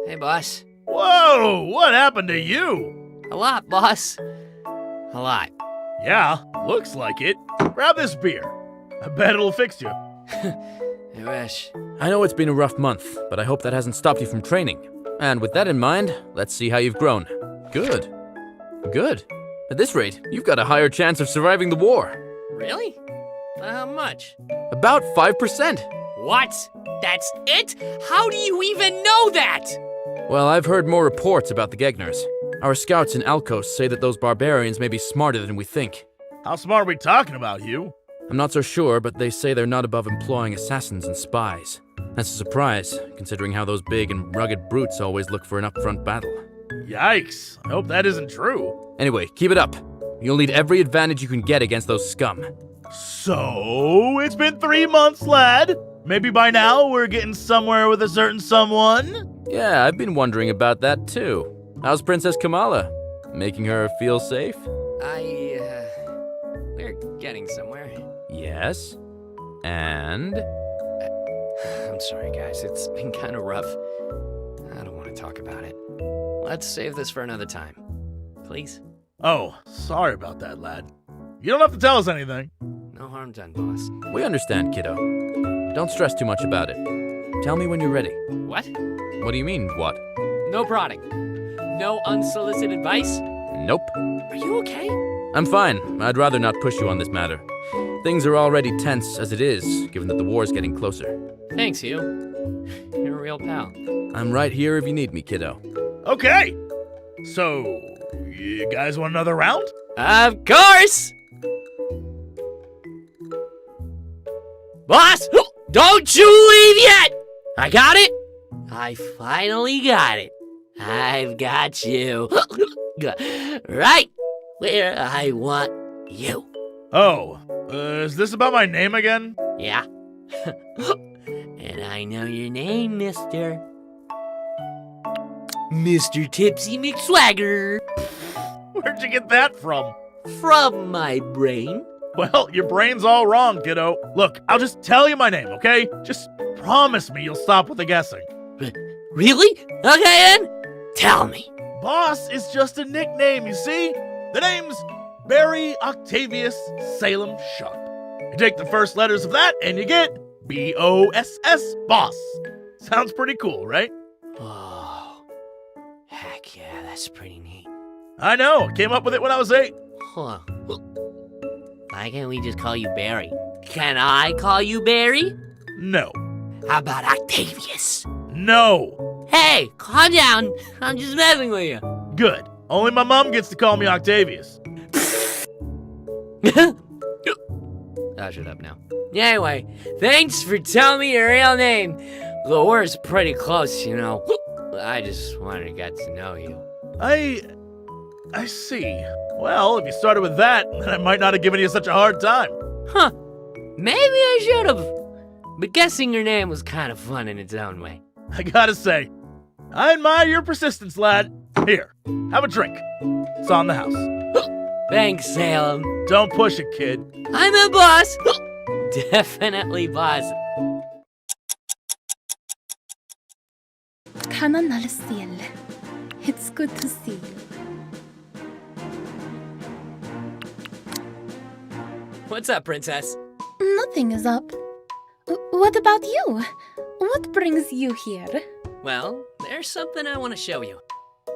hey, boss.
Whoa, what happened to you?
A lot, boss. A lot.
Yeah, looks like it. Grab this beer. I bet it'll fix you.
I wish.
I know it's been a rough month, but I hope that hasn't stopped you from training. And with that in mind, let's see how you've grown. Good. Good. At this rate, you've got a higher chance of surviving the war.
Really? How much?
About 5%.
What? That's it? How do you even know that?
Well, I've heard more reports about the Gegners. Our scouts in Alkos say that those barbarians may be smarter than we think.
How smart are we talking about, Hugh?
I'm not so sure, but they say they're not above employing assassins and spies. That's a surprise, considering how those big and rugged brutes always look for an upfront battle.
Yikes, I hope that isn't true.
Anyway, keep it up. You'll need every advantage you can get against those scum.
So, it's been 3 months, lad. Maybe by now we're getting somewhere with a certain someone?
Yeah, I've been wondering about that too. How's Princess Kamala? Making her feel safe?
We're getting somewhere.
Yes. And?
I'm sorry, guys. It's been kind of rough. I don't want to talk about it. Let's save this for another time. Please?
Oh, sorry about that, lad. You don't have to tell us anything.
No harm done, boss.
We understand, kiddo. Don't stress too much about it. Tell me when you're ready.
What?
What do you mean, what?
No prodding. No unsolicited advice?
Nope.
Are you okay?
I'm fine. I'd rather not push you on this matter. Things are already tense as it is, given that the war's getting closer.
Thanks, Hugh. You're a real pal.
I'm right here if you need me, kiddo.
Okay. So, you guys want another round?
Of course! Boss, don't you leave yet! I got it! I finally got it. I've got you. Right where I want you.
Oh, is this about my name again?
Yeah. And I know your name, mister. Mr. Tipsy McSwagger.
Where'd you get that from?
From my brain.
Well, your brain's all wrong, kiddo. Look, I'll just tell you my name, okay? Just promise me you'll stop with the guessing.
Really? Okay, then. Tell me.
Boss is just a nickname, you see? The name's Barry Octavius Salem Sharp. You take the first letters of that and you get B-O-S-S, boss. Sounds pretty cool, right?
Oh, heck yeah, that's pretty neat.
I know, came up with it when I was 8.
Huh. Why can't we just call you Barry? Can I call you Barry?
No.
How about Octavius?
No.
Hey, calm down. I'm just messing with you.
Good. Only my mom gets to call me Octavius.
I'll shut up now. Anyway, thanks for telling me your real name. The war's pretty close, you know. I just wanted to get to know you.
I see. Well, if you started with that, then I might not have given you such a hard time.
Huh. Maybe I should have. But guessing your name was kind of fun in its own way.
I gotta say, I admire your persistence, lad. Here, have a drink. It's on the house.
Thanks, Salem.
Don't push it, kid.
I'm a boss. Definitely boss.
Kananalasiel. It's good to see you.
What's up, princess?
Nothing is up. What about you? What brings you here?
Well, there's something I want to show you.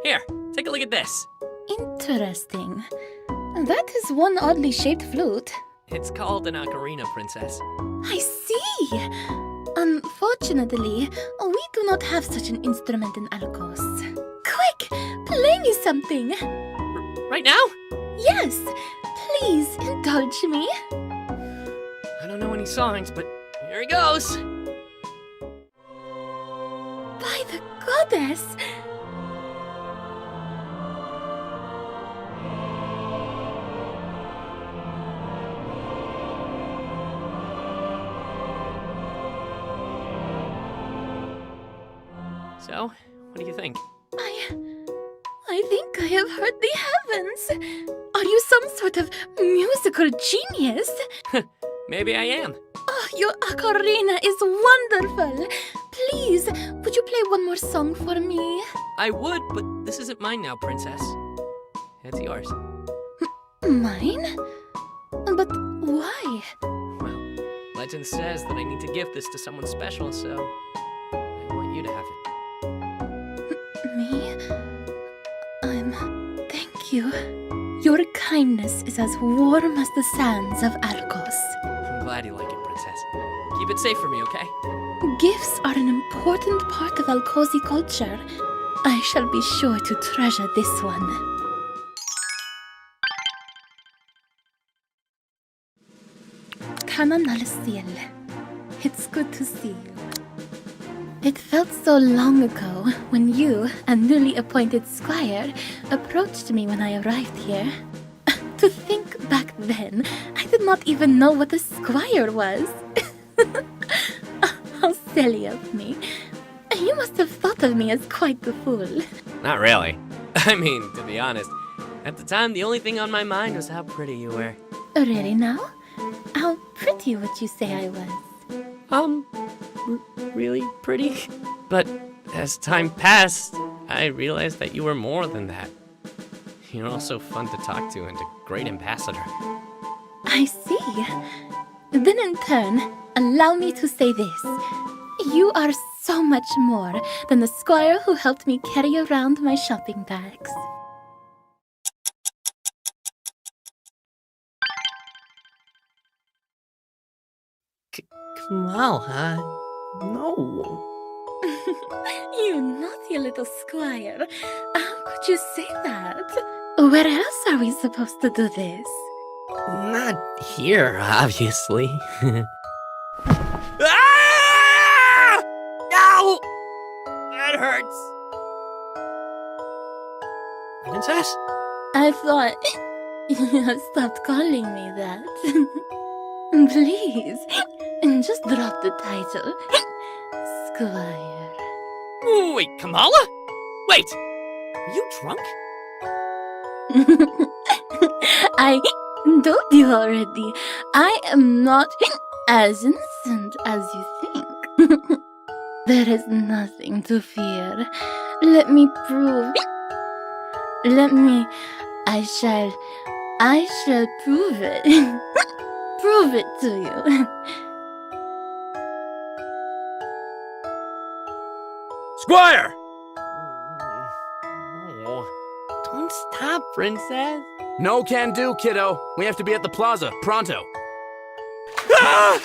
Here, take a look at this.
Interesting. That is one oddly shaped flute.
It's called an ocarina, princess.
I see! Unfortunately, we do not have such an instrument in Alcos. Quick! Play me something!
Right now?
Yes! Please indulge me.
I don't know any songs, but here he goes.
By the goddess!
So, what do you think?
I think I have heard the heavens. Are you some sort of musical genius?
Maybe I am.
Oh, your ocarina is wonderful. Please, would you play one more song for me?
I would, but this isn't mine now, princess. It's yours.
Mine? But why?
Well, legend says that I need to give this to someone special, so I want you to have it.
Me? Thank you. Your kindness is as warm as the sands of Alcos.
I'm glad you like it, princess. Keep it safe for me, okay?
Gifts are an important part of Alcosi culture. I shall be sure to treasure this one. Kananalasiel. It's good to see you. It felt so long ago when you, a newly appointed squire, approached me when I arrived here. To think back then, I did not even know what a squire was. How silly of me. You must have thought of me as quite the fool.
Not really. I mean, to be honest, at the time the only thing on my mind was how pretty you were.
Really now? How pretty would you say I was?
Really pretty. But as time passed, I realized that you were more than that. You're also fun to talk to and a great ambassador.
I see. Then in turn, allow me to say this. You are so much more than the squire who helped me carry around my shopping bags.
Kamala, no.
You naughty little squire. How could you say that? Where else are we supposed to do this?
Not here, obviously.
Ah! Ow! That hurts.
Princess?
I thought you had stopped calling me that. Please, just drop the title. Squire.
Wait, Kamala? Wait, are you drunk?
I told you already. I am not as innocent as you think. There is nothing to fear. Let me prove. I shall prove it. Prove it to you.
Squire!
No. Don't stop, princess.
No can do, kiddo. We have to be at the plaza, pronto.
Ah!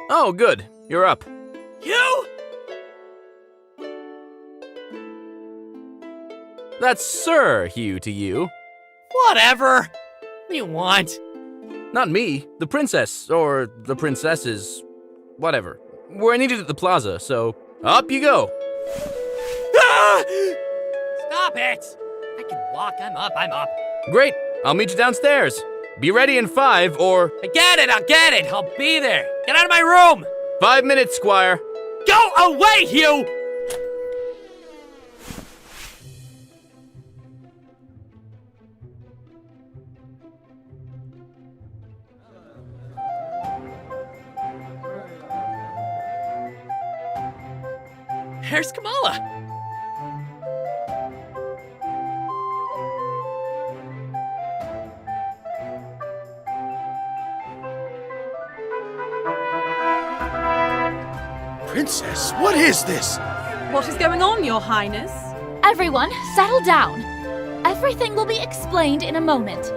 Oh, good. You're up.
You?
That's Sir Hugh to you.
Whatever. What do you want?
Not me. The princess, or the princesses. Whatever. We're needed at the plaza, so up you go.
Ah! Stop it! I can walk. I'm up.
Great. I'll meet you downstairs. Be ready in 5 or...
I get it. I'll be there. Get out of my room!
5 minutes, Squire.
Go away, Hugh!
There's Kamala.
Princess, what is this?
What is going on, Your Highness?
Everyone, settle down. Everything will be explained in a moment.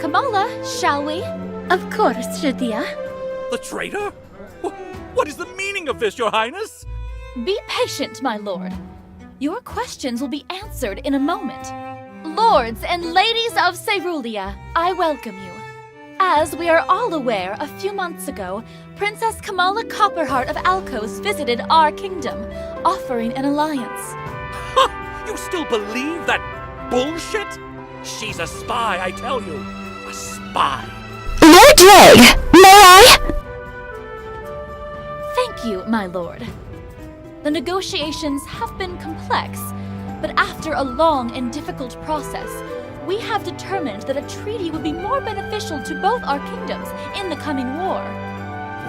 Kamala, shall we?
Of course, Shadia.
The traitor? What is the meaning of this, Your Highness?
Be patient, my lord. Your questions will be answered in a moment. Lords and ladies of Cerulia, I welcome you. As we are all aware, a few months ago, Princess Kamala Copperheart of Alcos visited our kingdom, offering an alliance.
Ha! You still believe that bullshit? She's a spy, I tell you. A spy.
Lord Dreg, may I?
Thank you, my lord. The negotiations have been complex, but after a long and difficult process, we have determined that a treaty would be more beneficial to both our kingdoms in the coming war.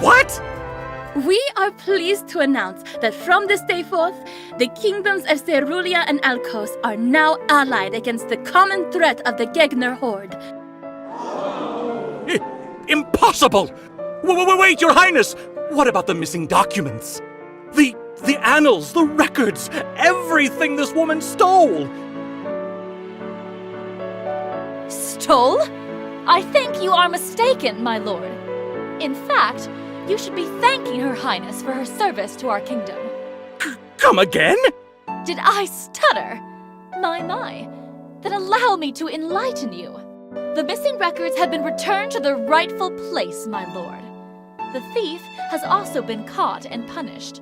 What?
We are pleased to announce that from this day forth, the kingdoms of Cerulia and Alcos are now allied against the common threat of the Gegner horde.
Impossible! Wait, Your Highness! What about the missing documents? The annals, the records, everything this woman stole!
Stole? I think you are mistaken, my lord. In fact, you should be thanking Her Highness for her service to our kingdom.
Come again?
Did I stutter? My. Then allow me to enlighten you. The missing records have been returned to their rightful place, my lord. The thief has also been caught and punished.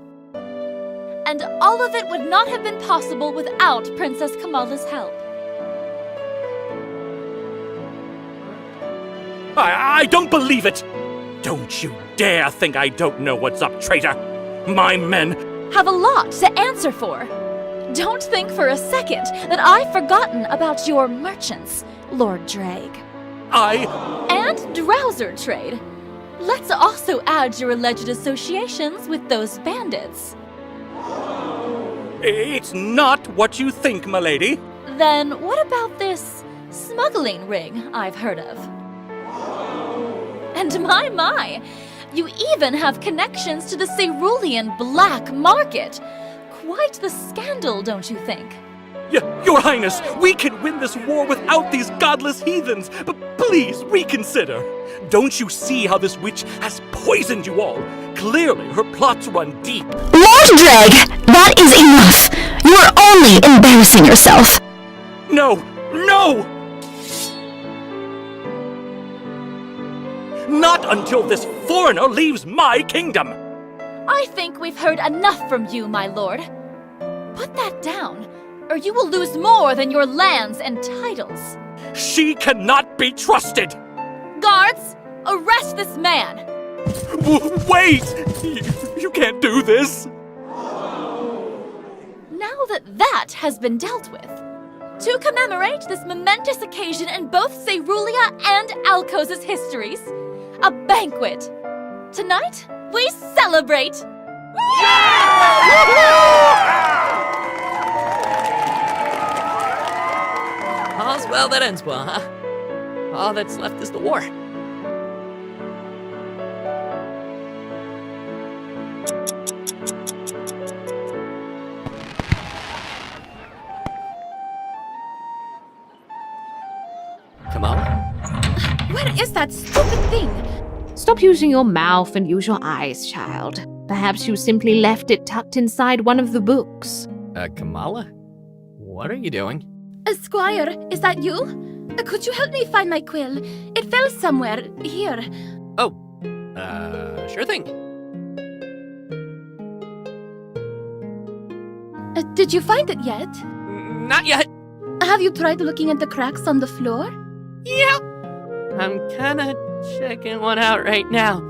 And all of it would not have been possible without Princess Kamala's help.
I don't believe it! Don't you dare think I don't know what's up, traitor! My men
have a lot to answer for. Don't think for a second that I've forgotten about your merchants, Lord Dreg.
And
Drowser trade. Let's also add your alleged associations with those bandits.
It's not what you think, milady.
Then what about this smuggling ring I've heard of? And my, you even have connections to the Cerulean black market. Quite the scandal, don't you think?
Your Highness, we can win this war without these godless heathens, but please reconsider. Don't you see how this witch has poisoned you all? Clearly, her plots run deep.
Lord Dreg, that is enough. You are only embarrassing yourself.
No! Not until this foreigner leaves my kingdom!
I think we've heard enough from you, my lord. Put that down, or you will lose more than your lands and titles.
She cannot be trusted!
Guards, arrest this man!
Wait! You can't do this!
Now that has been dealt with, to commemorate this momentous occasion in both Cerulia and Alcos' histories, a banquet. Tonight, we celebrate!
All's well that ends well, huh? All that's left is the war. Kamala?
Where is that stupid thing?
Stop using your mouth and use your eyes, child. Perhaps you simply left it tucked inside one of the books.
Kamala? What are you doing?
Squire, is that you? Could you help me find my quill? It fell somewhere. Here.
Oh, sure thing.
Did you find it yet?
Not yet.
Have you tried looking at the cracks on the floor?
Yeah. I'm kinda checking one out right now.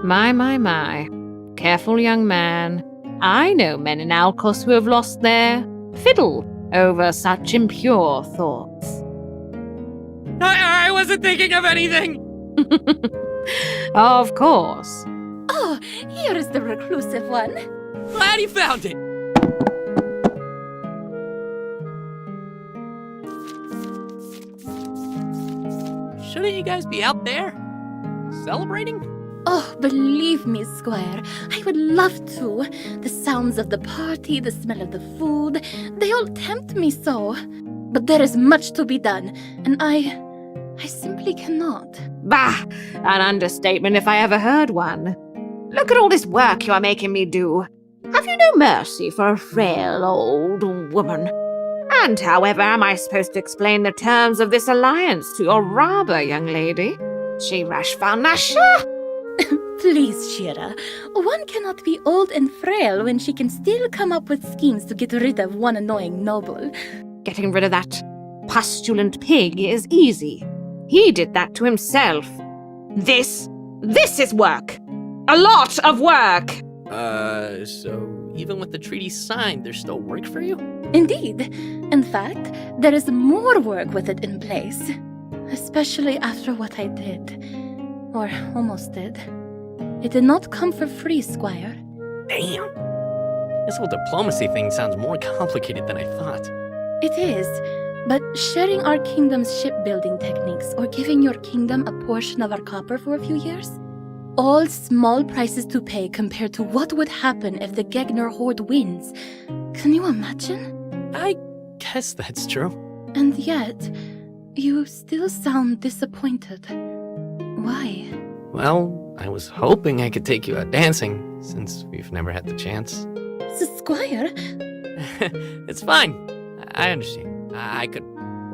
My. Careful, young man. I know men in Alcos who have lost their fiddle over such impure thoughts.
I wasn't thinking of anything!
Of course.
Oh, here is the reclusive one.
Glad you found it! that you guys be out there celebrating?
Oh, believe me, Squire, I would love to. The sounds of the party, the smell of the food, they all tempt me so. But there is much to be done, and I simply cannot.
Bah! An understatement if I ever heard one. Look at all this work you are making me do. Have you no mercy for a frail old woman? And however am I supposed to explain the terms of this alliance to your robber, young lady? She Rashvanasha?
Please, Shira. One cannot be old and frail when she can still come up with schemes to get rid of one annoying noble.
Getting rid of that postulant pig is easy. He did that to himself. This is work. A lot of work.
So even with the treaty signed, there's still work for you?
Indeed. In fact, there is more work with it in place. Especially after what I did. Or almost did. It did not come for free, Squire.
Damn. This whole diplomacy thing sounds more complicated than I thought.
It is. But sharing our kingdom's shipbuilding techniques or giving your kingdom a portion of our copper for a few years? All small prices to pay compared to what would happen if the Gegner horde wins. Can you imagine?
I guess that's true.
And yet, you still sound disappointed. Why?
Well, I was hoping I could take you out dancing, since we've never had the chance.
Squire?
It's fine. I understand. I could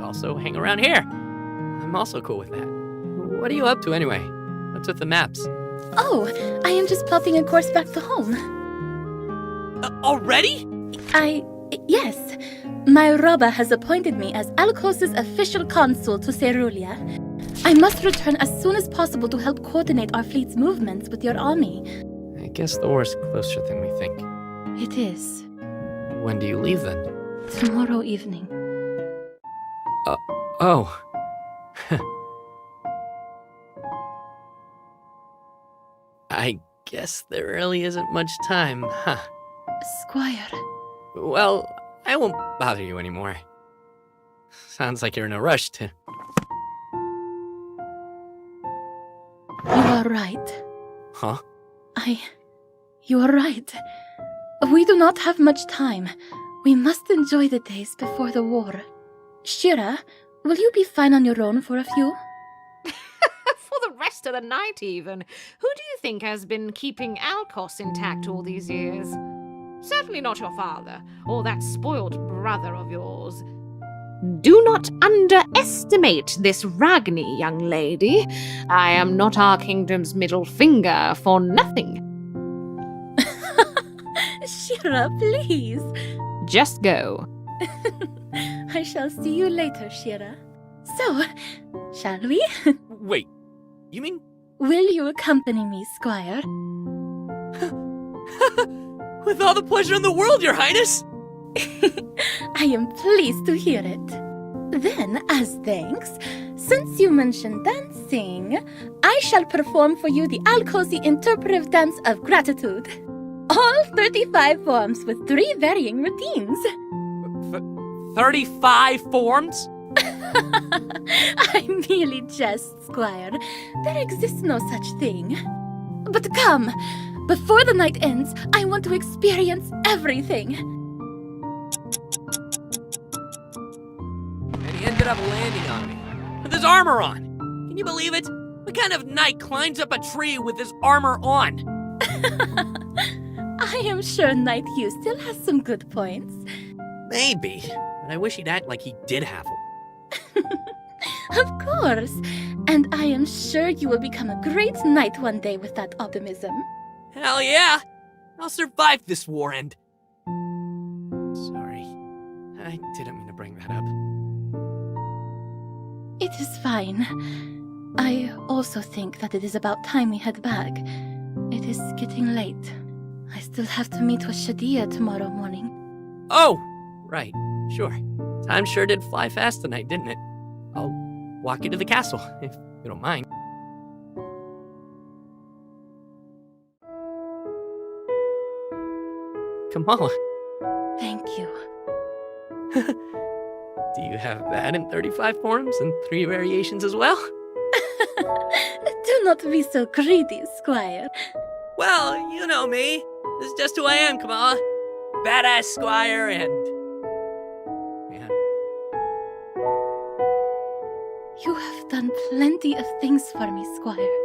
also hang around here. I'm also cool with that. What are you up to anyway? What's with the maps?
Oh, I am just plotting a course back to home.
Already?
Yes. My Robba has appointed me as Alcos's official consul to Cerulia. I must return as soon as possible to help coordinate our fleet's movements with your army.
I guess the war's closer than we think.
It is.
When do you leave then?
Tomorrow evening.
Oh. I guess there really isn't much time, huh?
Squire.
Well, I won't bother you anymore. Sounds like you're in a rush to...
You are right.
Huh?
You are right. We do not have much time. We must enjoy the days before the war. Shira, will you be fine on your own for a few?
For the rest of the night, even. Who do you think has been keeping Alcos intact all these years? Certainly not your father, or that spoiled brother of yours. Do not underestimate this Ragni, young lady. I am not our kingdom's middle finger for nothing.
Shira, please.
Just go.
I shall see you later, Shira. So, shall we?
Wait, you mean...
Will you accompany me, Squire?
With all the pleasure in the world, Your Highness!
I am pleased to hear it. Then, as thanks, since you mentioned dancing, I shall perform for you the Alcosi interpretive dance of gratitude. All 35 forms with 3 varying routines.
35 forms?
I merely jest, Squire. There exists no such thing. But come, before the night ends, I want to experience everything.
And he ended up landing on me, with his armor on. Can you believe it? What kind of knight climbs up a tree with his armor on?
I am sure Knight Hugh still has some good points.
Maybe, but I wish he'd act like he did have them.
Of course. And I am sure you will become a great knight one day with that optimism.
Hell yeah! I'll survive this war and...
Sorry. I didn't mean to bring that up.
It is fine. I also think that it is about time we head back. It is getting late. I still have to meet with Shadia tomorrow morning.
Oh! Right, sure. Time sure did fly fast tonight, didn't it? I'll walk you to the castle, if you don't mind. Kamala.
Thank you.
Do you have that in 35 forms and 3 variations as well?
Do not be so greedy, Squire.
Well, you know me. This is just who I am, Kamala. Badass squire and... yeah.
You have done plenty of things for me, Squire.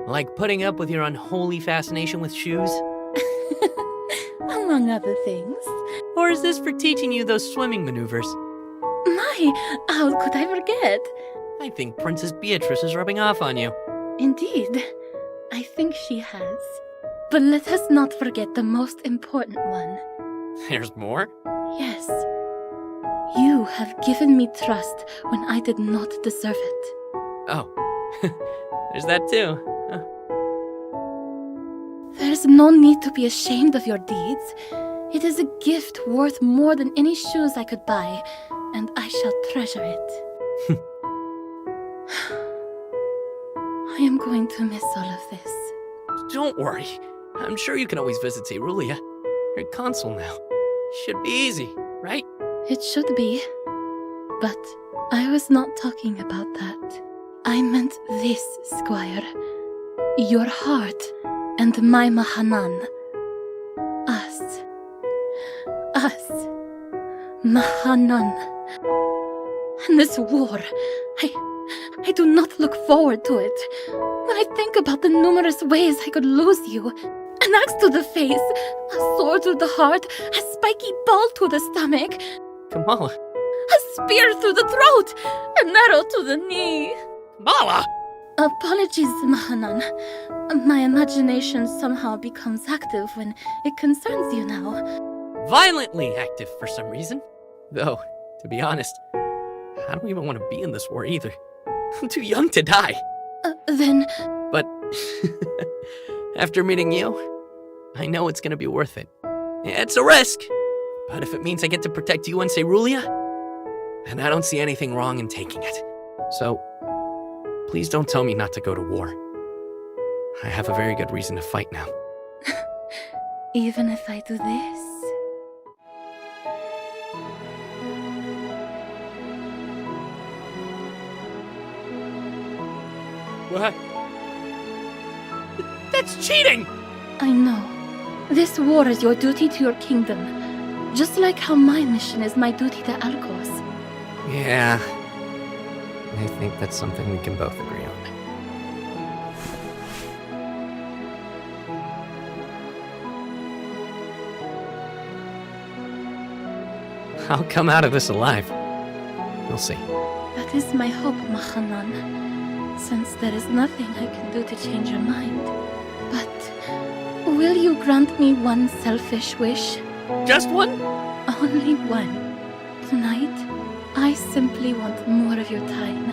Like putting up with your unholy fascination with shoes?
Among other things.
Or is this for teaching you those swimming maneuvers?
My, how could I forget?
I think Princess Beatrice is rubbing off on you.
Indeed, I think she has. But let us not forget the most important one.
There's more?
Yes. You have given me trust when I did not deserve it.
Oh, there's that too. Huh.
There's no need to be ashamed of your deeds. It is a gift worth more than any shoes I could buy, and I shall treasure it. I am going to miss all of this.
Don't worry. I'm sure you can always visit Cerulia. You're a consul now. Should be easy, right?
It should be. But I was not talking about that. I meant this, Squire. Your heart and my Mahanan. Us. Mahanan. And this war, I do not look forward to it. When I think about the numerous ways I could lose you, an axe to the face, a sword through the heart, a spiky ball to the stomach,
Kamala.
a spear through the throat, an arrow to the knee.
Kamala!
Apologies, Mahanan. My imagination somehow becomes active when it concerns you now.
Violently active for some reason. Though, to be honest, I don't even want to be in this war either. I'm too young to die.
Then...
But after meeting you, I know it's gonna be worth it. It's a risk, but if it means I get to protect you and Cerulia, then I don't see anything wrong in taking it. So, please don't tell me not to go to war. I have a very good reason to fight now.
Even if I do this?
What? That's cheating!
I know. This war is your duty to your kingdom. Just like how my mission is my duty to Alcos.
Yeah. I think that's something we can both agree on. I'll come out of this alive. You'll see.
That is my hope, Mahanan. Since there is nothing I can do to change your mind. But will you grant me one selfish wish?
Just one?
Only one. Tonight, I simply want more of your time.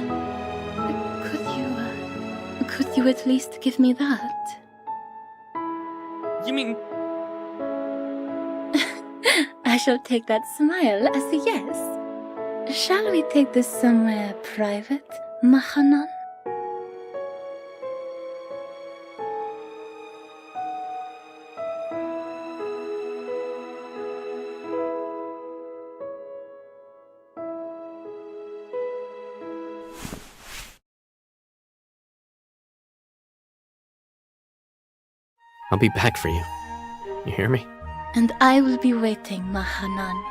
Could you at least give me that?
You mean...
I shall take that smile as a yes. Shall we take this somewhere private, Mahanan?
I'll be back for you. You hear me?
And I will be waiting, Mahanan.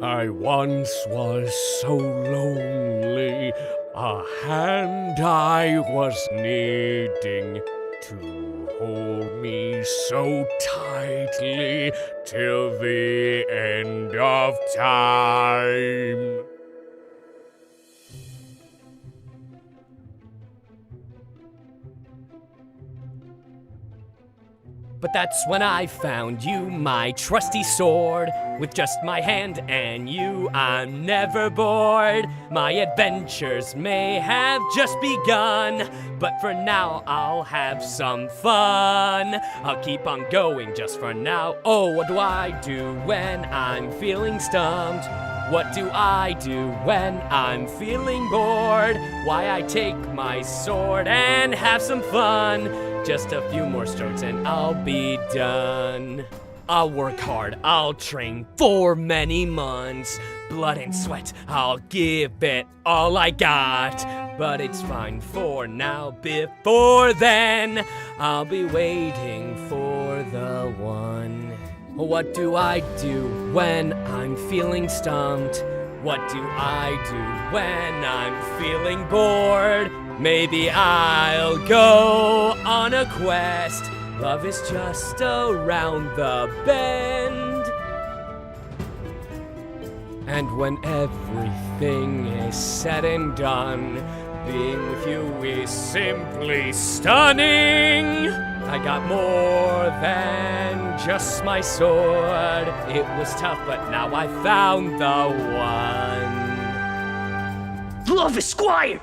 I once was so lonely, a hand I was needing to hold me so tightly till the end of time.
But that's when I found you, my trusty sword. With just my hand and you, I'm never bored. My adventures may have just begun, but for now I'll have some fun. I'll keep on going just for now. Oh, what do I do when I'm feeling stumped? What do I do when I'm feeling bored? Why, I take my sword and have some fun. Just a few more strokes and I'll be done. I'll work hard, I'll train for many months. Blood and sweat, I'll give it all I got. But it's fine for now, before then, I'll be waiting for the one. What do I do when I'm feeling stumped? What do I do when I'm feeling bored? Maybe I'll go on a quest. Love is just around the bend. And when everything is said and done, being with you is simply stunning. I got more than just my sword. It was tough, but now I found the one.
Love Esquire!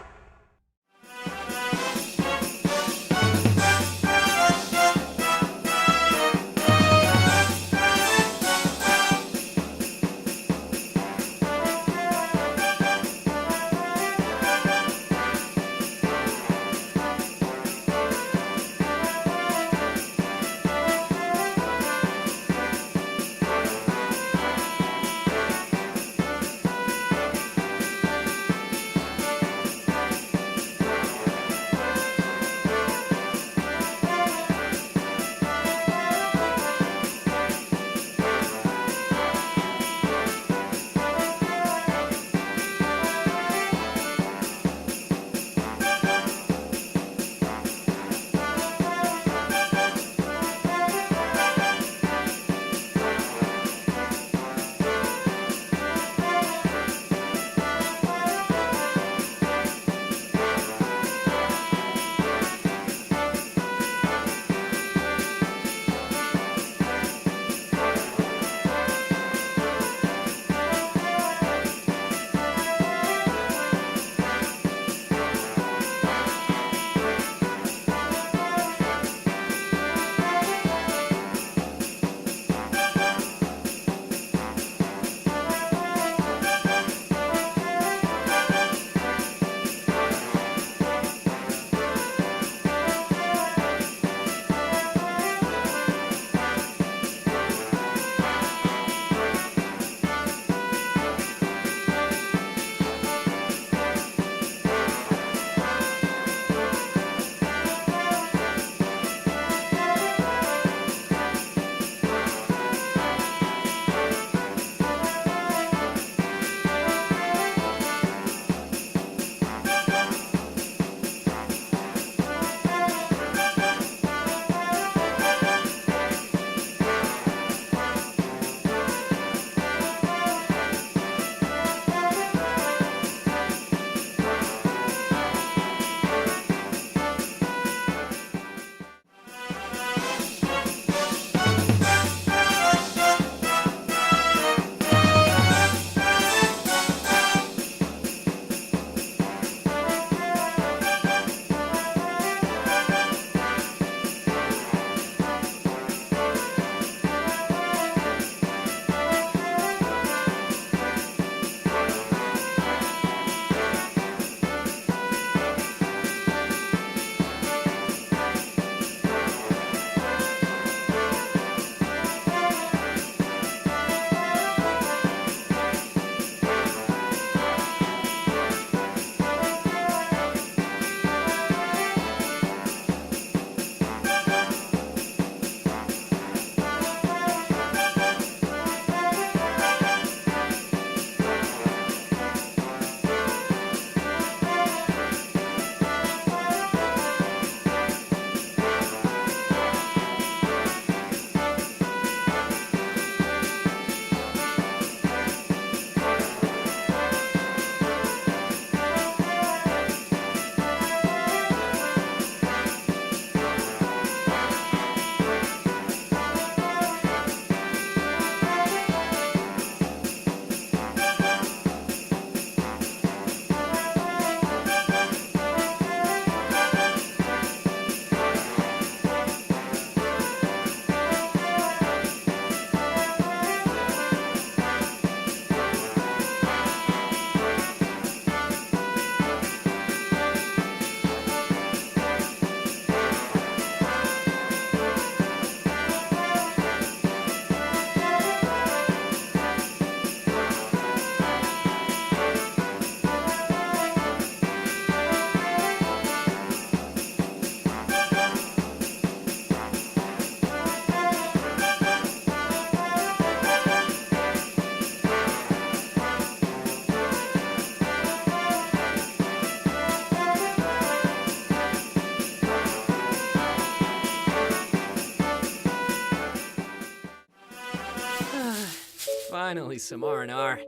Finally, some R&R.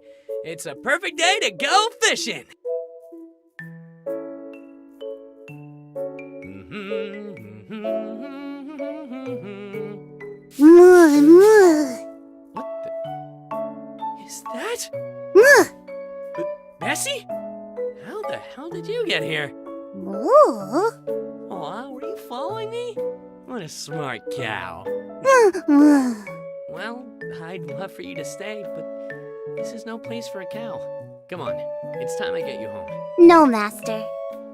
It's a perfect day to go fishing! What the... Is that... Bessie? How the hell did you get here? Aw, were you following me? What a smart cow. Well, I'd love for you to stay, but this is no place for a cow. Come on, it's time I get you home.
No, Master.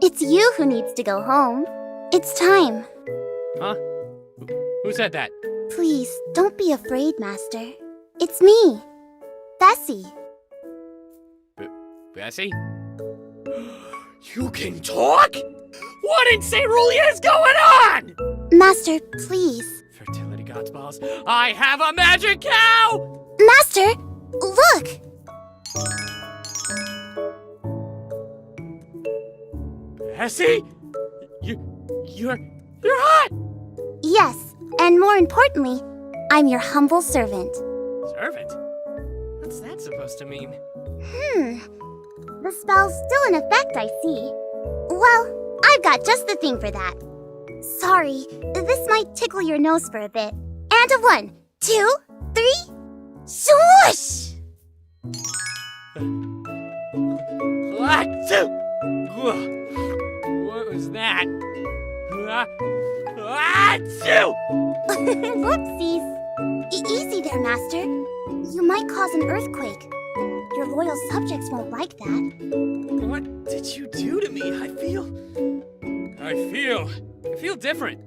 It's you who needs to go home. It's time.
Huh? Who said that?
Please, don't be afraid, Master. It's me, Bessie.
Bessie? You can talk? What in Cerulean is going on?
Master, please.
Fertility God's balls. I have a magic cow!
Master, look!
Bessie? You're hot!
Yes, and more importantly, I'm your humble servant.
Servant? What's that supposed to mean?
The spell's still in effect, I see. Well, I've got just the thing for that. Sorry, this might tickle your nose for a bit. And a 1, 2, 3, swoosh!
What was that?
Whoopsies. Easy there, Master. You might cause an earthquake. Your loyal subjects won't like that.
What did you do to me? I feel different.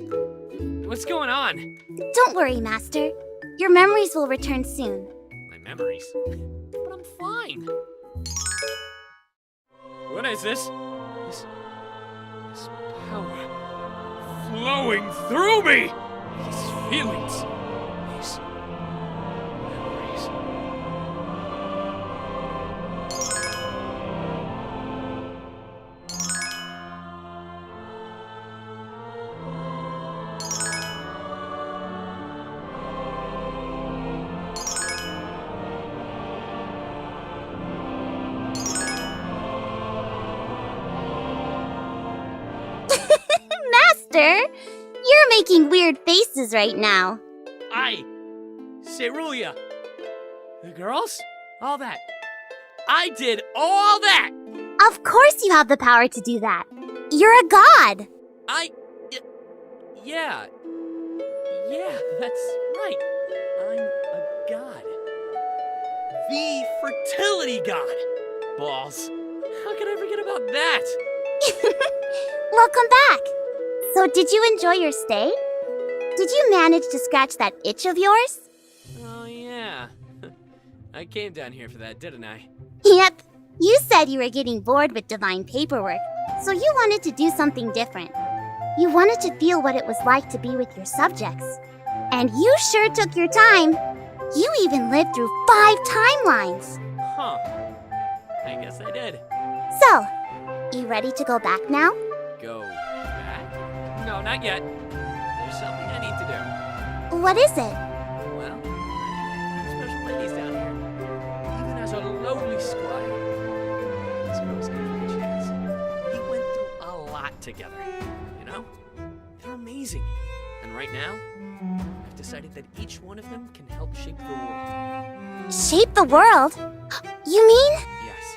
What's going on?
Don't worry, Master. Your memories will return soon.
My memories? But I'm fine. What is this? This power flowing through me! These feelings. These memories.
Master, you're making weird faces right now.
Cerulean. The girls? All that. I did all that!
Of course you have the power to do that. You're a god.
Yeah, that's right. I'm a god. The fertility god. Balls. How could I forget about that?
Welcome back. So did you enjoy your stay? Did you manage to scratch that itch of yours?
Oh, yeah. I came down here for that, didn't I?
Yep. You said you were getting bored with divine paperwork, so you wanted to do something different. You wanted to feel what it was like to be with your subjects. And you sure took your time. You even lived through 5 timelines.
Huh. I guess I did.
So, you ready to go back now?
Go back? No, not yet. There's something I need to do.
What is it?
Well, special ladies down here. Even as a lowly squire. This girl's gonna give me a chance. We went through a lot together. You know? They're amazing. And right now, I've decided that each one of them can help shape the world.
Shape the world? You mean?
Yes.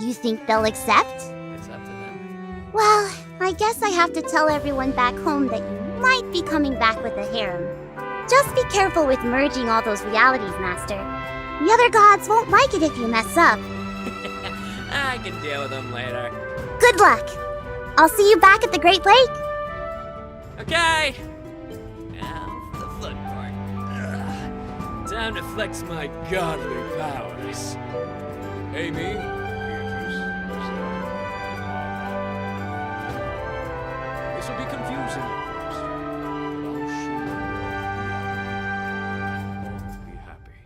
You think they'll accept?
It's up to them.
Well, I guess I have to tell everyone back home that you might be coming back with a harem. Just be careful with merging all those realities, Master. The other gods won't like it if you mess up.
I can deal with them later.
Good luck. I'll see you back at the Great Lake.
Okay. Now for the fun part. Time to flex my godly powers.
Amy, this will be confusing at first, but I'm sure all will be happy.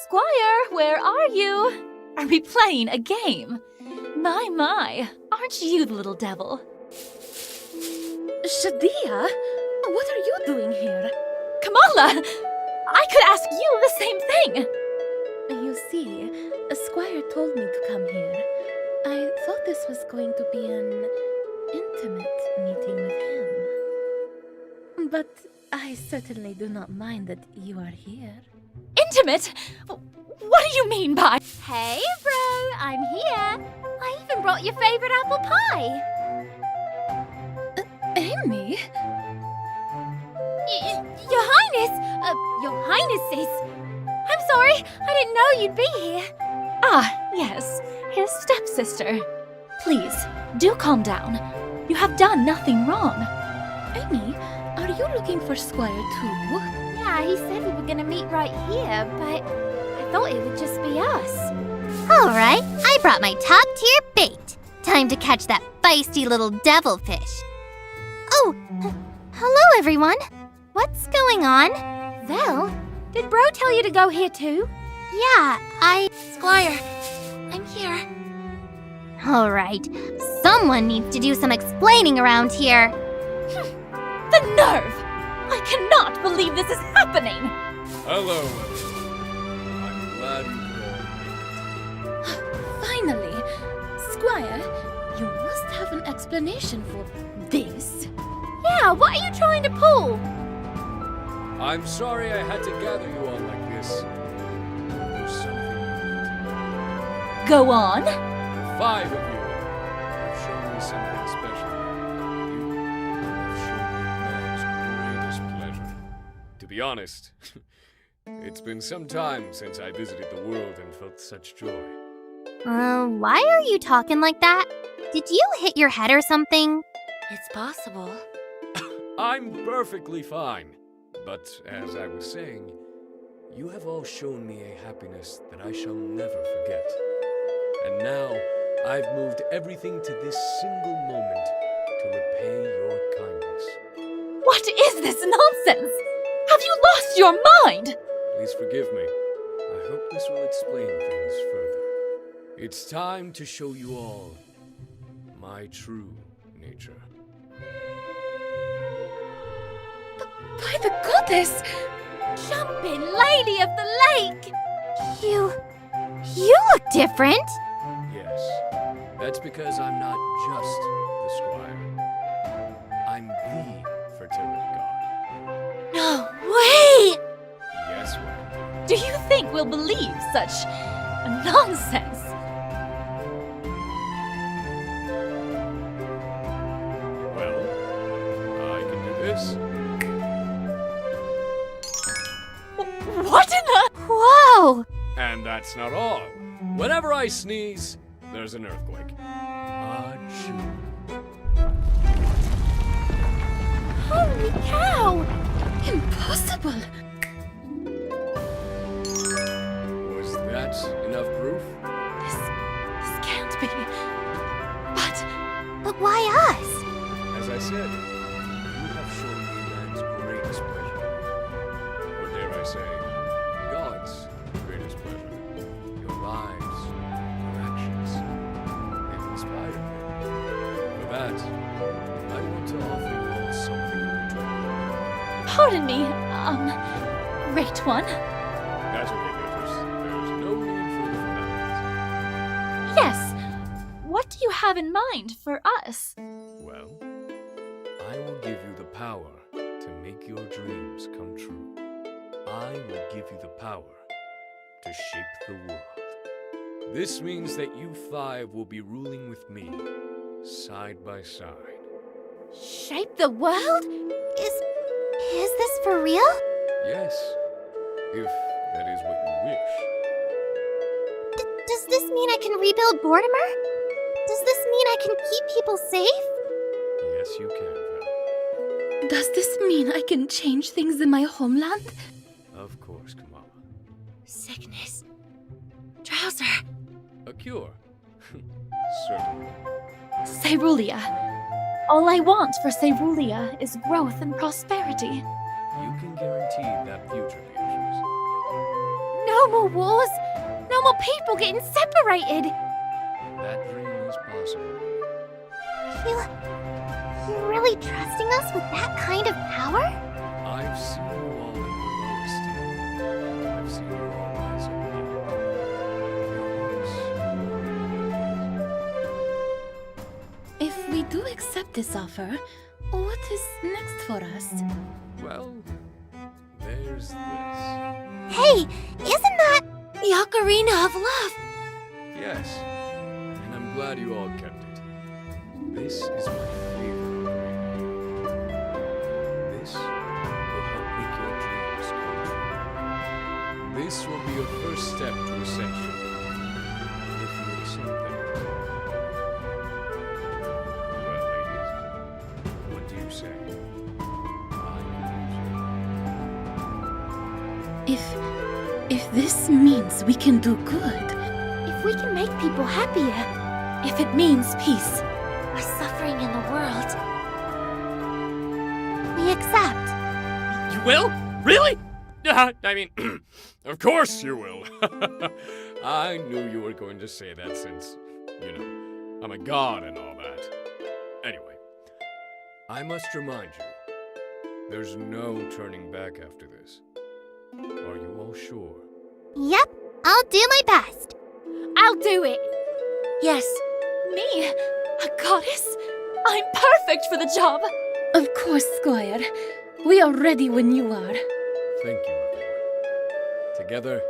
Squire, where are you? Are we playing a game? My, aren't you the little devil?
Shadia, what are you doing here?
Kamala! I could ask you the same thing!
You see, a squire told me to come here. I thought this was going to be an intimate meeting with him. But I certainly do not mind that you are here.
Intimate? What do you mean by...
Hey, bro, I'm here. I even brought your favorite apple pie.
Amy?
Your Highness! Your Highnesses! I'm sorry, I didn't know you'd be here.
Ah, yes, his stepsister. Please, do calm down. You have done nothing wrong.
Amy, are you looking for Squire too?
Yeah, he said we were gonna meet right here, but I thought it would just be us. Alright, I brought my top-tier bait. Time to catch that feisty little devilfish. Oh, hello everyone. What's going on? Vel, did Bro tell you to go here too? Yeah, Squire, I'm here. Alright, someone needs to do some explaining around here.
The nerve! I cannot believe this is happening!
Hello, I'm glad you
Finally! Squire, you must have an explanation for this.
Yeah, what are you trying to pull?
I'm sorry I had to gather you all like this. There's something
Go on.
the 5 of you have shown me something special. You have shown me man's greatest pleasure. To be honest, it's been some time since I visited the world and felt such joy.
Why are you talking like that? Did you hit your head or something?
It's possible.
I'm perfectly fine. But as I was saying, you have all shown me a happiness that I shall never forget. And now, I've moved everything to this single moment to repay your kindness.
What is this nonsense? Have you lost your mind?
Please forgive me. I hope this will explain things further. It's time to show you all my true nature.
By the goddess!
Jumping Lady of the Lake! You look different!
Yes, that's because I'm not just the squire. I'm the fertility god.
No way!
Yes, well,
Do you think we'll believe such nonsense?
well, I can do this.
What in the...
Whoa!
And that's not all. Whenever I sneeze, there's an earthquake. Achoo.
Holy cow!
Impossible!
Was that enough proof?
This can't be.
But why us?
As I said, you have shown me man's greatest pleasure. Or dare I say, God's greatest pleasure. Your lives, your actions, they've inspired me. For that, I want to offer you all something in return.
Pardon me, great one.
That's okay, Beatrice. There's no need for the formalities.
Yes. What do you have in mind for us?
Well, I will give you the power to make your dreams come true. I will give you the power to shape the world. This means that you 5 will be ruling with me, side by side.
Shape the world? Is this for real?
Yes, if that is what you wish.
Does this mean I can rebuild Mortimer? Does this mean I can keep people safe?
Yes, you can, Val.
Does this mean I can change things in my homeland?
Of course, Kamala.
Sickness. Drowser.
A cure. Certainly.
Cerulia. All I want for Cerulia is growth and prosperity.
You can guarantee that future, Beatrice.
No more wars! No more people getting separated!
That dream is possible.
You're really trusting us with that kind of power?
I've seen you all in your lowest state. I've seen you all rise above.
If we do accept this offer, what is next for us?
Well, there's this.
Hey, isn't that the Ocarina of Love?
Yes, and I'm glad you all kept it. This is my favorite Ocarina. This will help make your dreams come true. This will be your first step to ascension. If you accept that. Well, ladies, what do you say?
If this means we can do good,
If we can make people happier,
if it means peace,
or suffering in the world, we accept.
You will? Really? I mean, of course you will.
I knew you were going to say that since, you know, I'm a god and all that. Anyway, I must remind you, there's no turning back after this. Are you all sure?
Yep, I'll do my best.
I'll do it.
yes,
Me? A goddess? I'm perfect for the job.
of course, Squire. We are ready when you are.
Thank you, everyone. Together,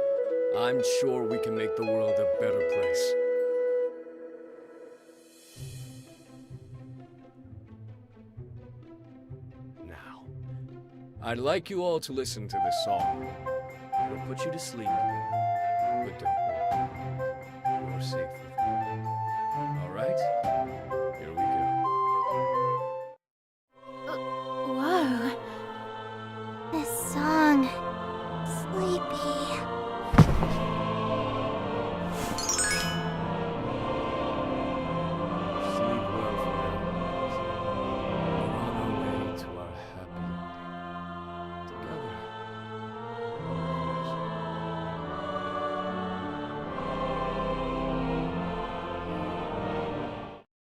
I'm sure we can make the world a better place. Now, I'd like you all to listen to this song. It'll put you to sleep, but don't